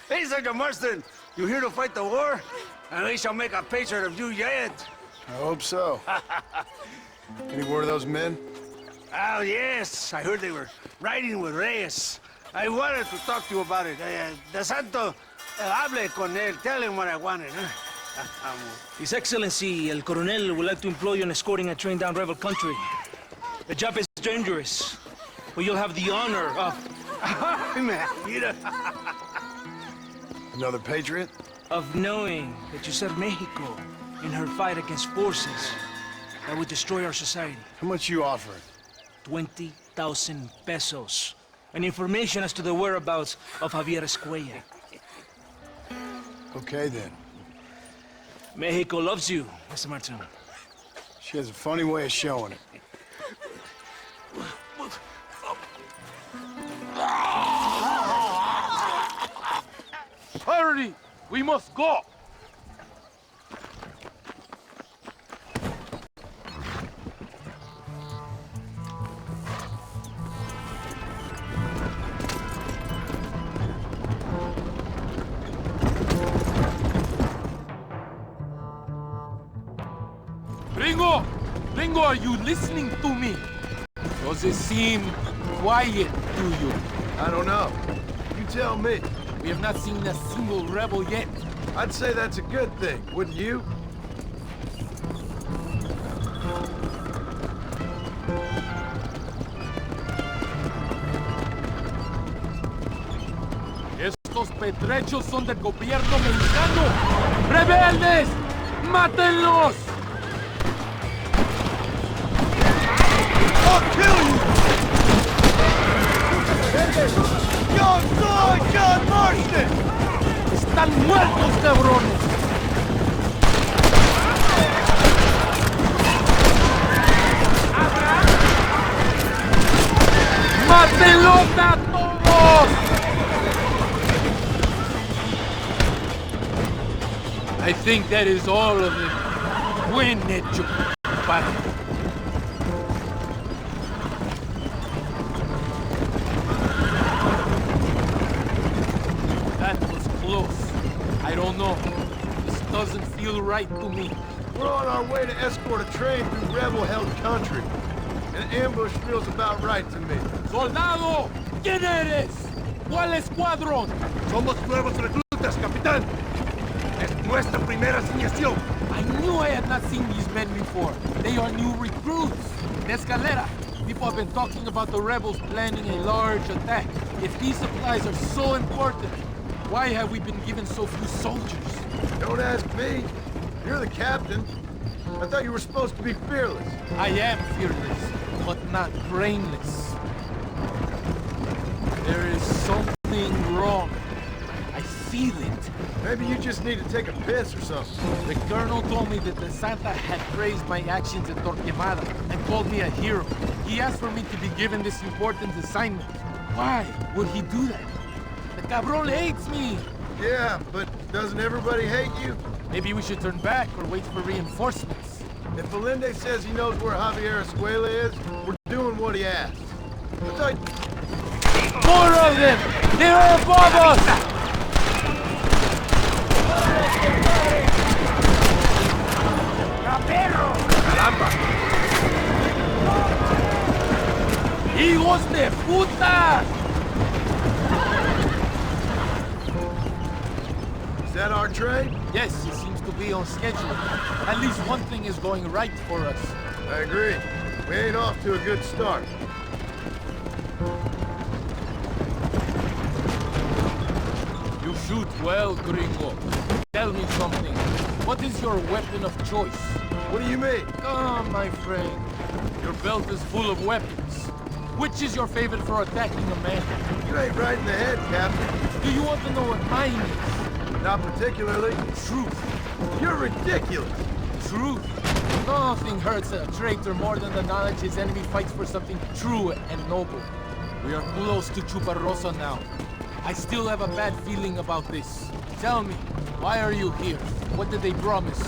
Hey, Sergeant Marston, you here to fight the war? And we shall make a patriot of you yet. I hope so. Any word of those men? Oh, yes. I heard they were riding with Reyes. I wanted to talk to you about it. DeSanta, hable con él. Tell him what I wanted. His Excellency, el coronel, would like to employ you in escorting a train down rebel country. The job is dangerous, but you'll have the honor of... Another patriot? Of knowing that you served Mexico in her fight against forces that would destroy our society. How much you offering? 20,000 pesos. And information as to the whereabouts of Javier Escuella. Okay, then. Mexico loves you, Mr. Martin. She has a funny way of showing it. Hurry! We must go! Ringo, are you listening to me? Does it seem quiet to you? I don't know. You tell me. We have not seen a single rebel yet. I'd say that's a good thing, wouldn't you? Estos petrechos son del gobierno mexicano. ¡Rebeldes! ¡Mátenlos! I'll kill you! Yo soy John Marston! ¡Están muertos, cabrones! ¡Mátenlos a todos! I think that is all of them. Buen hecho, padre. That was close. I don't know. This doesn't feel right to me. We're on our way to escort a train through rebel-held country. An ambush feels about right to me. ¡Soldado! ¿Quién eres? ¿Cuál escuadrón? Somos nuevos reclutas, capitán. Es nuestra primera asignación. I knew I had not seen these men before. They are new recruits. In Escalera, people have been talking about the rebels planning a large attack. If these supplies are so important, why have we been given so few soldiers? Don't ask me. You're the captain. I thought you were supposed to be fearless. I am fearless, but not brainless. There is something wrong. I feel it. Maybe you just need to take a piss or something. The colonel told me that the Santa had praised my actions at Torquemada and called me a hero. He asked for me to be given this important assignment. Why would he do that? The cabron hates me. Yeah, but doesn't everybody hate you? Maybe we should turn back or wait for reinforcements. If Valende says he knows where Javier Escuela is, we're doing what he asked. More of them! They are above us! ¡Hijos de puta! Is that our train? Yes, it seems to be on schedule. At least one thing is going right for us. I agree. We ain't off to a good start. You shoot well, gringo. Tell me something. What is your weapon of choice? What do you mean? Come, my friend. Your belt is full of weapons. Which is your favorite for attacking a man? You ain't right in the head, Captain. Do you want to know what mine is? Not particularly. Truth. You're ridiculous. Truth. Nothing hurts a traitor more than the knowledge his enemy fights for something true and noble. We are close to Chuparrosa now. I still have a bad feeling about this. Tell me, why are you here? What did they promise?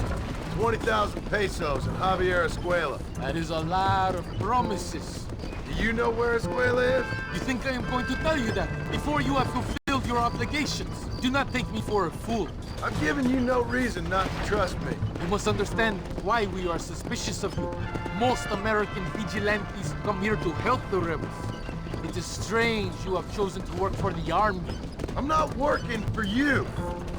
20,000 pesos and Javier Escuela. That is a lot of promises. Do you know where Escuela is? You think I am going to tell you that before you have fulfilled your obligations? Do not take me for a fool. I've given you no reason not to trust me. You must understand why we are suspicious of you. Most American vigilantes come here to help the rebels. It is strange you have chosen to work for the army. I'm not working for you.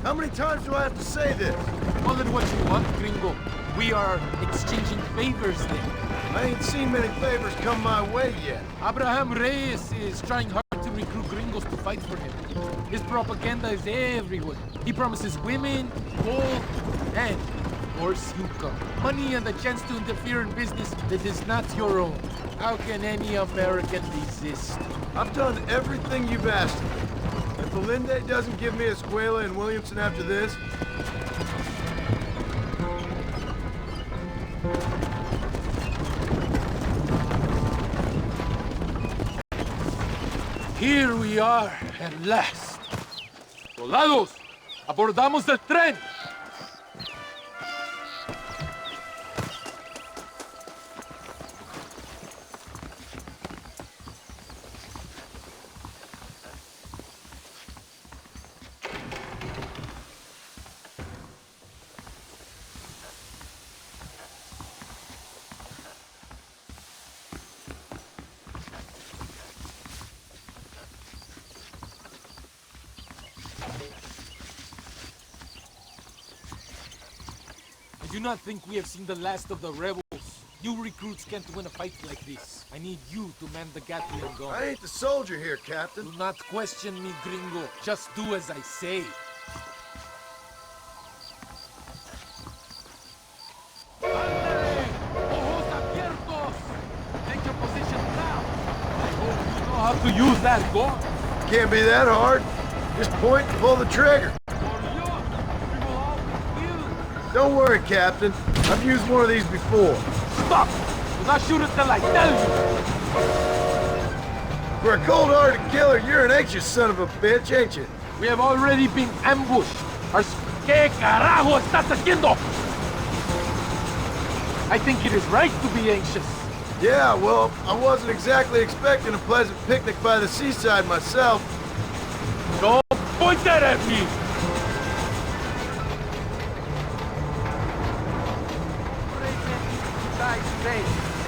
How many times do I have to say this? Call it what you want, gringo. We are exchanging favors then. I ain't seen many favors come my way yet. Abraham Reyes is trying hard to recruit gringos to fight for him. His propaganda is everywhere. He promises women, gold, and, of course, you come. Money and the chance to interfere in business that is not your own. How can any American resist? I've done everything you've asked me. If Valende doesn't give me Escuela and Williamson after this... Here we are, at last. Soldados, abordamos el tren. I do not think we have seen the last of the rebels. You recruits can't win a fight like this. I need you to man the Gatling gun. I ain't the soldier here, Captain. Do not question me, gringo. Just do as I say. Ojos abiertos! Take your position now. I hope you know how to use that gun. Can't be that hard. Just point and pull the trigger. Don't worry, Captain. I've used one of these before. Stop! Do not shoot until I tell you! For a cold-hearted killer, you're an anxious son of a bitch, ain't you? We have already been ambushed. ¿Qué carajo estás haciendo? I think it is right to be anxious. Yeah, well, I wasn't exactly expecting a pleasant picnic by the seaside myself. Don't point that at me!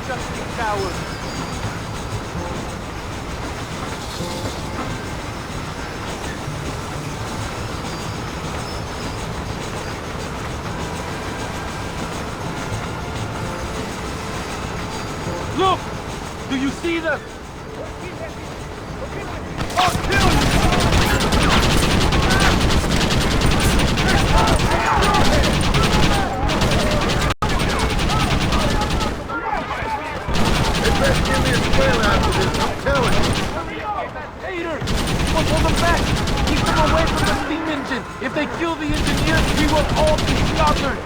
dusty coward. Look! Do you see them? I'll kill you! They best give me a trail after this, I'm telling you. Hater! We'll pull them back! Keep them away from the steam engine! If they kill the engineers, we will all be slaughtered!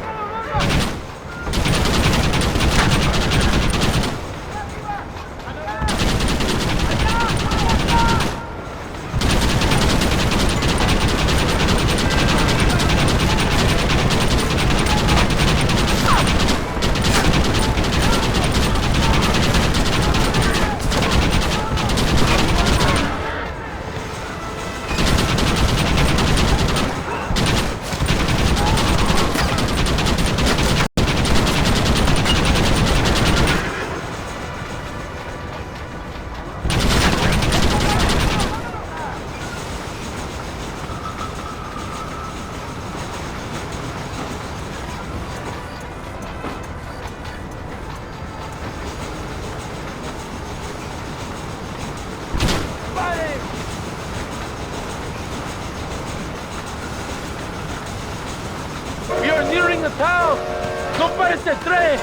We are nearing the town! No parece tres!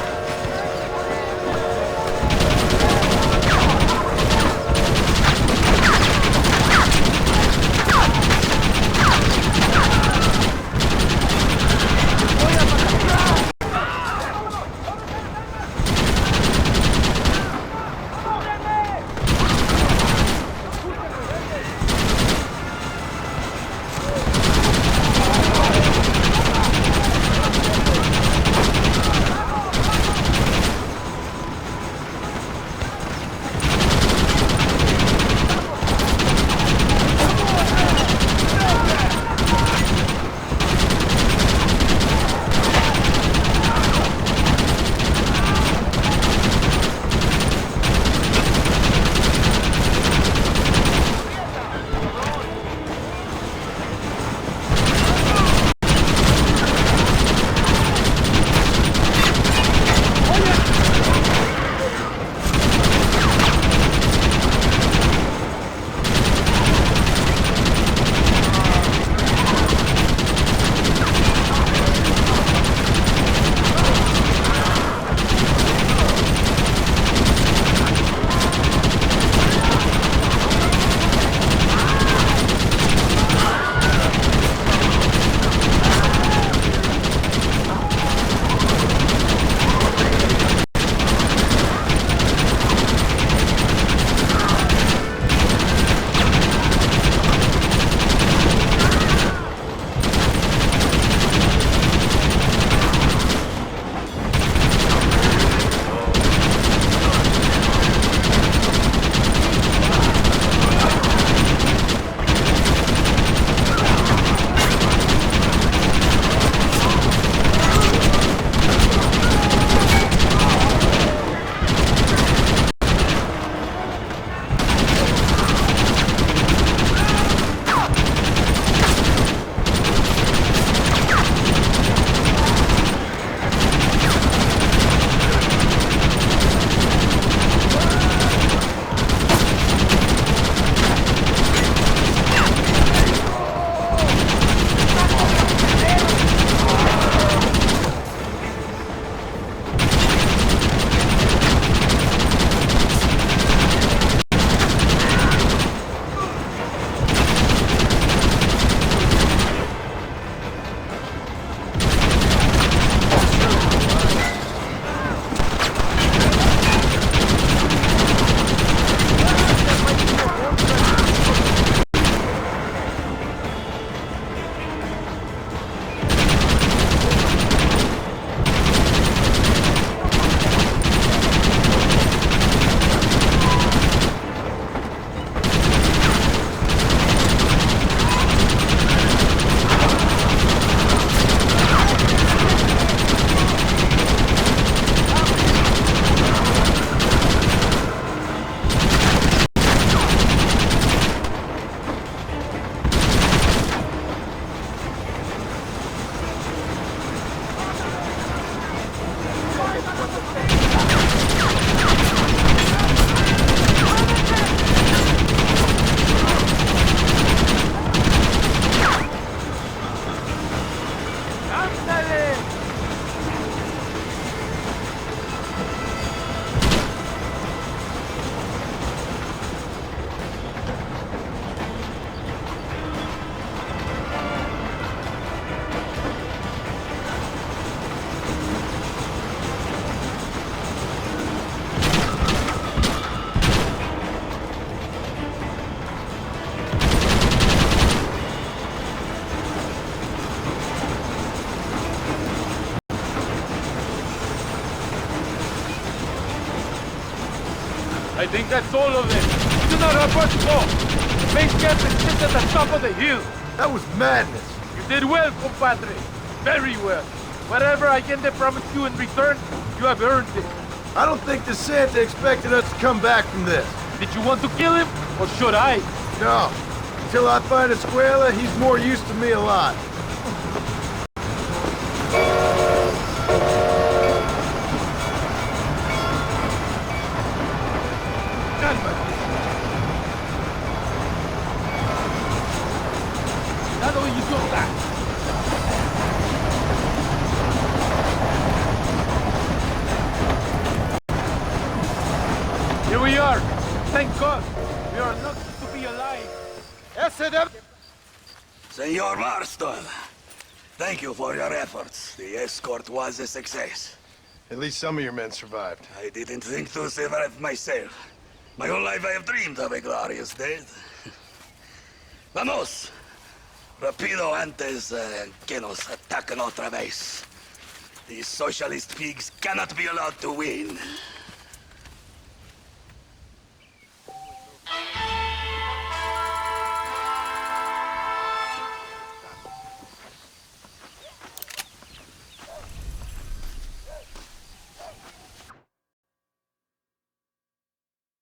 I think that's all of them. Do not have much more. The base camp is just at the top of the hill. That was madness. You did well, compadre. Very well. Whatever Allende promised you in return, you have earned it. I don't think the Santa expected us to come back from this. Did you want to kill him, or should I? No. Until I find Escuela, he's more used to me alive. Here we are. Thank God. We are lucky to be alive. Senor Marston, thank you for your efforts. The escort was a success. At least some of your men survived. I didn't think to survive myself. My whole life I have dreamed of a glorious death. Vamos. Rapido antes que nos ataquen otra vez. These socialist pigs cannot be allowed to win.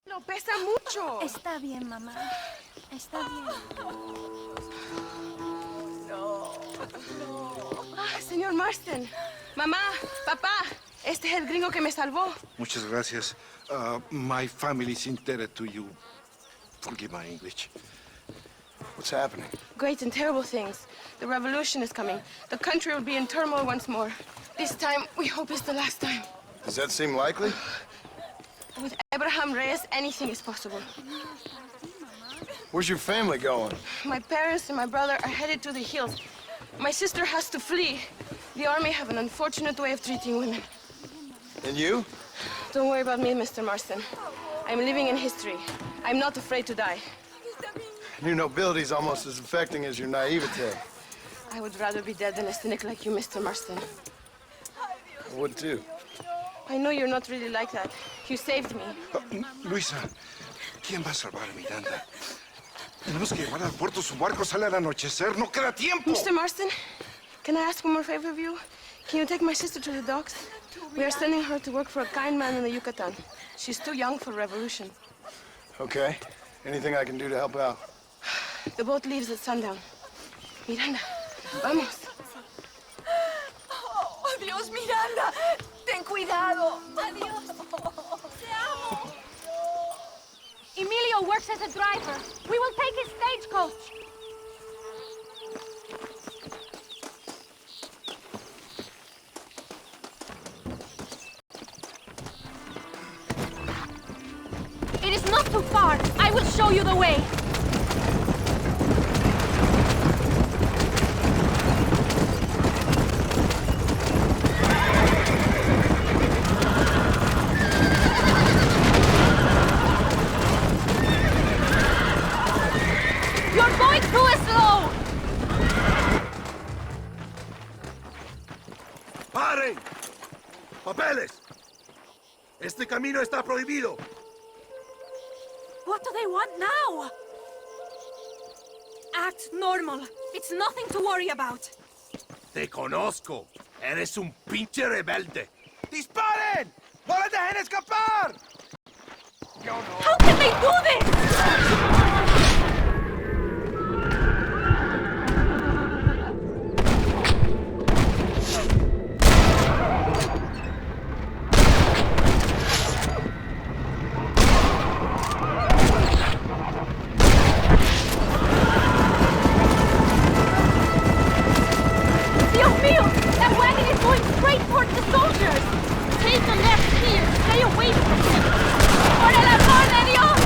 No, pesa mucho. Está bien, mamá. Está bien. No. Ah, señor Marston. Mamá, papá. Este es el gringo que me salvó. Muchas gracias. My family is indebted to you. Forgive my English. What's happening? Great and terrible things. The revolution is coming. The country will be in turmoil once more. This time, we hope it's the last time. Does that seem likely? With Abraham Reyes, anything is possible. Where's your family going? My parents and my brother are headed to the hills. My sister has to flee. The army have an unfortunate way of treating women. And you? Don't worry about me, Mr. Marston. I'm living in history. I'm not afraid to die. Your nobility's almost as affecting as your naivete. I would rather be dead than a cynic like you, Mr. Marston. I would too. I know you're not really like that. You saved me. Luisa, ¿quién va a salvar a Miranda? Tenemos que llevar al puerto. Su barco sale al anochecer. No queda tiempo. Mr. Marston, can I ask one more favor of you? Can you take my sister to the docks? We are sending her to work for a kind man in the Yucatan. She's too young for revolution. Okay. Anything I can do to help out? The boat leaves at sundown. Miranda, vamos. Oh, Dios, Miranda. Ten cuidado. Adiós. Te amo. Emilio works as a driver. We will take his stagecoach. It is not too far. I will show you the way. You're going too slow. ¡Paren! ¡Papeles! Este camino está prohibido. What do they want now? Act normal. It's nothing to worry about. Te conozco. Eres un pinche rebelde. ¡Disparen! ¡No les dejen escapar! How can they do this? Dios mío! That wagon is going straight towards the soldiers! Take the left here! Stay away from them! ¡Por el amor de Dios!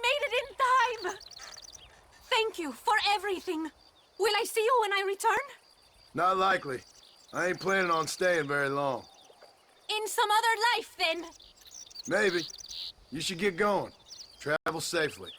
made it in time! Thank you for everything. Will I see you when I return? Not likely. I ain't planning on staying very long. In some other life, then. Maybe. You should get going. Travel safely.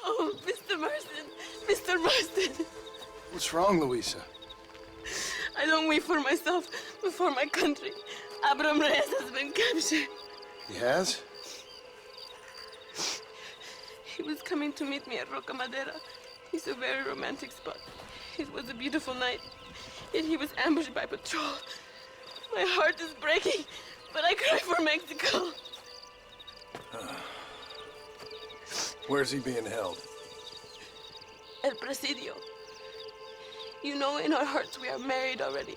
Oh, Mr. Marston. Mr. Marston. What's wrong, Louisa? I don't wait for myself, but for my country. Abram Reyes has been captured. He has? He was coming to meet me at Roca Madera. It's a very romantic spot. It was a beautiful night, yet he was ambushed by patrol. My heart is breaking, but I cry for Mexico. Where's he being held? El Presidio. You know, in our hearts we are married already,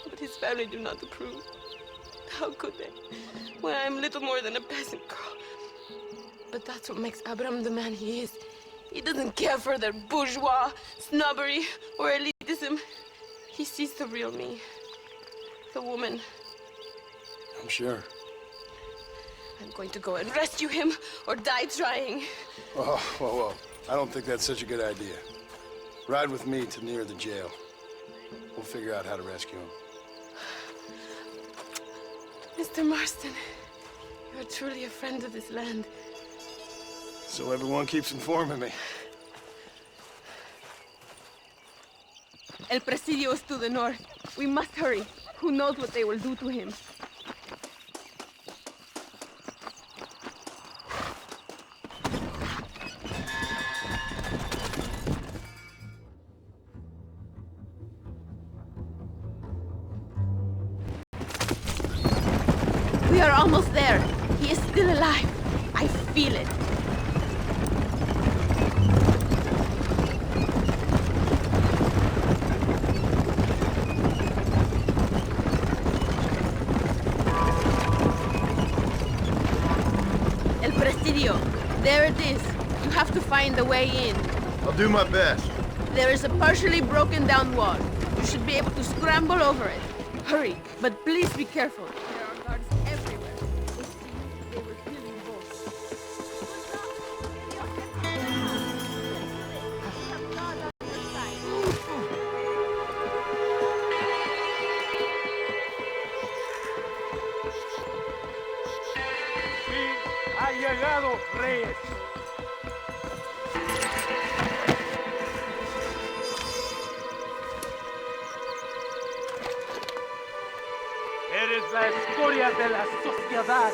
but his family do not approve. How could they, when I am little more than a peasant girl? But that's what makes Abram the man he is. He doesn't care for their bourgeois, snobbery, or elitism. He sees the real me, the woman. I'm sure. I'm going to go and rescue him, or die trying. Oh, whoa. I don't think that's such a good idea. Ride with me to near the jail. We'll figure out how to rescue him. Mr. Marston, you are truly a friend of this land. So everyone keeps informing me. El Presidio is to the north. We must hurry. Who knows what they will do to him? We are almost there. He is still alive. I feel it. El Presidio. There it is. You have to find a way in. I'll do my best. There is a partially broken down wall. You should be able to scramble over it. Hurry, but please be careful. There are guards everywhere. They see you, they will kill you both. Ha llegado Reyes. Eres la escoria de la sociedad.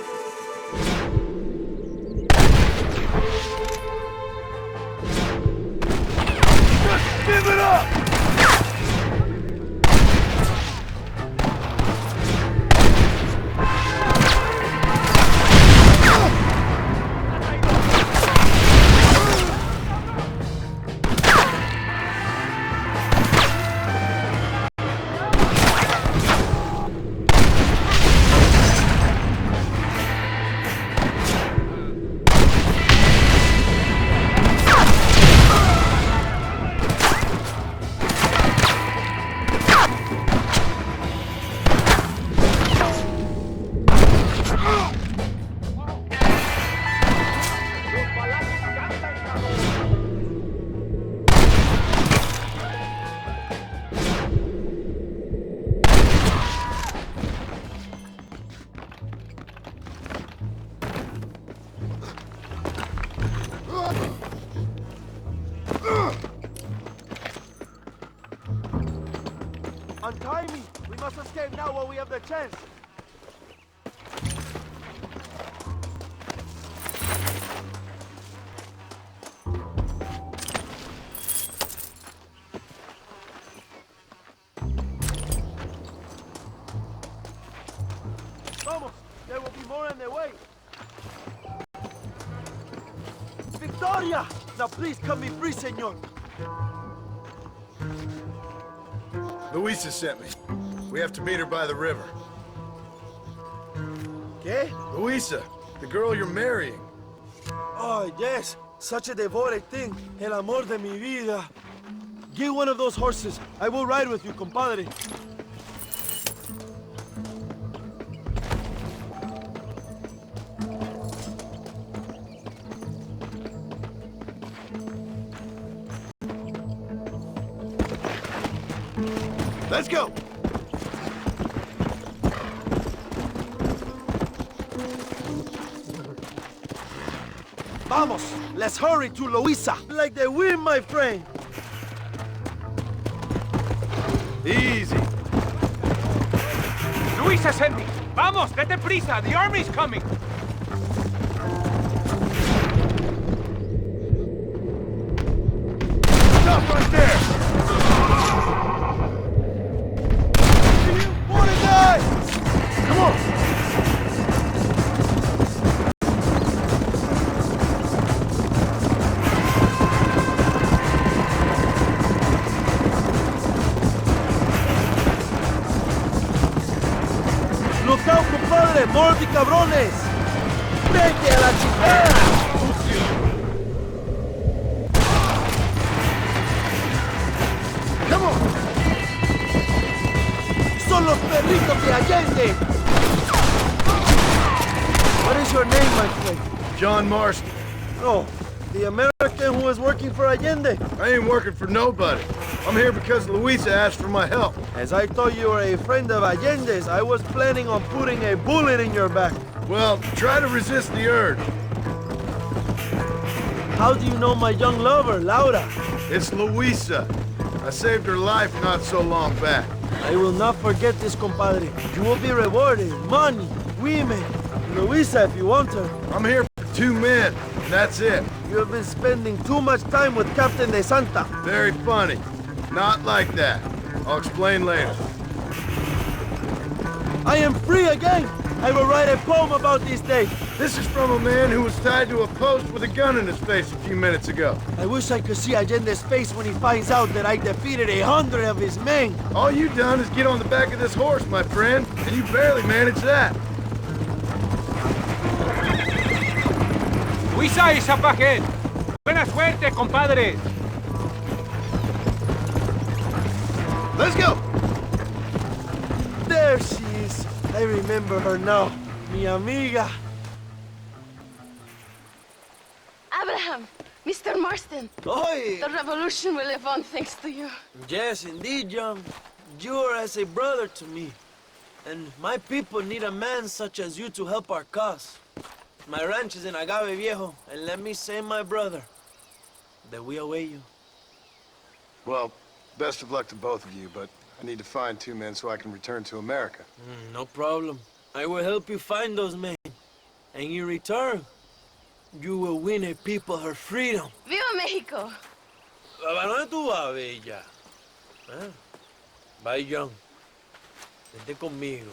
Just give it up! Untie me! We must escape now while we have the chance! Vamos! There will be more on their way! Victoria! Now please cut me free, senor! Luisa sent me. We have to meet her by the river. ¿Qué? Luisa, the girl you're marrying. Oh, yes. Such a devoted thing. El amor de mi vida. Get one of those horses. I will ride with you, compadre. Let's go! Vamos! Let's hurry to Luisa! Like the wind, my friend! Easy. Luisa sent me. Vamos, date prisa. The army's coming. Stop right there! Want to die? Come on! Look out, compadre! More of the cabrones! ¡Vete a la chingada! Come on! ¡Son los perritos de Allende! What is your name, my friend? John Marston. Oh, the American who is working for Allende? I ain't working for nobody. I'm here because Luisa asked for my help. As I thought you were a friend of Allende's, I was planning on putting a bullet in your back. Well, try to resist the urge. How do you know my young lover, Laura? It's Luisa. I saved her life not so long back. I will not forget this, compadre. You will be rewarded. Money, women, Luisa if you want her. I'm here for 2 men, and that's it. You have been spending too much time with Captain De Santa. Very funny. Not like that. I'll explain later. I am free again. I will write a poem about this day. This is from a man who was tied to a post with a gun in his face a few minutes ago. I wish I could see Allende's face when he finds out that I defeated 100 of his men. All you done is get on the back of this horse, my friend, and you barely managed that. Luisa is up ahead. Buena suerte, compadre. Let's go! There she is. I remember her now. Mi amiga. Abraham, Mr. Marston. Oi! The revolution will live on thanks to you. Yes, indeed, John. You are as a brother to me. And my people need a man such as you to help our cause. My ranch is in Agave Viejo, and let me say, my brother, that we await you. Well, best of luck to both of you, but I need to find 2 men so I can return to America. No problem. I will help you find those men. And in return, you will win a people her freedom. ¡Viva México! ¿A dónde tú vas, bella? Bye, John. Vente conmigo.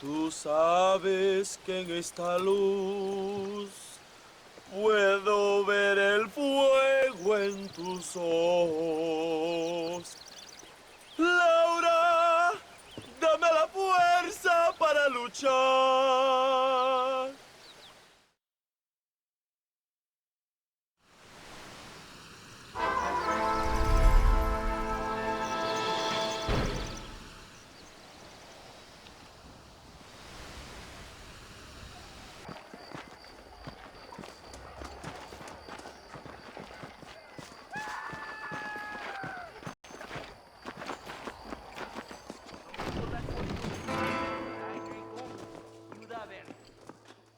Tú sabes que en esta luz puedo ver el fuego en tus ojos. Laura, dame la fuerza para luchar.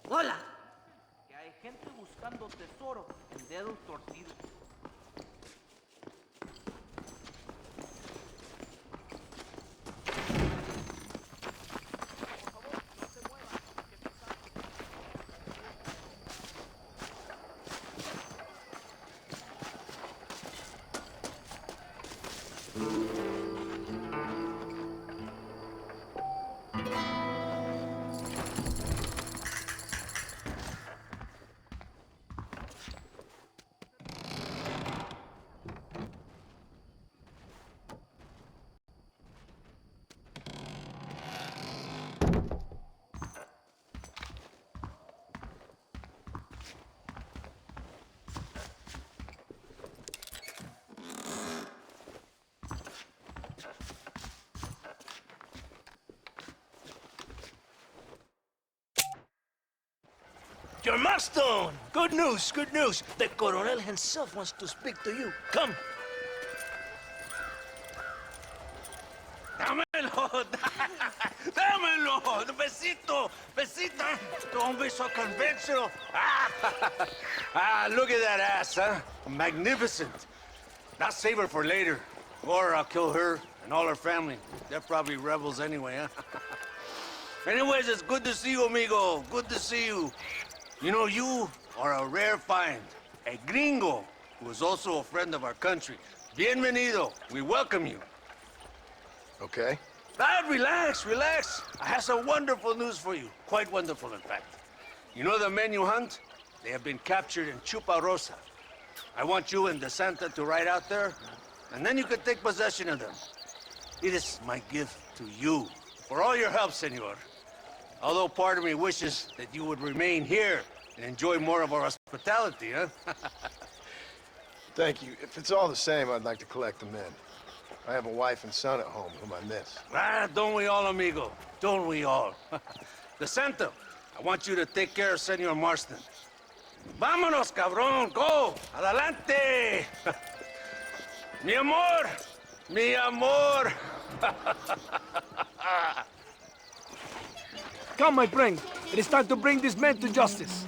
Hola. Que hay gente buscando tesoro en dedos torcidos. Your milestone! Good news, good news. The Coronel himself wants to speak to you. Come. Dámelo! Dámelo! Besito! Besito! Don't be so conventional. Look at that ass, huh? Magnificent. Now save her for later. Or I'll kill her and all her family. They're probably rebels anyway, huh? Anyways, it's good to see you, amigo. Good to see you. You know, you are a rare find. A gringo, who is also a friend of our country. Bienvenido. We welcome you. Okay. Relax, relax. I have some wonderful news for you. Quite wonderful, in fact. You know the men you hunt? They have been captured in Chuparosa. I want you and the Santa to ride out there, and then you can take possession of them. It is my gift to you for all your help, senor. Although part of me wishes that you would remain here and enjoy more of our hospitality, huh? Thank you. If it's all the same, I'd like to collect the men. I have a wife and son at home whom I miss. Don't we all, amigo? Don't we all? The Santa, I want you to take care of Senor Marston. Vámonos, cabrón, go! Adelante! Mi amor! Mi amor! Come, my friend. It is time to bring this man to justice.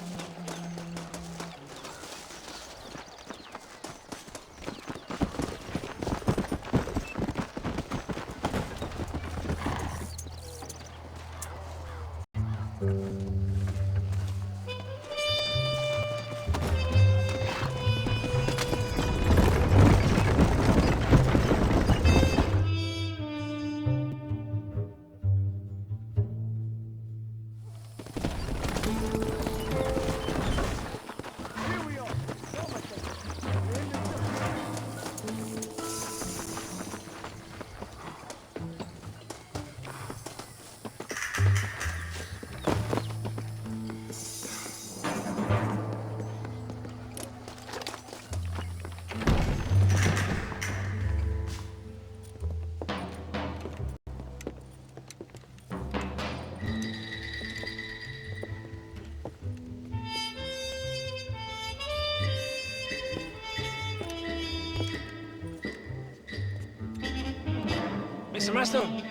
Mr. Marston,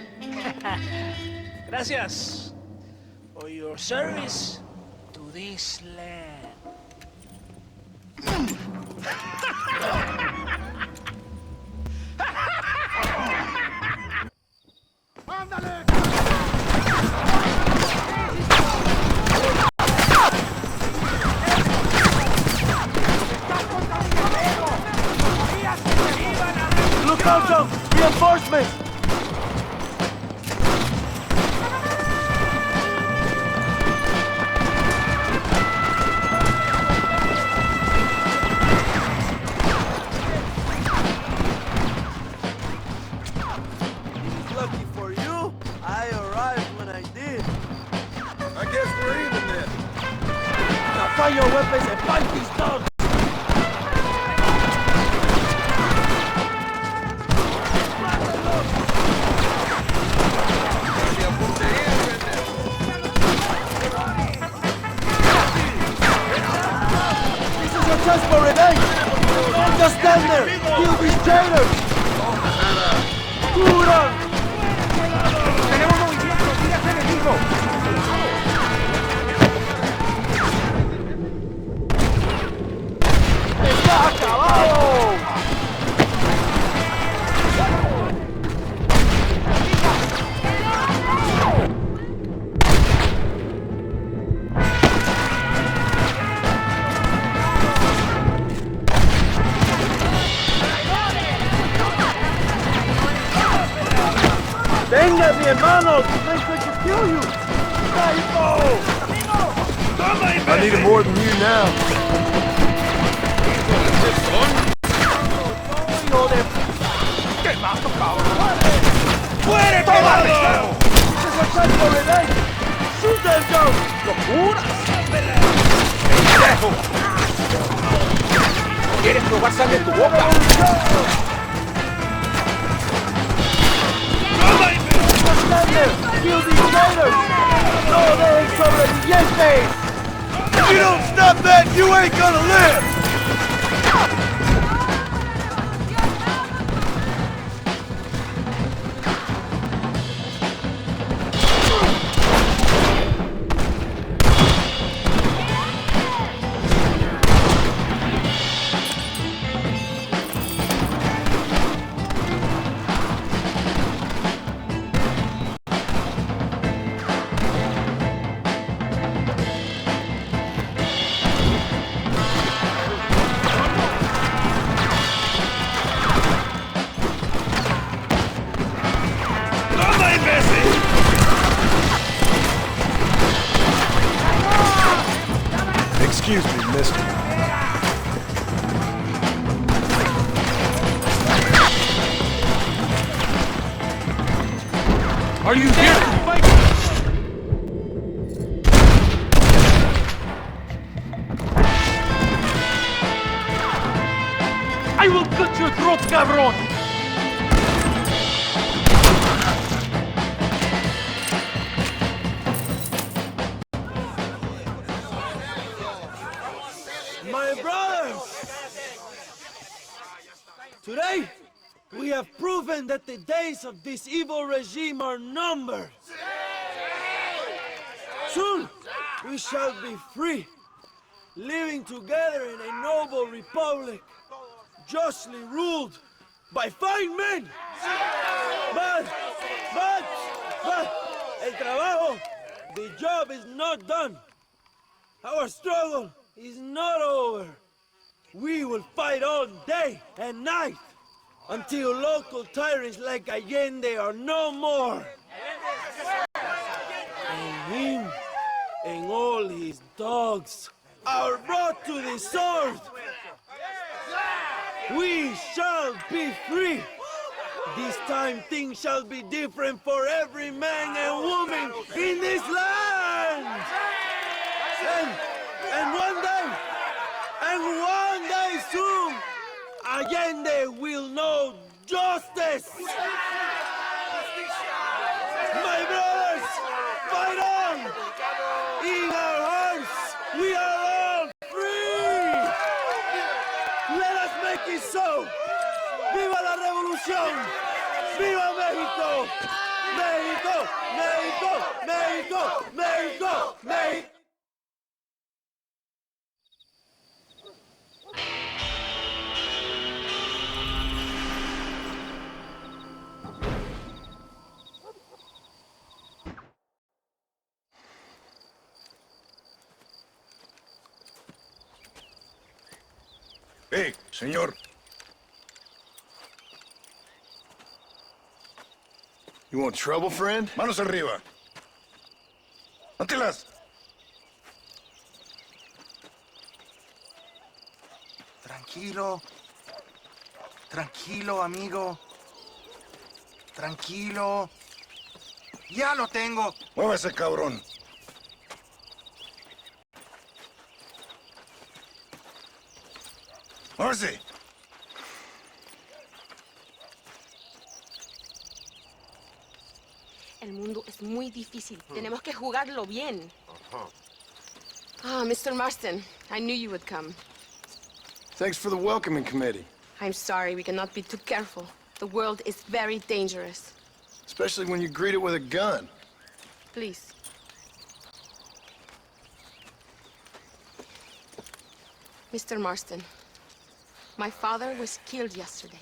gracias for your service to this land. Look out, John! Reinforcements! Lucky for you, I arrived when I did. I guess we're even then. Now find your weapons and fight these dogs! This is your chance for revenge! Don't just stand there! Kill these traitors! ¡Cura! ¡Tenemos movimiento! ¡Mira ese enemigo! ¡Está acabado! ¡Venga, mi hermano! ¡They could kill you! ¡Snipo! I need it more than you now. ¡Hijo de puta! ¡Qué mazo, cabrón! ¡Muere, cobarde! ¡This is your chance for revenge! ¡Shoot them, Joe! ¡Locuras! ¡Pendejo! ¿Quieres probar sangre en tu boca? ¡Stand there! ¡Kill these traitors! ¡No dejen sobrevivientes! If you don't stop that, you ain't gonna live! Excuse me, mister. Are you here to fight? I will cut your throat, cabron! My brothers! Today, we have proven that the days of this evil regime are numbered. Soon, we shall be free, living together in a noble republic, justly ruled by fine men. But, el trabajo, the job is not done. Our struggle is not over. We will fight all day and night until local tyrants like Allende are no more. And him and all his dogs are brought to the sword. We shall be free. This time things shall be different for every man and woman in this land. And one day soon, Allende will know justice. My brothers, fight on! In our hearts, we are all free! Let us make it so! ¡Viva la revolución! ¡Viva México! ¡México! ¡México! ¡México! ¡México! ¡México! Hey, señor. You want trouble, friend? Manos arriba. ¡Ántelas! Tranquilo. Tranquilo, amigo. Tranquilo. Ya lo tengo. Muévese, cabrón. Muévese. El mundo es muy difícil. Tenemos que jugarlo bien. Ah, Mr. Marston, I knew you would come. Thanks for the welcoming committee. I'm sorry, we cannot be too careful. The world is very dangerous. Especially when you greet it with a gun. Please. Mr. Marston, my father was killed yesterday.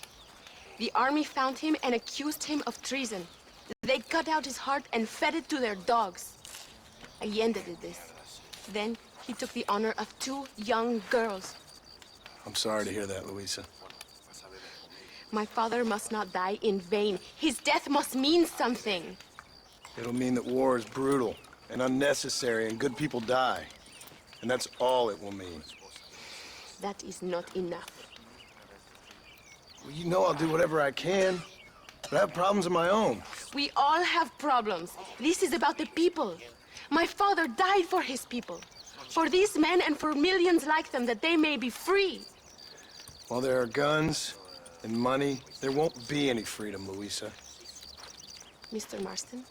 The army found him and accused him of treason. They cut out his heart and fed it to their dogs. Allende did this. Then he took the honor of 2 young girls. I'm sorry to hear that, Luisa. My father must not die in vain. His death must mean something. It'll mean that war is brutal and unnecessary and good people die. And that's all it will mean. That is not enough. Well, you know I'll do whatever I can, but I have problems of my own. We all have problems. This is about the people. My father died for his people. For these men and for millions like them, that they may be free. While there are guns and money, there won't be any freedom, Luisa. Mr. Marston,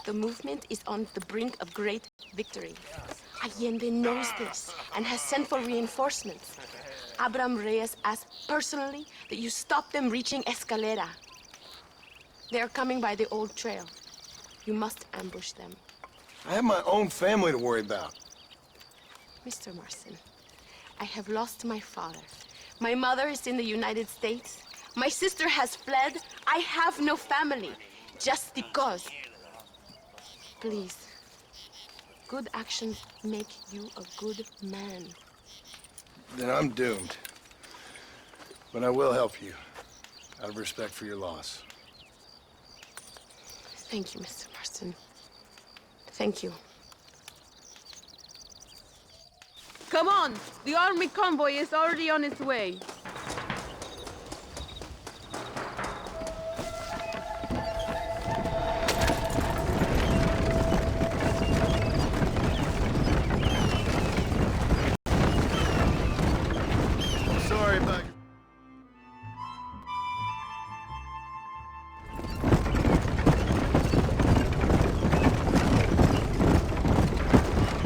the movement is on the brink of great victory. Allende knows this and has sent for reinforcements. Abraham Reyes asked personally that you stop them reaching Escalera. They are coming by the old trail. You must ambush them. I have my own family to worry about. Mr. Marston, I have lost my father. My mother is in the United States. My sister has fled. I have no family. Just because. Please. Good actions make you a good man. Then I'm doomed. But I will help you, out of respect for your loss. Thank you, Mr. Marston. Thank you. Come on! The army convoy is already on its way. Sorry about you.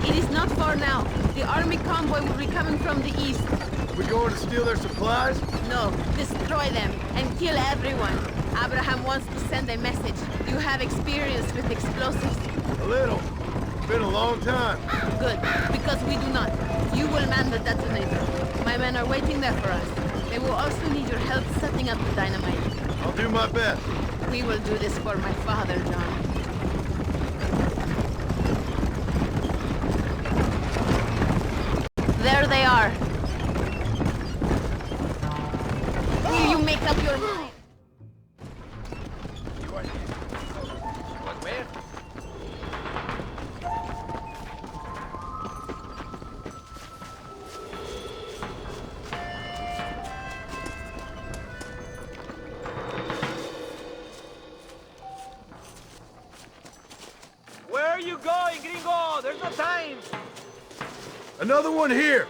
It is not far now. The army convoy will be coming from the east. We going to steal their supplies? No, destroy them and kill everyone. Abraham wants to send a message. You have experience with explosives. A little. It's been a long time. Good, because we do not. You will man the detonator. My men are waiting there for us. They will also need your help setting up the dynamite. I'll do my best. We will do this for my father, John. There they are. Will you make up your mind? Where? Where are you going, gringo? There's no time. Another one here!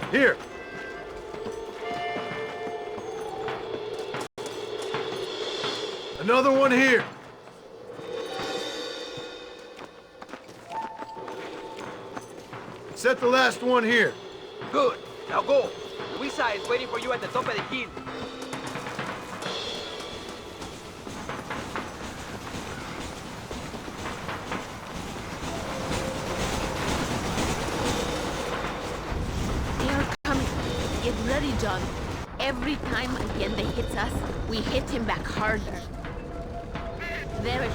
Here! Another one here! Set the last one here. Good. Now go. Luisa is waiting for you at the top of the hill. They are coming. Get ready, John. Every time Allende hits us, we hit him back harder. There it is.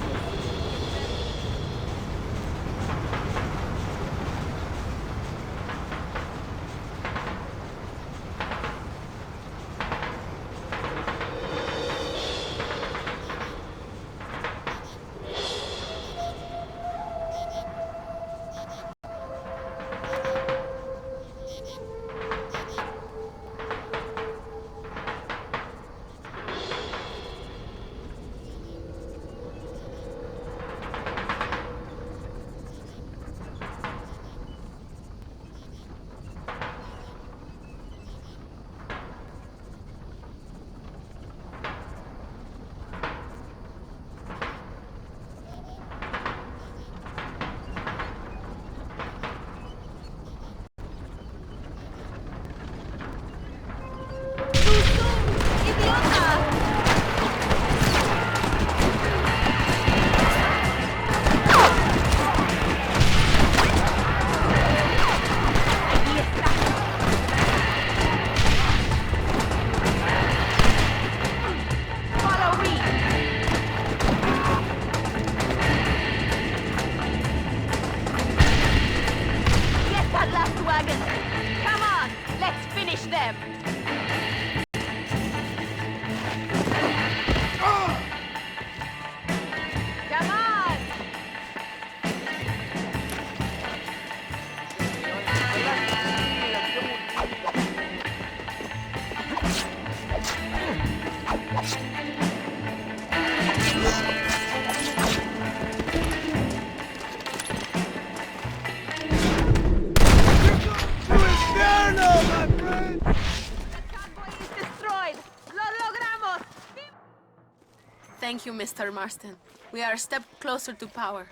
Thank you, Mr. Marston. We are a step closer to power.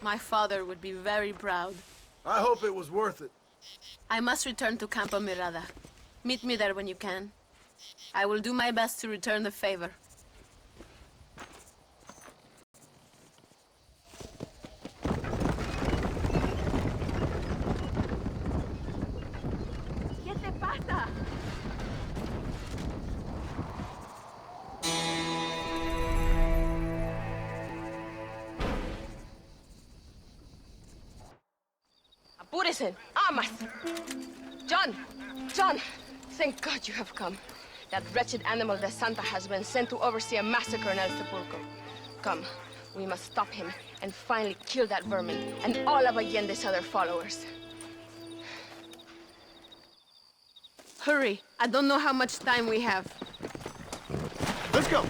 My father would be very proud. I hope it was worth it. I must return to Campo Mirada. Meet me there when you can. I will do my best to return the favor. ¿Qué te pasa? Apúrese. Amas. John! John! Thank God you have come. That wretched animal de Santa has been sent to oversee a massacre in El Sepulcro. Come, we must stop him and finally kill that vermin and all of Allende's other followers. Hurry. I don't know how much time we have. Let's go.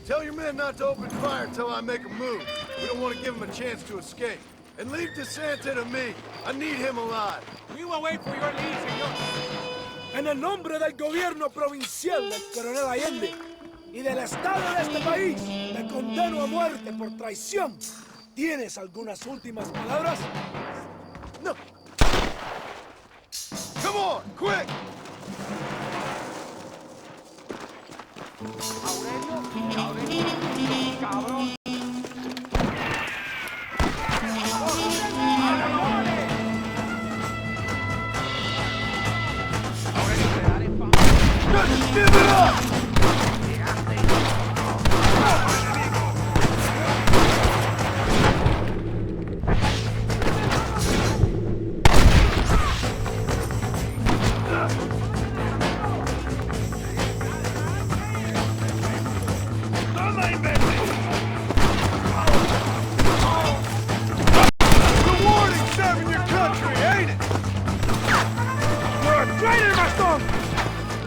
Tell your men not to open fire until I make a move. We don't want to give them a chance to escape. And leave DeSanta to me. I need him alive. We will wait for your lead, señor. En el nombre del gobierno provincial del coronel Allende y del Estado de este país, te condeno a muerte por traición. ¿Tienes algunas últimas palabras? No. Come on, quick! Cabrón. Just give it up!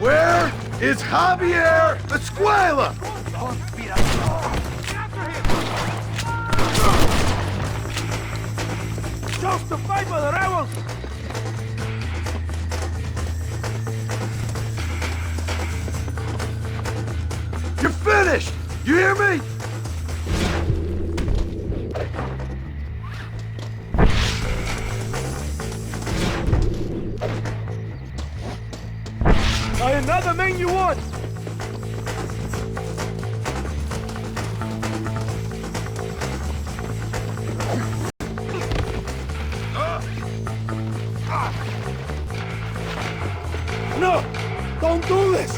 Where is Javier Escuela? Just the fight for the rebels! You're finished! You hear me? I am not the man you want! No! Don't do this!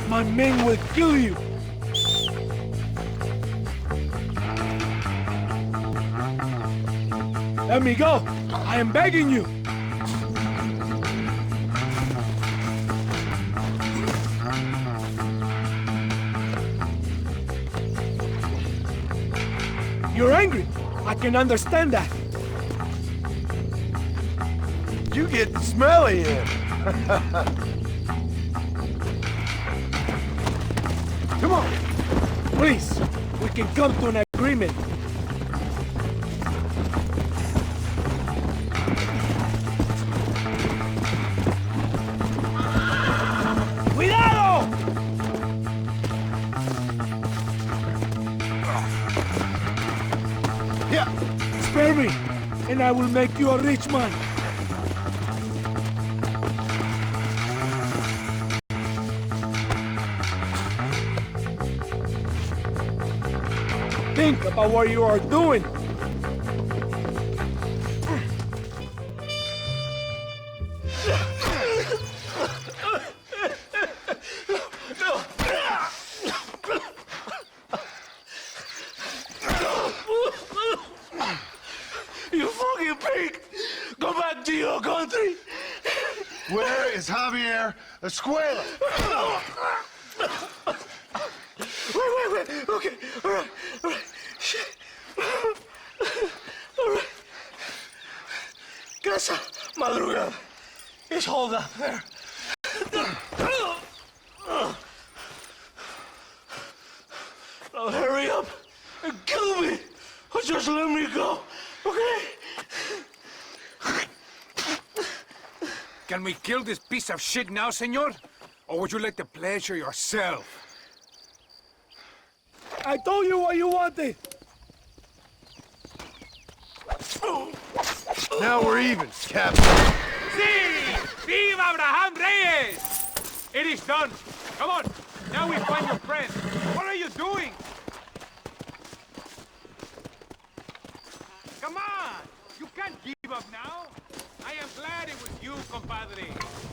My men will kill you! Let me go! I am begging you! You're angry. I can understand that. You get smelly in. Come on. Please, we can come to an agreement. I will make you a rich man. Think about what you are doing. You fucking pig! Go back to your country! Where is Javier Escuela? Wait. Okay, all right. Shit. All right. Casa Madrugada. It's hold up there. Now hurry up and kill me, or just let me go, okay? Can we kill this piece of shit now, senor? Or would you like to pleasure yourself? I told you what you wanted. Now we're even, Captain. Sí! Viva Abraham Reyes! It is done. Come on. Now we find your friend. What are you doing? Come on! You can't give up now. I am glad it was you, compadre.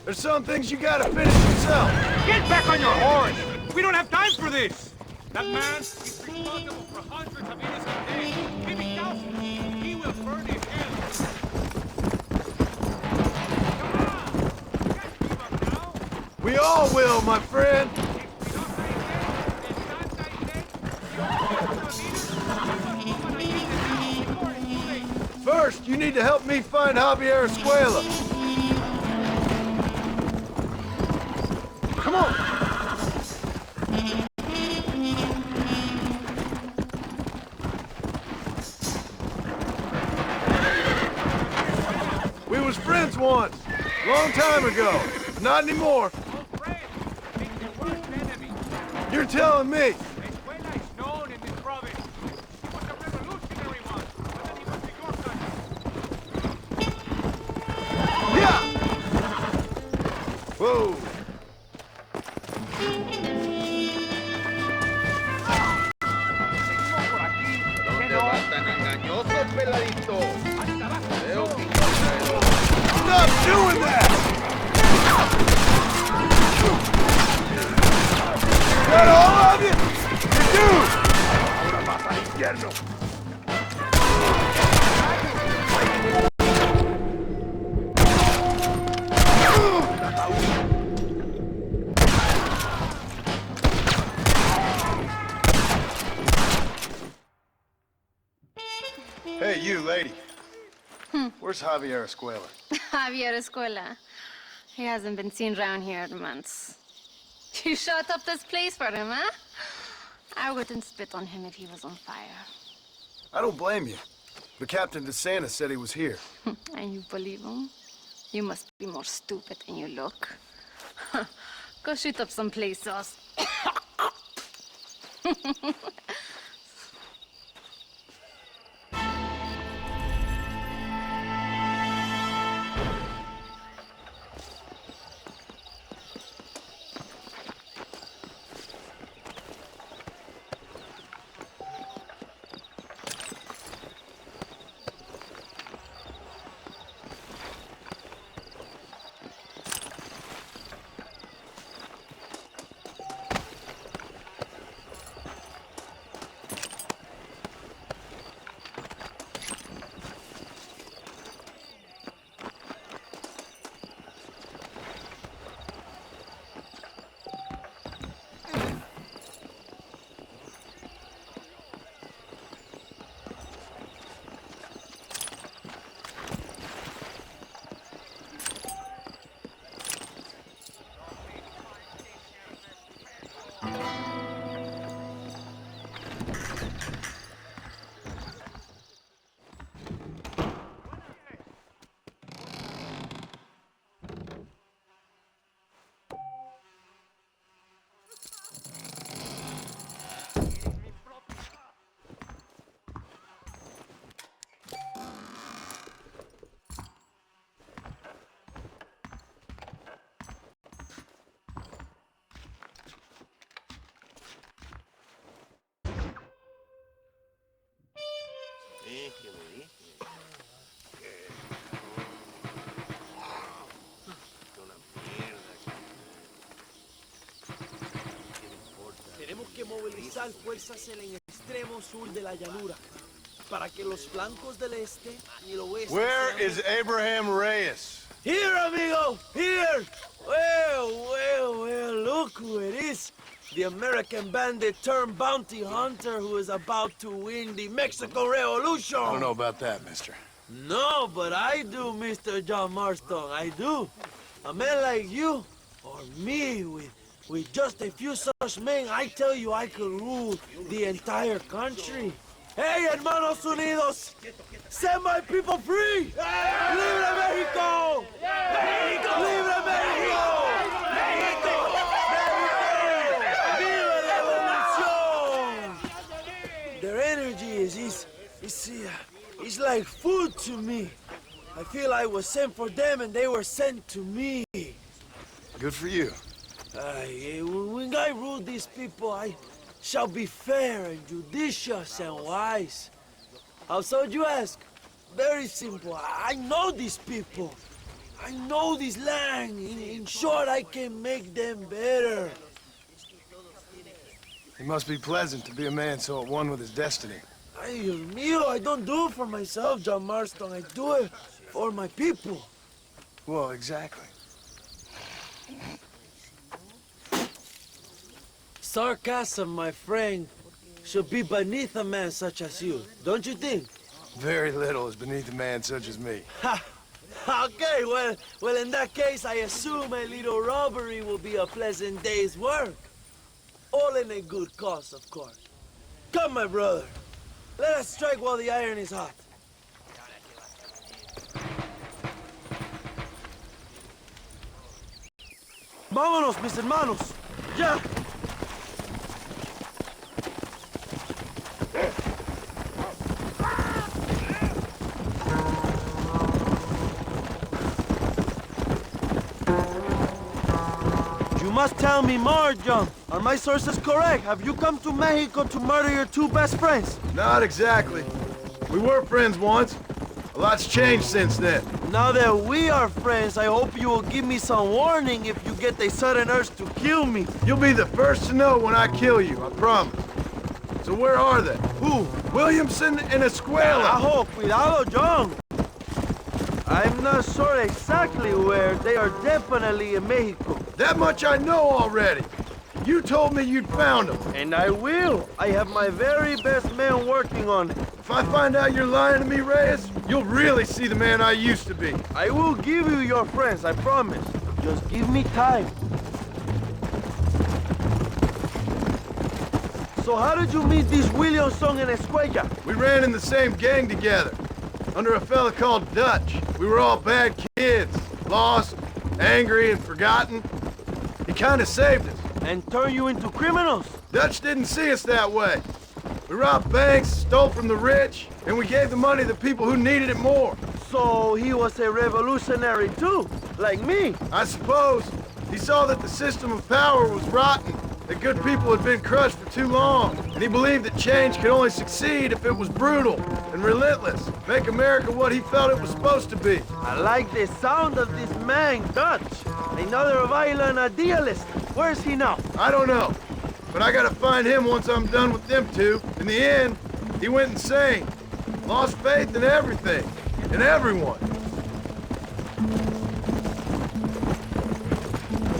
There's some things you gotta finish yourself. Get back on your horse! We don't have time for this! That man is responsible for hundreds of innocent days, maybe thousands. He will burn in hell. We all will, my friend. First, you need to help me find Javier Escuela. Come on. We was friends once, long time ago. Not anymore. You're telling me. Escuela is known in this province. He was a revolutionary one, but then he went to your country. Yeah! Whoa! ¿Dónde vas tan engañoso, peladito? Veo que... Stop doing that! Got all of you? You do! Ahora vas al infierno. Hey, you, lady. Where's Javier Escuela? Javier Escuela. He hasn't been seen around here in months. You shut up this place for him, huh? I wouldn't spit on him if he was on fire. I don't blame you. But Captain DeSantis said he was here. And you believe him? You must be more stupid than you look. Go shoot up some play sauce. movilizar fuerzas en el extremo sur de la llanura, para que los flancos del este y el oeste... Where is Abraham Reyes? Here, amigo! Here! Well, look who it is. The American bandit turned bounty hunter who is about to win the Mexican Revolution. I don't know about that, mister. No, but I do, Mr. John Marston, I do. A man like you, or me, with just a few such men, I tell you I could rule the entire country. Hey, hermanos unidos, set my people free! Libre Mexico! Mexico! Libre Mexico! Mexico! Viva la revolución! Their energy is like food to me. I feel I was sent for them and they were sent to me. Good for you. When I rule these people, I shall be fair and judicious and wise. How so, you ask? Very simple. I know these people. I know this land. In short, I can make them better. It must be pleasant to be a man so at one with his destiny. Ay, Dios mío, I don't do it for myself, John Marston. I do it for my people. Well, exactly. Sarcasm, my friend, should be beneath a man such as you, don't you think? Very little is beneath a man such as me. Ha! Okay, well, in that case, I assume a little robbery will be a pleasant day's work. All in a good cause, of course. Come, my brother. Let us strike while the iron is hot. Vámonos, mis hermanos. Ya. You must tell me more, John. Are my sources correct? Have you come to Mexico to murder your two best friends? Not exactly. We were friends once. A lot's changed since then. Now that we are friends, I hope you will give me some warning if you get a sudden urge to kill me. You'll be the first to know when I kill you, I promise. So where are they? Who? Williamson and Escuela. Ajo, cuidado, John. I'm not sure exactly where. They are definitely in Mexico. That much I know already. You told me you'd found them. And I will. I have my very best men working on it. If I find out you're lying to me, Reyes, you'll really see the man I used to be. I will give you your friends, I promise. Just give me time. So how did you meet these Williamson and Escuella? We ran in the same gang together, under a fella called Dutch. We were all bad kids, lost, angry, and forgotten. He kind of saved us. And turned you into criminals? Dutch didn't see us that way. We robbed banks, stole from the rich, and we gave the money to people who needed it more. So he was a revolutionary too, like me? I suppose. He saw that the system of power was rotten, that good people had been crushed for too long, and he believed that change could only succeed if it was brutal and relentless, make America what he felt it was supposed to be. I like the sound of this man, Dutch. Another violent idealist. Where is he now? I don't know, but I gotta find him once I'm done with them two. In the end, he went insane, lost faith in everything, and everyone.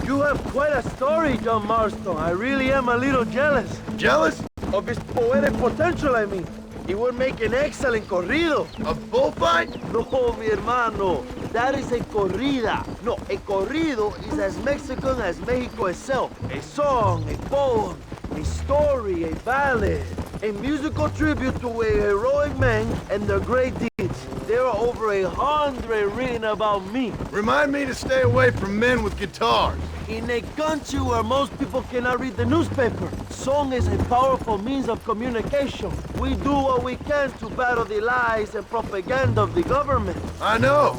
You have quite a story, John Marston. I really am a little jealous. Jealous? Of his poetic potential, I mean. He would make an excellent corrido. A bullfight? No, mi hermano. That is a corrida. No, a corrido is as Mexican as Mexico itself. A song, a poem, a story, a ballad. A musical tribute to a heroic man and their great deeds. There are over 100 written about me. Remind me to stay away from men with guitars. In a country where most people cannot read the newspaper, song is a powerful means of communication. We do what we can to battle the lies and propaganda of the government. I know.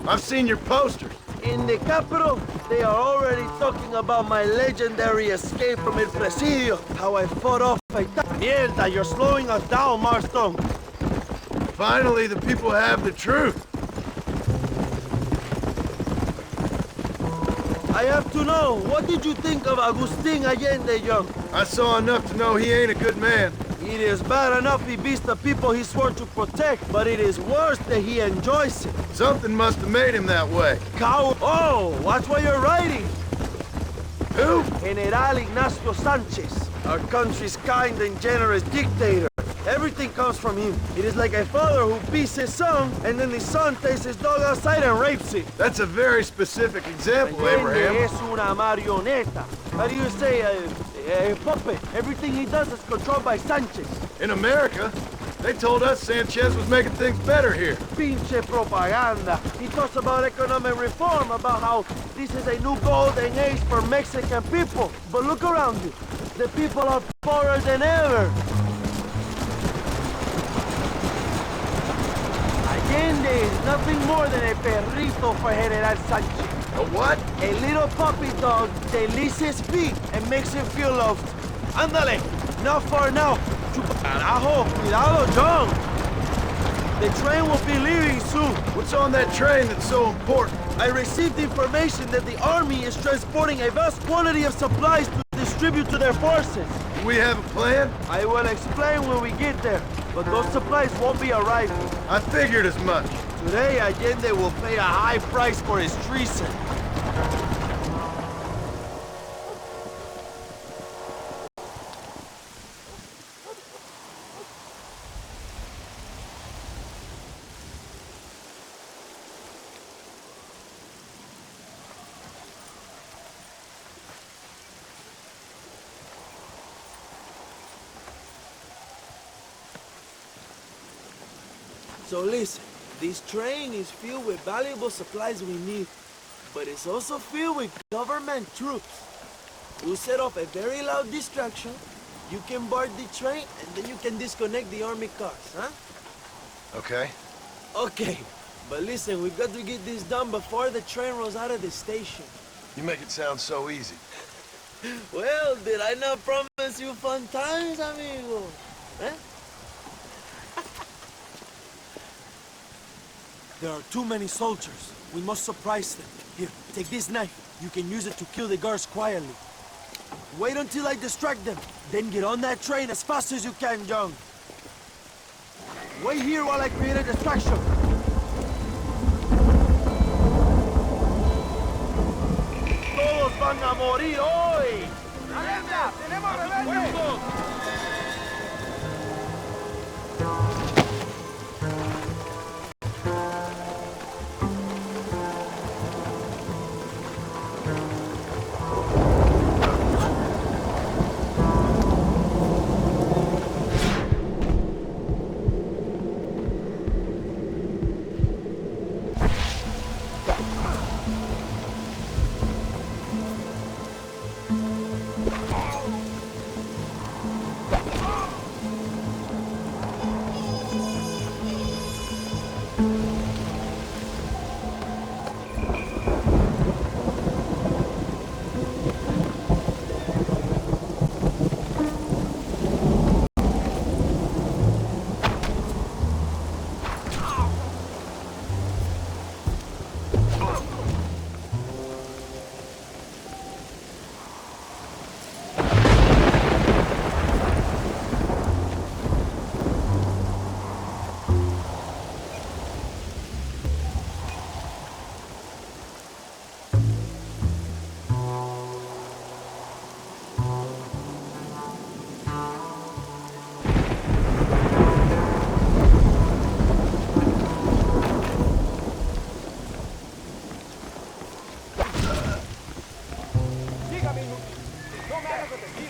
I've seen your posters. In the capital, they are already talking about my legendary escape from El Presidio, how I fought off a... Mierda, you're slowing us down, Marston. Finally, the people have the truth. I have to know, what did you think of Agustin Allende, young? I saw enough to know he ain't a good man. It is bad enough he beats the people he swore to protect, but it is worse that he enjoys it. Something must have made him that way. Cow! Oh, watch what you're writing. Who? General Ignacio Sanchez, our country's kind and generous dictator. Everything comes from him. It is like a father who beats his son, and then the son takes his dog outside and rapes it. That's a very specific example, Allende Abraham. es una marioneta. How do you say, a puppet? Everything he does is controlled by Sanchez. In America, they told us Sanchez was making things better here. Pinche propaganda. He talks about economic reform, about how this is a new golden age for Mexican people. But look around you. The people are poorer than ever. Allende is nothing more than a perrito for General Sanchez. A what? A little puppy dog that licks his feet and makes him feel loved. Ándale! Not far now. Chupa carajo! Cuidado, John! The train will be leaving soon. What's on that train that's so important? I received information that the army is transporting a vast quantity of supplies to distribute to their forces. Do we have a plan? I will explain when we get there, but those supplies won't be arriving. I figured as much. Today, Allende will pay a high price for his treason. So listen, this train is filled with valuable supplies we need, but it's also filled with government troops. We'll set off a very loud distraction. You can board the train, and then you can disconnect the army cars, huh? Okay. Okay, but listen, we've got to get this done before the train rolls out of the station. You make it sound so easy. Well, did I not promise you fun times, amigo? Eh? There are too many soldiers. We must surprise them. Here, take this knife. You can use it to kill the guards quietly. Wait until I distract them. Then get on that train as fast as you can, John. Wait here while I create a distraction. Todos van a morir hoy. ¡Alerta! ¡Tenemos rebeldes!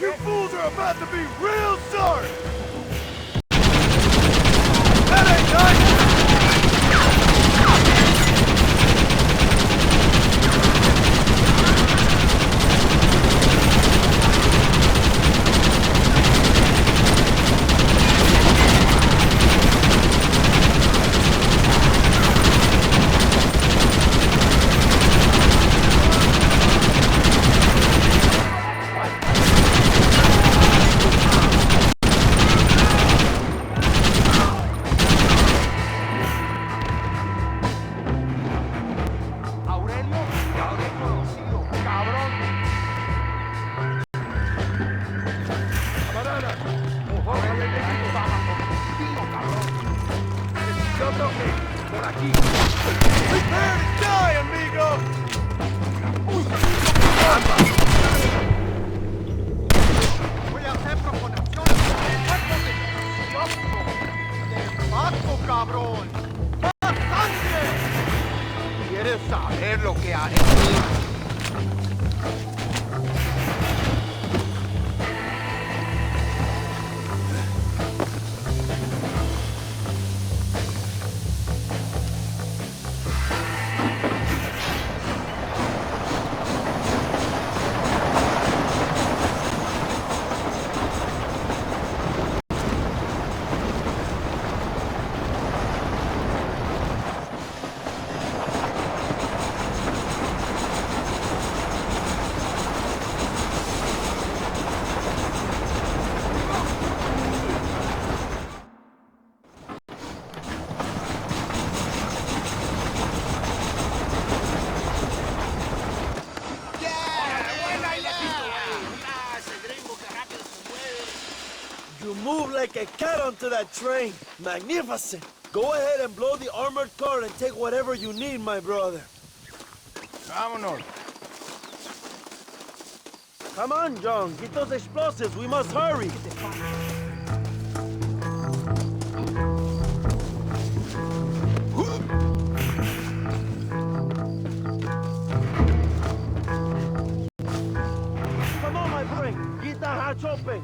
You fools are about to be real sorry! That ain't nice! out here. You move like a cat onto that train. Magnificent. Go ahead and blow the armored car and take whatever you need, my brother. Vámonos. Come on, John. Get those explosives. We must hurry. Come on, my friend. Get that hatch open.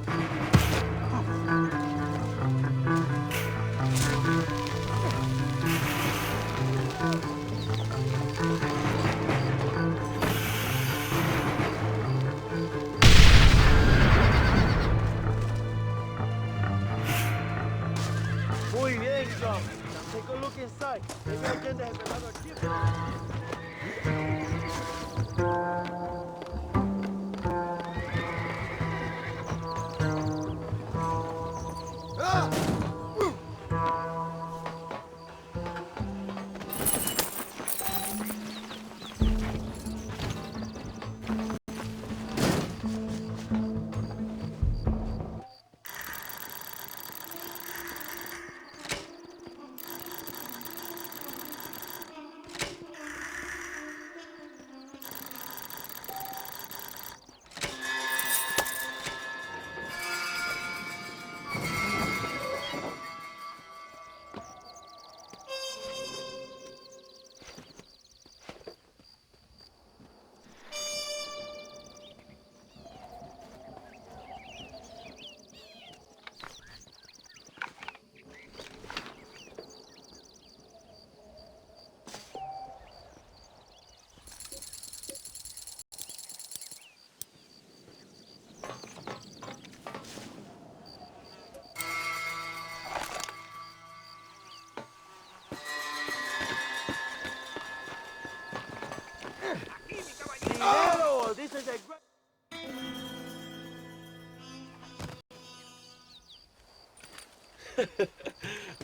Muy bien, John. Take a look inside. Maybe Allende has another gift. Dinero! This is a great...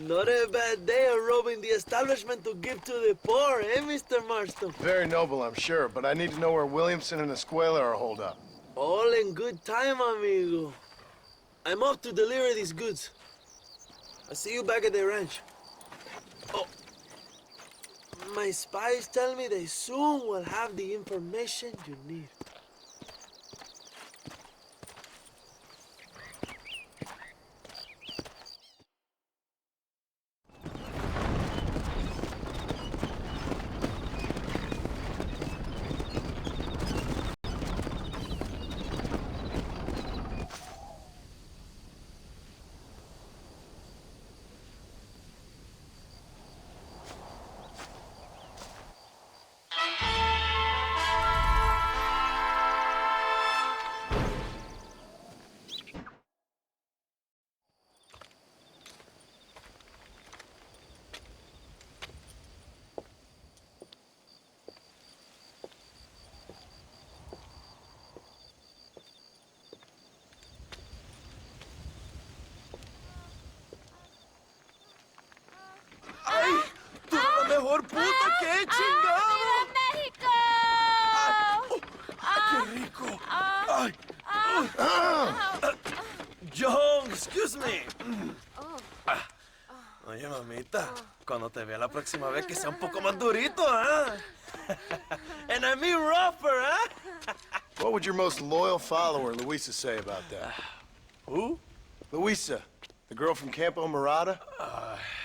Not a bad day of robbing the establishment to give to the poor, eh, Mr. Marston? Very noble, I'm sure, but I need to know where Williamson and Escuela are holed up. All in good time, amigo. I'm off to deliver these goods. I'll see you back at the ranch. Oh, my spies tell me they soon will have the information you need. ¡Mejor puta que he chingado! ¡México! ¡Qué rico! Ay. John, excuse me. Oye, mamita, cuando te vea la próxima vez que sea un poco más durito, ¿ah? And I mean rougher, ¿ah? What would your most loyal follower, Luisa, say about that? Who? Luisa, the girl from Campo Morada?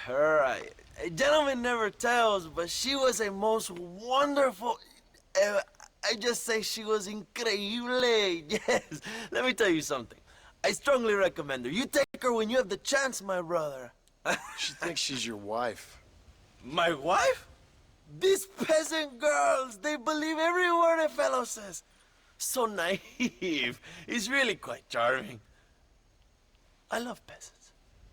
Her, a gentleman never tells, but she was a most wonderful... I just say she was increíble. Yes. Let me tell you something. I strongly recommend her. You take her when you have the chance, my brother. She thinks she's your wife. My wife? These peasant girls, they believe every word a fellow says. So naive. It's really quite charming. I love peasants.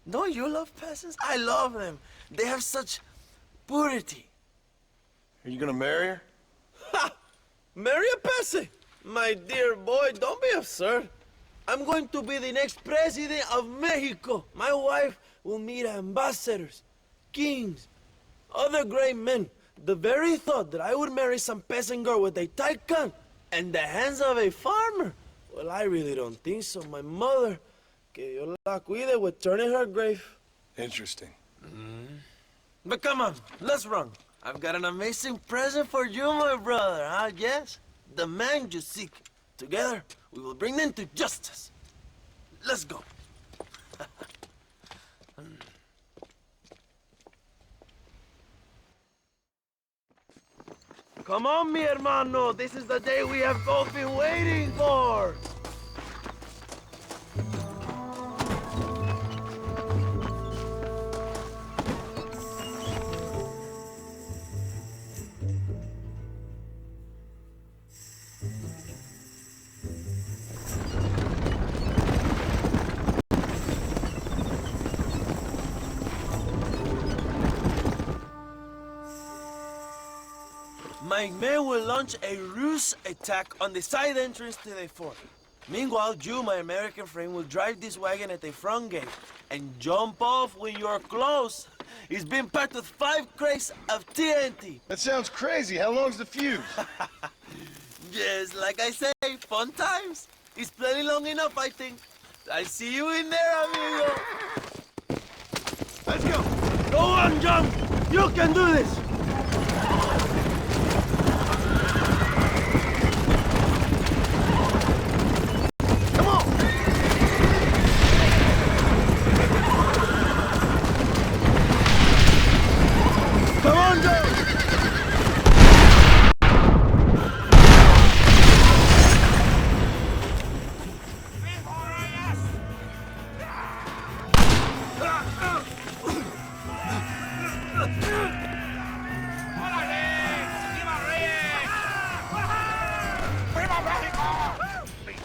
Don't you love peasants? I love them. They have such purity. Are you gonna marry her? Ha! Marry a peasant? My dear boy, don't be absurd. I'm going to be the next president of Mexico. My wife will meet ambassadors, kings, other great men. The very thought that I would marry some peasant girl with a tight gun and the hands of a farmer, well, I really don't think so. My mother, que Dios la cuide, would turn in her grave. Interesting. But come on, let's run. I've got an amazing present for you, my brother, huh? Yes? The man you seek. Together, we will bring them to justice. Let's go. Come on, mi hermano. This is the day we have both been waiting for. My men will launch a ruse attack on the side entrance to the fort. Meanwhile, you, my American friend, will drive this wagon at the front gate and jump off when you're close. It's been packed with 5 crates of TNT. That sounds crazy. How long's the fuse? Yes, like I say, fun times. It's plenty long enough, I think. I'll see you in there, amigo. Let's go. Go on, John. You can do this.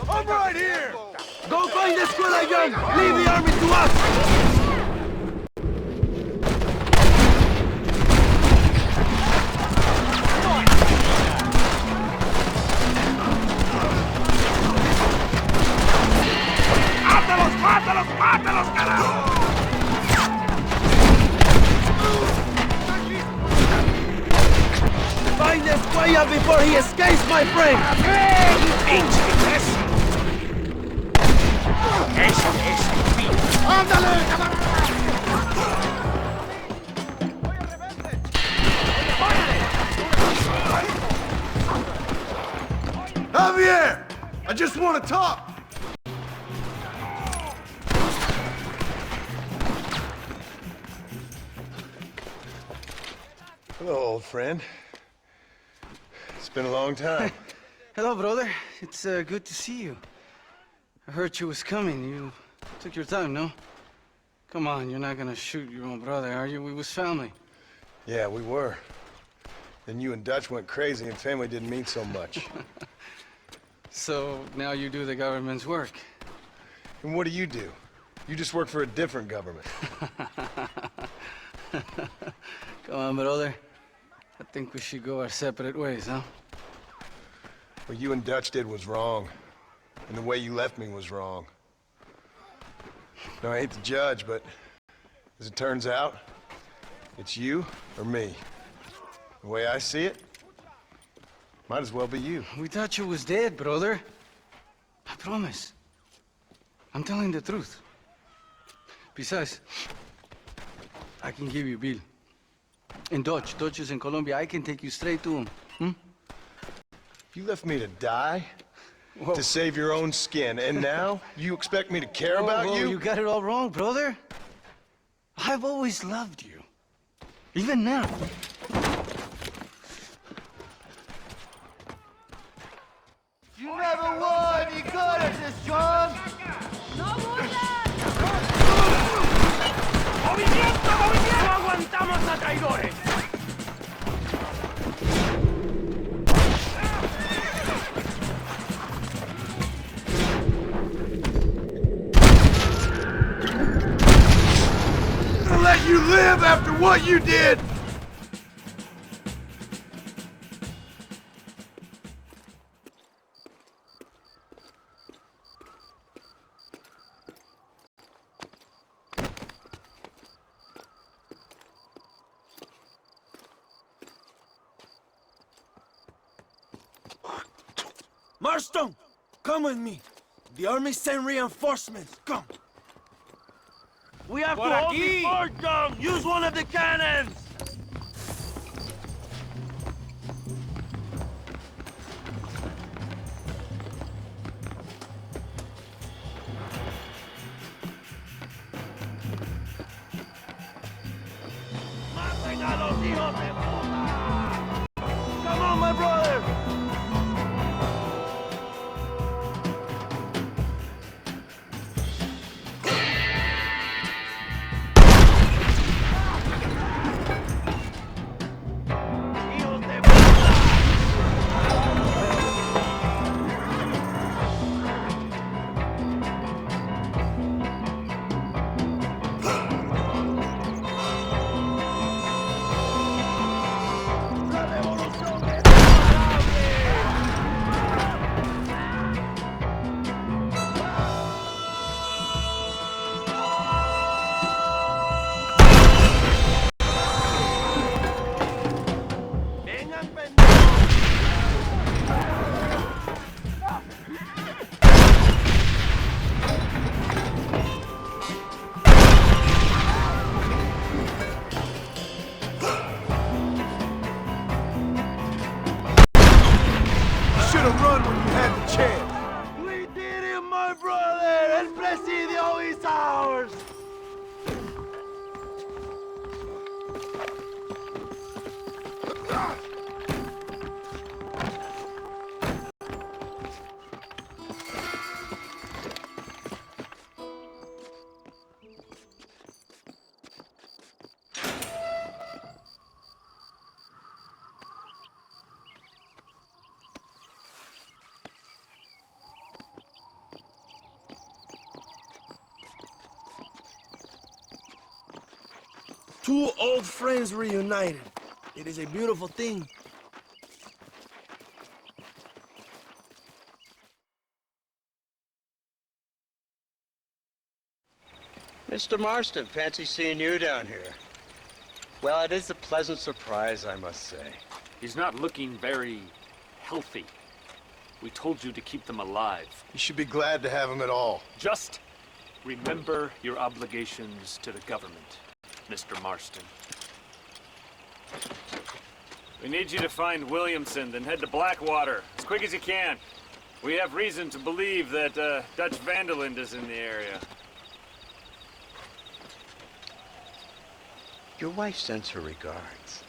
I'm right here! Go find the escuela, John! Leave the army to us! ¡Mátalos, mátalos, mátalos, carajo! Find Escuella before he escapes, my friend! ¡Ándale, Javier! I just want to talk! Hello, old friend. It's been a long time. Hello, brother. It's good to see you. I heard you was coming. You took your time, no? Come on, you're not gonna shoot your own brother, are you? We was family. Yeah, we were. Then you and Dutch went crazy and family didn't mean so much. So now you do the government's work. And what do? You just work for a different government. Come on, brother. I think we should go our separate ways, huh? What you and Dutch did was wrong. And the way you left me was wrong. Now, I hate to judge, but as it turns out, it's you or me. The way I see it, might as well be you. We thought you was dead, brother. I promise. I'm telling the truth. Besides, I can give you Bill. And Dutch is in Colombia. I can take you straight to him. You left me to die? Whoa. To save your own skin, and now you expect me to care about you? You got it all wrong, brother. I've always loved you. Even now. You never were any good at this, John! ¡Movimiento, movimiento! ¡No aguantamos a traidores! I'll let you live after what you did! Marston, come with me. The army sent reinforcements. Come. We have to hold the fort down. Use one of the cannons. Maten a los hijos de puta! Come on, my brother. Two old friends reunited. It is a beautiful thing. Mr. Marston, fancy seeing you down here. Well, it is a pleasant surprise, I must say. He's not looking very healthy. We told you to keep them alive. You should be glad to have him at all. Just remember your obligations to the government, Mr. Marston. We need you to find Williamson, then head to Blackwater as quick as you can. We have reason to believe that Dutch Vanderland is in the area. Your wife sends her regards.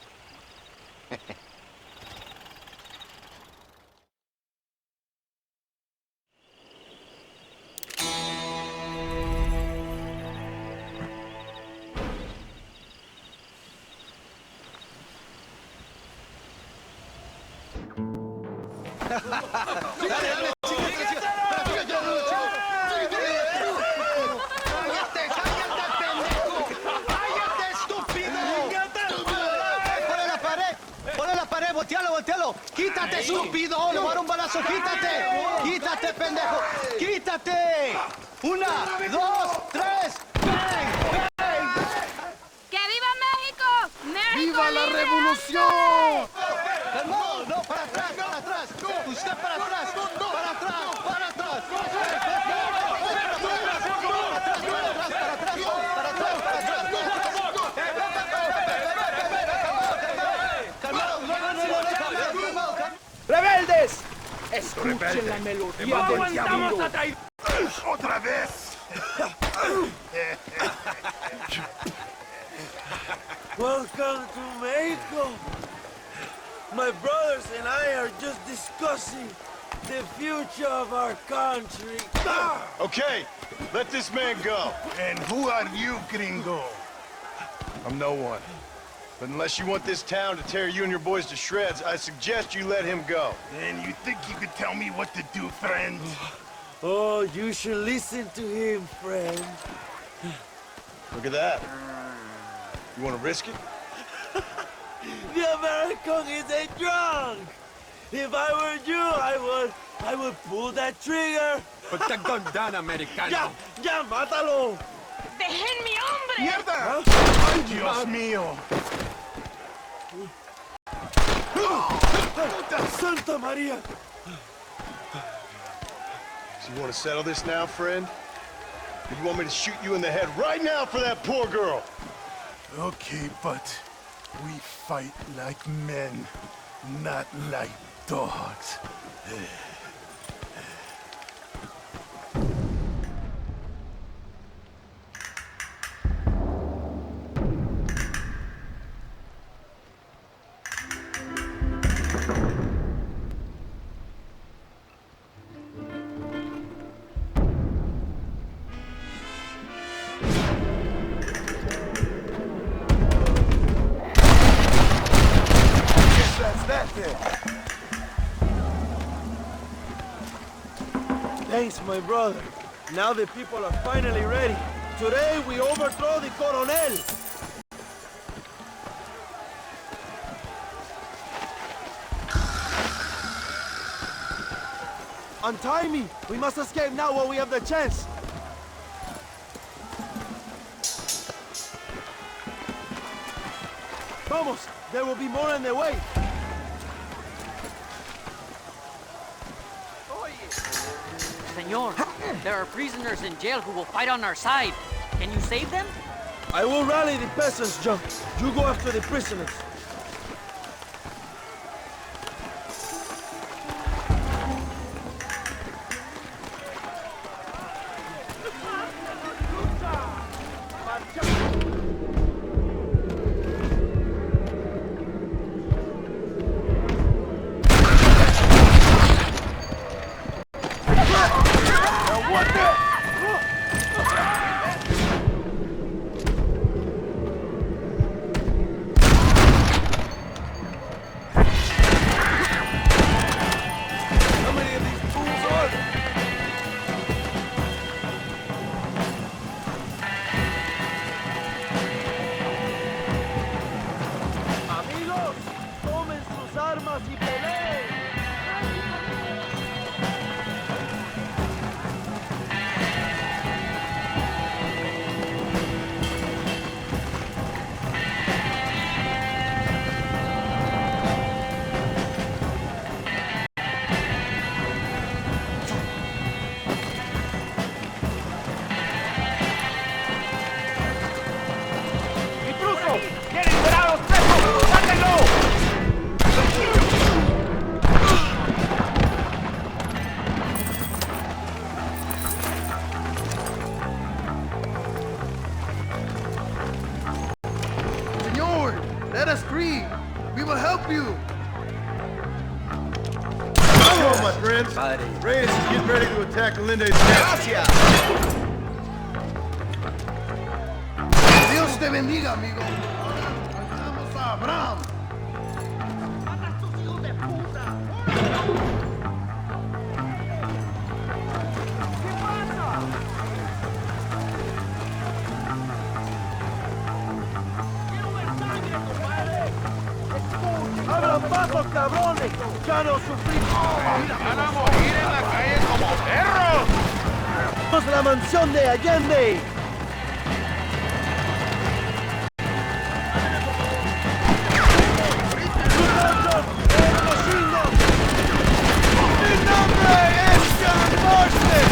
¡Quítate, estúpido! ¡Le voy a dar un balazo! ¡Quítate! ¡Quítate, pendejo! ¡Quítate! ¡Una, dos, tres! ¡Bang! ¡Bang! ¡Que viva México! ¡México ¡Viva la libre! revolución! ¡No, no! ¡Para atrás, para atrás! ¡Usted para atrás! ¡Para atrás, para atrás! ¡Rebeldes! Escuchen la melodía del diablo. ¡Otra vez! Welcome to Mexico! My brothers and I are just discussing the future of our country. Okay, let this man go. And who are you, gringo? I'm no one. But unless you want this town to tear you and your boys to shreds, I suggest you let him go. And you think you could tell me what to do, friend? Oh, you should listen to him, friend. Look at that. You want to risk it? The American is a drunk. If I were you, I would pull that trigger. Put the gun down, Americano. Ya, mátalo. ¡Déjenme, hombre! ¡Mierda! ¡Ay, Dios mío! Santa Maria! So you want to settle this now, friend? Or you want me to shoot you in the head right now for that poor girl? Okay, but we fight like men, not like dogs. Thanks, my brother. Now the people are finally ready. Today we overthrow the Coronel. Untie me! We must escape now while we have the chance. Vamos! There will be more on their way. Senor, there are prisoners in jail who will fight on our side. Can you save them? I will rally the peasants, John. You go after the prisoners. Let us free. We will help you. Come on, my friends. Reyes is getting ready to attack Alinde's camp. Dios te bendiga, amigo. Vamos a Abraham. ¡Abran paso, cabrones! ¡Ya no sufrimos! ¡Van a morir en la calle como perros! ¡Vamos a la mansión de Allende! ¡Mi nombre es John Marston!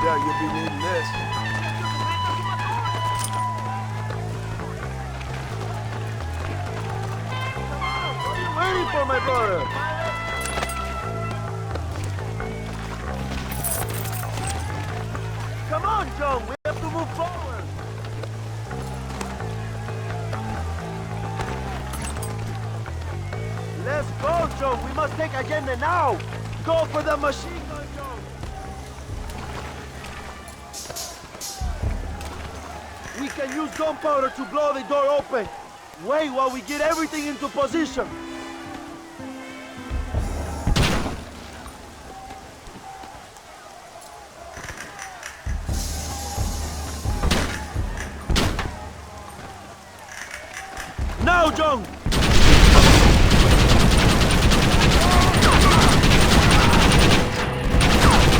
doubt you'll be needing this. What are you waiting for, my brother? Come on, John, we have to move forward. Let's go, John. We must take Allende now. Go for the machine gun, John. We can use gunpowder to blow the door open. Wait while we get everything into position. Now, John!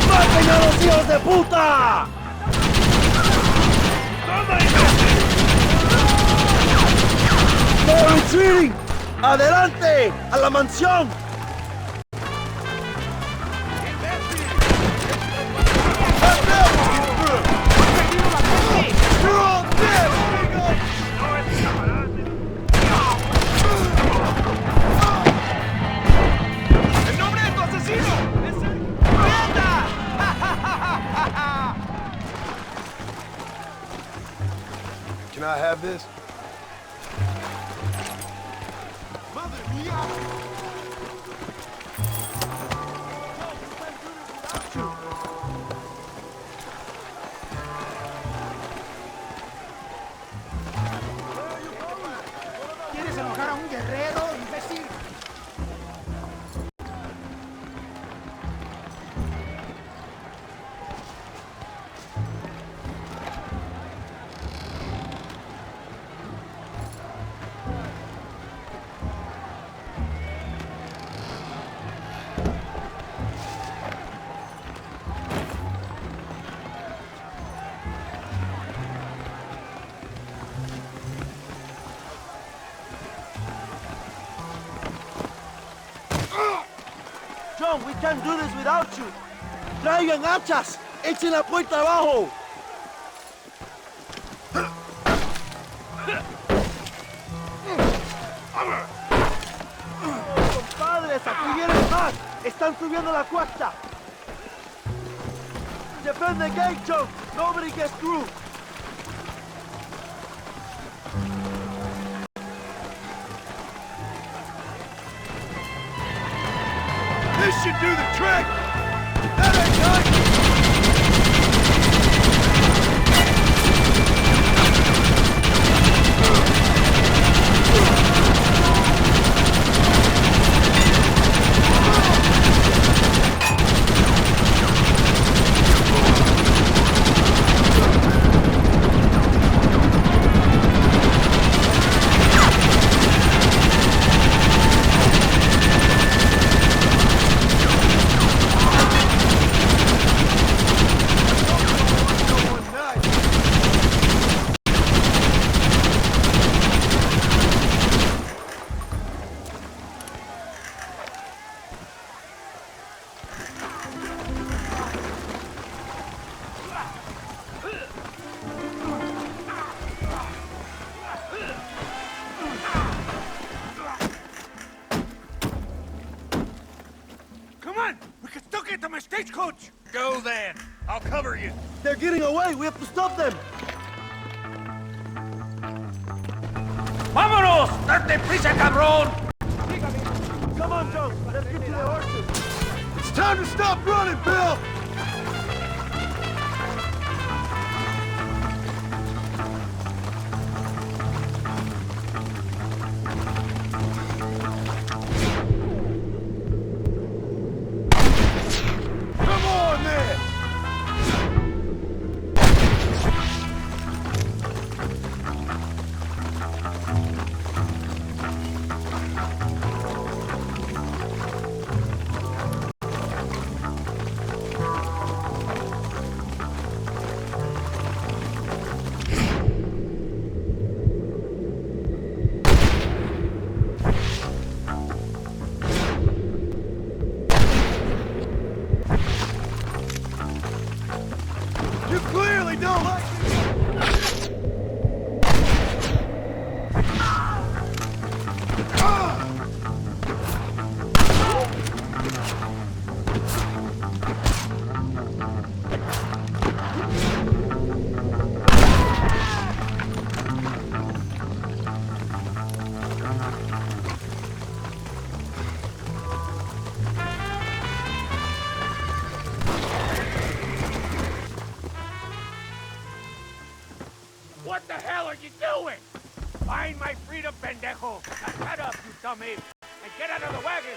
¡Maten a los hijos de puta! ¡No retreating! ¡Adelante! ¡A la mansión! Can I have this? Mother mía! ¿Quieres enojar a un guerrero, imbécil? John, we can't do this without you. Traigan hachas. Echen la puerta abajo. Compadres, aquí vienen más. Están subiendo la cuesta. Defend the gate, John. Nobody gets through. This should do the trick! That ain't nice! Stagecoach! Go then! I'll cover you! They're getting away! We have to stop them! ¡Vámonos! ¡Date prisa, cabrón! Come on, Joe! Let's get to the horses! It's time to stop running, Bill! are you doing? Find my freedom, pendejo. Now shut up, you dumb ape. And get out of the wagon.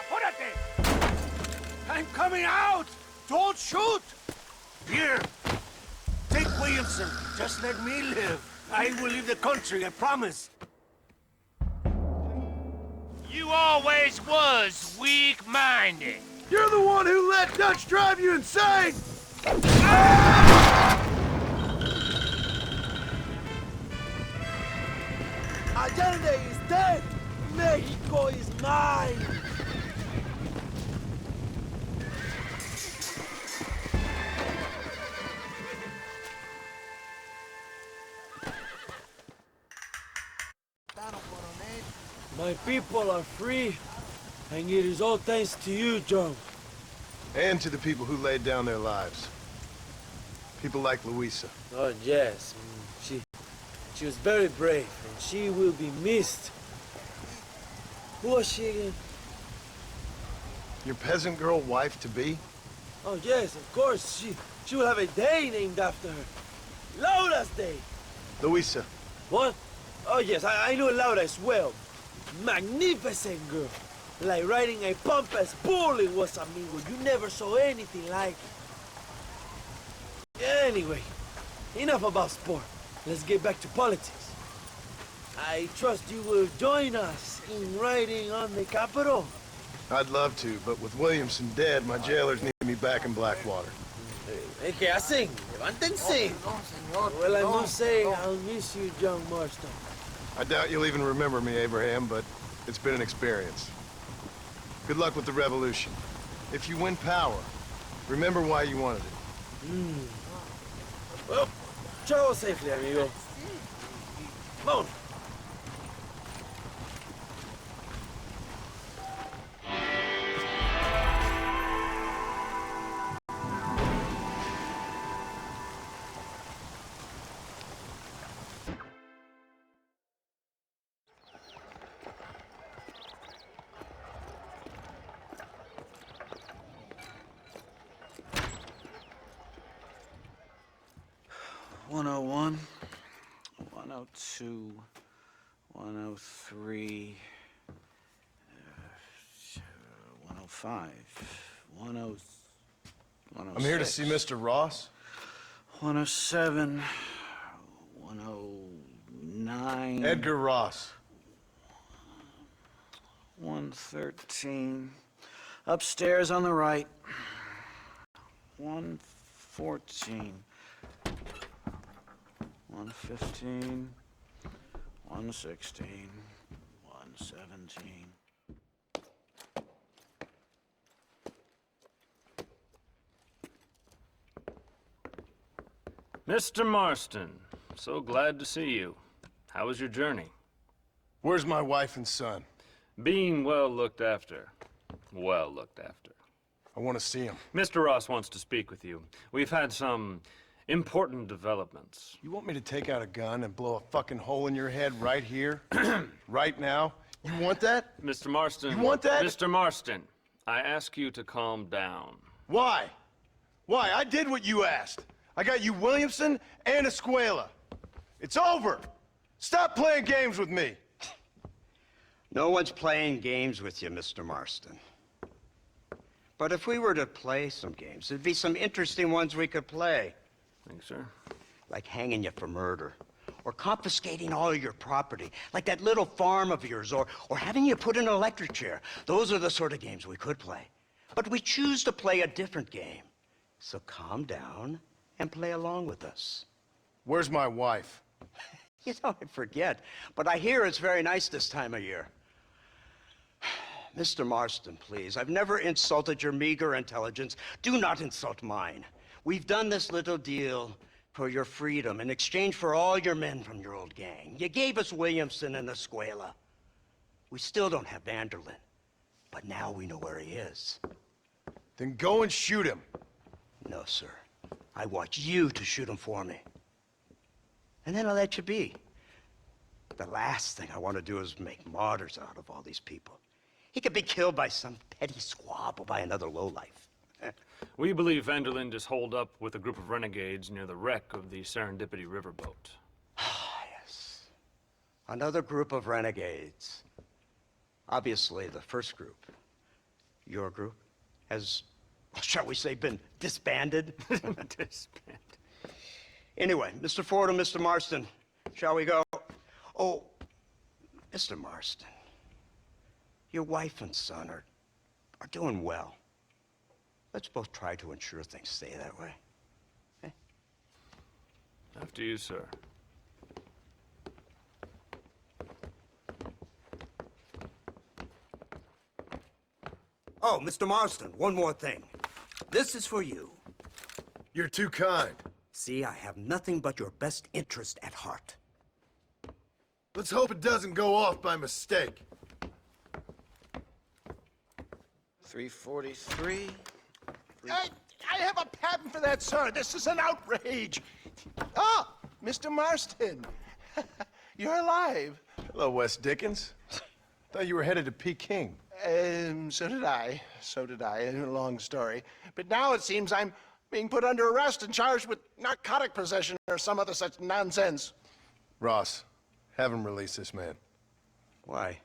Apúrate. I'm coming out! Don't shoot! Here, take Williamson. Just let me live. I will leave the country, I promise. You always was weak-minded. You're the one who let Dutch drive you insane! Allende is dead! Mexico is mine! My people are free, and it is all thanks to you, John. And to the people who laid down their lives. People like Luisa. Oh, yes. She was very brave, and she will be missed. Who was she again? Your peasant girl wife-to-be? Oh, yes, of course. She will have a day named after her. Laura's Day. Luisa. What? Oh, yes, I know Laura as well. Magnificent girl. Like riding a pompous bull it was, amigo. You never saw anything like it. Anyway, enough about sport. Let's get back to politics. I trust you will join us in riding on the Capitol. I'd love to, but with Williamson dead, my jailers need me back in Blackwater. ¿Qué hacen? Levántense. Well, I must say, I'll miss you, John Marston. I doubt you'll even remember me, Abraham, but it's been an experience. Good luck with the revolution. If you win power, remember why you wanted it. Well, travel safely, amigo. Come on. (101), 102, 103, 105, 106. I'm here to see Mr. Ross. 107, 109. Edgar Ross. 113. Upstairs on the right. 114. 115, 116, 117. Mr. Marston, so glad to see you. How was your journey? Where's my wife and son? Being well looked after. Well looked after. I want to see him. Mr. Ross wants to speak with you. We've had some important developments. You want me to take out a gun and blow a fucking hole in your head right here? Right now? You want that? Mr. Marston. You want that? Mr. Marston, I ask you to calm down. Why? Why? I did what you asked. I got you Williamson and Escuela. It's over. Stop playing games with me. No one's playing games with you, Mr. Marston. But if we were to play some games, there'd be some interesting ones we could play. Thanks, sir. Like hanging you for murder, or confiscating all of your property, like that little farm of yours, or having you put in an electric chair. Those are the sort of games we could play. But we choose to play a different game. So calm down and play along with us. Where's my wife? You know, I forget, but I hear it's very nice this time of year. Mr. Marston, please, I've never insulted your meager intelligence. Do not insult mine. We've done this little deal for your freedom in exchange for all your men from your old gang. You gave us Williamson and Escuela. We still don't have Vanderlyn, but now we know where he is. Then go and shoot him. No, sir. I want you to shoot him for me. And then I'll let you be. The last thing I want to do is make martyrs out of all these people. He could be killed by some petty squabble by another lowlife. We believe Vanderlyn is holed up with a group of renegades near the wreck of the Serendipity riverboat. Yes, Another group of renegades. Obviously, the first group, your group, has, shall we say, been disbanded? Disbanded. Anyway, Mr. Fordham, Mr. Marston, shall we go? Oh, Mr. Marston, your wife and son are doing well. Let's both try to ensure things stay that way. Okay? After you, sir. Oh, Mr. Marston, one more thing. This is for you. You're too kind. See, I have nothing but your best interest at heart. Let's hope it doesn't go off by mistake. 343. I have a patent for that, sir. This is an outrage. Oh, Mr. Marston. You're alive. Hello, Wes Dickens. Thought you were headed to Peking. So did I. Long story. But now it seems I'm being put under arrest and charged with narcotic possession or some other such nonsense. Ross, have him release this man. Why?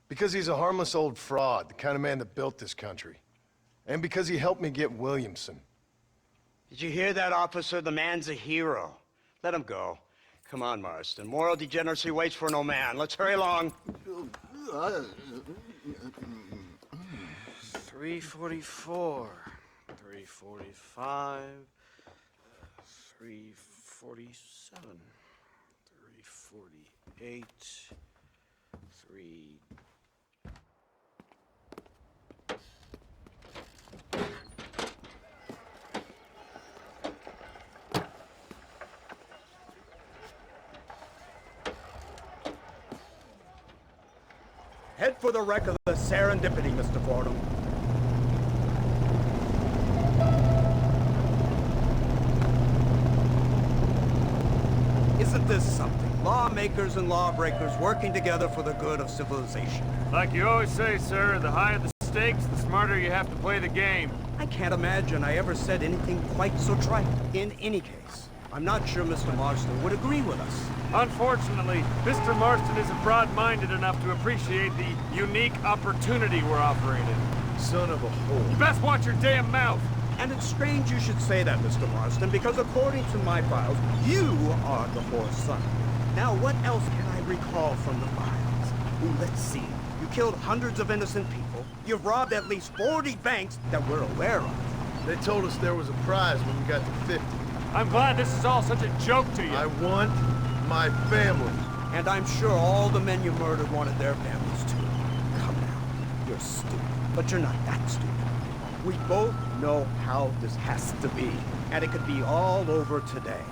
Because he's a harmless old fraud, the kind of man that built this country. And because he helped me get Williamson. Did you hear that, officer? The man's a hero. Let him go. Come on, Marston. Moral degeneracy waits for no man. Let's hurry along. 344, 345, 347, 348, 3... Head for the wreck of the Serendipity, Mr. Fordham. Isn't this something? Lawmakers and lawbreakers working together for the good of civilization. Like you always say, sir, the higher the stakes, the smarter you have to play the game. I can't imagine I ever said anything quite so trite. In any case, I'm not sure Mr. Marston would agree with us. Unfortunately, Mr. Marston isn't broad-minded enough to appreciate the unique opportunity we're offering him. Son of a whore. You best watch your damn mouth! And it's strange you should say that, Mr. Marston, because according to my files, you are the whore's son. Now, what else can I recall from the files? Ooh, let's see. You killed hundreds of innocent people. You've robbed at least 40 banks that we're aware of. They told us there was a prize when we got to 50. I'm glad this is all such a joke to you. I want my family. And I'm sure all the men you murdered wanted their families too. Come now. You're stupid. But you're not that stupid. We both know how this has to be. And it could be all over today.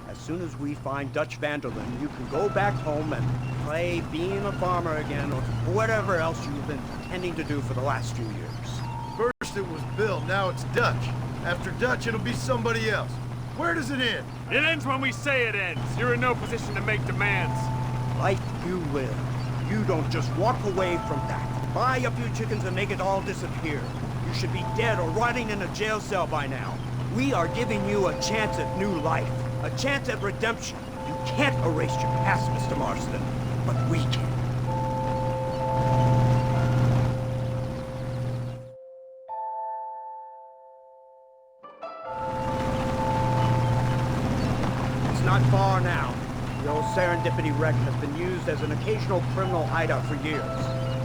As soon as we find Dutch Vanderlyn, you can go back home and play being a farmer again, or whatever else you've been intending to do for the last few years. First it was Bill, now it's Dutch. After Dutch, it'll be somebody else. Where does it end? It ends when we say it ends. You're in no position to make demands. Like you will. You don't just walk away from that. Buy a few chickens and make it all disappear. You should be dead or rotting in a jail cell by now. We are giving you a chance at new life. A chance at redemption. You can't erase your past, Mr. Marston. But we can. It's not far now. The old Serendipity wreck has been used as an occasional criminal hideout for years.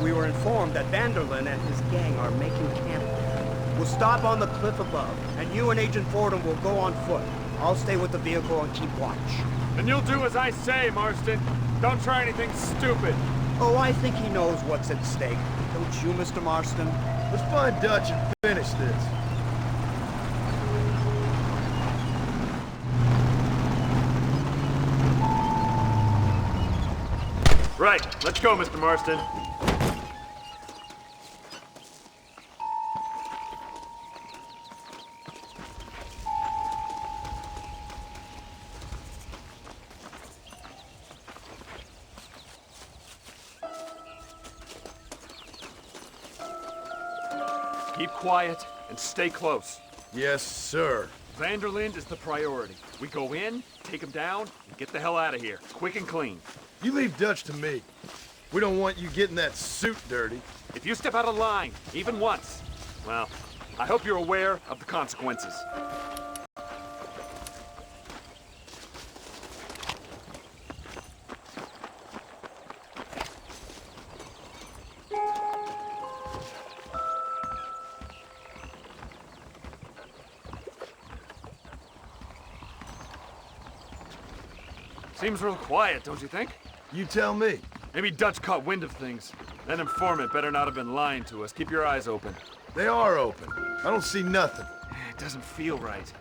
We were informed that Vanderlyn and his gang are making camp there. We'll stop on the cliff above, and you and Agent Fordham will go on foot. I'll stay with the vehicle and keep watch. And you'll do as I say, Marston. Don't try anything stupid. Oh, I think he knows what's at stake. Don't you, Mr. Marston? Let's find Dutch and finish this. Right, let's go, Mr. Marston. Keep quiet and stay close. Yes, sir. Vanderlyn is the priority. We go in, take him down, and get the hell out of here. Quick and clean. You leave Dutch to me. We don't want you getting that suit dirty. If you step out of line, even once, well, I hope you're aware of the consequences. Seems real quiet, don't you think? You tell me. Maybe Dutch caught wind of things. That informant better not have been lying to us. Keep your eyes open. They are open. I don't see nothing. It doesn't feel right.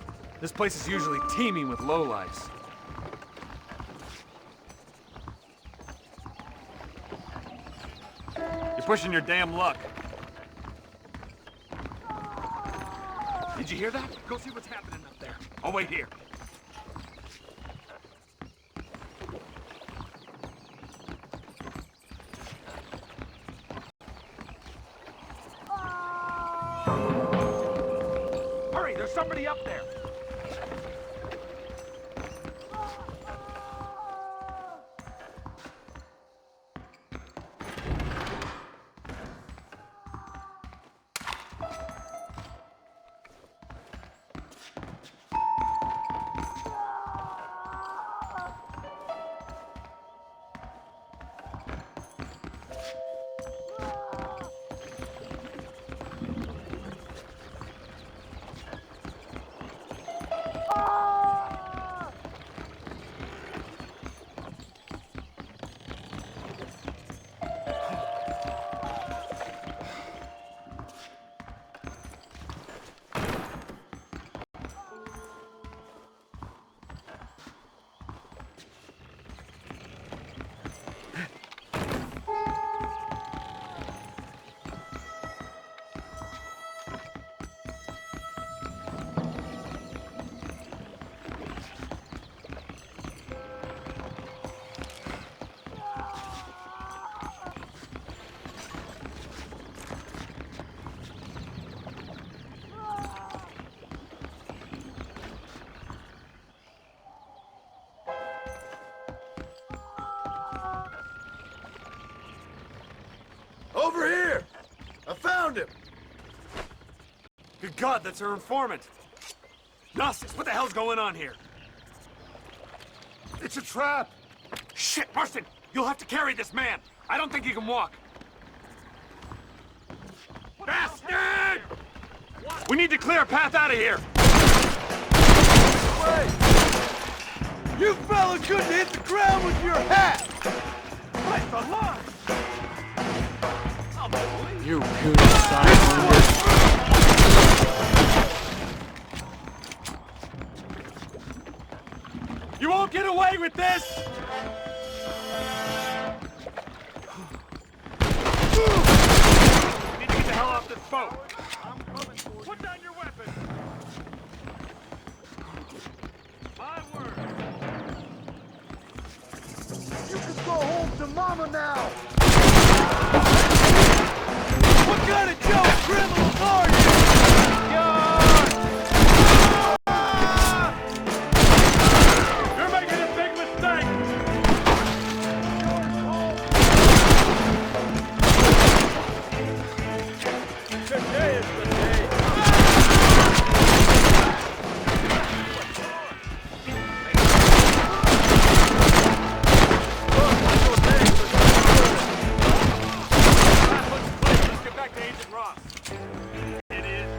This place is usually teeming with lowlifes. You're pushing your damn luck. Did you hear that? Go see what's happening up there. I'll wait here. Hurry, there's somebody up there. Over here! I found him! Good God, that's her informant! Gnostics, what the hell's going on here? It's a trap! Shit, Marston! You'll have to carry this man! I don't think he can walk! Bastard! We need to clear a path out of here! Wait! You fella couldn't hit the ground with your hat! What the law? You puny sidewinder. You won't get away with this! You need to get the hell off this boat! I'm coming for you. Put down your weapon! My word! You can go home to Mama now! What kind of joke criminals are you? You're making a big mistake! Today is the day. Let's get back to Agent Ross. It is.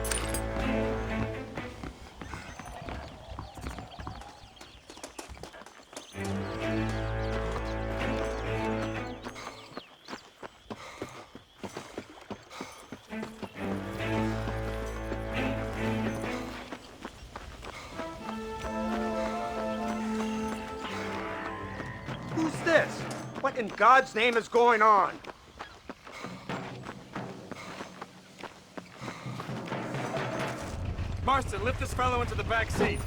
Who's this? What in God's name is going on? Marston, lift this fellow into the back seat.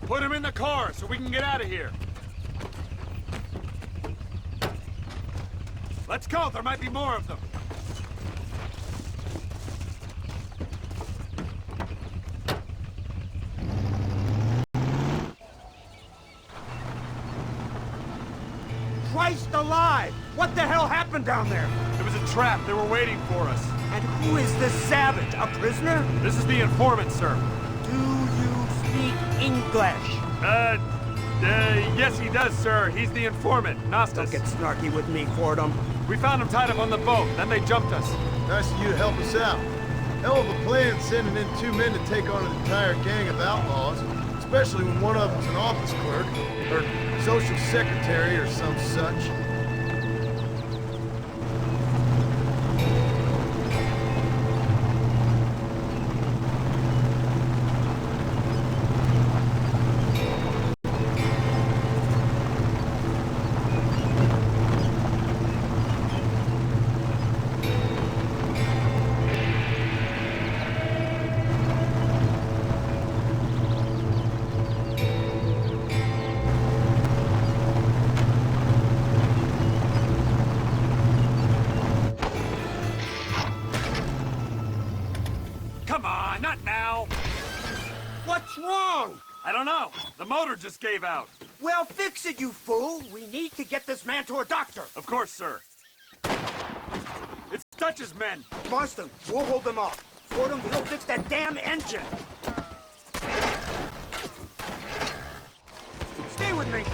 Put him in the car so we can get out of here. Let's go, there might be more of them. alive! What the hell happened down there? It was a trap. They were waiting for us. And who is this savage? A prisoner? This is the informant, sir. Do you speak English? Yes, he does, sir. He's the informant, Nastas. Don't get snarky with me, Fordham. We found him tied up on the boat. Then they jumped us. Nice of you to help us out. Hell of a plan sending in 2 men to take on an entire gang of outlaws, especially when one of them's an office clerk, or social secretary, or some such. Come on, not now. What's wrong? I don't know. The motor just gave out. Well, fix it, you fool. We need to get this man to a doctor. Of course, sir. It's Dutch's men. Marston, we'll hold them off. Fordham, we'll fix that damn engine. Stay with me.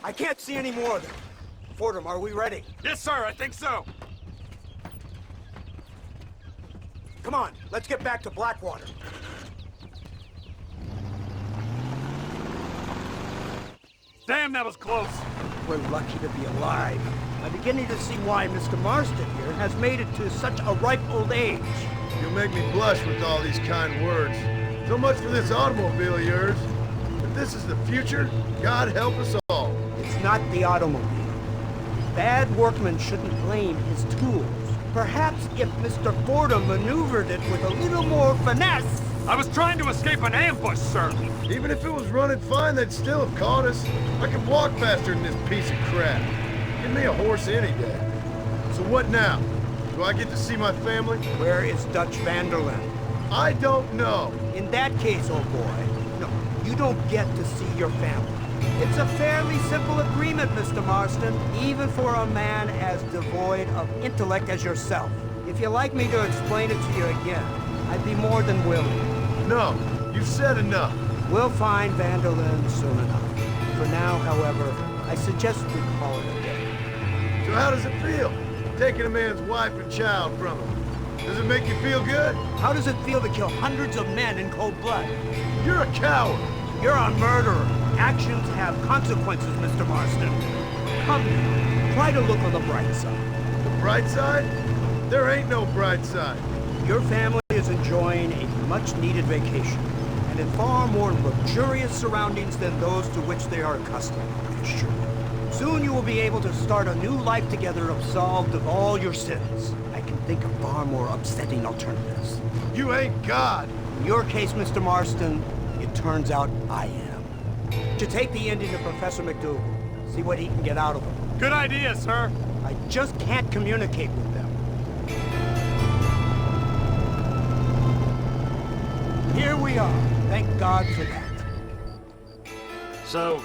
I can't see any more of them. Fordham, are we ready? Yes, sir, I think so. Come on, let's get back to Blackwater. Damn, that was close. We're lucky to be alive. I'm beginning to see why Mr. Marston here has made it to such a ripe old age. You'll make me blush with all these kind words. So much for this automobile of yours. If this is the future, God help us all. It's not the automobile. Bad workmen shouldn't blame his tools. Perhaps if Mr. Fordham maneuvered it with a little more finesse. I was trying to escape an ambush, sir. Even if it was running fine, they'd still have caught us. I can walk faster than this piece of crap. Give me a horse any day. So what now? Do I get to see my family? Where is Dutch Vanderlyn? I don't know. In that case, old boy, no, you don't get to see your family. It's a fairly simple agreement, Mr. Marston, even for a man as devoid of intellect as yourself. If you'd like me to explain it to you again, I'd be more than willing. No, you've said enough. We'll find Vanderlyn soon enough. For now, however, I suggest we call it a day. So how does it feel, taking a man's wife and child from him? Does it make you feel good? How does it feel to kill hundreds of men in cold blood? You're a coward. You're a murderer. Actions have consequences, Mr. Marston. Come now, try to look on the bright side. The bright side? There ain't no bright side. Your family is enjoying a much-needed vacation, and in far more luxurious surroundings than those to which they are accustomed, I assure you. Soon you will be able to start a new life together absolved of all your sins. I can think of far more upsetting alternatives. You ain't God. In your case, Mr. Marston, it turns out I am. To take the Indian to Professor McDougal, see what he can get out of him. Good idea, sir. I just can't communicate with them. Here we are. Thank God for that. So,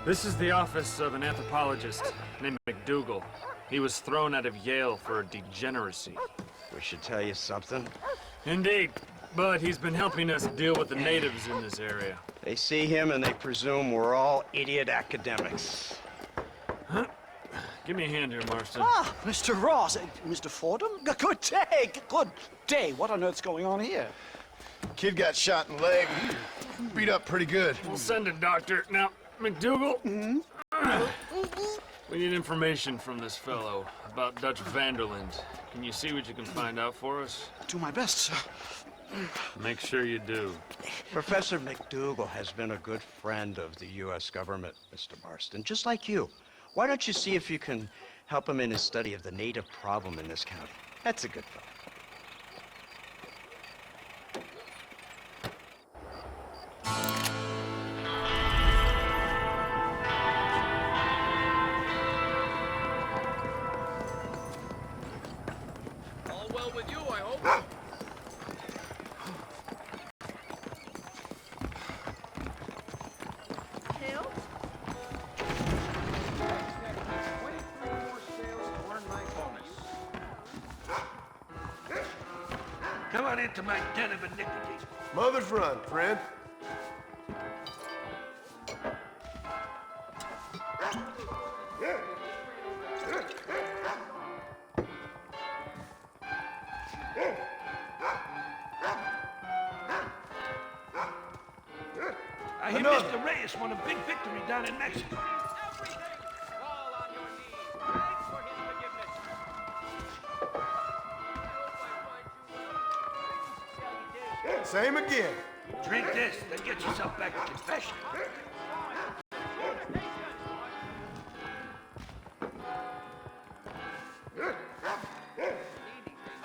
this is the office of an anthropologist named McDougal. He was thrown out of Yale for degeneracy. We should tell you something. Indeed, but he's been helping us deal with the natives in this area. They see him and they presume we're all idiot academics. Huh? Give me a hand here, Marston. Ah, Mr. Ross. Mr. Fordham? Good day. Good day. What on earth's going on here? Kid got shot in the leg. Beat up pretty good. We'll send a doctor. Now, McDougal, we need information from this fellow about Dutch Vanderland. Can you see what you can find out for us? Do my best, sir. Make sure you do. Professor McDougal has been a good friend of the U.S. government, Mr. Marston, just like you. Why don't you see if you can help him in his study of the native problem in this county? That's a good fellow. All well with you, I hope? Help? Come on into my den of iniquity. Mother's run, friend. I hear Mr. Reyes won a big victory down in Mexico. Same again. Drink this, then get yourself back to confession.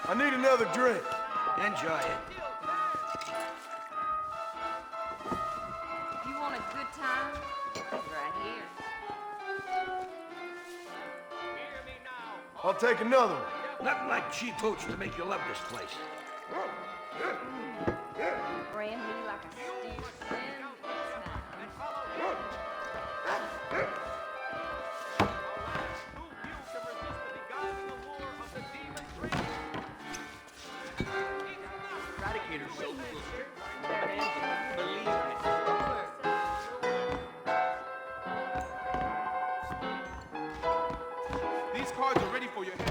I need another drink. Enjoy it. You want a good time? Right here. I'll take another one. Nothing like cheap hooch to make you love this place. Brand me like a steer. These cards are ready for your hand.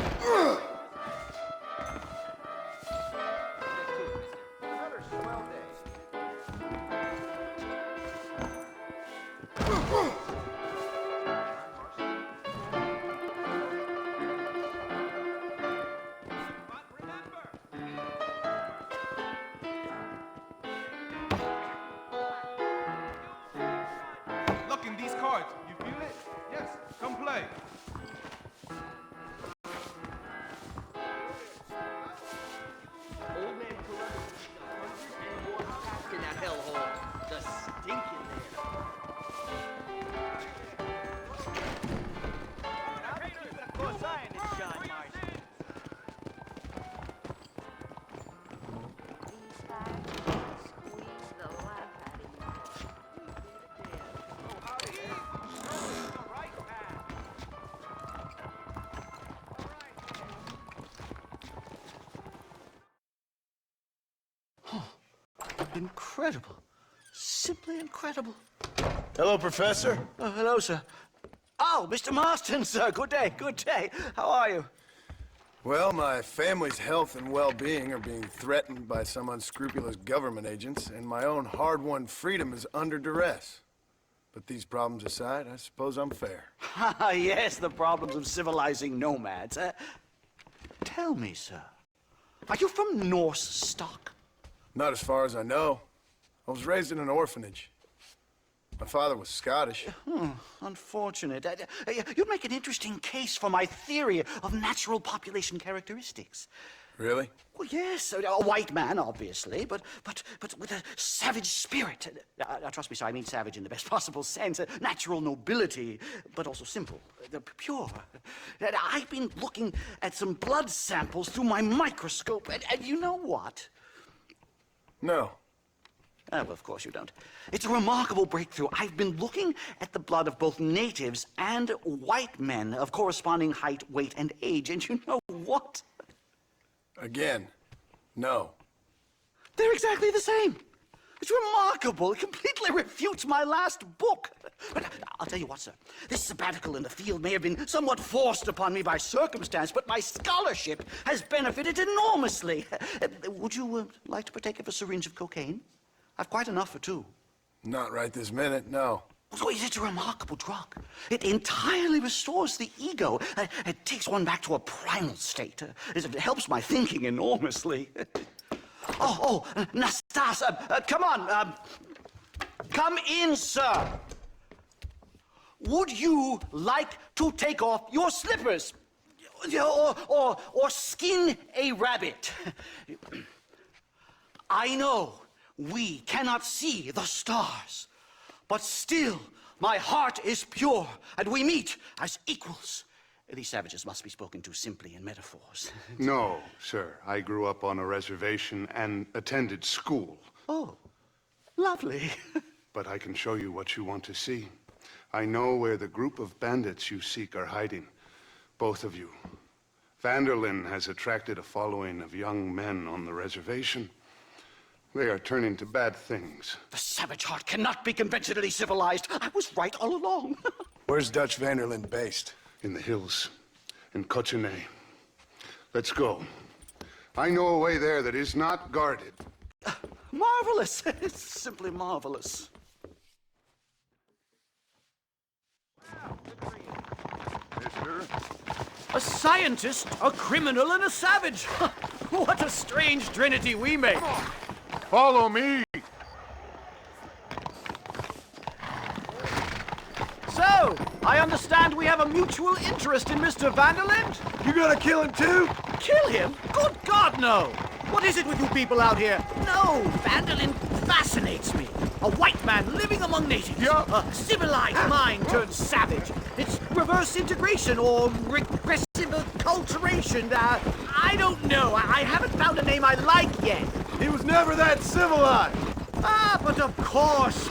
Look in these cards. You feel it? Yes. Come play. Old man Columbus and more packed in that hellhole. The stink in there. Incredible. Simply incredible. Hello, Professor. Oh, hello, sir. Oh, Mr. Marston, sir. Good day, good day. How are you? Well, my family's health and well-being are being threatened by some unscrupulous government agents, and my own hard-won freedom is under duress. But these problems aside, I suppose I'm fair. Yes, the problems of civilizing nomads. Tell me, sir, are you from Norse stock? Not as far as I know. I was raised in an orphanage. My father was Scottish. Unfortunate. You'd make an interesting case for my theory of natural population characteristics. Really? Well, yes, a white man, obviously, but with a savage spirit. Trust me, sir, I mean savage in the best possible sense. Natural nobility, but also simple, pure. I've been looking at some blood samples through my microscope, and you know what? No. Oh, well, of course you don't. It's a remarkable breakthrough. I've been looking at the blood of both natives and white men of corresponding height, weight, and age, and you know what? Again, no. They're exactly the same. It's remarkable. It completely refutes my last book. But I'll tell you what, sir. This sabbatical in the field may have been somewhat forced upon me by circumstance, but my scholarship has benefited enormously. Would you like to partake of a syringe of cocaine? I've quite enough for two. Not right this minute, no. So it's a remarkable drug. It entirely restores the ego. It takes one back to a primal state. It helps my thinking enormously. Oh, Nastas, come on. Come in, sir. Would you like to take off your slippers? Or skin a rabbit? I know we cannot see the stars, but still my heart is pure, and we meet as equals. These savages must be spoken to simply in metaphors. No, sir. I grew up on a reservation and attended school. Oh, lovely. But I can show you what you want to see. I know where the group of bandits you seek are hiding. Both of you. Vanderlyn has attracted a following of young men on the reservation. They are turning to bad things. The savage heart cannot be conventionally civilized. I was right all along. Where's Dutch Vanderlyn based? In the hills, in Cochene. Let's go. I know a way there that is not guarded. Marvelous. It's simply marvelous. Mister? A scientist, a criminal, and a savage. What a strange trinity we make. Follow me. So, I understand we have a mutual interest in Mr. Vanderlyn? You gonna kill him too? Kill him? Good God, no! What is it with you people out here? No, Vanderlyn fascinates me. A white man living among natives. Yep. A civilized mind turned savage. It's reverse integration or regressive acculturation. I don't know. I haven't found a name I like yet. He was never that civilized. Ah, but of course.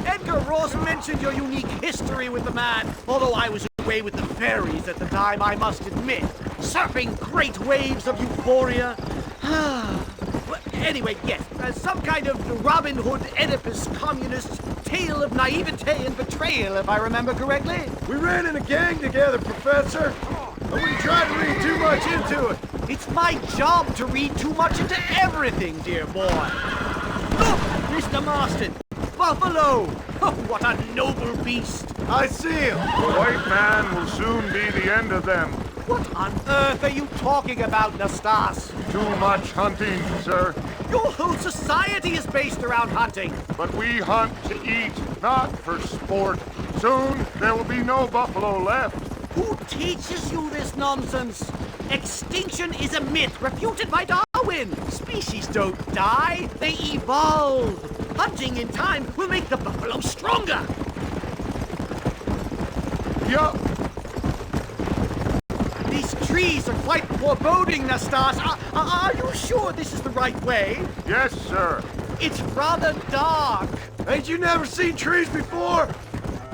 Edgar Ross mentioned your unique history with the man, although I was away with the fairies at the time, I must admit. Surfing great waves of euphoria. Well, anyway, yes, some kind of Robin Hood, Oedipus, communist tale of naivete and betrayal, if I remember correctly. We ran in a gang together, Professor. I wouldn't try to read too much into it. It's my job to read too much into everything, dear boy. Look, Mr. Marston! Buffalo! Oh, what a noble beast! I see him! The white man will soon be the end of them. What on earth are you talking about, Nastas? Too much hunting, sir. Your whole society is based around hunting. But we hunt to eat, not for sport. Soon there will be no buffalo left. Who teaches you this nonsense? Extinction is a myth refuted by Darwin. Species don't die, they evolve. Hunting in time will make the buffalo stronger. Yup. These trees are quite foreboding, Nastas. Are you sure this is the right way? Yes, sir. It's rather dark. Ain't you never seen trees before?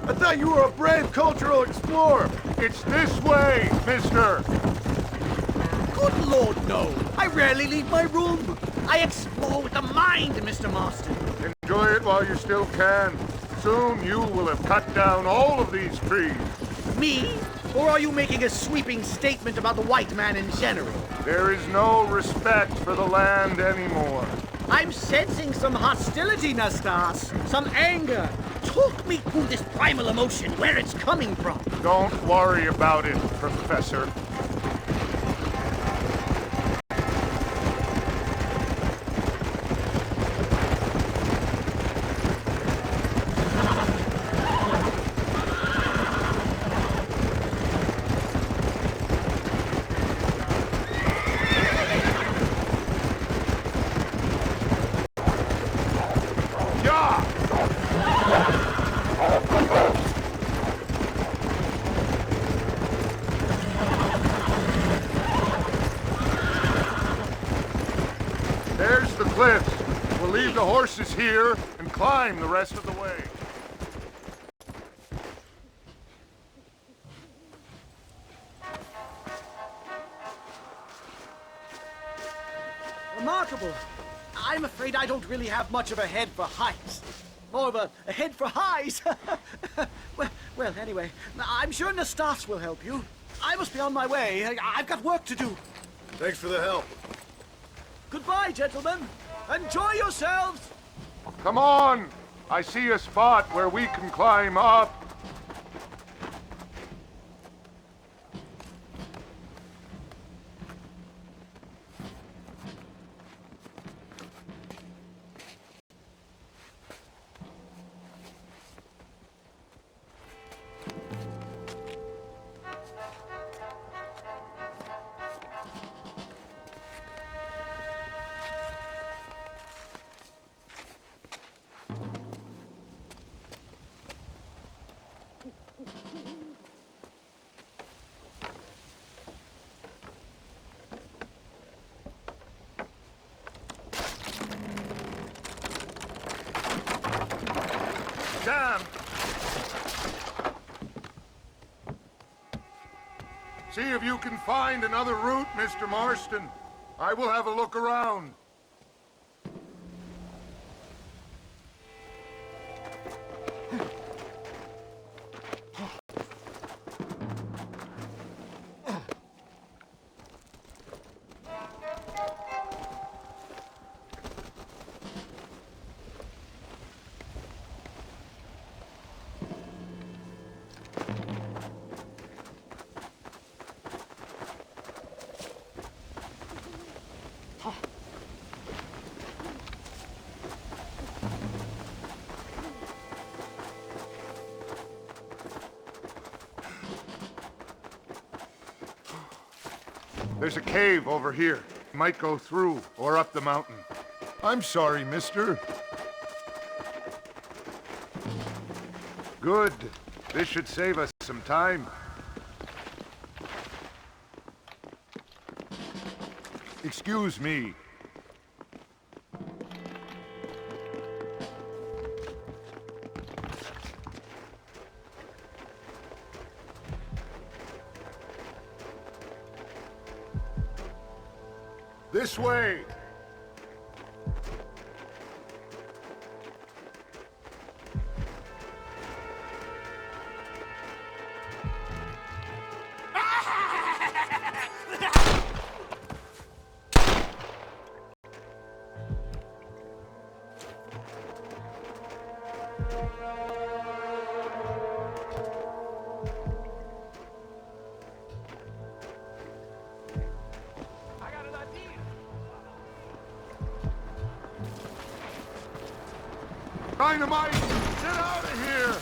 I thought you were a brave cultural explorer. It's this way, mister. Good Lord, no. I rarely leave my room. I explore with the mind, Mr. Marston. Enjoy it while you still can. Soon you will have cut down all of these trees. Me? Or are you making a sweeping statement about the white man in general? There is no respect for the land anymore. I'm sensing some hostility, Nastas. Some anger. Talk me through this primal emotion, where it's coming from. Don't worry about it, Professor. There's the cliffs. We'll leave the horses here and climb the rest of the way. Remarkable. I'm afraid I don't really have much of a head for heights. More of a head for highs. well, anyway, I'm sure Nastas will help you. I must be on my way. I've got work to do. Thanks for the help. Goodbye, gentlemen. Enjoy yourselves. Come on! I see a spot where we can climb up. Damn! See if you can find another route, Mr. Marston. I will have a look around. There's a cave over here. Might go through or up the mountain. I'm sorry, mister. Good. This should save us some time. Excuse me. This way! Dynamite! Get out of here!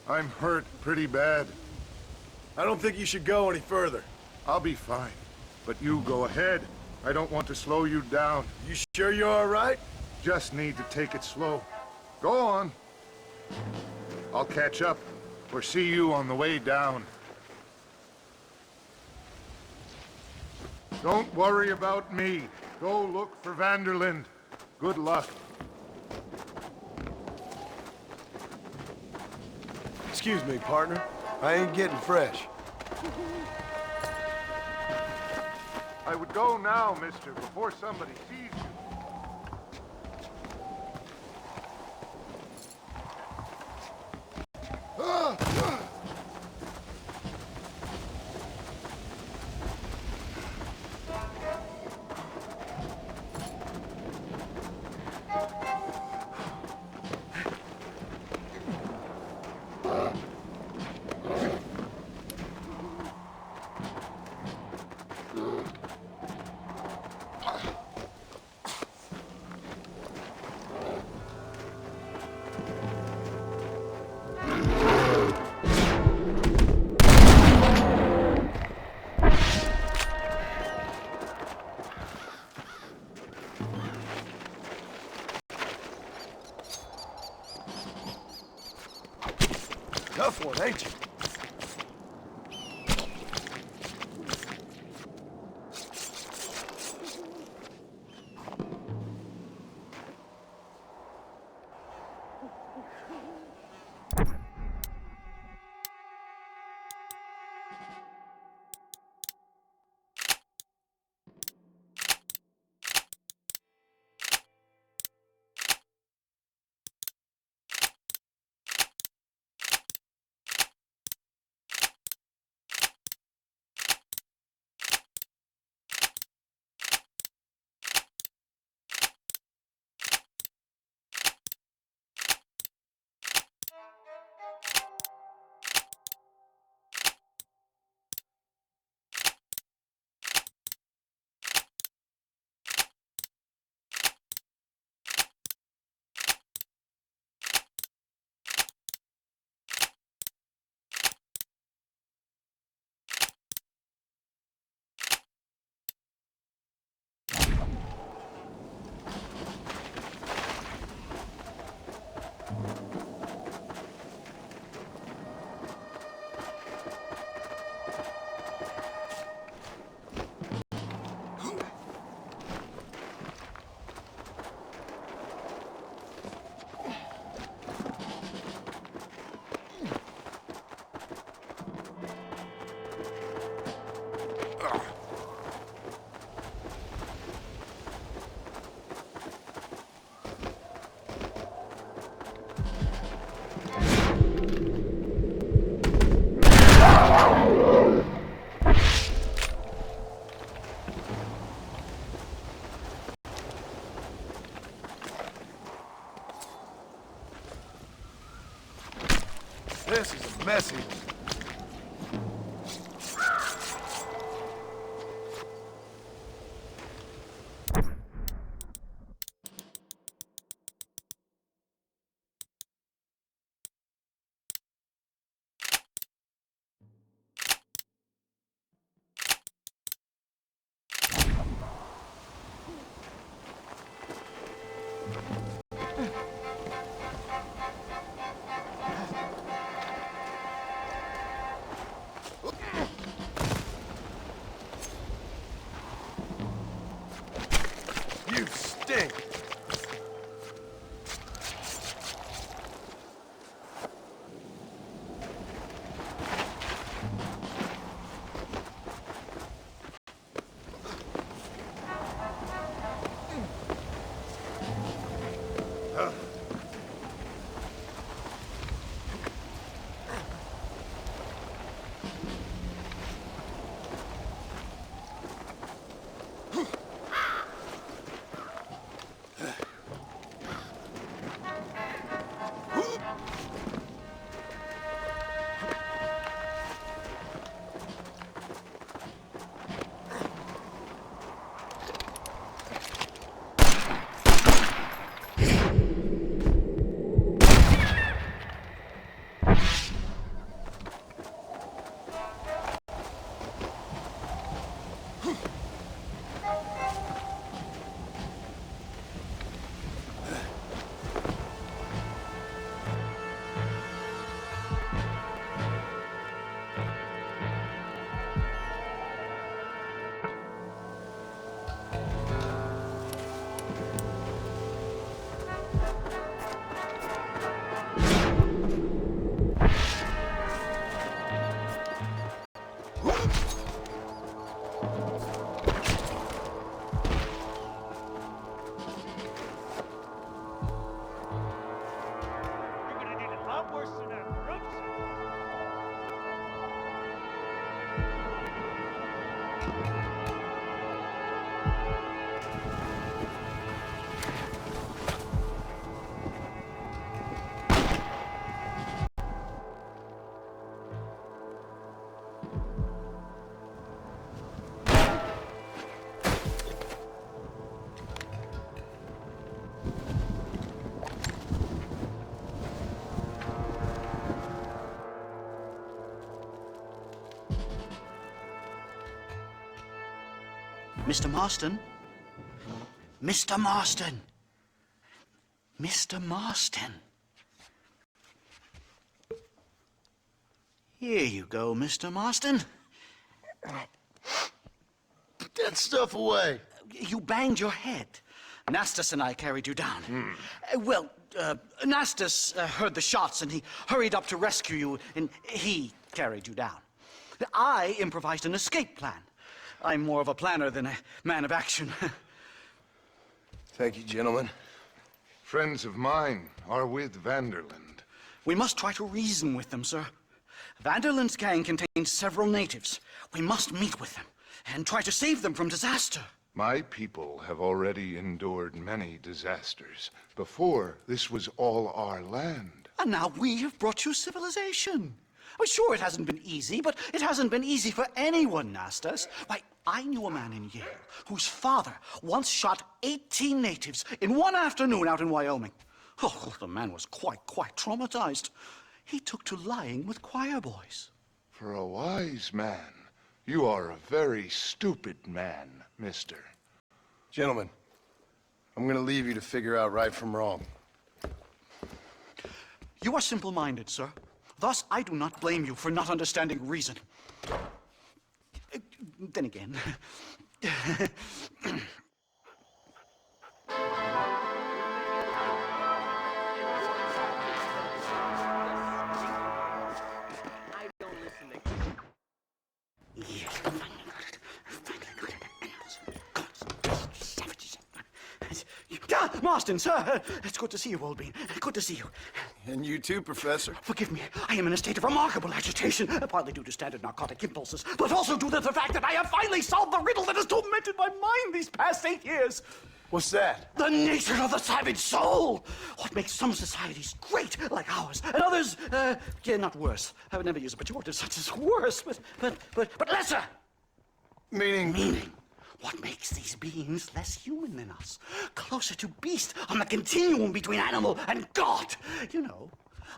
I'm hurt pretty bad. I don't think you should go any further. I'll be fine, but you go ahead. I don't want to slow you down. You sure you're all right? Just need to take it slow. Go on. I'll catch up or see you on the way down. Don't worry about me. Go look for Vanderlind. Good luck. Excuse me, partner. I ain't getting fresh. I would go now, mister, before somebody sees you. Tough one, ain't you? This is a messy. You stink! Mr. Marston? Mr. Marston! Mr. Marston! Here you go, Mr. Marston. Put that stuff away. You banged your head. Nastas and I carried you down. Nastas heard the shots and he hurried up to rescue you and he carried you down. I improvised an escape plan. I'm more of a planner than a man of action. Thank you, gentlemen. Friends of mine are with Vanderland. We must try to reason with them, sir. Vanderland's gang contains several natives. We must meet with them and try to save them from disaster. My people have already endured many disasters. Before, this was all our land. And now we have brought you civilization. Well, sure, it hasn't been easy, but it hasn't been easy for anyone, Nastas. Why, I knew a man in Yale whose father once shot 18 natives in one afternoon out in Wyoming. Oh, the man was quite traumatized. He took to lying with choir boys. For a wise man, you are a very stupid man, mister. Gentlemen, I'm gonna leave you to figure out right from wrong. You are simple-minded, sir. Thus, I do not blame you for not understanding reason. Then again... Marston, sir. It's good to see you, old bean. Good to see you. And you too, Professor. Forgive me. I am in a state of remarkable agitation, partly due to standard narcotic impulses, but also due to the fact that I have finally solved the riddle that has tormented my mind these past 8 years. What's that? The nature of the savage soul. What makes some societies great, like ours, and others, not worse. I would never use a pejorative such as worse, but lesser. Meaning. What makes these beings less human than us? Closer to beast on the continuum between animal and God. You know,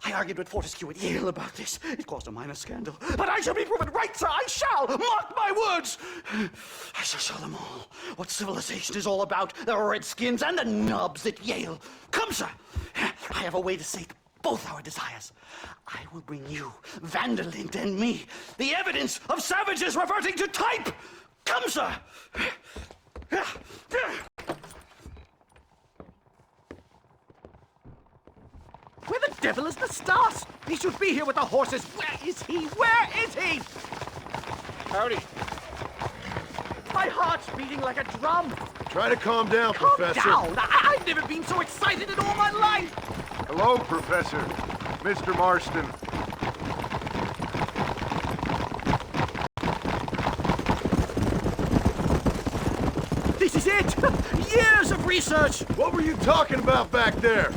I argued with Fortescue at Yale about this. It caused a minor scandal. But I shall be proven right, sir. I shall. Mark my words. I shall show them all what civilization is all about. The redskins and the nubs at Yale. Come, sir. I have a way to sate both our desires. I will bring you, Vanderlinde and me, the evidence of savages reverting to type. Come, sir. Where the devil is Nastas? He should be here with the horses. Where is he? Where is he? Howdy. My heart's beating like a drum. Try to calm down, Calm Professor. down. I've never been so excited in all my life. Hello, Professor. Mr. Marston. This is it. Years of research. What were you talking about back there?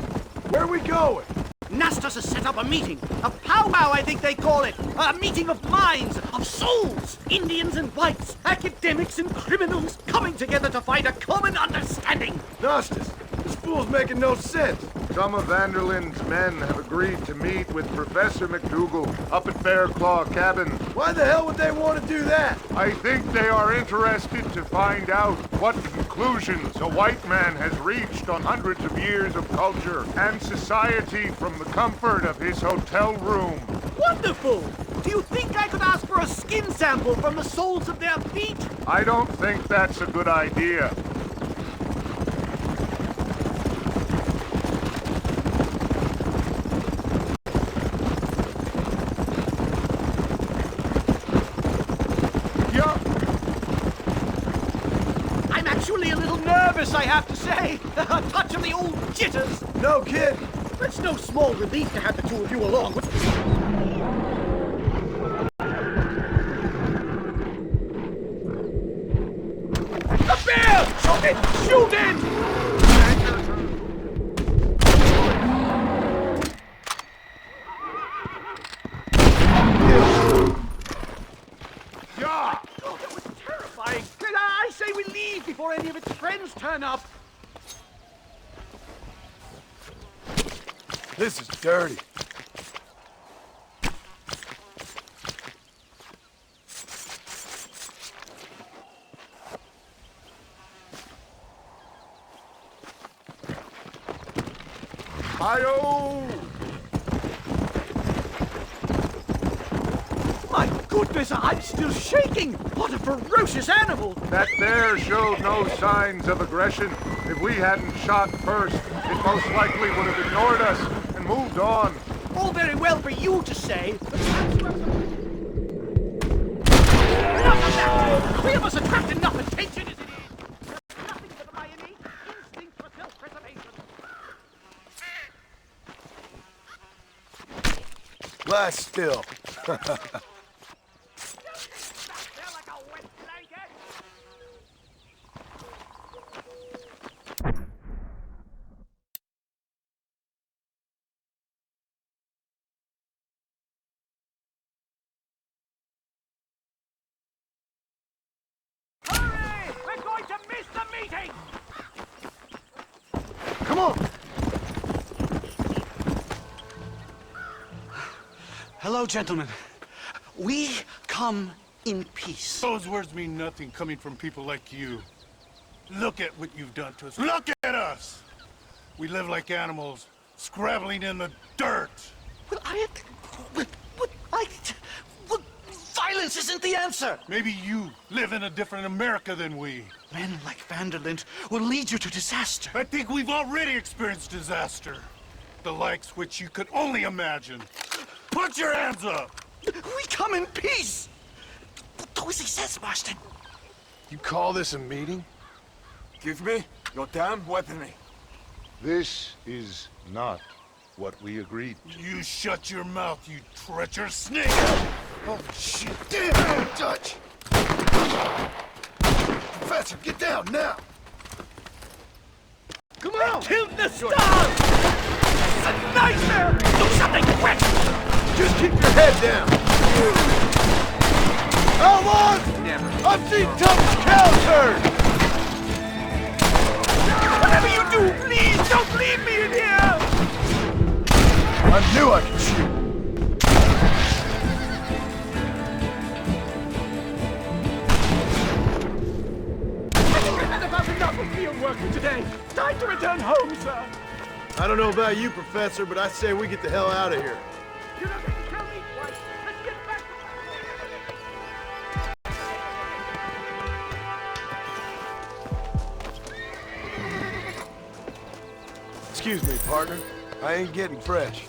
Where are we going? Nastas has set up a meeting. A powwow, I think they call it. A meeting of minds, of souls. Indians and whites, academics and criminals coming together to find a common understanding. Nastas, this fool's making no sense. Some of Vanderlinde's men have agreed to meet with Professor McDougal up at Bear Claw Cabin. Why the hell would they want to do that? I think they are interested to find out what conclusions a white man has reached on hundreds of years of culture and society from the comfort of his hotel room. Wonderful! Do you think I could ask for a skin sample from the soles of their feet? I don't think that's a good idea. I have to say. A touch of the old jitters. No kid. It's no small relief to have the two of you along. A bear! Shoot it! Shoot it! I say we leave before any of its friends turn up. This is dirty. Hi-yo! My goodness, I'm still shaking! What a ferocious animal! That bear showed no signs of aggression. If we hadn't shot first, it most likely would have ignored us and moved on. All very well for you to say, but perhaps you have some... Enough of that! We must attract enough attention as it is! There's nothing but my innate instinct for self-preservation. Lie still. Come on! Hello, gentlemen. We come in peace. Those words mean nothing coming from people like you. Look at what you've done to us. Look at us! We live like animals, scrabbling in the dirt. Well, violence isn't the answer. Maybe you live in a different America than we. Men like Vanderlinde will lead you to disaster. I think we've already experienced disaster. The likes which you could only imagine. Put your hands up! We come in peace! Do as he says, Marston. You call this a meeting? Give me your damn weaponry. This is not what we agreed to. You shut your mouth, you treacherous snake! Oh, shit. Damn, Dutch! Professor, get down now! Come on! Kill the stars! It's a nightmare! Do something quick! Just keep your head down! How long? Never. I've seen Tuck's cow turn! Whatever you do, please don't leave me in here! I knew I could shoot. I think I've had about enough of field work for today. Time to return home, sir. I don't know about you, Professor, but I say we get the hell out of here. You don't have to tell me twice. Let's get back to... Excuse me, partner. I ain't getting fresh.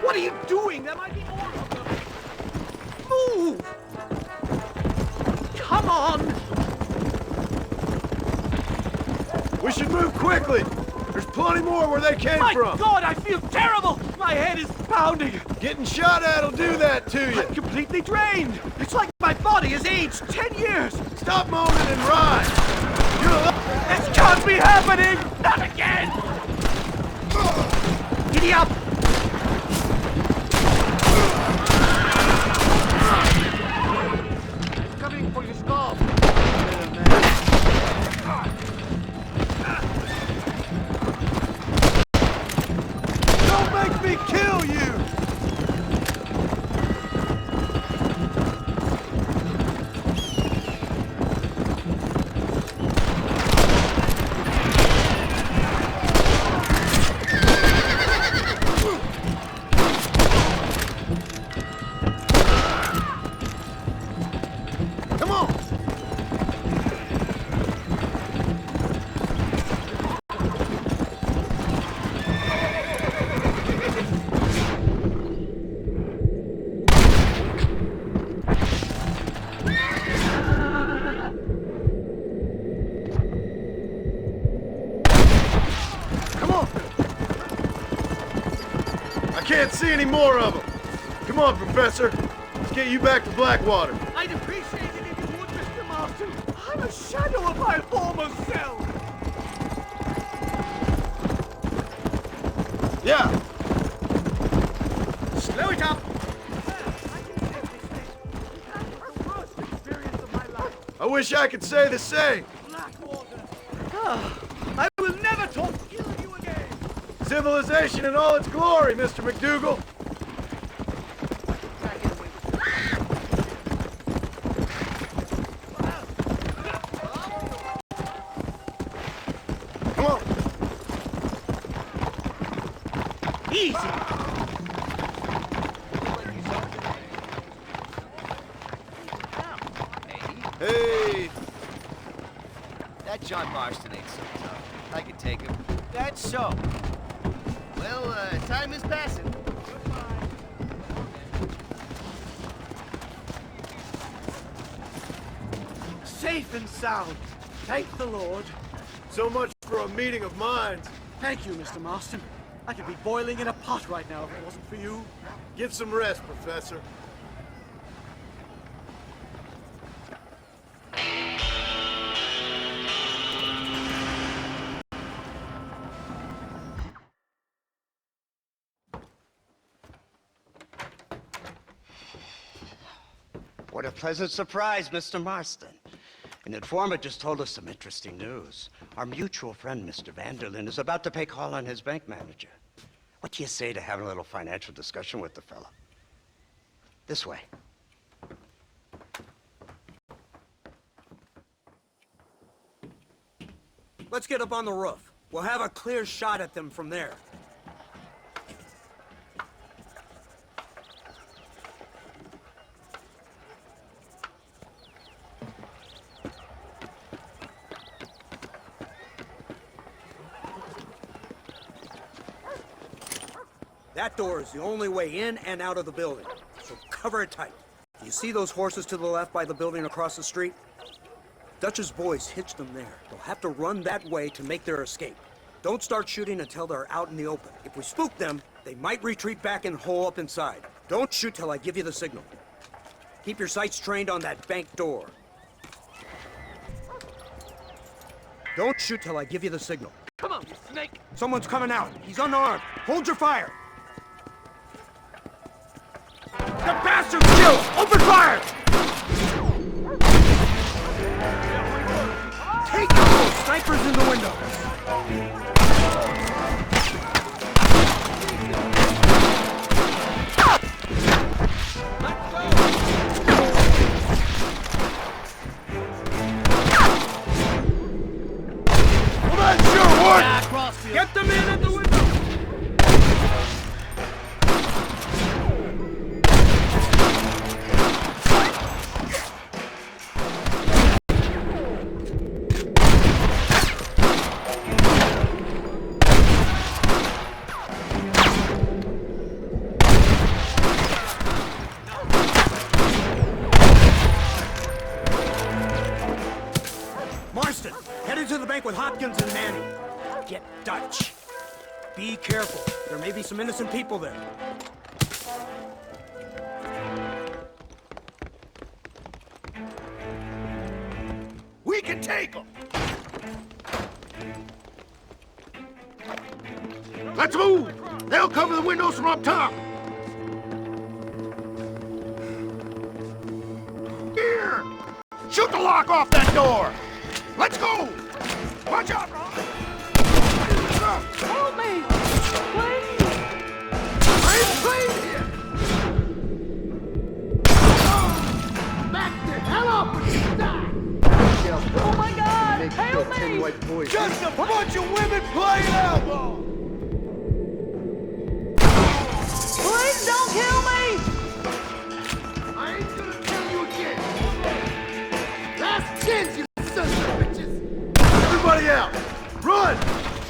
What are you doing? There might be more of them. Move! Come on! We should move quickly! There's plenty more where they came from! My God, I feel terrible! My head is pounding! Getting shot at'll do that to you! I'm completely drained! It's like my body has aged 10 years! Stop moaning and ride! This can't be happening! Not again! Giddy up! Coming for your skull! Don't make me kill you! Can't see any more of them. Come on, Professor. Let's get you back to Blackwater. I'd appreciate it if you would, Mr. Marston. I'm a shadow of my former self. Yeah. Slow it up. I wish I could say the same. Blackwater. I will never talk ill of you again. Civilization in all its glory, Mr. McDougal. Come on. Easy. Hey! That John Marston ain't so tough. I can take him. That's so. Well, time is passing. Goodbye. Safe and sound. Thank the Lord. So much for a meeting of minds. Thank you, Mr. Marston. I could be boiling in a pot right now if it wasn't for you. Get some rest, Professor. What a pleasant surprise, Mr. Marston. An informant just told us some interesting news. Our mutual friend, Mr. Vanderlyn, is about to pay call on his bank manager. What do you say to having a little financial discussion with the fella? This way. Let's get up on the roof. We'll have a clear shot at them from there. That door is the only way in and out of the building, so cover it tight. You see those horses to the left by the building across the street? Dutch's boys hitched them there. They'll have to run that way to make their escape. Don't start shooting until they're out in the open. If we spook them, they might retreat back and hole up inside. Don't shoot till I give you the signal. Keep your sights trained on that bank door. Don't shoot till I give you the signal. Come on, you snake! Someone's coming out. He's unarmed. Hold your fire. The bastard's killed! Open fire! Take those snipers in the window! Well, that sure worked! Crossfield. Get them in at the window! Marston, headed to the bank with Hopkins and Manning. Get Dutch. Be careful. There may be some innocent people there. We can take them! Let's move! They'll cover the windows from up top! Here! Shoot the lock off that door! Let's go! Watch out, Ron! Help me! Please! I ain't playing here! Back the hell up and you die! Oh my God! Help me! Just a bunch of women playing elbow! Please don't kill me! I ain't gonna tell you again! Last chance, you sons of bitches! Everybody out! Run!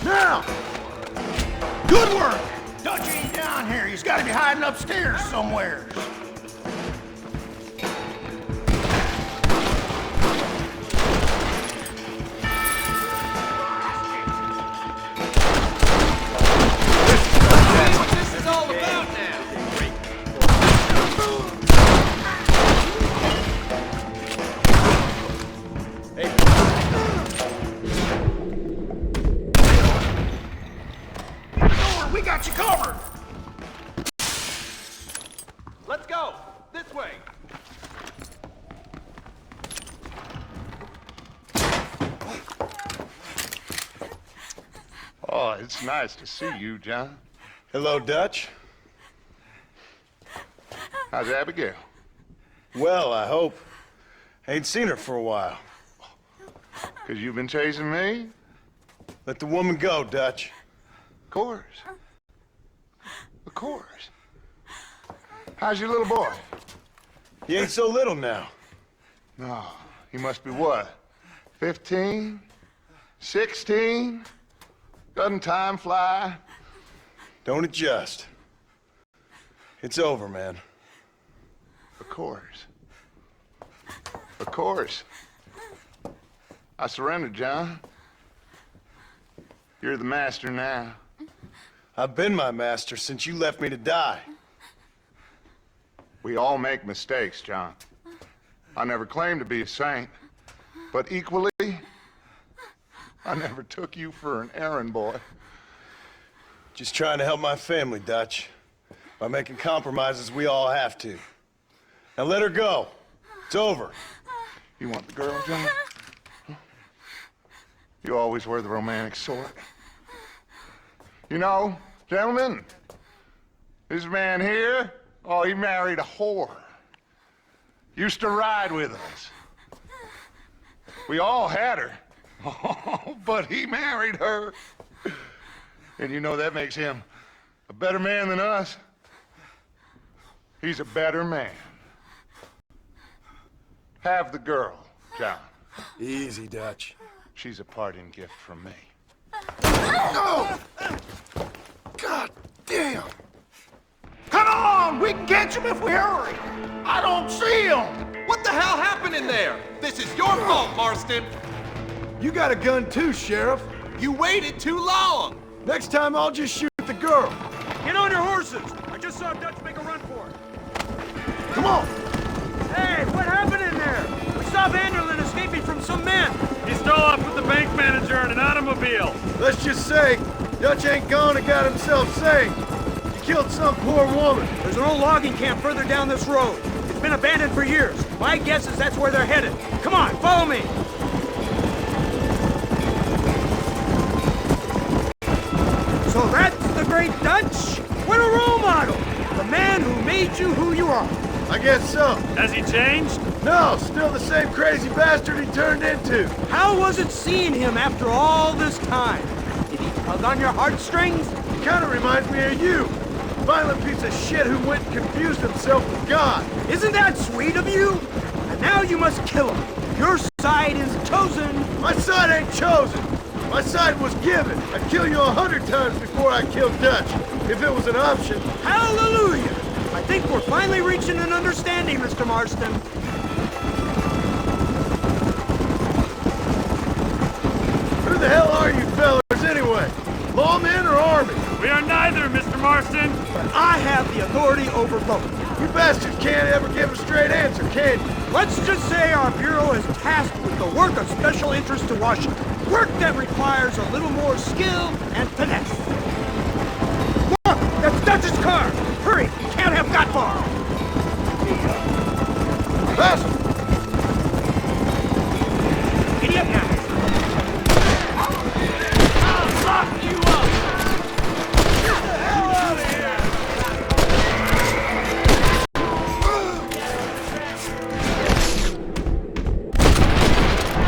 Now! Good work! Dutch ain't down here. He's gotta be hiding upstairs somewhere. What this is all about now? We got you covered! Let's go! This way! Oh, it's nice to see you, John. Hello, Dutch. How's Abigail? Well, I hope. Ain't seen her for a while. 'Cause you've been chasing me? Let the woman go, Dutch. Of course. Of course. How's your little boy? He ain't so little now. No, He must be what? 15? 16? Doesn't time fly? Don't adjust. It's over, man. Of course. Of course. I surrendered, John. You're the master now. I've been my master since you left me to die. We all make mistakes, John. I never claimed to be a saint, but equally, I never took you for an errand boy. Just trying to help my family, Dutch. By making compromises we all have to. Now let her go. It's over. You want the girl, John? You always were the romantic sort. You know, gentlemen, this man here, oh, he married a whore. Used to ride with us. We all had her. Oh, but he married her. And you know that makes him a better man than us. He's a better man. Have the girl, John. Easy, Dutch. She's a parting gift from me. No! God damn! Come on! We can catch him if we hurry! I don't see him! What the hell happened in there? This is your fault, Marston! You got a gun too, Sheriff. You waited too long! Next time I'll just shoot the girl. Get on your horses! I just saw Dutch make a run for it. Come on! Hey, what happened in there? We saw Vanderlyn escaping from some men. He stole off with the bank manager in an automobile. Let's just say, Dutch ain't gone and got himself saved. He killed some poor woman. There's an old logging camp further down this road. It's been abandoned for years. My guess is that's where they're headed. Come on, follow me. So that's the great Dutch? What a role model! The man who made you who you are. I guess so. Has he changed? No, still the same crazy bastard he turned into. How was it seeing him after all this time? Did he tug on your heartstrings? He kind of reminds me of you. Violent piece of shit who went and confused himself with God. Isn't that sweet of you? And now you must kill him. Your side is chosen. My side ain't chosen. My side was given. I'd kill you 100 times before I killed Dutch, if it was an option. Hallelujah! I think we're finally reaching an understanding, Mr. Marston. Who the hell are you fellas anyway? Lawmen or army? We are neither, Mr. Marston. But I have the authority over both. You bastards can't ever give a straight answer, can you? Let's just say our bureau is tasked with the work of special interest to Washington. Work that requires a little more skill and finesse. Look, that's Dutch's car. Hurry, you can't have got far. Faster! Giddy up now. I'll lock you up! Get the hell out of here!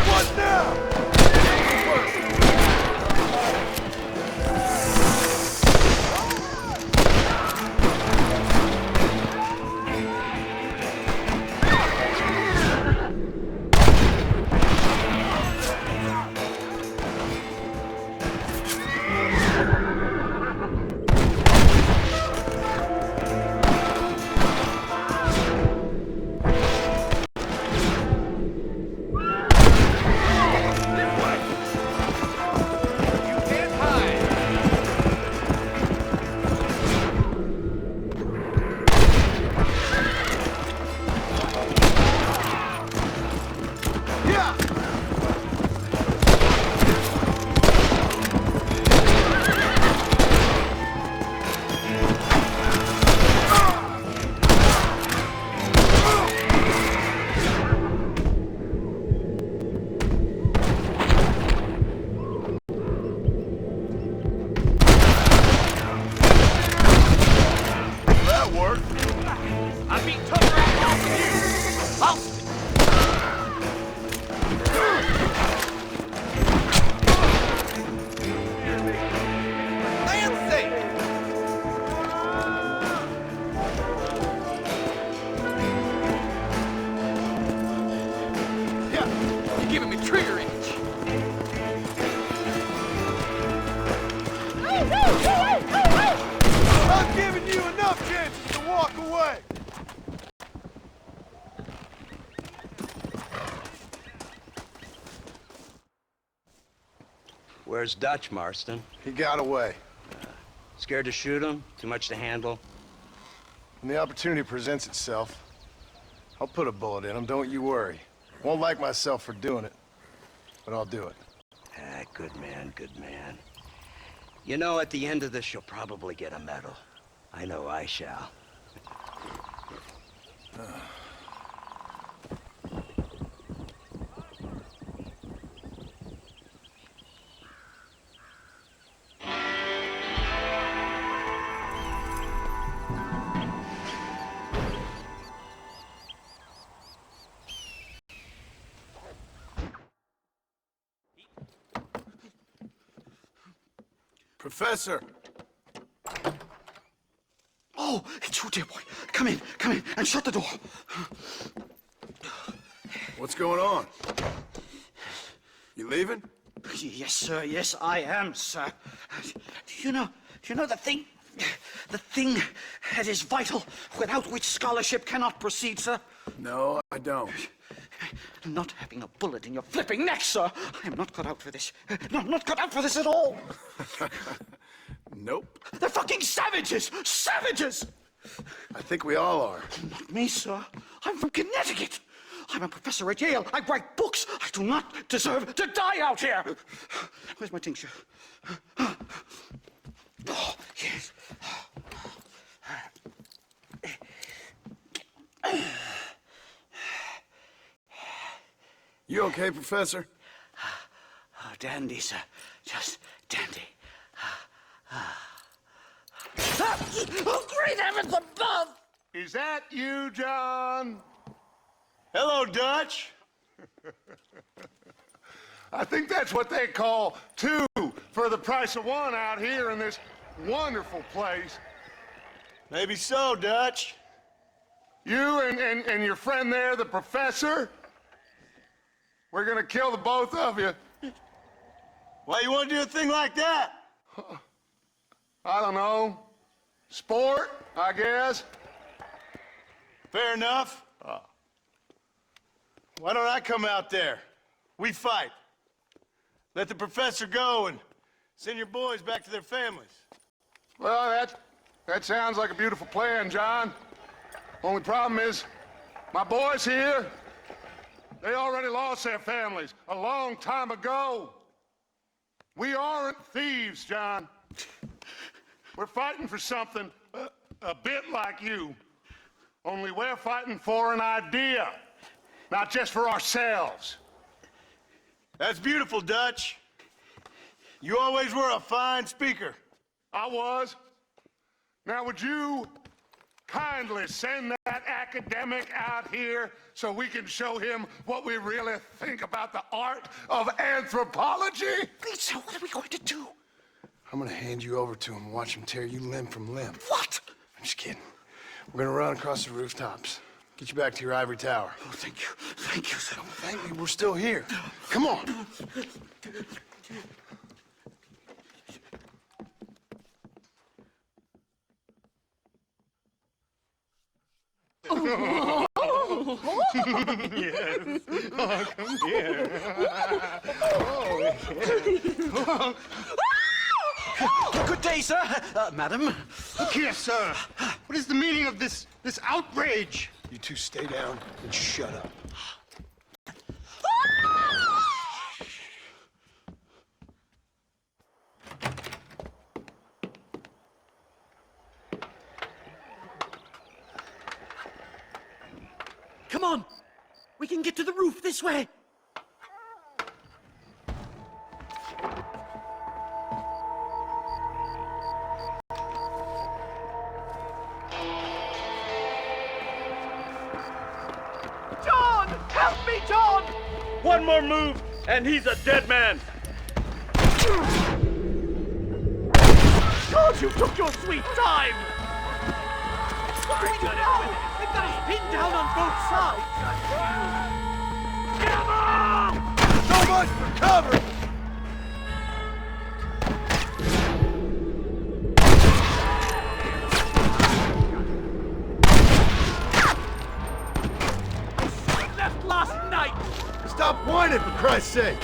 What now? You're giving me trigger itch. I'm giving you enough chances to walk away. Where's Dutch, Marston? He got away. Scared to shoot him? Too much to handle? When the opportunity presents itself, I'll put a bullet in him, don't you worry. Won't like myself for doing it, but I'll do it. Ah, good man, good man. You know, at the end of this, you'll probably get a medal. I know I shall. Professor! Oh, it's you, dear boy. Come in, and shut the door. What's going on? You leaving? Yes, sir. Yes, I am, sir. Do you know the thing that is vital, without which scholarship cannot proceed, sir? No, I don't. Not having a bullet in your flipping neck, sir. I am not cut out for this. No, I'm not cut out for this at all. Nope. They're fucking savages! Savages! I think we all are. Not me, sir. I'm from Connecticut. I'm a professor at Yale. I write books. I do not deserve to die out here. Where's my tincture? Oh, yes. You okay, Professor? Oh, dandy, sir. Just dandy. Oh, great heavens above! Is that you, John? Hello, Dutch. I think that's what they call two for the price of one out here in this wonderful place. Maybe so, Dutch. You and your friend there, the professor, we're gonna kill the both of you. Why you want to do a thing like that? I don't know. Sport, I guess. Fair enough. Why don't I come out there? We fight. Let the professor go and send your boys back to their families. Well, that sounds like a beautiful plan, John. Only problem is, my boys here, they already lost their families a long time ago. We aren't thieves, John. We're fighting for something a bit like you, only we're fighting for an idea, not just for ourselves. That's beautiful, Dutch. You always were a fine speaker. I was. Now, would you kindly send that academic out here so we can show him what we really think about the art of anthropology? Lisa, what are we going to do? I'm gonna hand you over to him and watch him tear you limb from limb. What? I'm just kidding. We're gonna run across the rooftops. Get you back to your ivory tower. Oh, thank you. Thank you, sir. Don't thank me, we're still here. Come on. Yes. Oh, come here. Oh, Good day, sir. Madam. Look here, sir. What is the meaning of this outrage? You two stay down and shut up. Come on. We can get to the roof this way. John! Help me, John! One more move, and he's a dead man. God, you took your sweet time! What are we doing now? They've got us pinned down on both sides. Get him! Rush for cover! I left last night! Stop whining, for Christ's sake!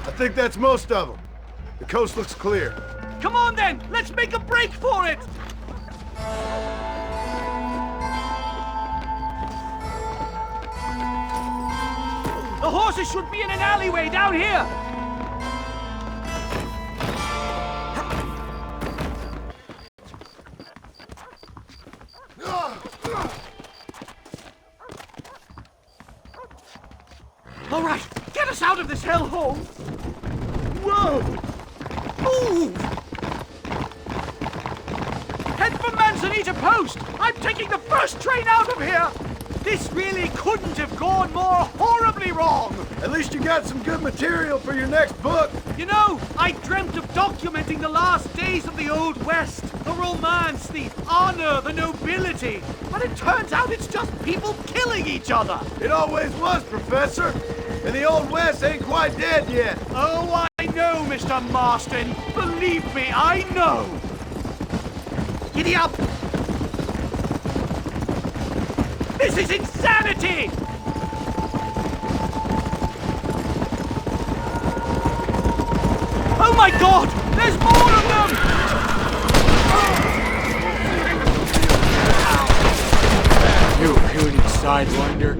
I think that's most of them. The coast looks clear. Come on then, let's make a break for it! The horses should be in an alleyway down here! All right, get us out of this hellhole! Whoa! Move! Head for Manzanita Post! I'm taking the first train out of here! This really couldn't have gone more horribly wrong! At least you got some good material for your next book. You know, I dreamt of documenting the last days of the Old West. The romance, the honor, the nobility. But it turns out it's just people killing each other. It always was, Professor. And the Old West ain't quite dead yet. Oh, I know, Mr. Marston. Believe me, I know. Giddy up! This is insanity! Oh my God! There's more of them! You puny sidewinder.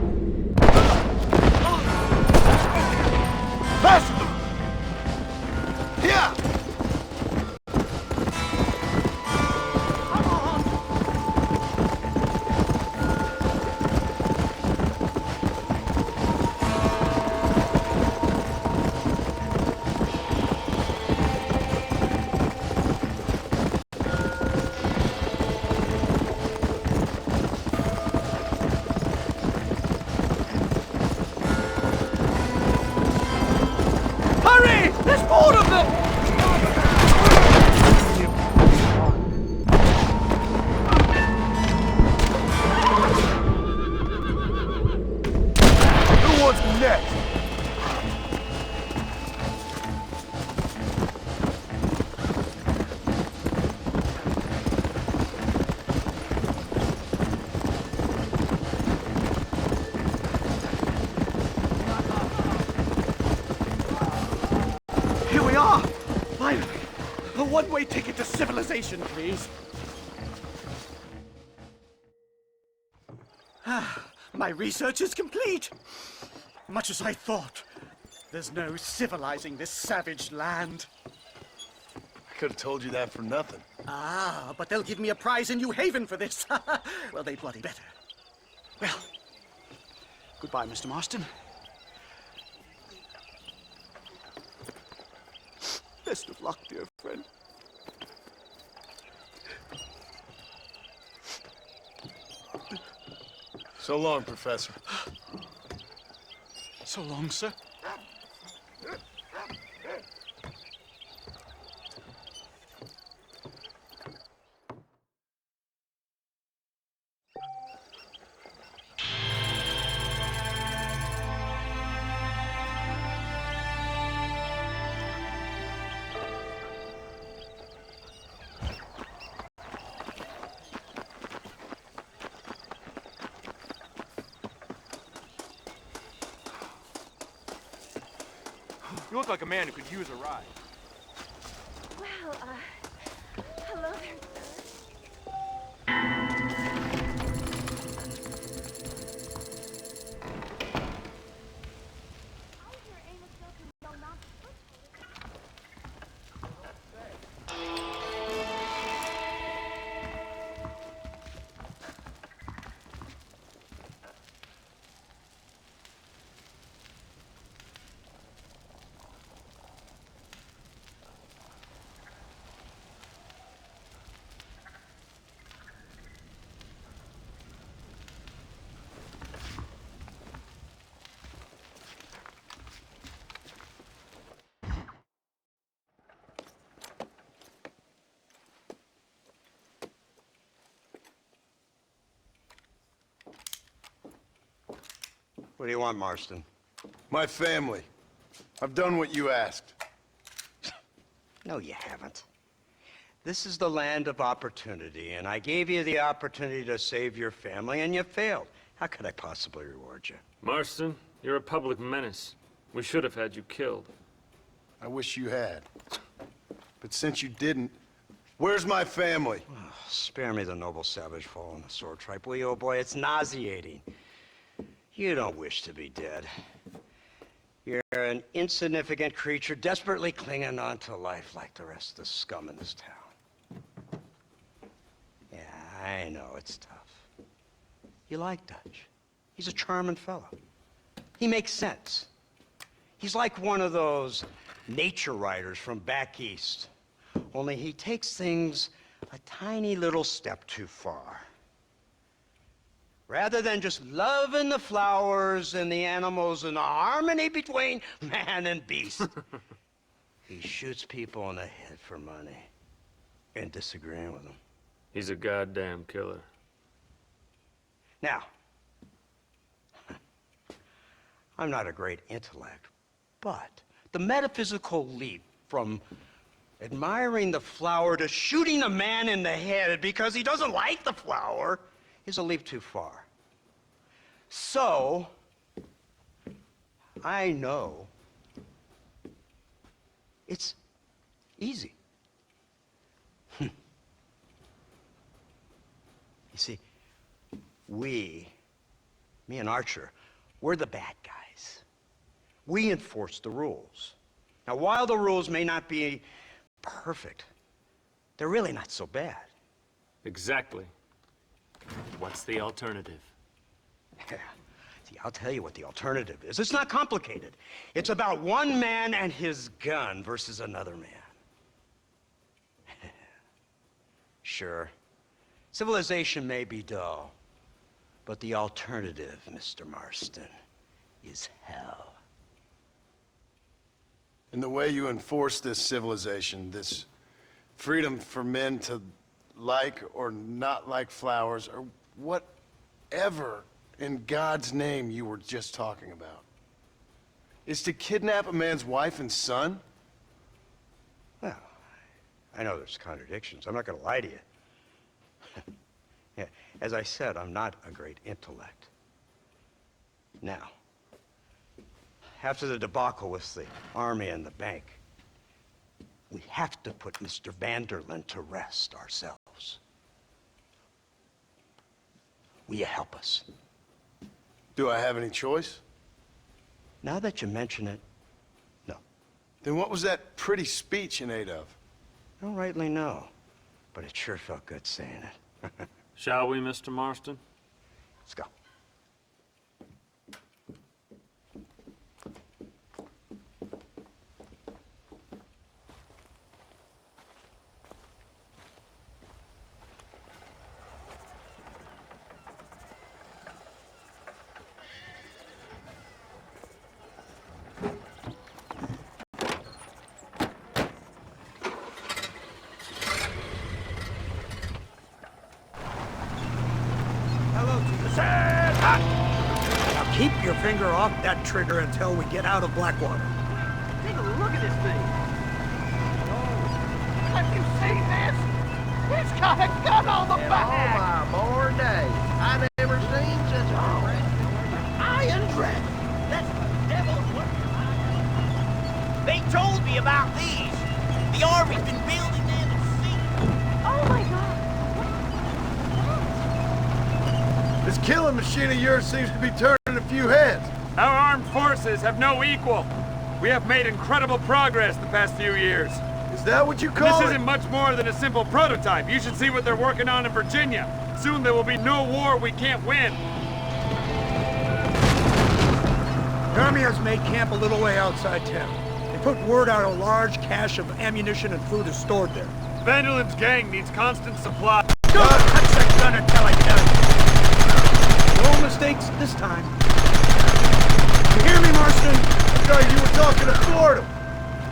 Pass them! Here! A one-way ticket to civilization, please. My research is complete. Much as I thought. There's no civilizing this savage land. I could have told you that for nothing. Ah, but they'll give me a prize in New Haven for this. Well, they bloody better. Well, goodbye, Mr. Marston. Best of luck, dear friend. So long, Professor. So long, sir. You look like a man who could use a ride. Well, hello there, sir. What do you want, Marston? My family. I've done what you asked. No, you haven't. This is the land of opportunity, and I gave you the opportunity to save your family, and you failed. How could I possibly reward you? Marston, you're a public menace. We should have had you killed. I wish you had. But since you didn't, where's my family? Oh, spare me the noble savage fall on the sword tripe, will you, old boy? It's nauseating. You don't wish to be dead. You're an insignificant creature desperately clinging on to life like the rest of the scum in this town. Yeah, I know it's tough. You like Dutch. He's a charming fellow. He makes sense. He's like one of those nature writers from back east. Only he takes things a tiny little step too far. Rather than just loving the flowers and the animals and the harmony between man and beast, he shoots people in the head for money and disagreeing with them. He's a goddamn killer. Now, I'm not a great intellect, but the metaphysical leap from admiring the flower to shooting a man in the head because he doesn't like the flower is a leap too far. So, I know it's easy. You see, me and Archer, we're the bad guys. We enforce the rules. Now, while the rules may not be perfect, they're really not so bad. Exactly. What's the alternative? Yeah. See, I'll tell you what the alternative is. It's not complicated. It's about one man and his gun versus another man. Sure, civilization may be dull, but the alternative, Mr. Marston, is hell. And the way you enforce this civilization, this freedom for men to like or not like flowers, or whatever in God's name you were just talking about, is to kidnap a man's wife and son? Well, I know there's contradictions. I'm not going to lie to you. Yeah, as I said, I'm not a great intellect. Now, after the debacle with the army and the bank, we have to put Mr. Vanderlyn to rest ourselves. Will you help us? Do I have any choice? Now that you mention it, no. Then what was that pretty speech in aid of? I don't rightly know, but it sure felt good saying it. Shall we, Mr. Marston? Let's go. Now keep your finger off that trigger until we get out of Blackwater. Take a look at this thing. Have you seen this? It's got a gun on the back. Oh my born day! I never seen such a iron dragon. That's the devil's work. They told me about these. The army's been building them at sea. Oh my God! This killing machine of yours seems to be turning a few heads. Our armed forces have no equal. We have made incredible progress the past few years. Is that what you call This isn't much more than a simple prototype. You should see what they're working on in Virginia. Soon there will be no war we can't win. The army has made camp a little way outside town. They put word out a large cache of ammunition and food is stored there. Vanderlyn's gang needs constant supply. Don't touch that gun until I tell you. No mistakes this time. You hear me, Marston? I thought you were talking to Fordham.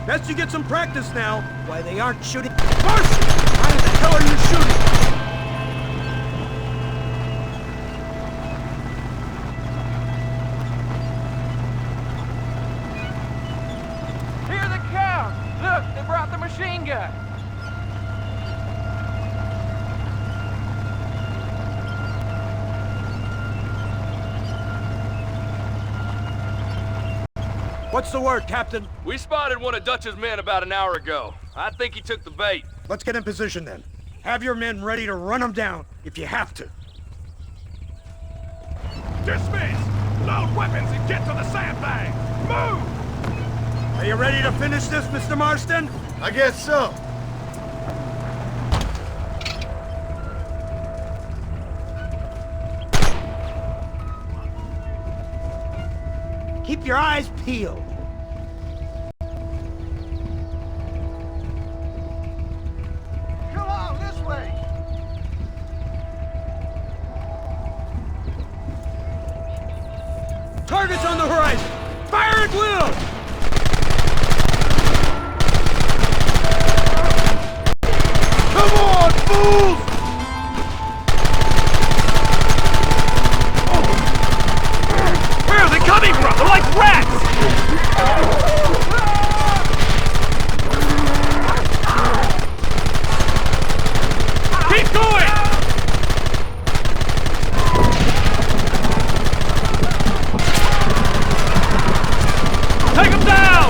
Best you get some practice now. Why they aren't shooting. Marston! Why the hell are you shooting? finger! What's the word, Captain? We spotted one of Dutch's men about an hour ago. I think he took the bait. Let's get in position then. Have your men ready to run him down if you have to. Dismiss! Load weapons and get to the sandbag! Move! Are you ready to finish this, Mr. Marston? I guess so. Keep your eyes peeled. Come on, this way! Targets on the horizon! Fire at will! Come on, fools! Where are they coming from? They're like rats! Keep going! Take them down!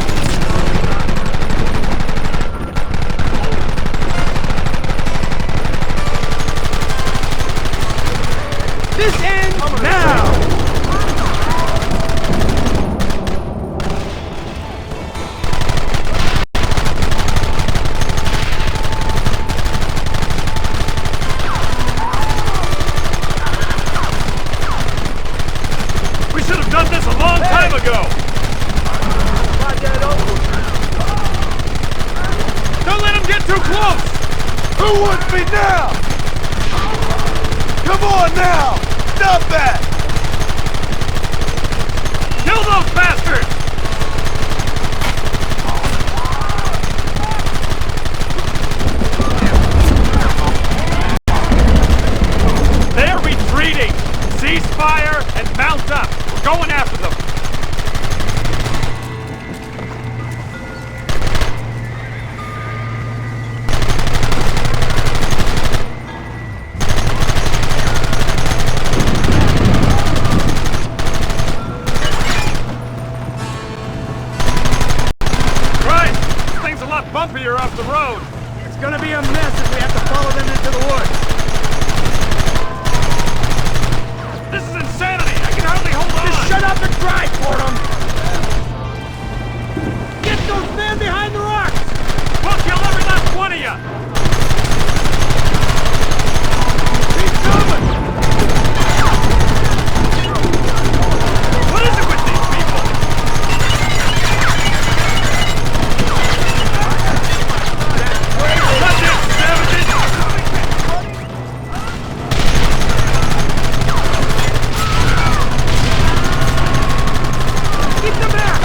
This ends now! We should have done this a long time ago! Don't let him get too close! Who wants me now? Come on now! Stop that! Kill those bastards! They're retreating! Cease fire and mount up! We're going after them! Bumpier off the road. It's gonna be a mess if we have to follow them into the woods. This is insanity! I can hardly hold on! Just shut up and drive for them! Get those men behind the rocks! We'll kill every last one of you! Keep coming! What is it with these people? That's it, savages! Keep them back!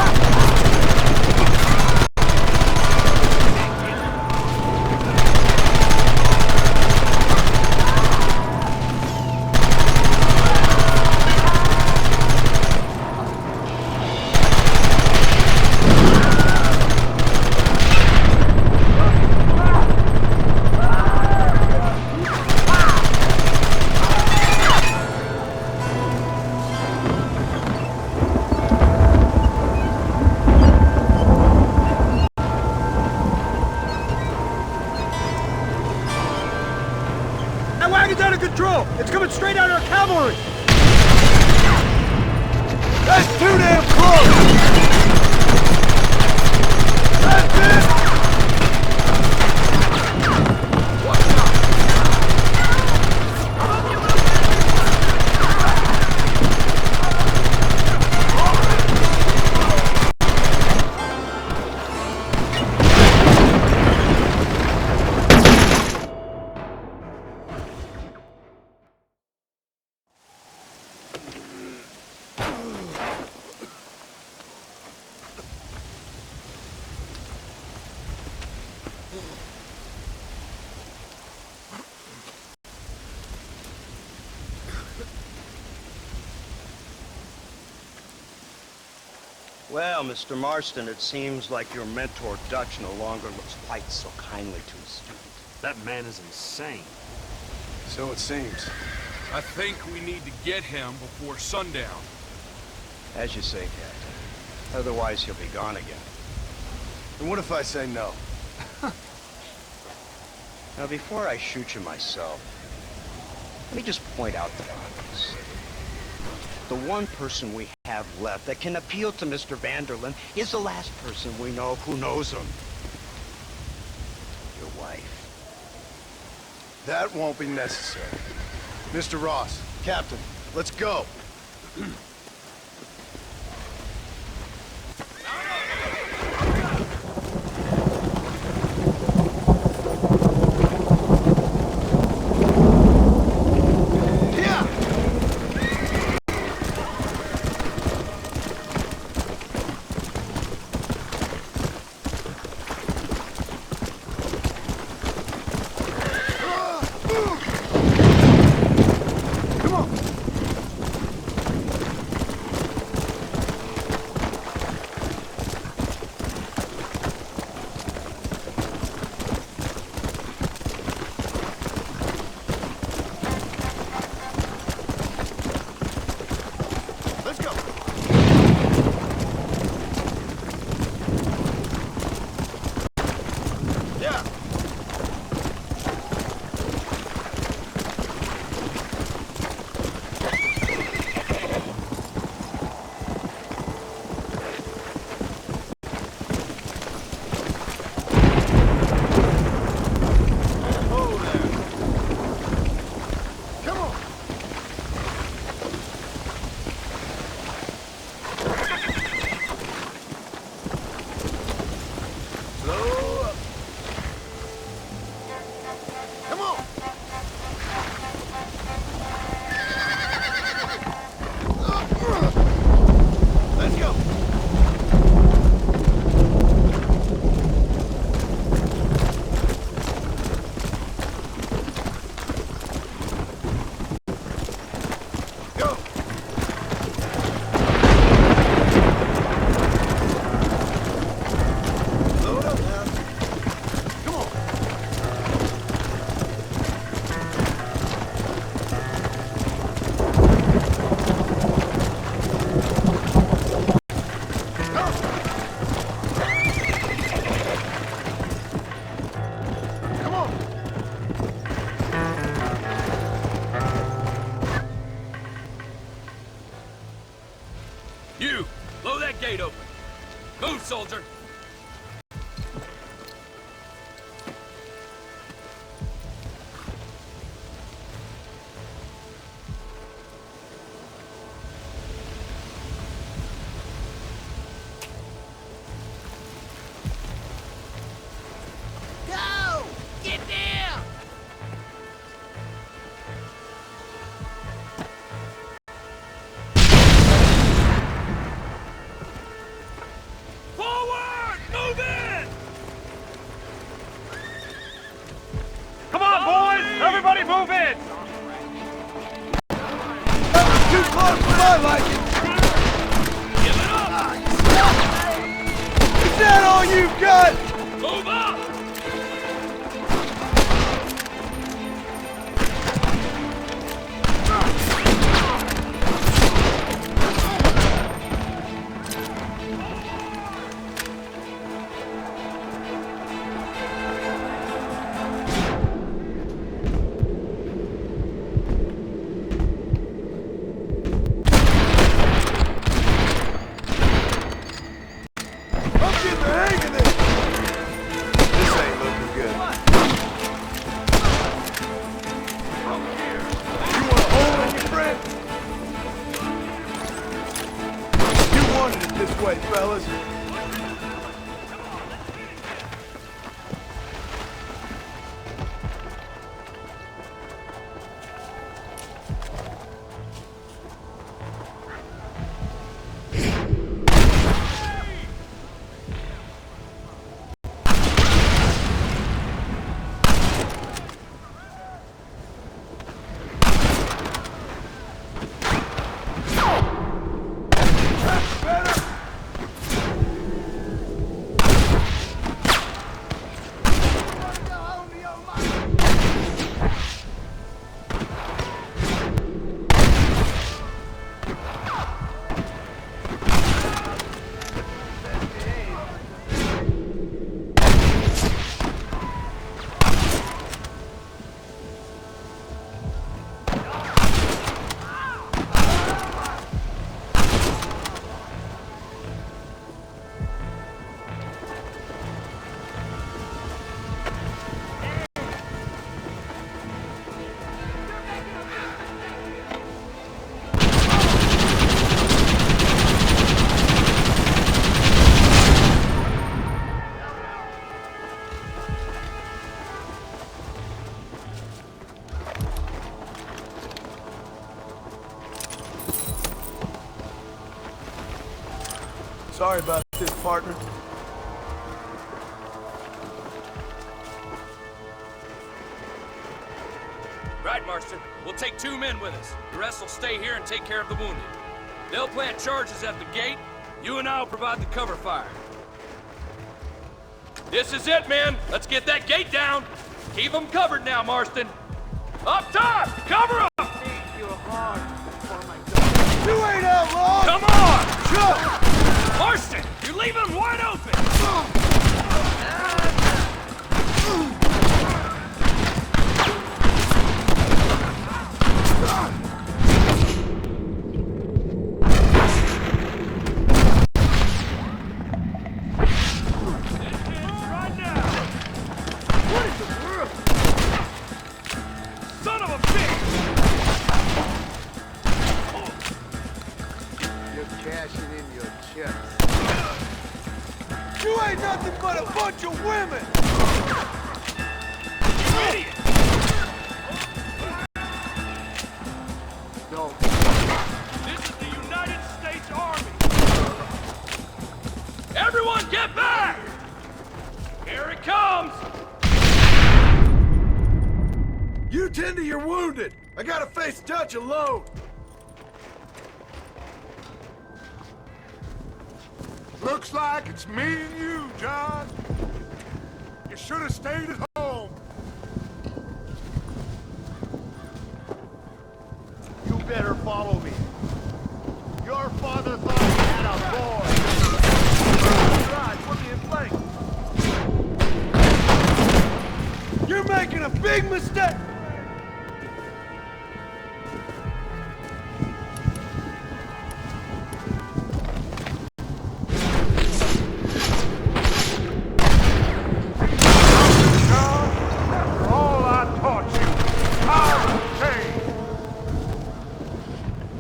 That wagon's out of control! It's coming straight at our cavalry! That's too damn close! That's it! Well, Mr. Marston, it seems like your mentor Dutch no longer looks quite so kindly to his student. That man is insane. So it seems. I think we need to get him before sundown. As you say, Captain. Otherwise, he'll be gone again. And what if I say no? Now, before I shoot you myself, let me just point out the obvious. The one person we have left that can appeal to Mr. Vanderlyn is the last person we know who knows him. Your wife. That won't be necessary. Mr. Ross, Captain, let's go. You, blow that gate open. Move, soldier. Go! Get down! Forward! Move in! Come on, boys! Everybody move in! Too close for my liking! Give it up! Is that all you've got? Move up! I'm getting the hang of this! This ain't looking good. You want a hole in your friend? You wanted it this way, fellas. Sorry about this, partner. Right, Marston. We'll take 2 men with us. The rest will stay here and take care of the wounded. They'll plant charges at the gate. You and I will provide the cover fire. This is it, men. Let's get that gate down. Keep them covered now, Marston. Up top! Cover them! You ain't outlaw! Come on! Sure! Marston, you're leaving them wide open! You ain't nothing but a bunch of women! Idiot! No. This is the United States Army! Everyone get back! Here it comes! You tend to your wounded! I gotta face Dutch alone! Looks like it's me and you, John. You should have stayed at home. You better follow me. Your father thought he had a boy. Right, put me in place. You're making a big mistake!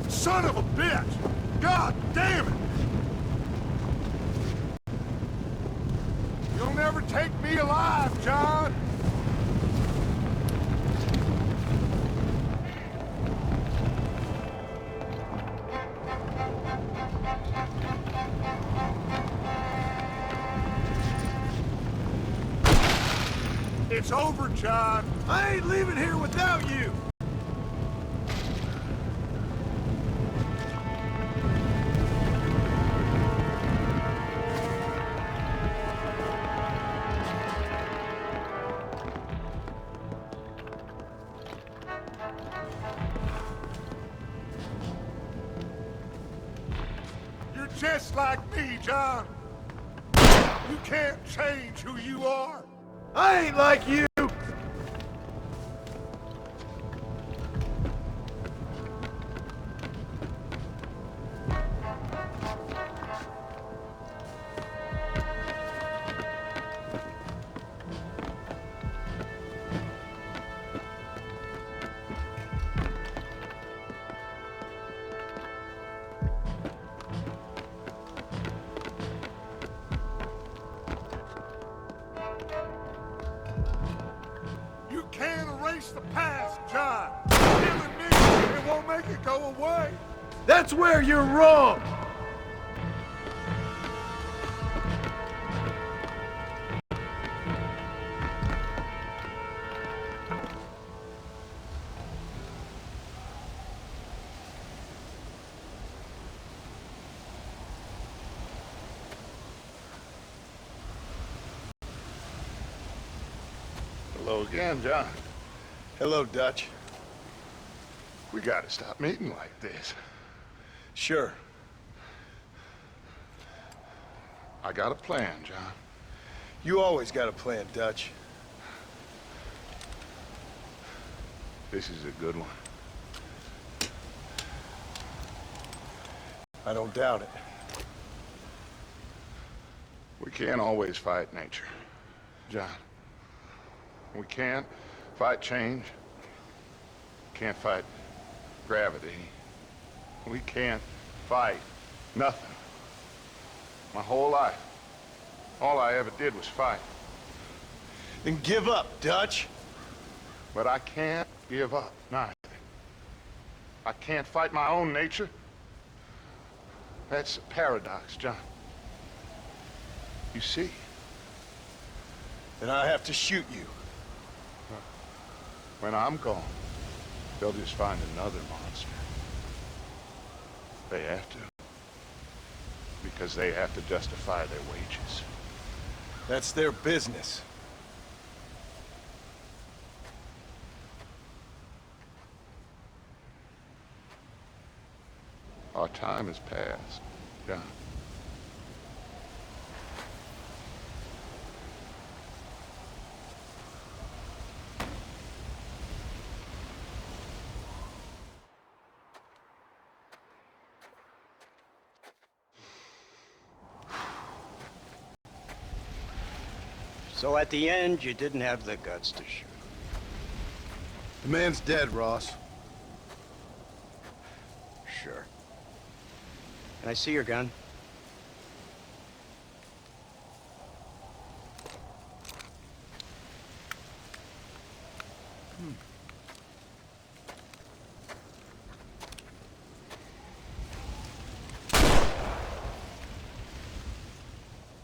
Son of a bitch! God damn it! You'll never take me alive, John! It's over, John! I ain't leaving here without you! You're just like me, John! You can't change who you are! I ain't like you! You can't erase the past, John! Killing me, it won't make it go away! That's where you're wrong! Hello again, John. Hello, Dutch. We gotta stop meeting like this. Sure. I got a plan, John. You always got a plan, Dutch. This is a good one. I don't doubt it. We can't always fight nature, John. We can't fight change. Can't fight gravity. We can't fight nothing. My whole life, all I ever did was fight. Then give up, Dutch. But I can't give up, neither. I can't fight my own nature. That's a paradox, John. You see? Then I have to shoot you. When I'm gone, they'll just find another monster. They have to. Because they have to justify their wages. That's their business. Our time has passed, John. So at the end, you didn't have the guts to shoot. The man's dead, Ross. Sure. Can I see your gun?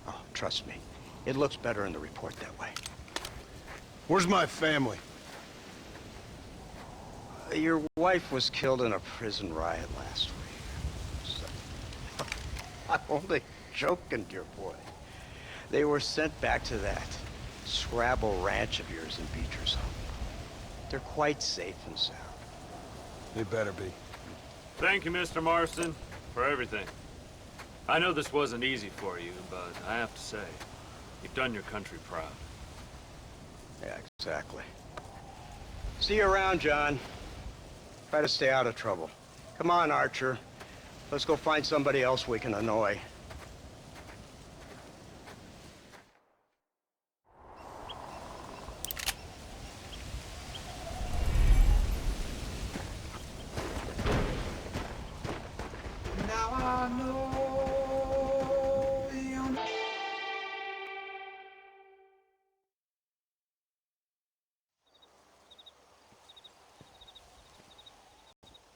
Oh, trust me. It looks better in the report that way. Where's my family? Your wife was killed in a prison riot last week. So, I'm only joking, dear boy. They were sent back to that Scrabble ranch of yours in Beecher's home. They're quite safe and sound. They better be. Thank you, Mr. Marston, for everything. I know this wasn't easy for you, but I have to say, you've done your country proud. Yeah, exactly. See you around, John. Try to stay out of trouble. Come on, Archer. Let's go find somebody else we can annoy. Now I know you.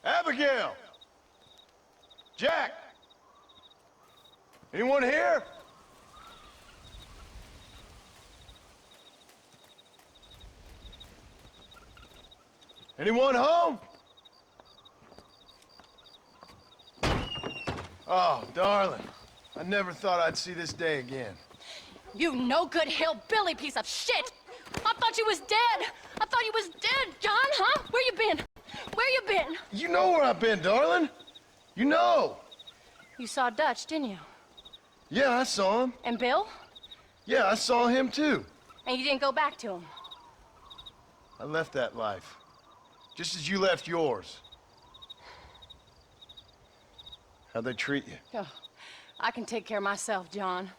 Abigail! Jack! Anyone here? Anyone home? Oh, darling. I never thought I'd see this day again. You no good hillbilly piece of shit! I thought you was dead! I thought you was dead, John, huh? Where you been? Where you been? You know where I've been, darling. You know. You saw Dutch, didn't you? Yeah, I saw him. And Bill? Yeah, I saw him too. And you didn't go back to him? I left that life. Just as you left yours. How'd they treat you? Oh, I can take care of myself, John.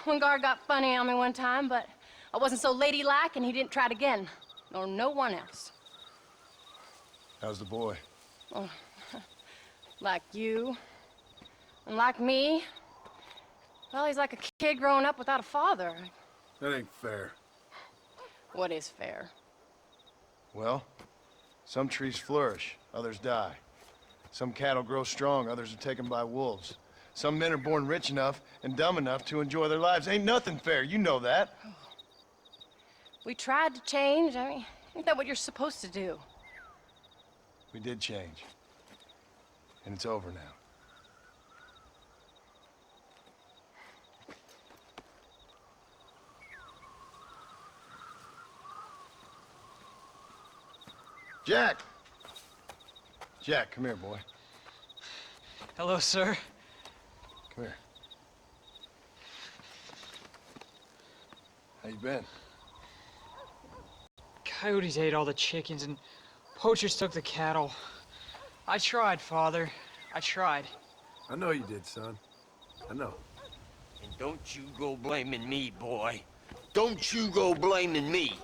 One guard got funny on me one time, but I wasn't so ladylike and he didn't try it again. Nor no one else. How's the boy? Oh, like you. And like me. Well, he's like a kid growing up without a father. That ain't fair. What is fair? Well, some trees flourish, others die. Some cattle grow strong, others are taken by wolves. Some men are born rich enough and dumb enough to enjoy their lives. Ain't nothing fair, you know that. We tried to change. I mean, isn't that what you're supposed to do? We did change. And it's over now. Jack! Jack, come here, boy. Hello, sir. Come here. How you been? Coyotes ate all the chickens and poachers took the cattle. I tried, Father. I tried. I know you did, son. I know. And don't you go blaming me, boy. Don't you go blaming me.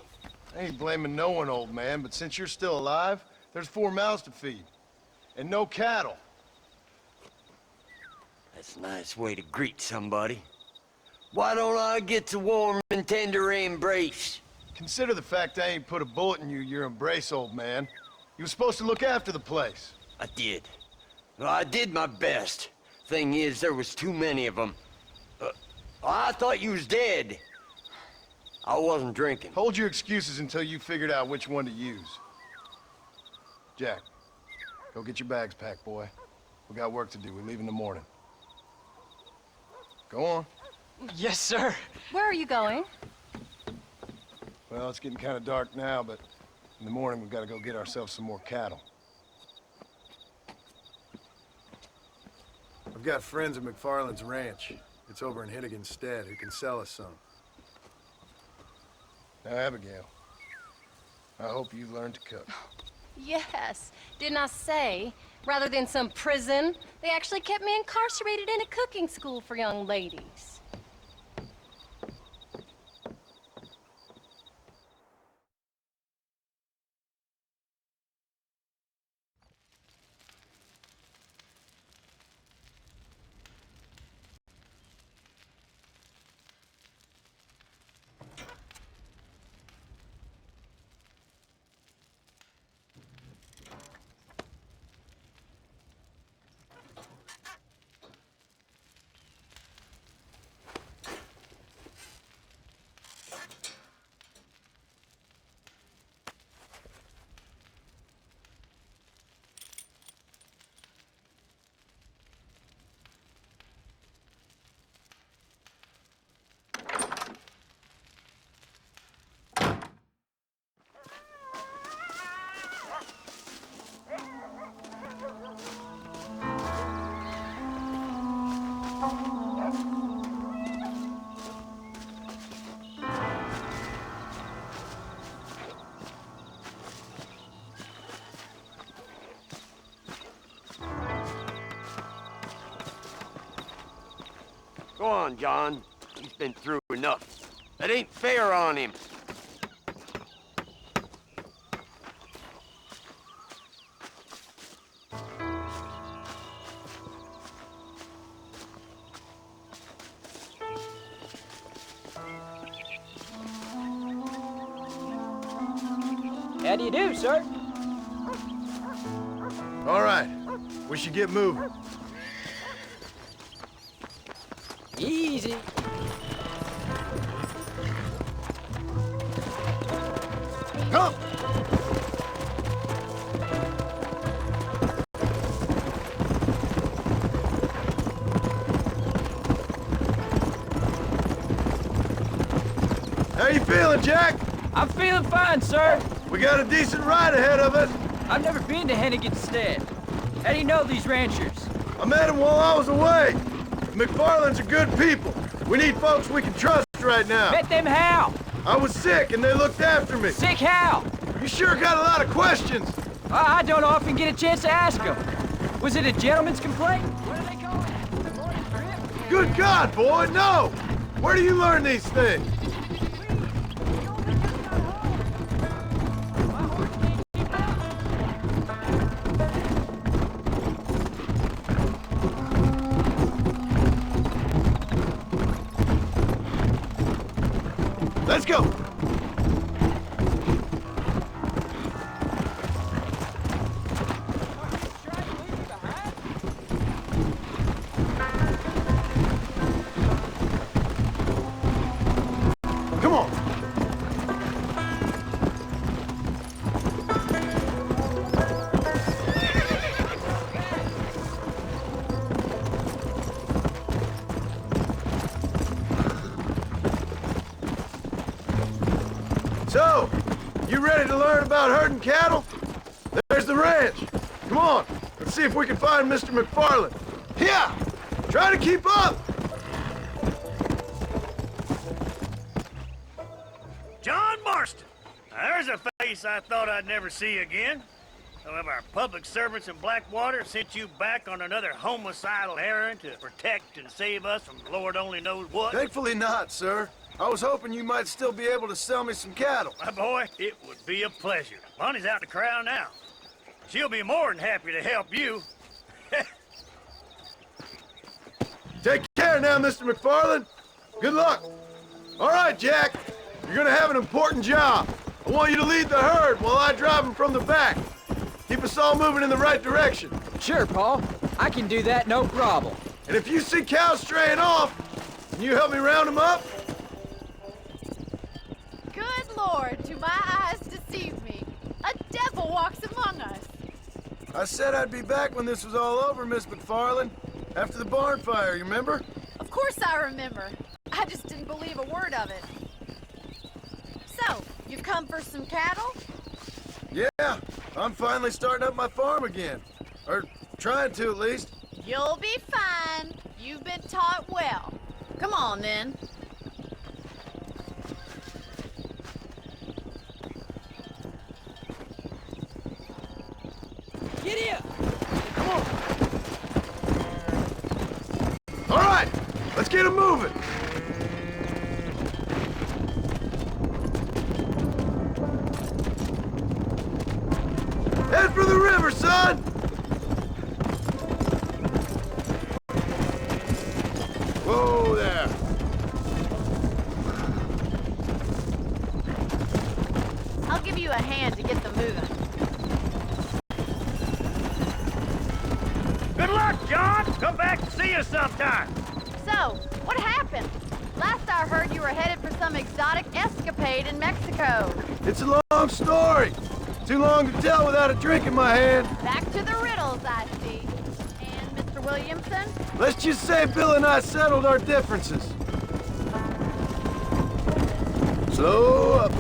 I ain't blaming no one, old man, but since you're still alive, there's 4 mouths to feed. And no cattle. That's a nice way to greet somebody. Why don't I get to warm and tender embrace? Consider the fact I ain't put a bullet in your embrace, old man. You were supposed to look after the place. I did. Well, I did my best. Thing is, there was too many of them. Oh, I thought you was dead. I wasn't drinking. Hold your excuses until you figured out which one to use. Jack, go get your bags packed, boy. We got work to do. We leave in the morning. Go on. Yes, sir. Where are you going? Well, it's getting kind of dark now, but in the morning we've got to go get ourselves some more cattle. I've got friends at McFarland's ranch. It's over in Hennigan's stead who can sell us some. Now, Abigail, I hope you learned to cook. Yes. Didn't I say, rather than some prison, they actually kept me incarcerated in a cooking school for young ladies. Go on, John. He's been through enough. That ain't fair on him. How do you do, sir? All right. We should get moving. Easy. Come! How you feeling, Jack? I'm feeling fine, sir. We got a decent ride ahead of us. I've never been to Hennigan's stead. How do you know these ranchers? I met them while I was away. McFarland's are good people. We need folks we can trust right now. Met them how? I was sick and they looked after me. Sick how? You sure got a lot of questions. I don't often get a chance to ask them. Was it a gentleman's complaint? What do they call it? Good God, boy, no! Where do you learn these things? Let's go! Come on! So, you ready to learn about herding cattle? There's the ranch. Come on, let's see if we can find Mr. McFarland. Yeah! Try to keep up! John Marston! Now, there's a face I thought I'd never see again. Some of our public servants in Blackwater sent you back on another homicidal errand to protect and save us from Lord only knows what. Thankfully not, sir. I was hoping you might still be able to sell me some cattle. My boy, it would be a pleasure. Bonnie's out in the crowd now. She'll be more than happy to help you. Take care now, Mr. McFarland. Good luck. All right, Jack. You're gonna have an important job. I want you to lead the herd while I drive them from the back. Keep us all moving in the right direction. Sure, Paul. I can do that, no problem. And if you see cows straying off, Can you help me round them up? Good Lord, do my eyes deceive me? A devil walks among us. I said I'd be back when this was all over, Miss McFarland. After the barn fire, you remember? Of course I remember. I just didn't believe a word of it. So, you've come for some cattle? Yeah, I'm finally starting up my farm again. Or trying to, at least. You'll be fine. You've been taught well. Come on, then. Giddy up! Come on! All right, let's get them moving. Head for the river, son! Whoa there! I'll give you a hand to get them moving. Good luck, John! Come back and see us sometime. So, what happened? Last I heard you were headed for some exotic escapade in Mexico. It's a long story. Too long to tell without a drink in my hand. Back to the riddles, I see. And Mr. Williamson? Let's just say Bill and I settled our differences. Slow up.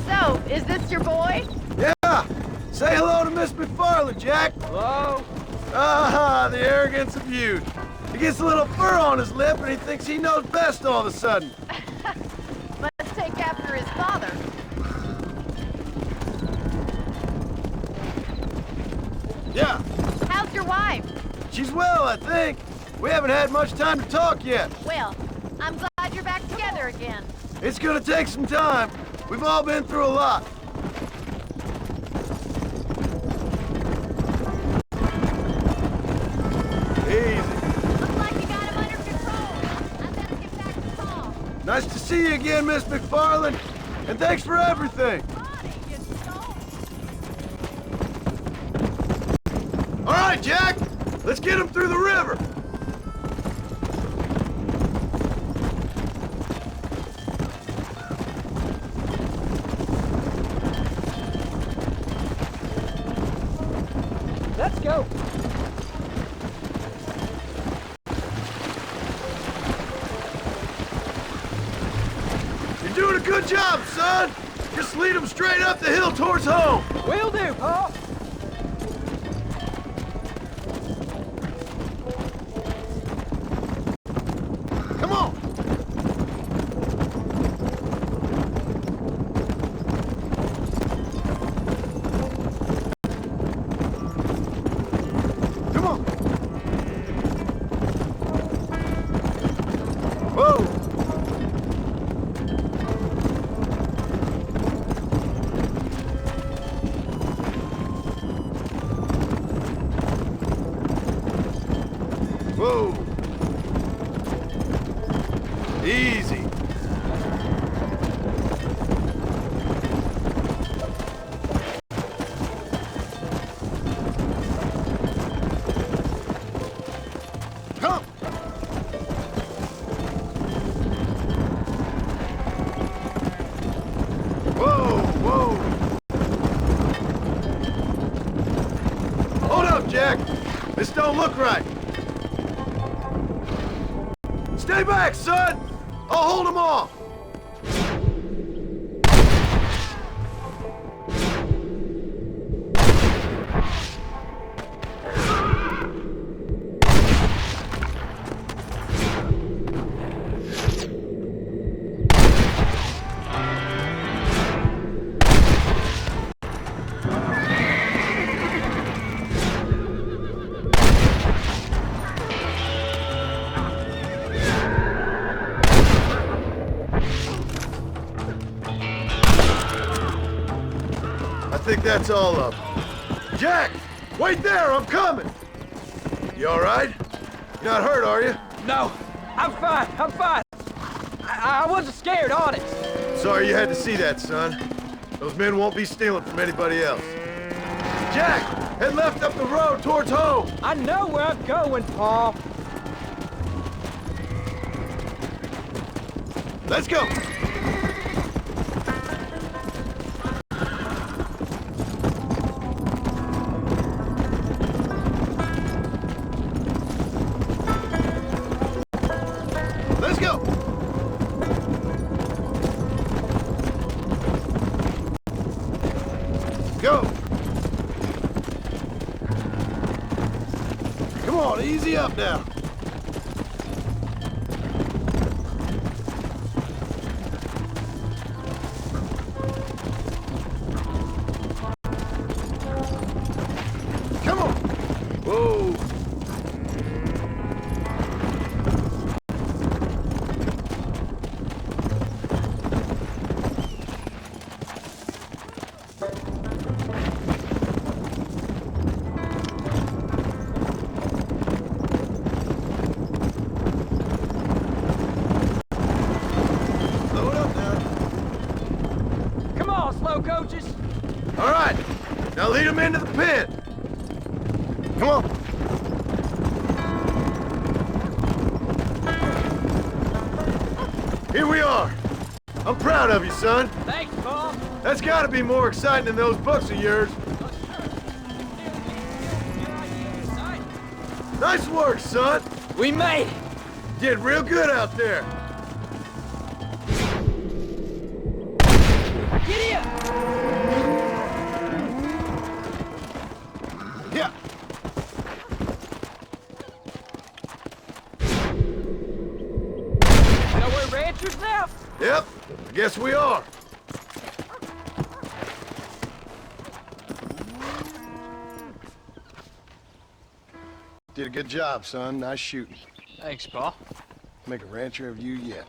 So, is this your boy? Yeah! Say hello to Miss McFarland, Jack. Hello? Ah, the arrogance of youth. He gets a little fur on his lip and he thinks he knows best all of a sudden. Let's take after his father. Yeah. How's your wife? She's well, I think. We haven't had much time to talk yet. Well, I'm glad you're back together again. It's gonna take some time. We've all been through a lot. Easy. Looks like you got him under control. I better get back to Paul. Nice to see you again, Miss McFarland. And thanks for everything. All right, Jack. Let's get him through the river. Let's go. You're doing a good job, son. Just lead him straight up the hill towards home. Will do, Pa. Come on. Come on. Whoa. Whoa. Easy. Come. Whoa, whoa. Hold up, Jack. This don't look right. Stay back, son! I'll hold him off! I think that's all of them. Jack! Wait there! I'm coming! You all right? You're not hurt, are you? No, I'm fine. I'm fine. I wasn't scared, honest. Sorry you had to see that, son. Those men won't be stealing from anybody else. Jack! Head left up the road towards home! I know where I'm going, Paul. Let's go! Let's go! Go! Come on, easy up now. Come on! Whoa! Load up now. Come on, slow coaches. All right, now lead them into the pit. Come on. Here we are. I'm proud of you, son. Thanks, Paul. That's got to be more exciting than those books of yours. Nice work, son. We made it. Did real good out there. Giddy up. Yeah. So we're ranchers now? Yep. I guess we are. Did a good job, son. Nice shooting. Thanks, Paul. Make a rancher of you yet.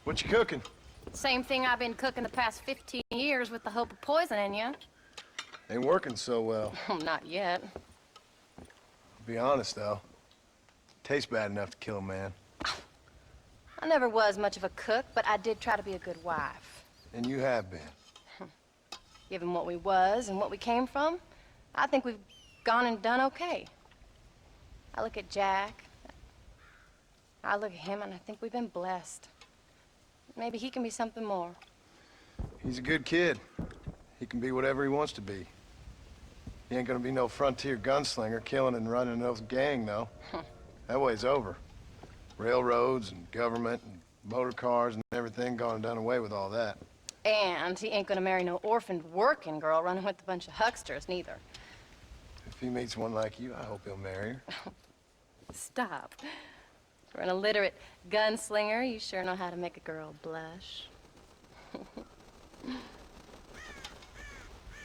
What you cooking? Same thing I've been cooking the past 15 years with the hope of poisoning you. Ain't working so well. Not yet. Be honest, though. Tastes bad enough to kill a man. I never was much of a cook, but I did try to be a good wife. And you have been. Given what we was and what we came from, I think we've gone and done okay. I look at Jack. I look at him, and I think we've been blessed. Maybe he can be something more. He's a good kid. He can be whatever he wants to be. He ain't gonna be no frontier gunslinger killing and running no gang, though. That way's over. Railroads and government and motor cars and everything gone and done away with all that. And he ain't gonna marry no orphaned working girl running with a bunch of hucksters, neither. If he meets one like you, I hope he'll marry her. Stop. For an illiterate gunslinger, you sure know how to make a girl blush.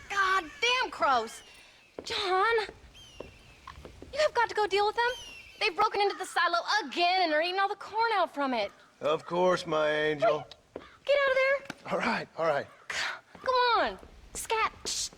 God damn crows! John! You have got to go deal with them. They've broken into the silo again and are eating all the corn out from it. Of course, my angel. Wait, get out of there. All right, all right. Go on. Scat. Shh.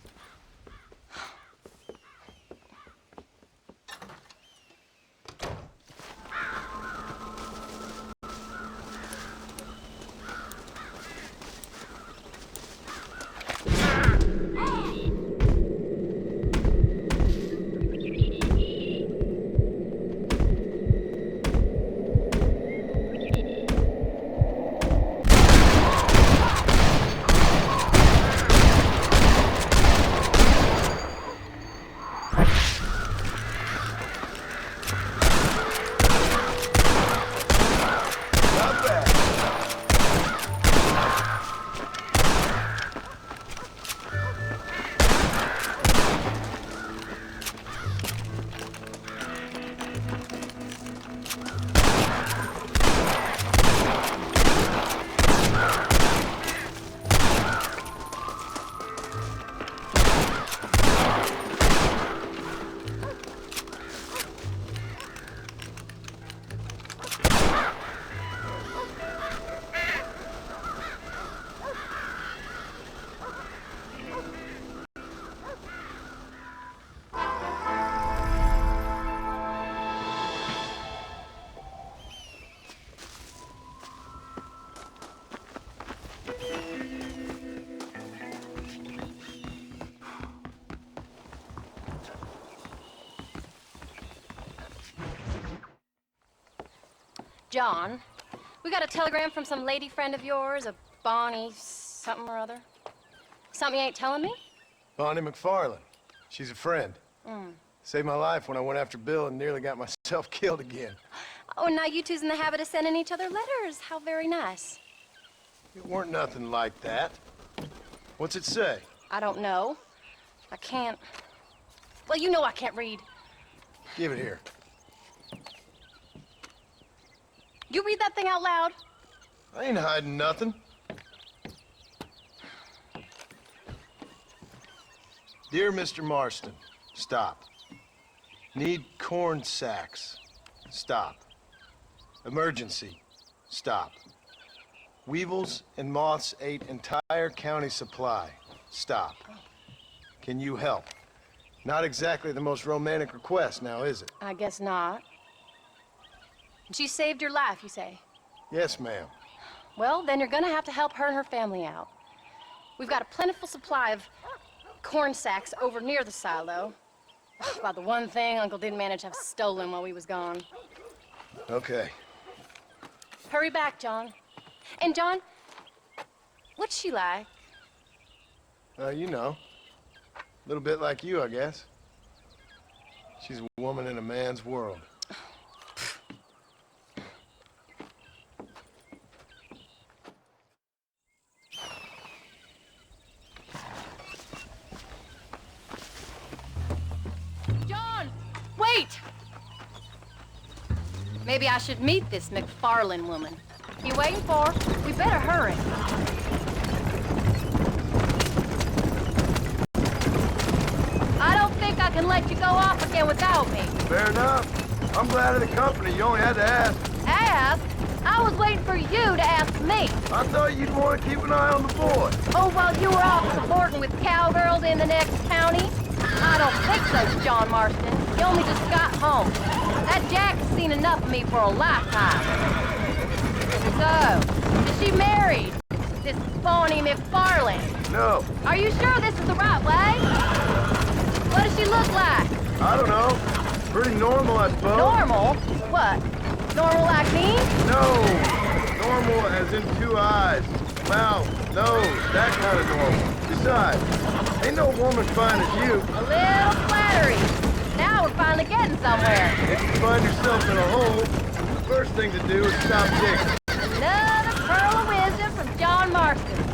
John, we got a telegram from some lady friend of yours, a Bonnie something or other. Something you ain't telling me? Bonnie McFarland. She's a friend. Saved my life when I went after Bill and nearly got myself killed again. Oh, and now you two's in the habit of sending each other letters. How very nice. It weren't nothing like that. What's it say? I don't know. I can't... Well, you know I can't read. Give it here. You read that thing out loud? I ain't hiding nothing. Dear Mr. Marston, stop. Need corn sacks. Stop. Emergency. Stop. Weevils and moths ate entire county supply. Stop. Can you help? Not exactly the most romantic request now, is it? I guess not. She saved your life, you say? Yes, ma'am. Well, then you're gonna have to help her and her family out. We've got a plentiful supply of corn sacks over near the silo. About the one thing Uncle didn't manage to have stolen while we was gone. Okay. Hurry back, John. And John, what's she like? You know. A little bit like you, I guess. She's a woman in a man's world. Wait! Maybe I should meet this McFarland woman. You waiting for? We better hurry. I don't think I can let you go off again without me. Fair enough. I'm glad of the company. You only had to ask. Ask? I was waiting for you to ask me. I thought you'd want to keep an eye on the boy. Oh, while you were off supporting with cowgirls in the next county? I don't think so, John Marston. You only just got home. That Jack has seen enough of me for a lifetime. So, is she married? This phony McFarlane? No. Are you sure this is the right way? What does she look like? I don't know. Pretty normal, I suppose. Normal? What? Normal like me? No. Normal as in 2 eyes, mouth, nose, that kind of normal. Besides, ain't no woman fine as you. A little flattery. Now we're finally getting somewhere. If you find yourself in a hole, the first thing to do is stop digging. Another pearl of wisdom from John Marston.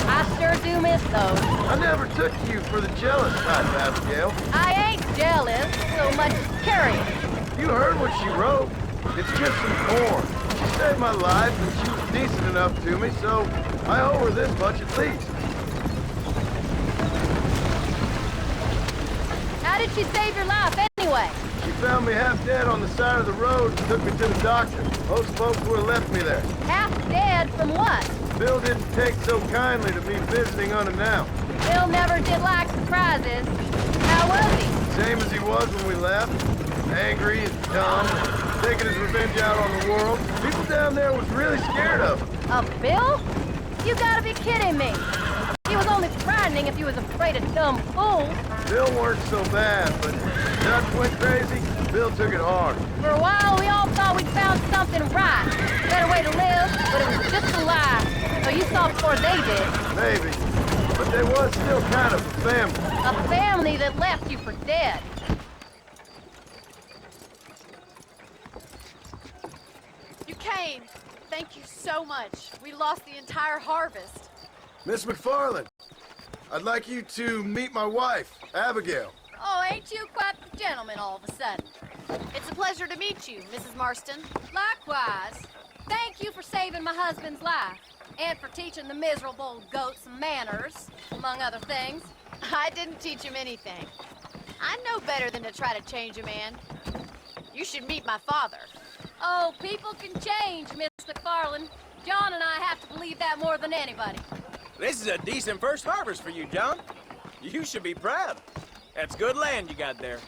I sure do miss those. I never took you for the jealous type, Abigail. I ain't jealous so much as curious. You heard what she wrote. It's just some corn. She saved my life, and she was decent enough to me, so I owe her this much at least. How did she save your life anyway? She found me half dead on the side of the road and took me to the doctor. Most folks would have left me there. Half dead from what? Bill didn't take so kindly to me visiting unannounced. Bill never did like surprises. How was he? Same as he was when we left. Angry and dumb, taking his revenge out on the world. People down there was really scared of him. Of Bill? You gotta be kidding me. He was only frightening if he was afraid of dumb fools. Bill weren't so bad, but Dutch went crazy. Bill took it hard. For a while, we all thought we'd found something right. A better way to live, but it was just a lie. So you saw before they did. Maybe. But they was still kind of a family. A family that left you for dead. You came. Thank you so much. We lost the entire harvest. Miss McFarland, I'd like you to meet my wife, Abigail. Oh, ain't you quite the gentleman all of a sudden? It's a pleasure to meet you, Mrs. Marston. Likewise. Thank you for saving my husband's life. And for teaching the miserable goat some manners, among other things. I didn't teach him anything. I know better than to try to change a man. You should meet my father. Oh, people can change, Miss McFarland. John and I have to believe that more than anybody. This is a decent first harvest for you, John. You should be proud. That's good land you got there.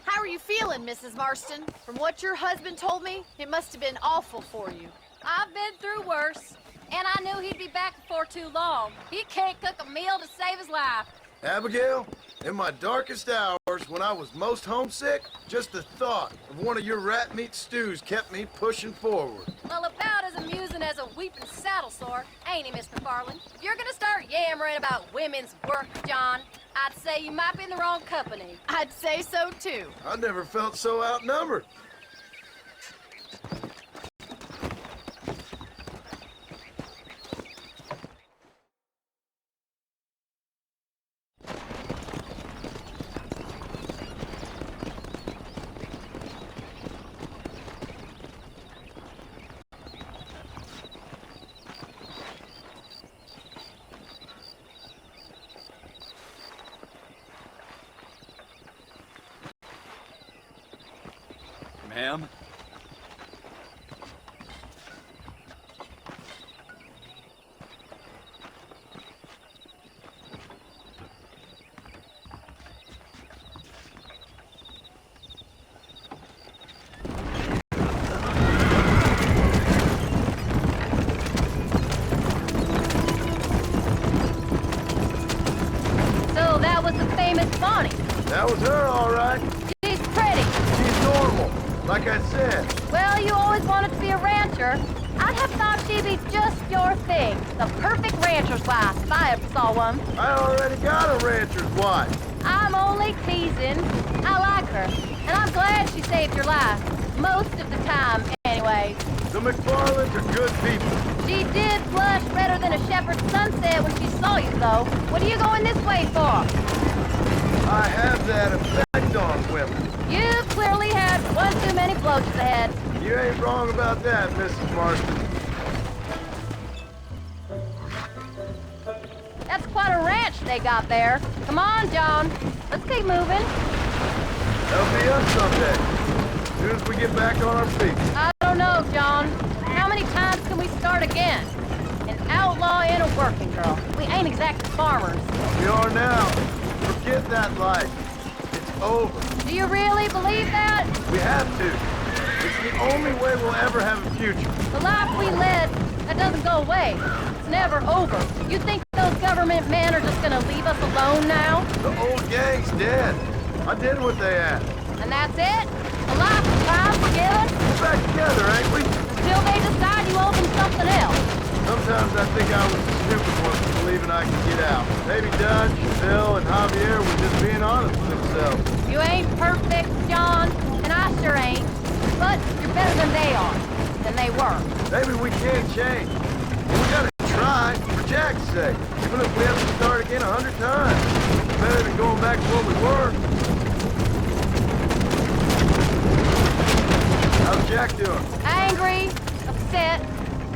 How are you feeling, Mrs. Marston? From what your husband told me, it must have been awful for you. I've been through worse, and I knew he'd be back before too long. He can't cook a meal to save his life. Abigail, in my darkest hours, when I was most homesick, just the thought of one of your rat meat stews kept me pushing forward. Well, about as amusing as a weeping saddle sore, ain't he, Mr. Farland? If you're gonna start yammering about women's work, John, I'd say you might be in the wrong company. I'd say so, too. I never felt so outnumbered. Ma'am? So that was the famous Bonnie. That was her, all right. She's pretty. She's normal, like I said. Well, you always wanted to be a rancher. I'd have thought she'd be just your thing. The perfect rancher's wife, if I ever saw one. I already got a rancher's wife. I'm only teasing. I like her, and I'm glad she saved your life. Most of the time, anyways. The McFarlands are good people. She did blush redder than a shepherd's sunset when she saw you, though. What are you going this way for? I have that effect on women. You clearly had one too many blows to the head. You ain't wrong about that, Mrs. Marston. That's quite a ranch they got there. Come on, John. Let's keep moving. That'll be us someday. As soon as we get back on our feet. I don't know, John. How many times can we start again? An outlaw and a working girl. We ain't exactly farmers. We are now. Forget that life. It's over. Do you really believe that? We have to. It's the only way we'll ever have a future. The life we led, that doesn't go away. It's never over. You think those government men are just gonna leave us alone now? The old gang's dead. I did what they asked. And that's it? A life of crime forgiven? We're back together, ain't we? Till they decide you owe them something else. Sometimes I think I was the stupid one for believing I could get out. Maybe Dutch, Bill, and Javier were just being honest with themselves. You ain't perfect, John, and I sure ain't. But you're better than they are. Than they were. Maybe we can change. We gotta try, for Jack's sake. Even if we have to start again 100 times. It's better than going back to what we were. How's Jack doing? Angry, upset.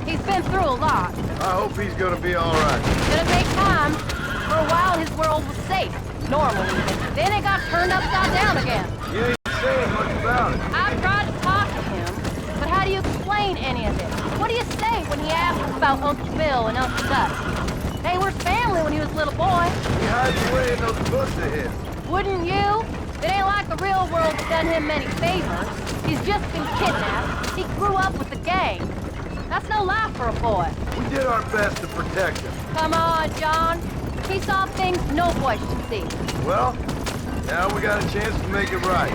He's been through a lot. I hope he's gonna be all right. It's gonna take time. For a while, his world was safe. Normal, even. Then it got turned upside down again. You ain't saying much about it. I've tried to talk to him, but how do you explain any of this? What do you say when he asks about Uncle Bill and Uncle Dutch? They were family when he was a little boy. He hides away in those books of his. Wouldn't you? It ain't like the real world's done him many favors. He's just been kidnapped. He grew up with the gang. That's no life for a boy. We did our best to protect him. Come on, John. He saw things no boy should see. Well, now we got a chance to make it right.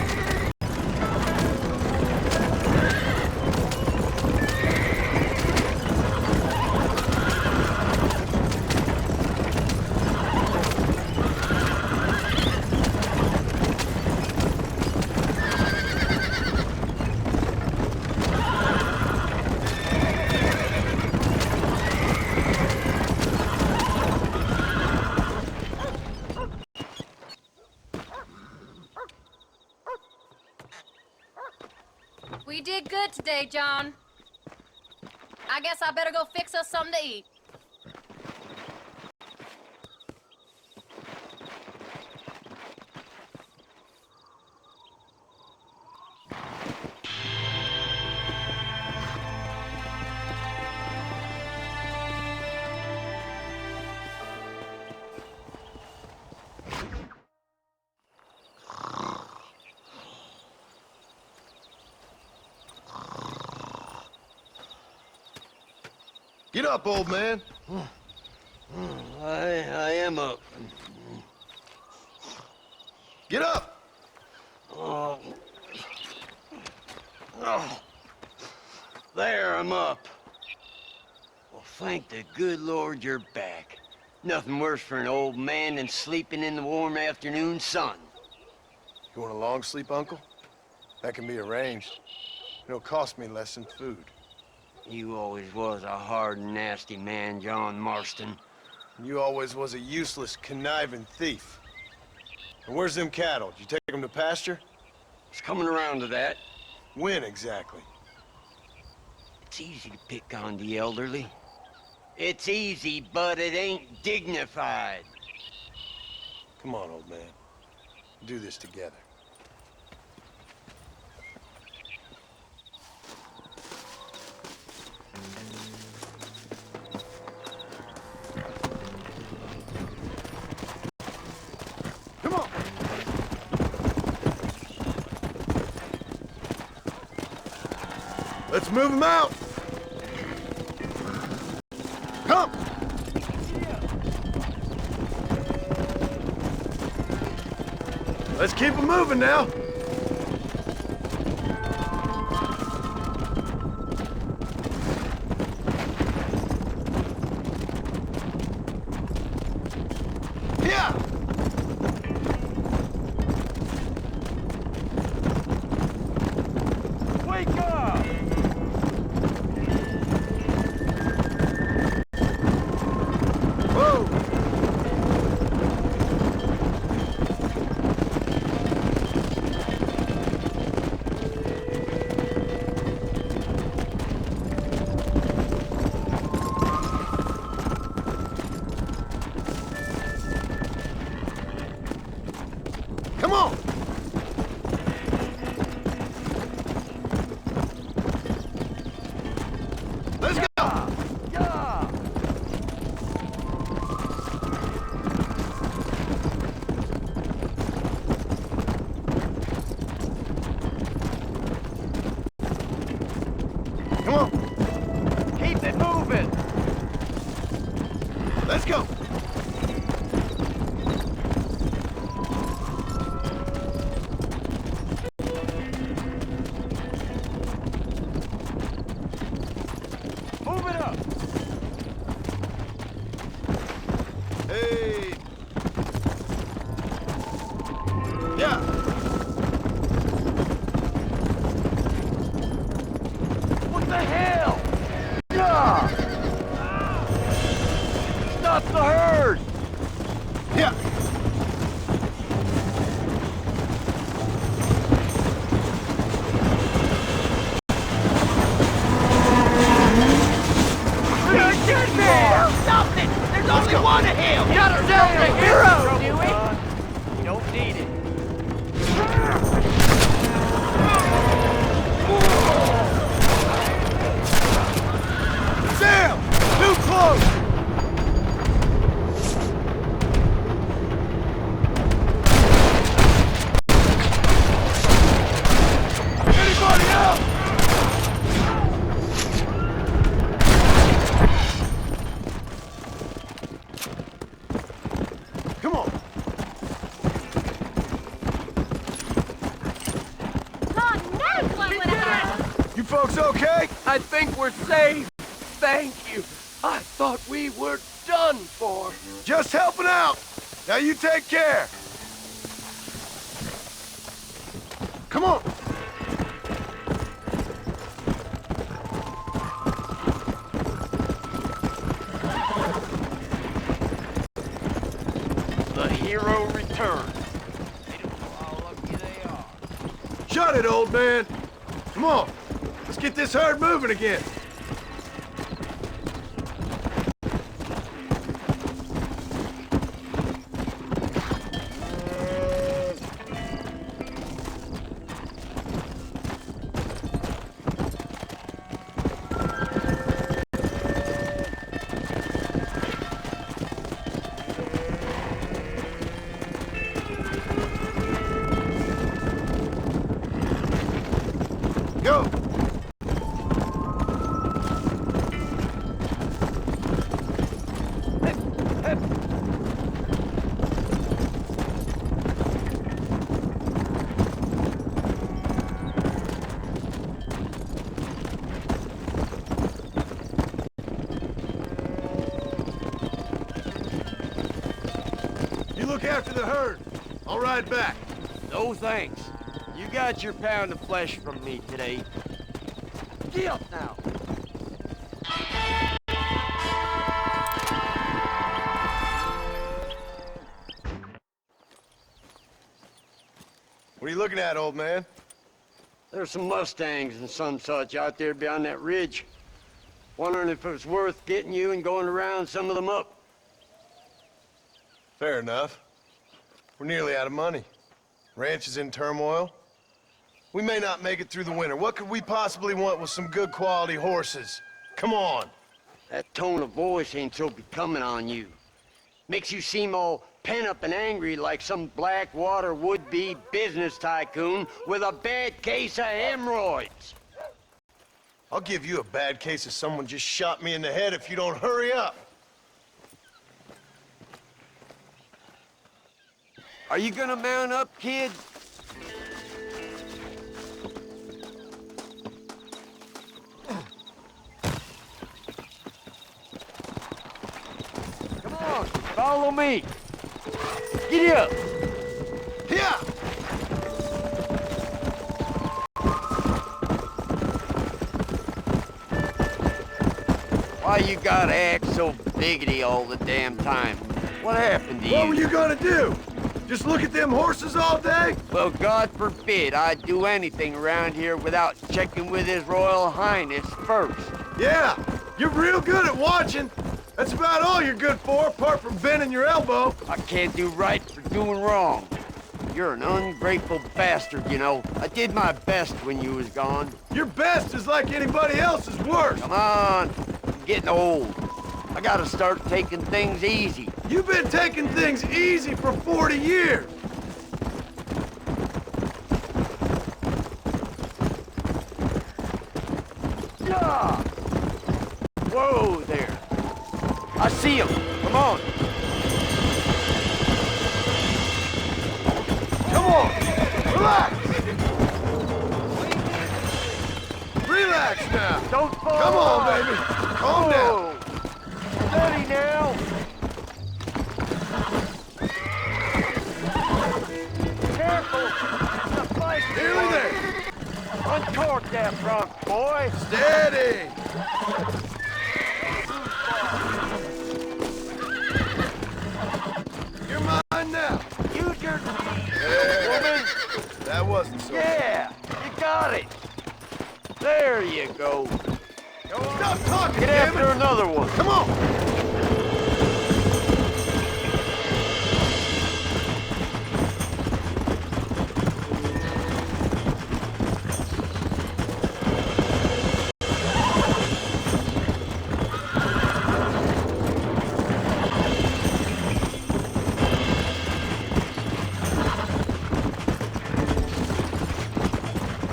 We did good today, John. I guess I better go fix us something to eat. Get up, old man. I am up. Get up! Oh. There, I'm up. Well, thank the good Lord you're back. Nothing worse for an old man than sleeping in the warm afternoon sun. You want a long sleep, Uncle? That can be arranged. It'll cost me less than food. You always was a hard and nasty man, John Marston. You always was a useless, conniving thief. And where's them cattle? Did you take them to pasture? It's coming around to that. When exactly? It's easy to pick on the elderly. It's easy, but it ain't dignified. Come on, old man. We'll do this together. Come on! Let's move him out! Come! Let's keep him moving now! Come on! Let's go! Let's go! Move it up! Hey! Yeah! What the hell? Yeah! Stop the herd! Yeah! Stop it! There's only one of him! Got ourselves a hero, do we? You don't need it. Sam! Too close! Anybody else? Come on. You folks okay? I think we're safe. Thank you. I thought we were done for. Just helping out. Now you take care. Come on. The hero returns. They don't know how lucky they are. Shut it, old man. Come on. Let's get this herd moving again. Go! You look after the herd. I'll ride back. No thanks. You got your pound of flesh from me today. Get up now. What are you looking at, old man? There's some Mustangs and some such out there beyond that ridge. Wondering if it was worth getting you and going around some of them up. Fair enough. We're nearly out of money. Ranch is in turmoil. We may not make it through the winter. What could we possibly want with some good quality horses? Come on. That tone of voice ain't so becoming on you. Makes you seem all pent up and angry like some Blackwater would-be business tycoon with a bad case of hemorrhoids. I'll give you a bad case of someone just shot me in the head if you don't hurry up. Are you gonna mount up, kid? Come on, follow me. Get up. Here. Why you gotta act so biggity all the damn time? What happened to you? What were you gonna do? Just look at them horses all day? Well, God forbid I'd do anything around here without checking with His Royal Highness first. Yeah, you're real good at watching. That's about all you're good for, apart from bending your elbow. I can't do right for doing wrong. You're an ungrateful bastard, you know. I did my best when you was gone. Your best is like anybody else's worst. Come on, I'm getting old. I gotta start taking things easy. You've been taking things easy for 40 years. Yeah. Whoa there. I see him. Come on. Come on! Relax! Relax now! Don't fall! Come on, baby! Calm down! Steady now! Careful! It's a fight! Nearly there! Uncork that front, boy! Steady! You're mine now! Use your feet, Yeah. woman! That wasn't so Yeah! You got it! There you go! Stop talking, Get damn after it. another one! Come on!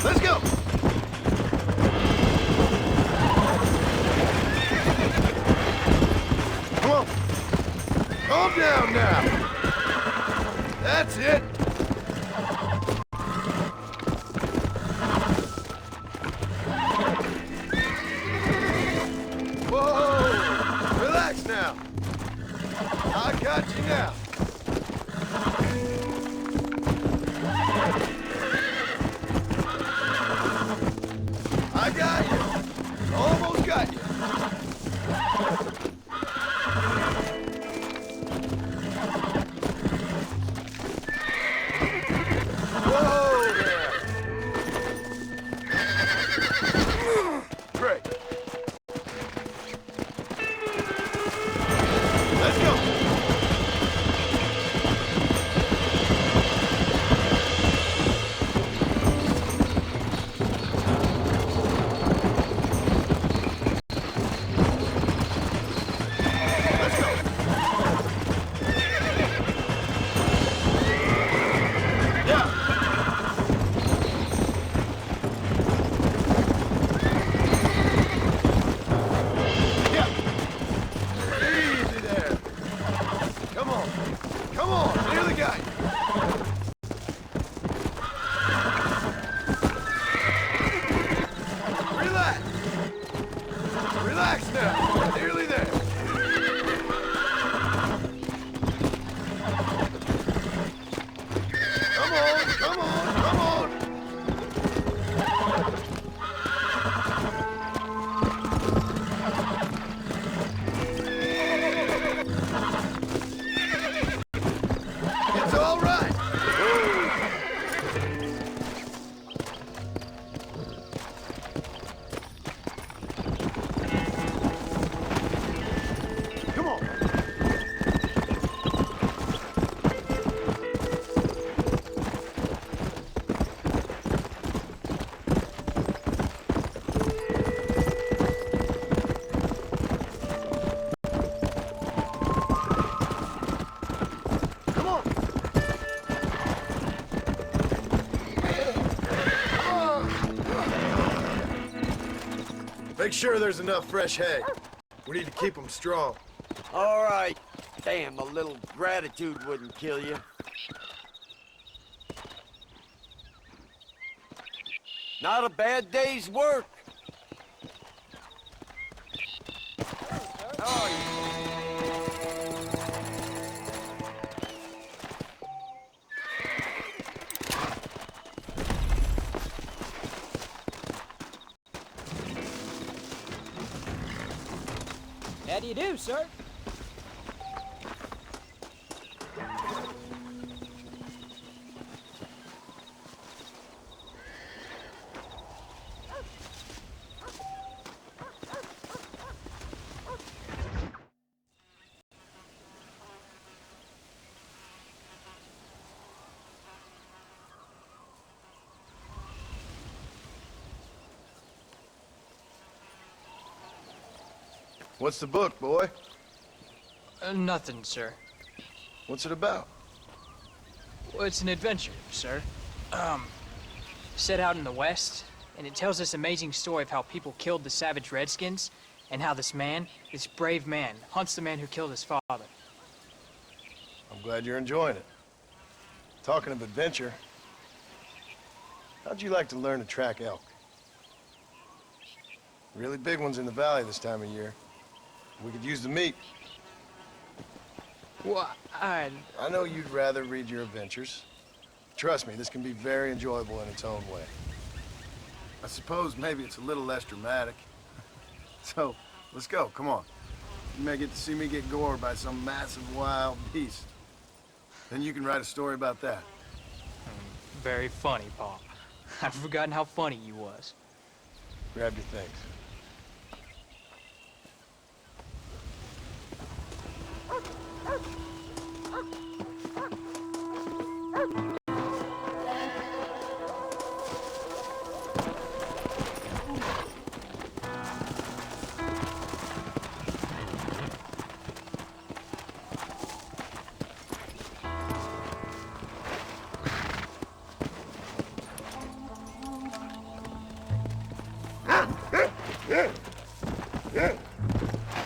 Let's go! Come on! Calm down now! That's it! Whoa! Relax now! I got you now! I got you! Almost got you! Whoa there! Great! Let's go! Easy there. Come on. Come on. Nearly got you. Relax. Relax now. Nearly there. Come on. Come on. Come on. It's all right. Come on. Come on. Make sure there's enough fresh hay. We need to keep them strong. All right. Damn, a little gratitude wouldn't kill you. Not a bad day's work. How are you? How do you do, sir? What's the book, boy? Nothing, sir. What's it about? Well, it's an adventure, sir. Set out in the West, and it tells this amazing story of how people killed the savage Redskins and how this brave man, hunts the man who killed his father. I'm glad you're enjoying it. Talking of adventure, how'd you like to learn to track elk? Really big ones in the valley this time of year. We could use the meat. Well, I know you'd rather read your adventures. Trust me, this can be very enjoyable in its own way. I suppose maybe it's a little less dramatic. So, let's go, come on. You may get to see me get gored by some massive wild beast. Then you can write a story about that. Very funny, Pa. I've forgotten how funny you was. Grab your things.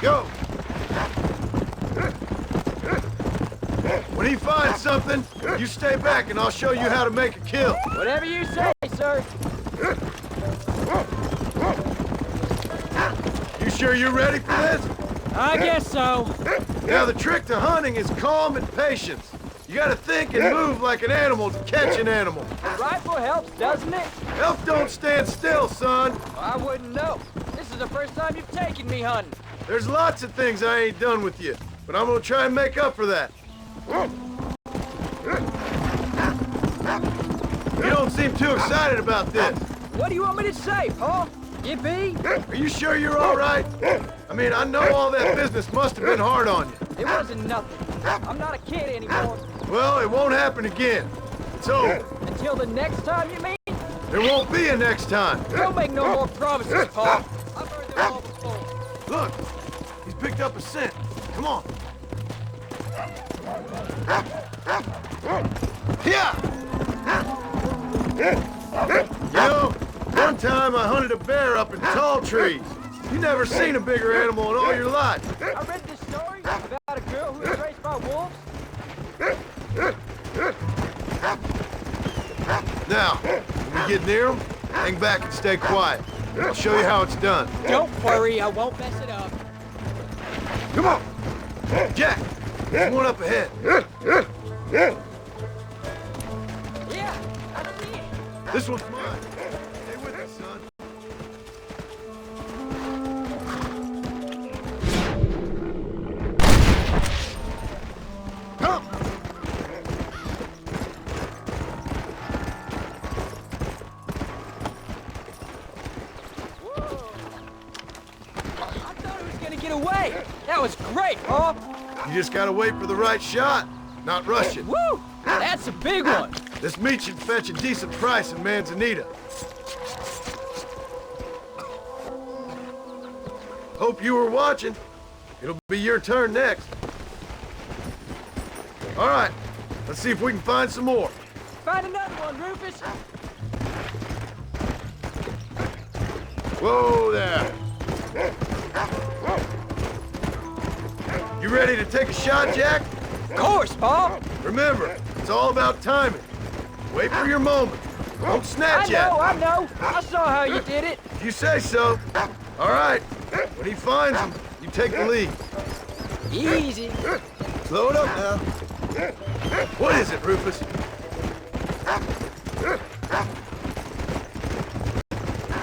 Go! When he finds something, you stay back and I'll show you how to make a kill. Whatever you say, sir. You sure you're ready for this? I guess so. Now the trick to hunting is calm and patience. You gotta think and move like an animal to catch an animal. The rifle helps, doesn't it? Elk don't stand still, son. I wouldn't know. This is the first time you've taken me hunting. There's lots of things I ain't done with you, but I'm gonna try and make up for that. You don't seem too excited about this. What do you want me to say, Pa? Yippee? Are you sure you're all right? I mean, I know all that business must have been hard on you. It wasn't nothing. I'm not a kid anymore. Well, it won't happen again. It's over. Until the next time, you mean? There won't be a next time. Don't make no more promises, Pa. I've heard them all before. Look, he's picked up a scent. Come on. Yeah. You know, one time I hunted a bear up in tall trees. You never seen a bigger animal in all your life. I read this story about a girl who was raised by wolves. Now, when we get near them, hang back and stay quiet. I'll show you how it's done. Don't worry, I won't mess it up. Come on! Jack, there's one up ahead. Yeah, I see it. This one's mine. Stay with me, son. Come! Get away! That was great, Pa! You just gotta wait for the right shot, not rush it. Woo! That's a big one! This meat should fetch a decent price in Manzanita. Hope you were watching. It'll be your turn next. All right, let's see if we can find some more. Find another one, Rufus! Whoa there! You ready to take a shot, Jack? Of course, Pa! Remember, it's all about timing. Wait for your moment. Don't snatch at it. I know! I saw how you did it! If you say so. All right. When he finds him, you take the lead. Easy. Slow it up now. What is it, Rufus?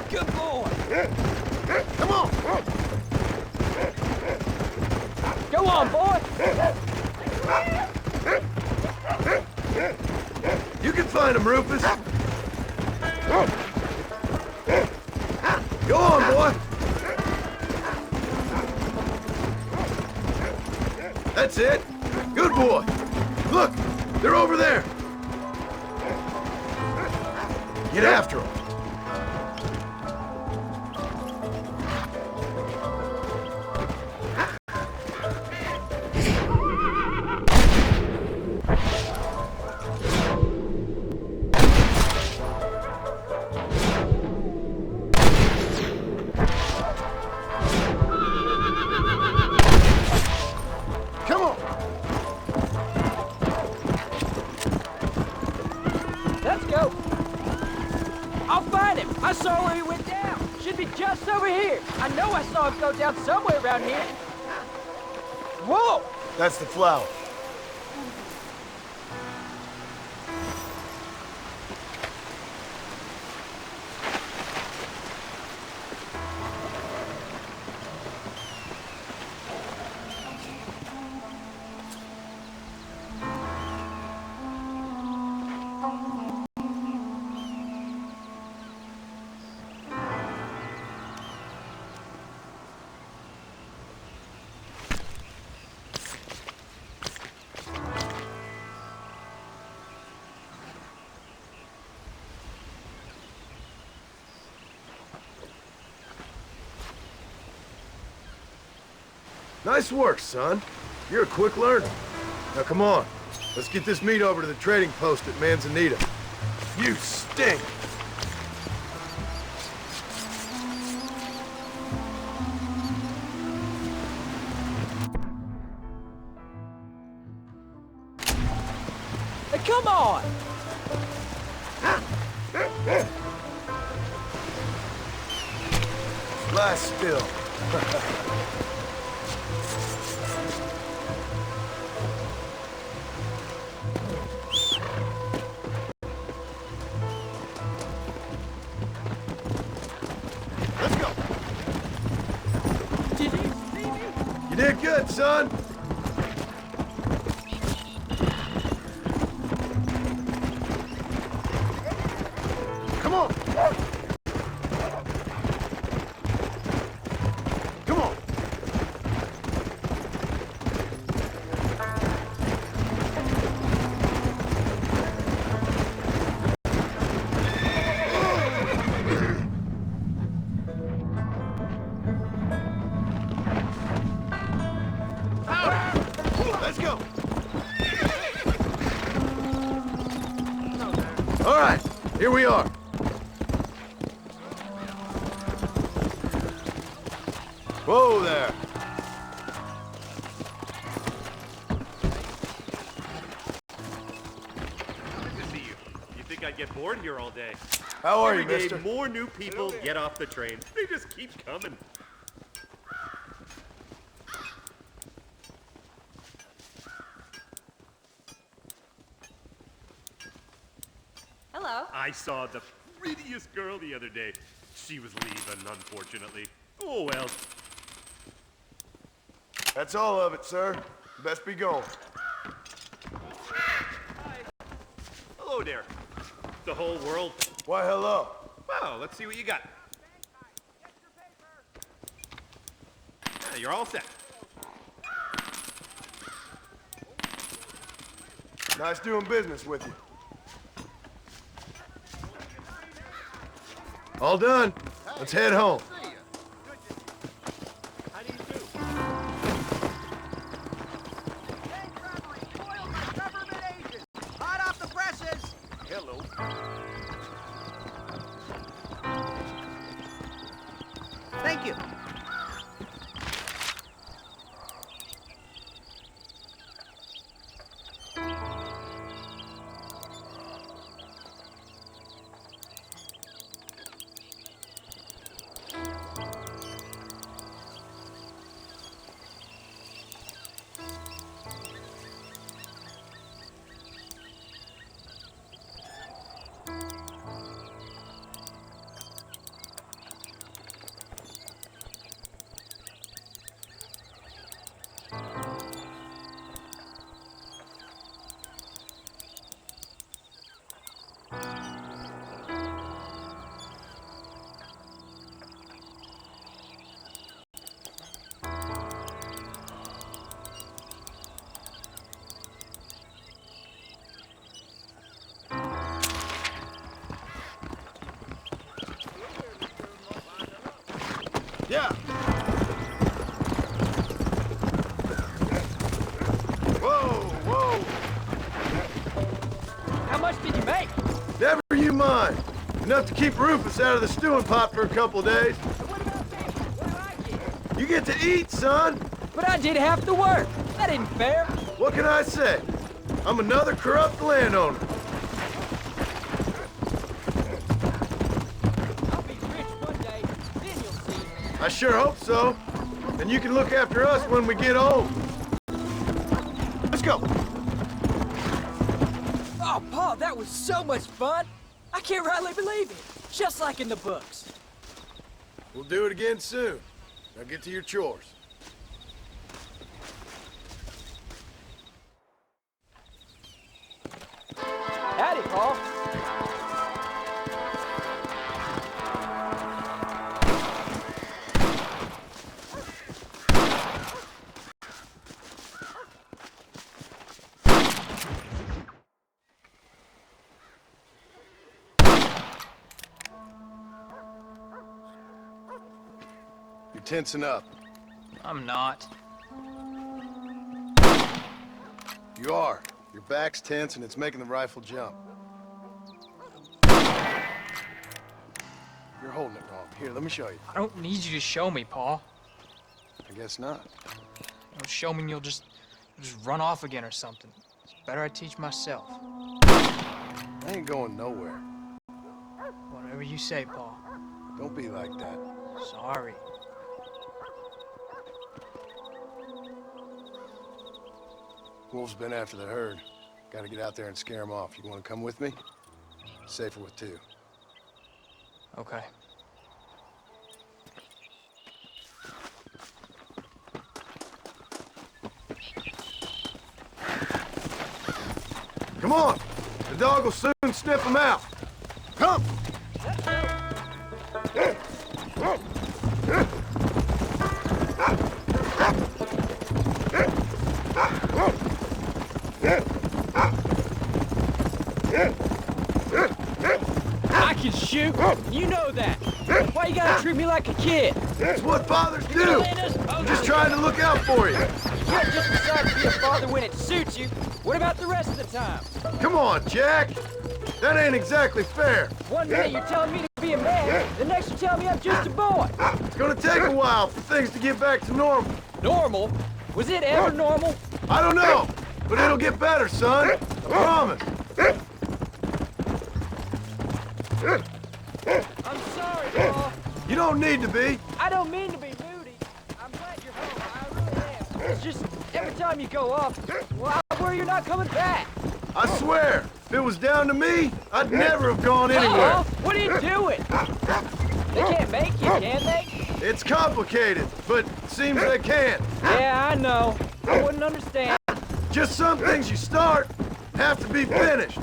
Good boy! Come on! Go on, boy! You can find him, Rufus. Go on, boy. That's it. Good boy. Look, they're over there. Get after them. where he went down. Should be just over here. I know I saw him go down somewhere around here. Whoa! That's the flower. Nice work, son. You're a quick learner. Now come on, let's get this meat over to the trading post at Manzanita. You stink! Hey, come on! Lie still. You did good, son. Come on. Come on. Let's go. All right, here we are. Whoa there. Good to see you. You think I'd get bored here all day? How are you, Every day, mister? more new people get off the train. They just keep coming. Hello. I saw the prettiest girl the other day. She was leaving, unfortunately. Oh well. That's all of it, sir. Best be going. Hello there. The whole world. Why, hello. Well, let's see what you got. Yeah, you're all set. Nice doing business with you. All done. Let's head home. Hot off the presses! Hello. Thank you. Yeah. Whoa, whoa. How much did you make? Never you mind. Enough to keep Rufus out of the stewing pot for a couple of days. You get to eat, son. But I did half the work. That isn't fair. What can I say? I'm another corrupt landowner. I'll be rich I sure hope so. And you can look after us when we get old. Let's go. Oh, Paul, that was so much fun. I can't rightly believe it. Just like in the books. We'll do it again soon. Now get to your chores. Howdy, Paul. You're tensing up. I'm not. You are. Your back's tense and it's making the rifle jump. You're holding it wrong. Here, let me show you. I don't need you to show me, Paul. I guess not. You know, show me and you'll just run off again or something. It's better I teach myself. I ain't going nowhere. Whatever you say, Paul. Don't be like that. Sorry. Wolves been after the herd. Gotta get out there and scare them off. You wanna come with me? Safer with two. Okay. Come on! The dog will soon sniff them out. Come! I can shoot. You know that. Why you gotta treat me like a kid? That's what fathers do. I'm just trying to look out for you. You can't just decide to be a father when it suits you. What about the rest of the time? Come on, Jack. That ain't exactly fair. One minute you're telling me to be a man, the next you're telling me I'm just a boy. It's gonna take a while for things to get back to normal. Normal? Was it ever normal? I don't know, but it'll get better, son. I promise. I'm sorry, Paul. You don't need to be. I don't mean to be moody. I'm glad you're home. I really am. It's just every time you go off, well, I worry you're not coming back. I swear, if it was down to me, I'd never have gone anywhere. What are you doing? They can't make you, can they? It's complicated, but seems they can. Yeah, I know. I wouldn't understand. Just some things you start have to be finished.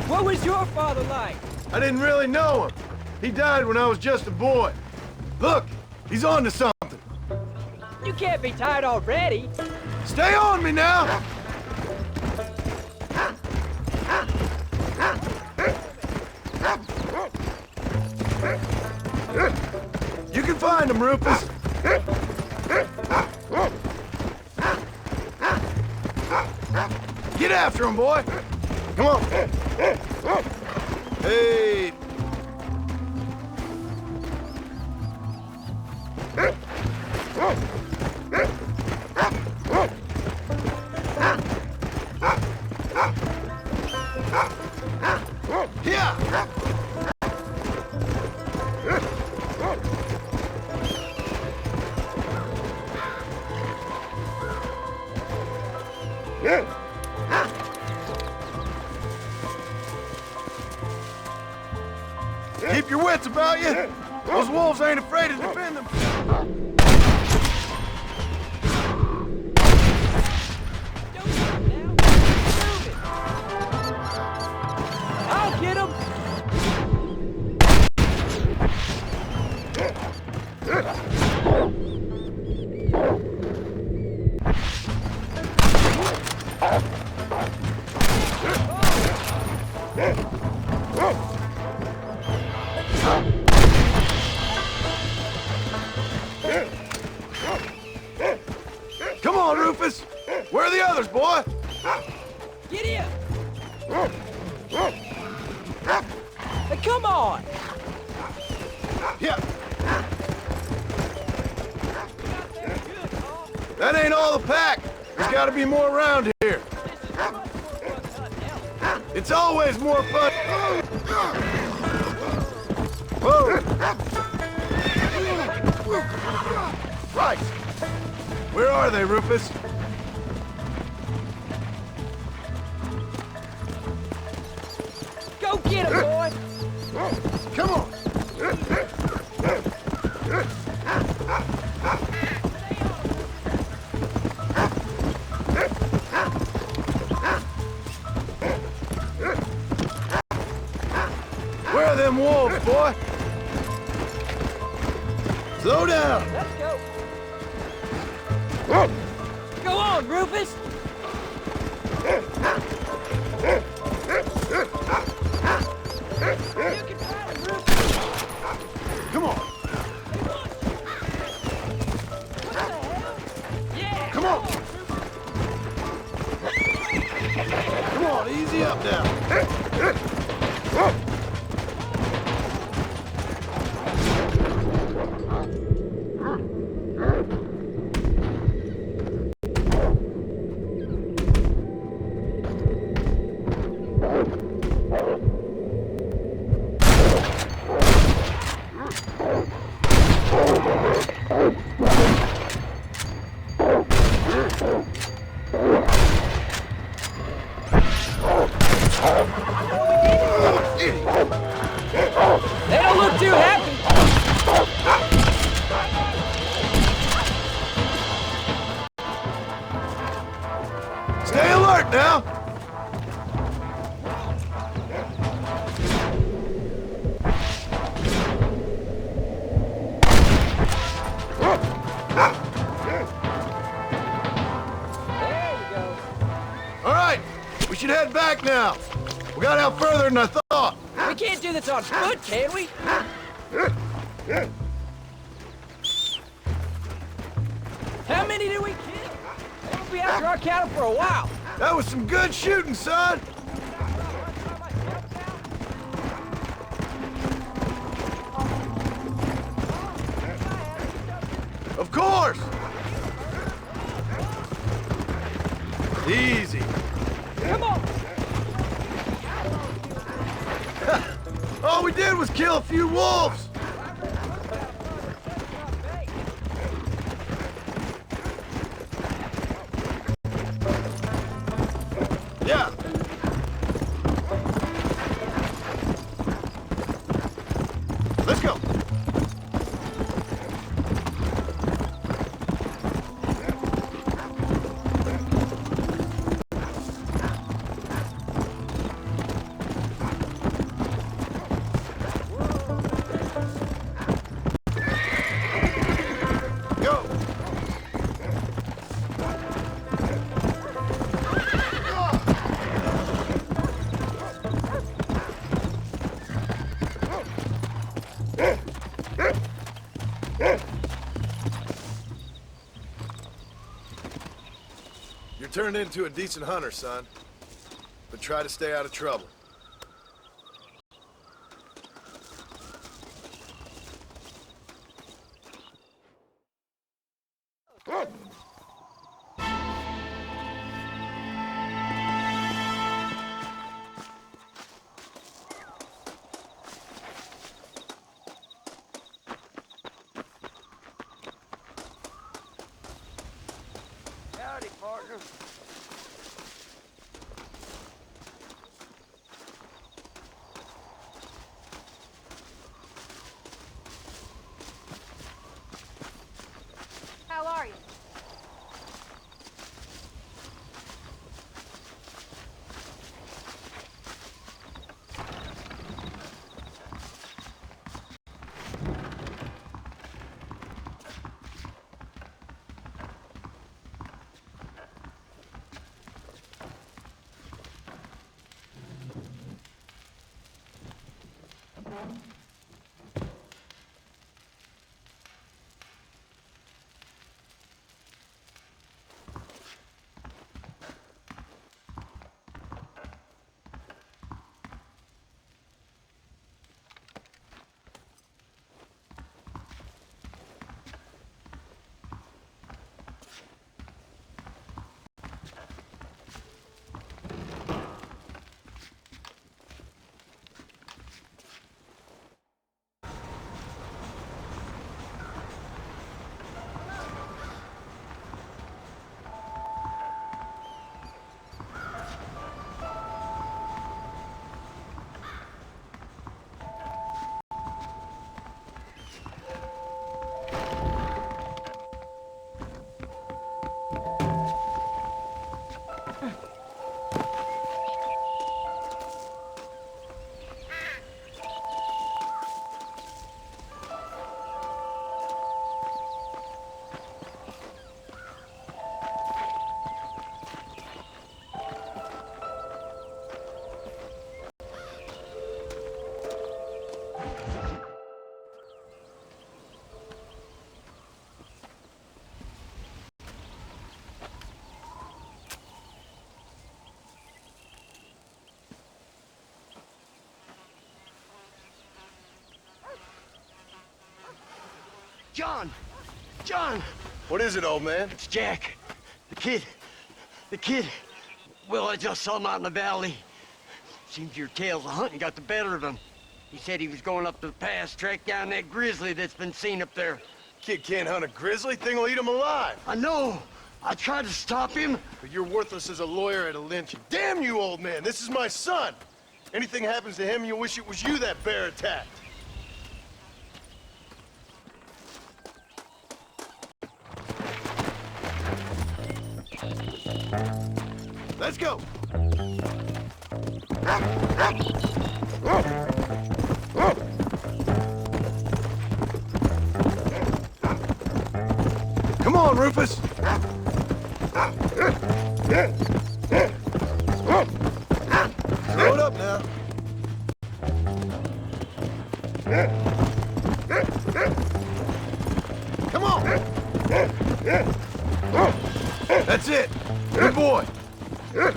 What was your father like? I didn't really know him. He died when I was just a boy. Look, he's on to something. You can't be tired already. Stay on me now! You can find him, Rufus. Get after him, boy. Come on. Hey. Yeah. Keep your wits about you. Those wolves ain't afraid to defend them. I'll get him. Come on, Rufus. Where are the others, boy? Get in. Hey, come on. Yeah. That ain't all the pack. There's got to be more around here. It's always more fun. Whoa! Right. Where are they, Rufus? Go get him, boy! Come on! Where are them wolves, boy? Slow down! Let's go! Go on, Rufus! Come on! Come on! Come on, easy up now! They don't look too happy! Stay alert now! All right, we should head back now. We got out further than I thought. We can't do this on foot, can we? How many did we kill? We'll be after our cattle for a while. That was some good shooting, son. Of course. Easy. Come on. All we did was kill a few wolves. Yeah. Let's go. You're turned into a decent hunter, son. But try to stay out of trouble. Howdy, partner. How are you? John! John! What is it, old man? It's Jack. The kid. Well, I just saw him out in the valley. Seems your tales of hunting got the better of him. He said he was going up to the pass, track down that grizzly that's been seen up there. Kid can't hunt a grizzly. Thing will eat him alive. I know. I tried to stop him. But you're worthless as a lawyer at a lynching. Damn you, old man. This is my son. Anything happens to him, you'll wish it was you that bear attacked. Let's go. Come on, Rufus. Slow it up now. Come on. That's it. Good boy. Come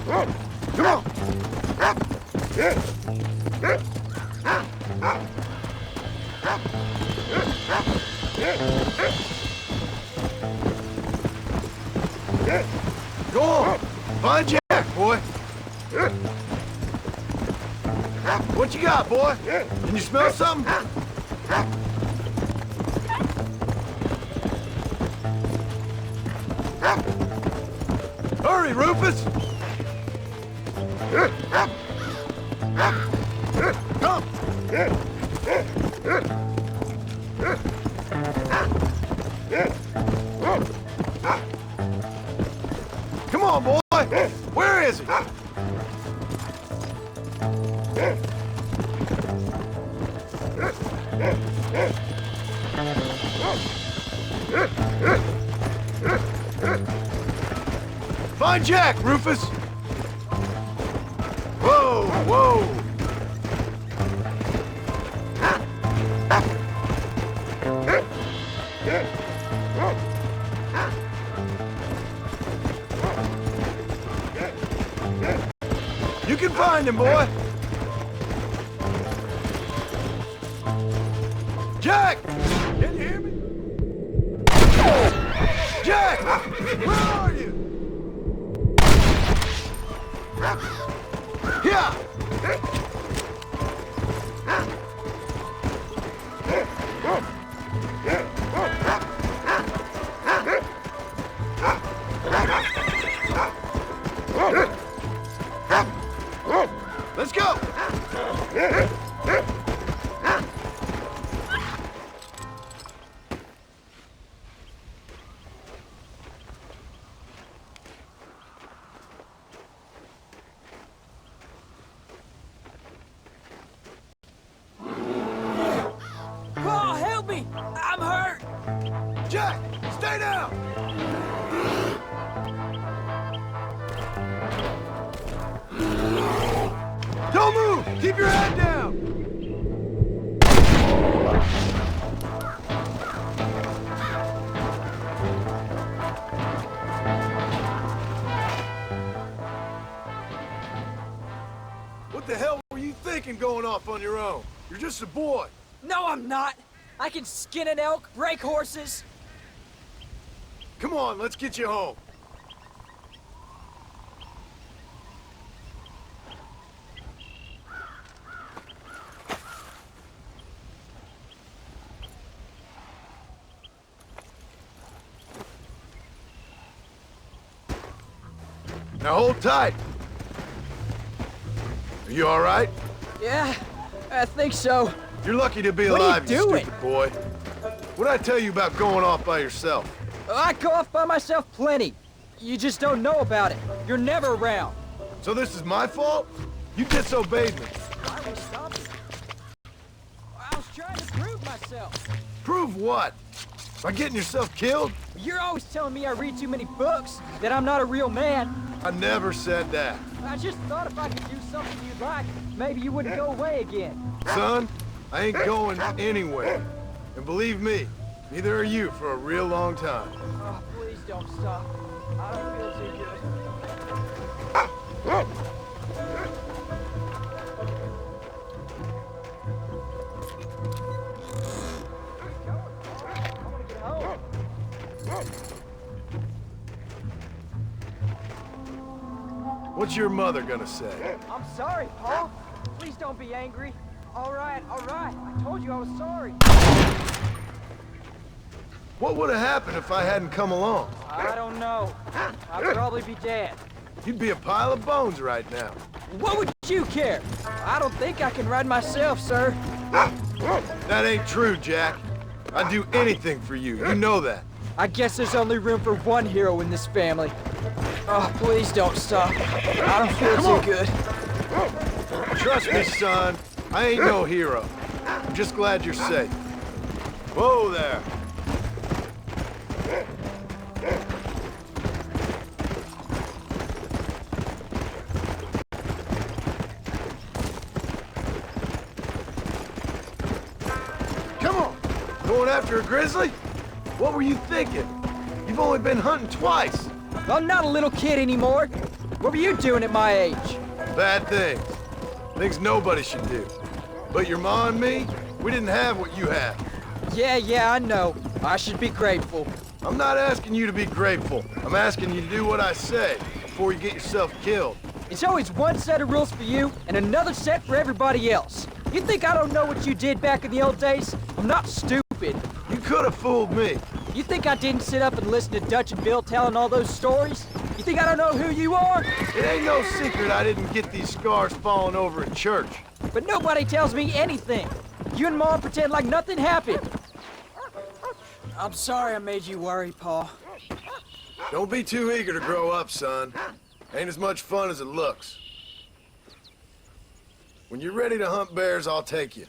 on. Go on. Find Jack, boy. What you got, boy? Can you smell something? Hurry, Rufus! Come! Come on, boy! Where is he? Find Jack, Rufus! Whoa, whoa! You can find him, boy! Jack! Can you hear me? Jack! Where are you? Yeah! Let's go! Oh, help me! I'm hurt! Jack, stay down! Don't move! Keep your head down! What the hell were you thinking going off on your own? You're just a boy. No, I'm not! I can skin an elk, break horses. Come on, let's get you home. Now hold tight. Are you all right? Yeah, I think so. You're lucky to be What are alive, you you doing? stupid boy. What'd I tell you about going off by yourself? I go off by myself plenty. You just don't know about it. You're never around. So this is my fault? You disobeyed me. Why are we stopping? I was trying to prove myself. Prove what? By getting yourself killed? You're always telling me I read too many books, that I'm not a real man. I never said that. I just thought if I could do something you'd like, maybe you wouldn't go away again. Son, I ain't going anywhere. And believe me, neither are you for a real long time. Oh, please don't stop. I don't feel too good. What's your mother gonna say? I'm sorry, Paul. Please don't be angry. All right, all right. I told you I was sorry. What would have happened if I hadn't come along? I don't know. I'd probably be dead. You'd be a pile of bones right now. What would you care? I don't think I can ride myself, sir. That ain't true, Jack. I'd do anything for you. You know that. I guess there's only room for one hero in this family. Oh, please don't stop. I don't feel too good. Trust me, son. I ain't no hero. I'm just glad you're safe. Whoa there. Come on. Going after a grizzly? What were you thinking? You've only been hunting twice. I'm not a little kid anymore. What were you doing at my age? Bad things. Things nobody should do. But your ma and me, we didn't have what you have. Yeah, I know. I should be grateful. I'm not asking you to be grateful. I'm asking you to do what I say before you get yourself killed. It's always one set of rules for you and another set for everybody else. You think I don't know what you did back in the old days? I'm not stupid. You could have fooled me. You think I didn't sit up and listen to Dutch and Bill telling all those stories? You think I don't know who you are? It ain't no secret I didn't get these scars falling over in church. But nobody tells me anything. You and Mom pretend like nothing happened. I'm sorry I made you worry, Paul. Don't be too eager to grow up, son. Ain't as much fun as it looks. When you're ready to hunt bears, I'll take you.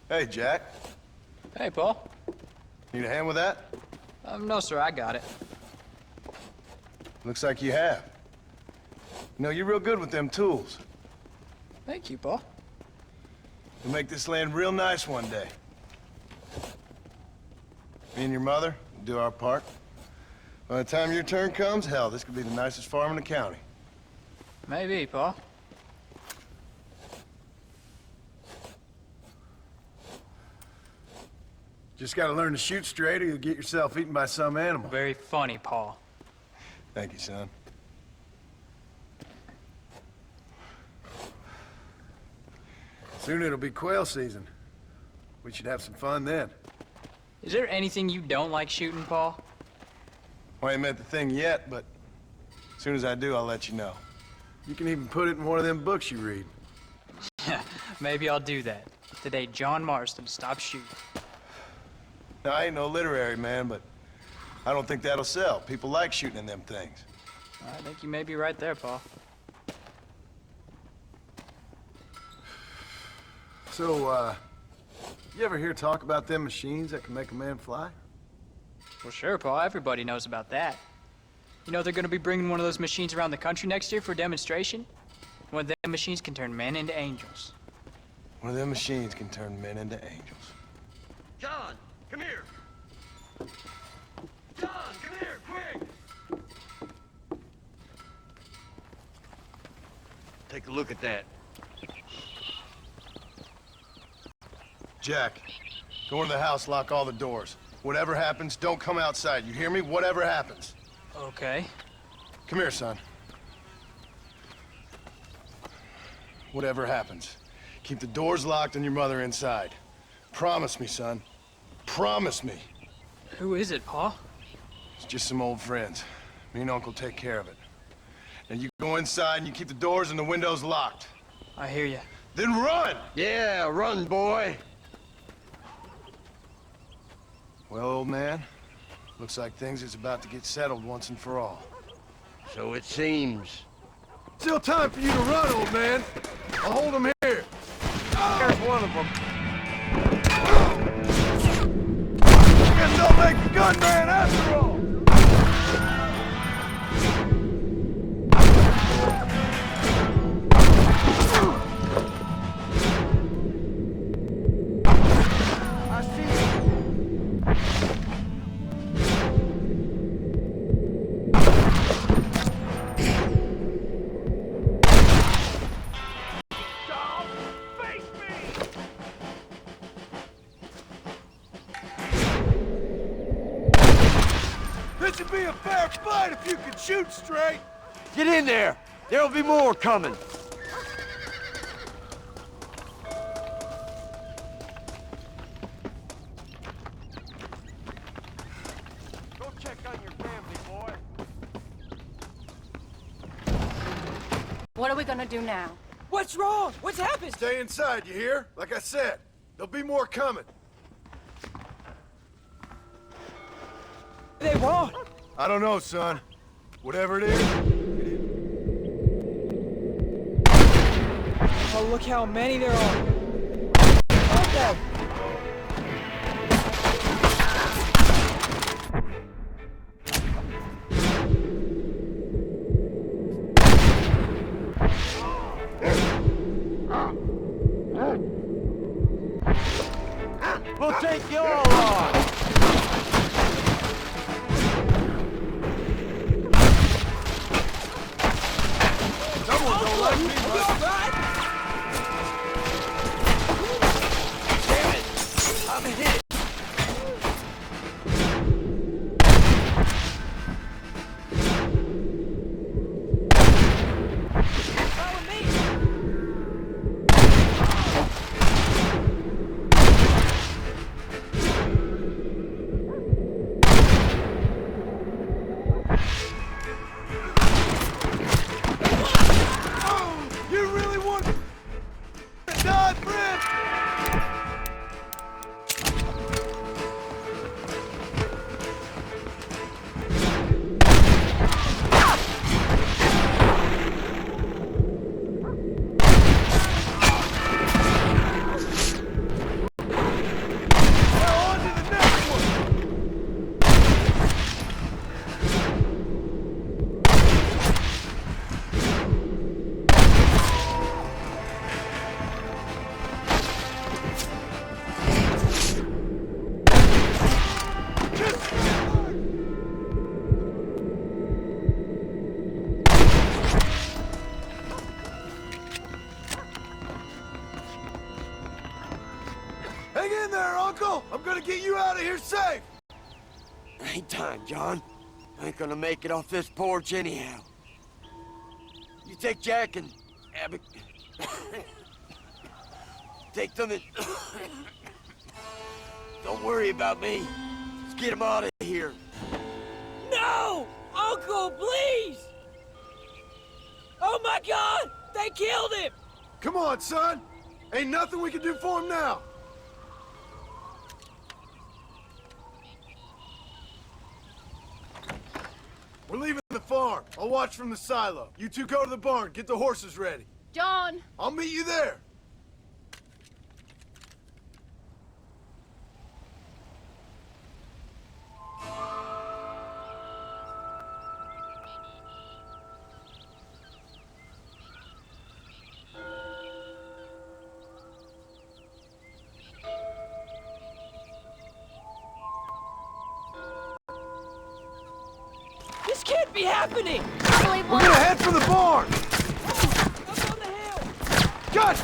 Hey, Jack. Hey, Paul. Need a hand with that? No, sir, I got it. Looks like you have. You know, you're real good with them tools. Thank you, Paul. You'll make this land real nice one day. Me and your mother will do our part. By the time your turn comes, hell, this could be the nicest farm in the county. Maybe, Paul. Just gotta learn to shoot straight or you'll get yourself eaten by some animal. Very funny, Paul. Thank you, son. Soon it'll be quail season. We should have some fun then. Is there anything you don't like shooting, Paul? Well, I ain't met the thing yet, but as soon as I do, I'll let you know. You can even put it in one of them books you read. Maybe I'll do that. Today, John Marston stopped shooting. Now, I ain't no literary man, but I don't think that'll sell. People like shooting in them things. I think you may be right there, Paul. So, you ever hear talk about them machines that can make a man fly? Well, sure, Paul. Everybody knows about that. You know they're gonna be bringing one of those machines around the country next year for a demonstration? One of them machines can turn men into angels. One of them machines can turn men into angels. John, come here. John, come here, quick. Take a look at that. Jack, go into the house, lock all the doors. Whatever happens, don't come outside. You hear me? Whatever happens. Okay. Come here, son. Whatever happens, keep the doors locked and your mother inside. Promise me, son. Promise me. Who is it, Paul? It's just some old friends. Me and Uncle take care of it. Now you go inside and you keep the doors and the windows locked. I hear you. Then run! Yeah, run, boy. Well, old man, looks like things is about to get settled once and for all. So it seems. Still time for you to run, old man. I'll hold him here. There's one of them. Guess I'll make the gunman after all. be a fair fight if you can shoot straight. Get in there. There'll be more coming. Go check on your family, boy. What are we gonna do now? What's wrong? What's happened? Stay inside, you hear? Like I said, there'll be more coming. They want? I don't know, son. Whatever it is. Oh, look how many there are. Okay. We'll take you all on. Someone don't like me much. Damn it! I'm hit. Follow me. You really want to die, friend? Now on to the next one. Hang in there, Uncle! I'm gonna get you out of here safe! Ain't time, John. I ain't gonna make it off this porch anyhow. You take Jack and Abby. Take them and... Don't worry about me. Let's get him out of here. No! Uncle, please! Oh my God! They killed him! Come on, son! Ain't nothing we can do for him now! We're leaving the farm. I'll watch from the silo. You two go to the barn, get the horses ready. John! I'll meet you there. This can't be happening! We're gonna head for the barn! Up on the hill! Gus!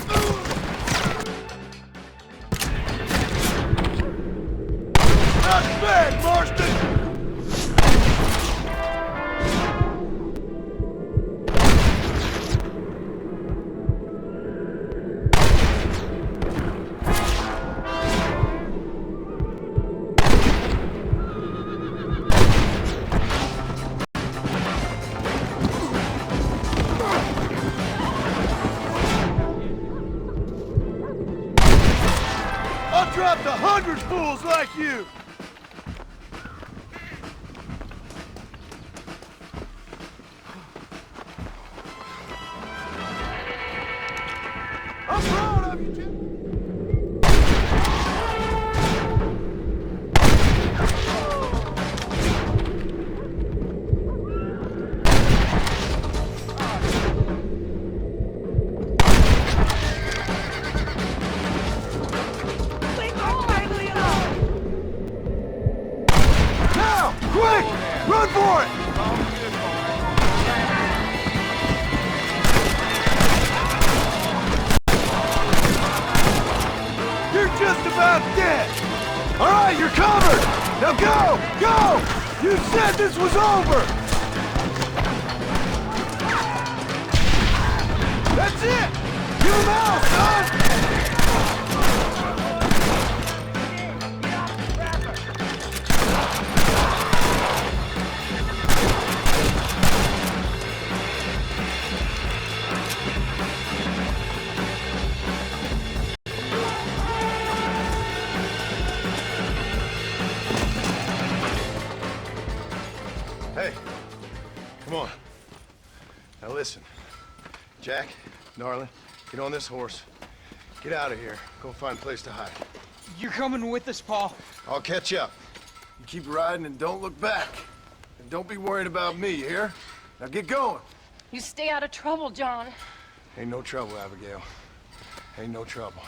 Not bad, Marston! I'll drop the 100 fools like you! I'm proud of you, Jim! Now! Quick! Run for it! You're just about dead! All right, you're covered! Now go! Go! You said this was over! That's it! Get him out, son! Hey, come on. Now listen. Jack, darling, get on this horse. Get out of here. Go find a place to hide. You're coming with us, Paul. I'll catch up. You keep riding and don't look back. And don't be worried about me, you hear? Now get going. You stay out of trouble, John. Ain't no trouble, Abigail. Ain't no trouble.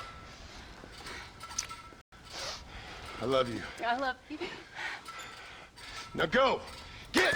I love you. I love you. Now go! Get!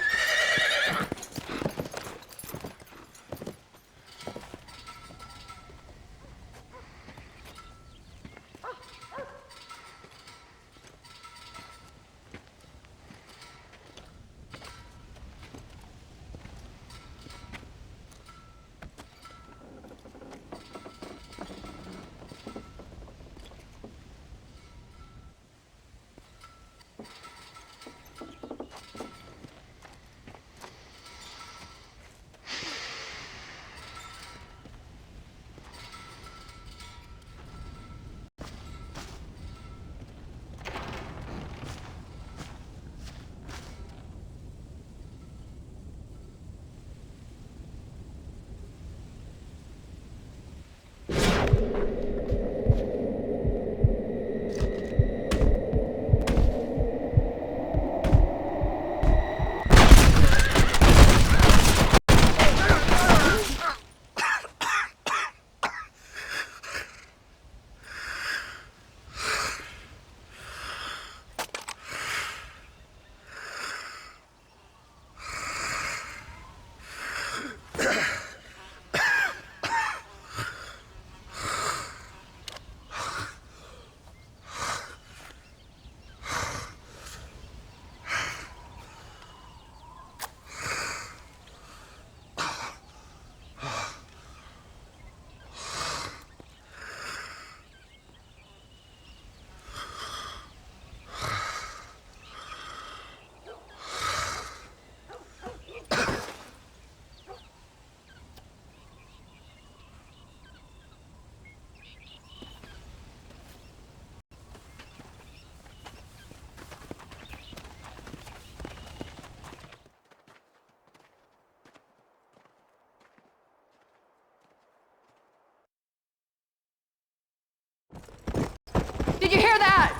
Did you hear that?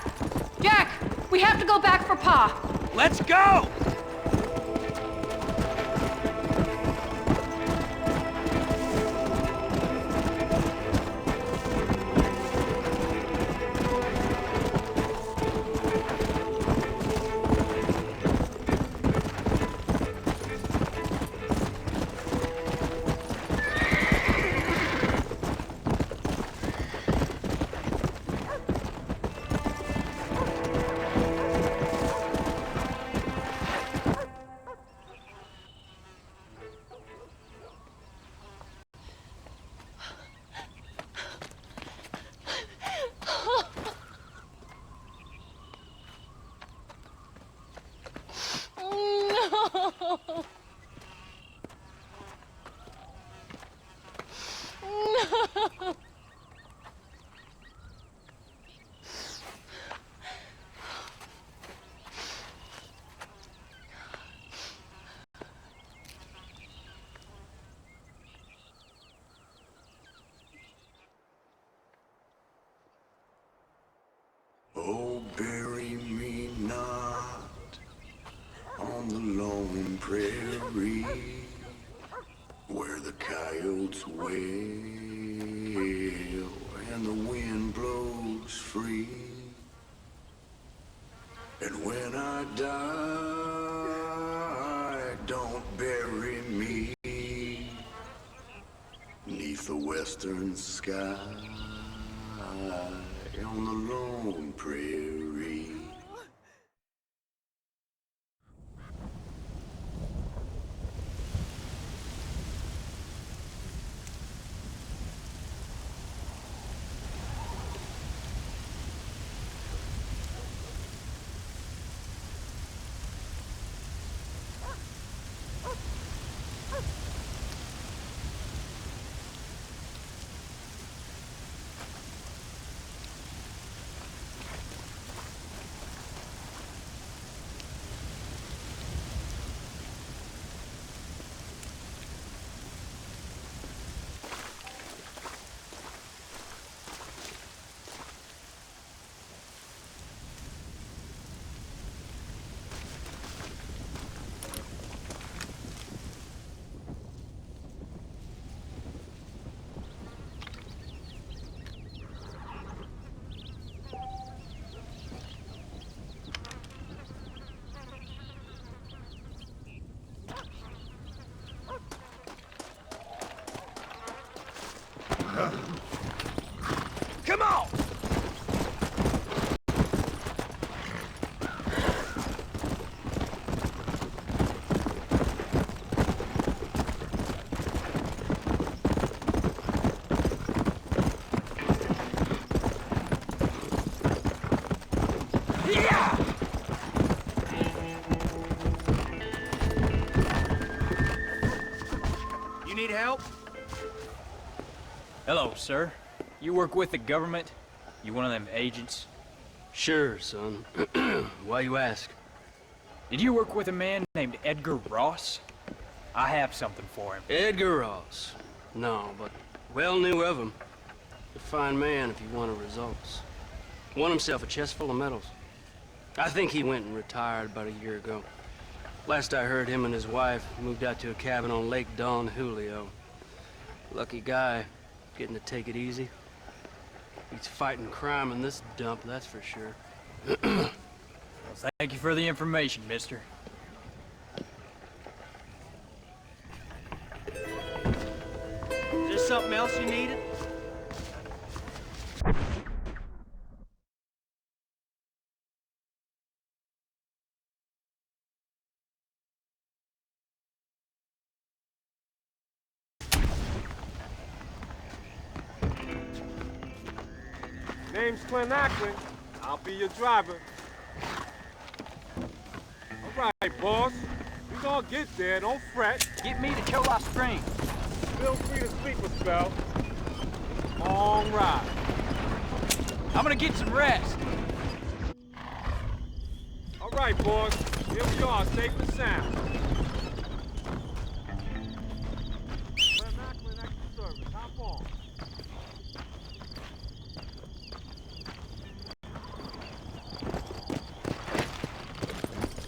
Jack, we have to go back for Pa. Let's go! Oh, bury me not on the lone prairie where the coyotes wail and the wind blows free. And when I die, don't bury me 'neath the western sky on the lone prairie. Come on! You need help? Hello, sir. You work with the government? You one of them agents? Sure, son. Why you ask? Did you work with a man named Edgar Ross? I have something for him. Edgar Ross? No, but well knew of him. A fine man if he wanted results. Won himself a chest full of medals. I think he went and retired about a year ago. Last I heard, him and his wife moved out to a cabin on Lake Don Julio. Lucky guy, getting to take it easy. He's fighting crime in this dump, that's for sure. Well, thank you for the information, mister. Is there something else you needed? Name's Clint Ackland. I'll be your driver. All right, boss. We gonna get there, don't fret. Get me to Chola Springs. Feel free to sleep a spell. Long ride. I'm gonna get some rest. All right, boss. Here we are, safe and sound. Clint Ackland at your service. Hop on.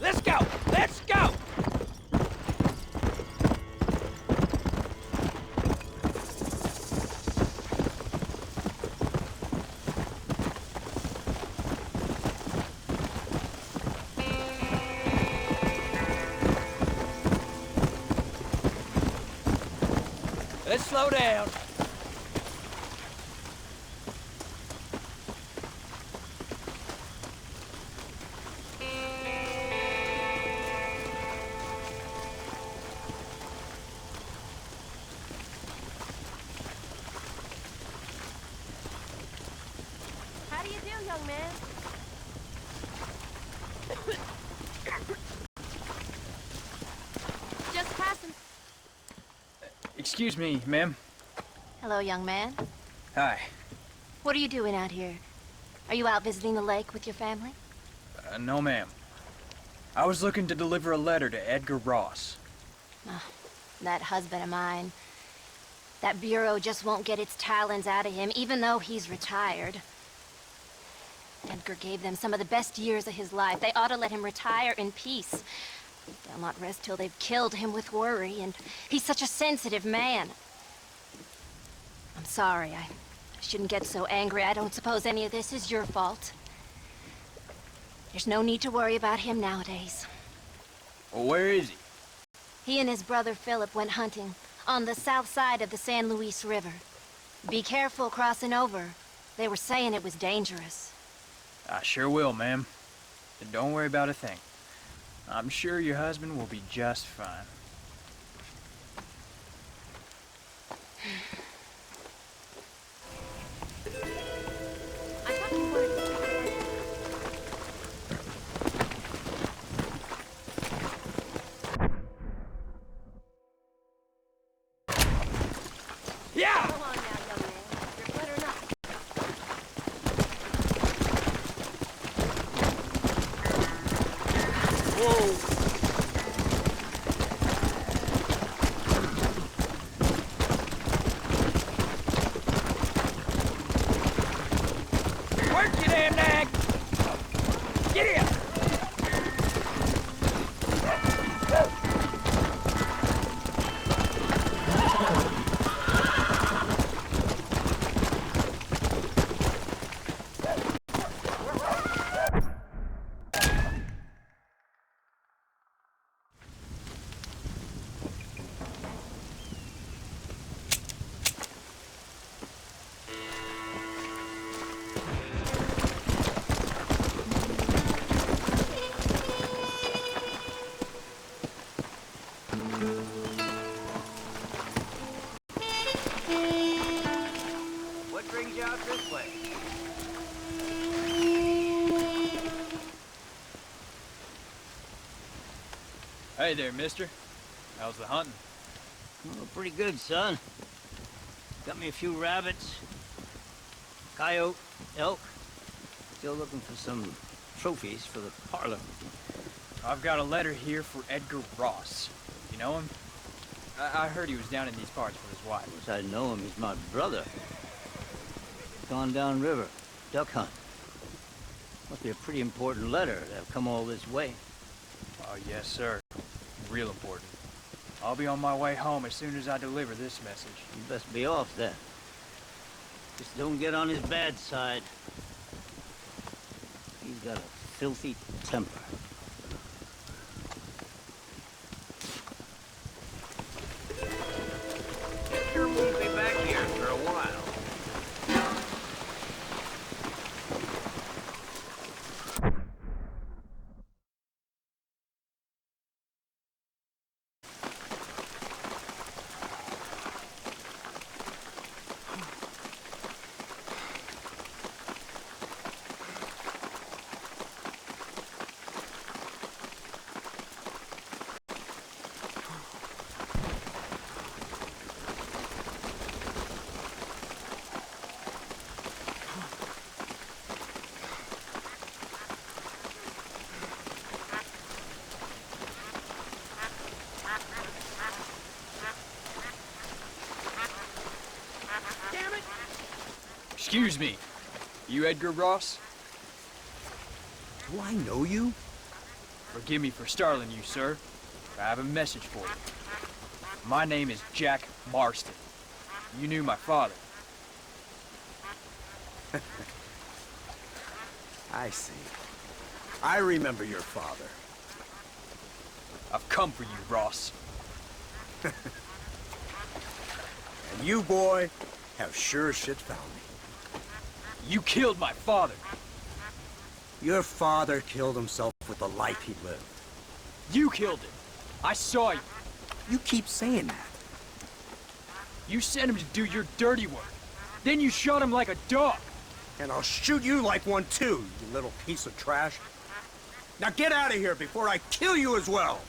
Let's go! Let's go! Let's slow down. How do you do, young man? Just passing. Excuse me, ma'am. Hello, young man. Hi. What are you doing out here? Are you out visiting the lake with your family? No, ma'am. I was looking to deliver a letter to Edgar Ross. That husband of mine. That bureau just won't get its talons out of him, even though he's retired. Edgar gave them some of the best years of his life. They ought to let him retire in peace. They'll not rest till they've killed him with worry, and he's such a sensitive man. I'm sorry, I shouldn't get so angry. I don't suppose any of this is your fault. There's no need to worry about him nowadays. Well, where is he? He and his brother Philip went hunting on the south side of the San Luis River. Be careful crossing over. They were saying it was dangerous. I sure will, ma'am. And don't worry about a thing. I'm sure your husband will be just fine. Yeah! Come on now, young man. You're good or not. Whoa! Work, you damn nag! Get here! out this way. Hey there, mister. How's the hunting? Oh, pretty good, son. Got me a few rabbits, coyote, elk. Still looking for some trophies for the parlor. I've got a letter here for Edgar Ross. You know him? I heard he was down in these parts with his wife. Of course I know him. He's my brother. Gone down river, duck hunt. Must be a pretty important letter to have come all this way. Oh, yes, sir. Real important. I'll be on my way home as soon as I deliver this message. You best be off then. Just don't get on his bad side. He's got a filthy temper. Sure won't be back here for a while. Excuse me. You Edgar Ross? Do I know you? Forgive me for startling you, sir. I have a message for you. My name is Jack Marston. You knew my father. I see. I remember your father. I've come for you, Ross. And you, boy, have sure as shit found me. You killed my father. Your father killed himself with the life he lived. You killed him. I saw you. You keep saying that. You sent him to do your dirty work. Then you shot him like a dog. And I'll shoot you like one too, you little piece of trash. Now get out of here before I kill you as well.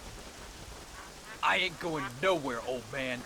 I ain't going nowhere, old man.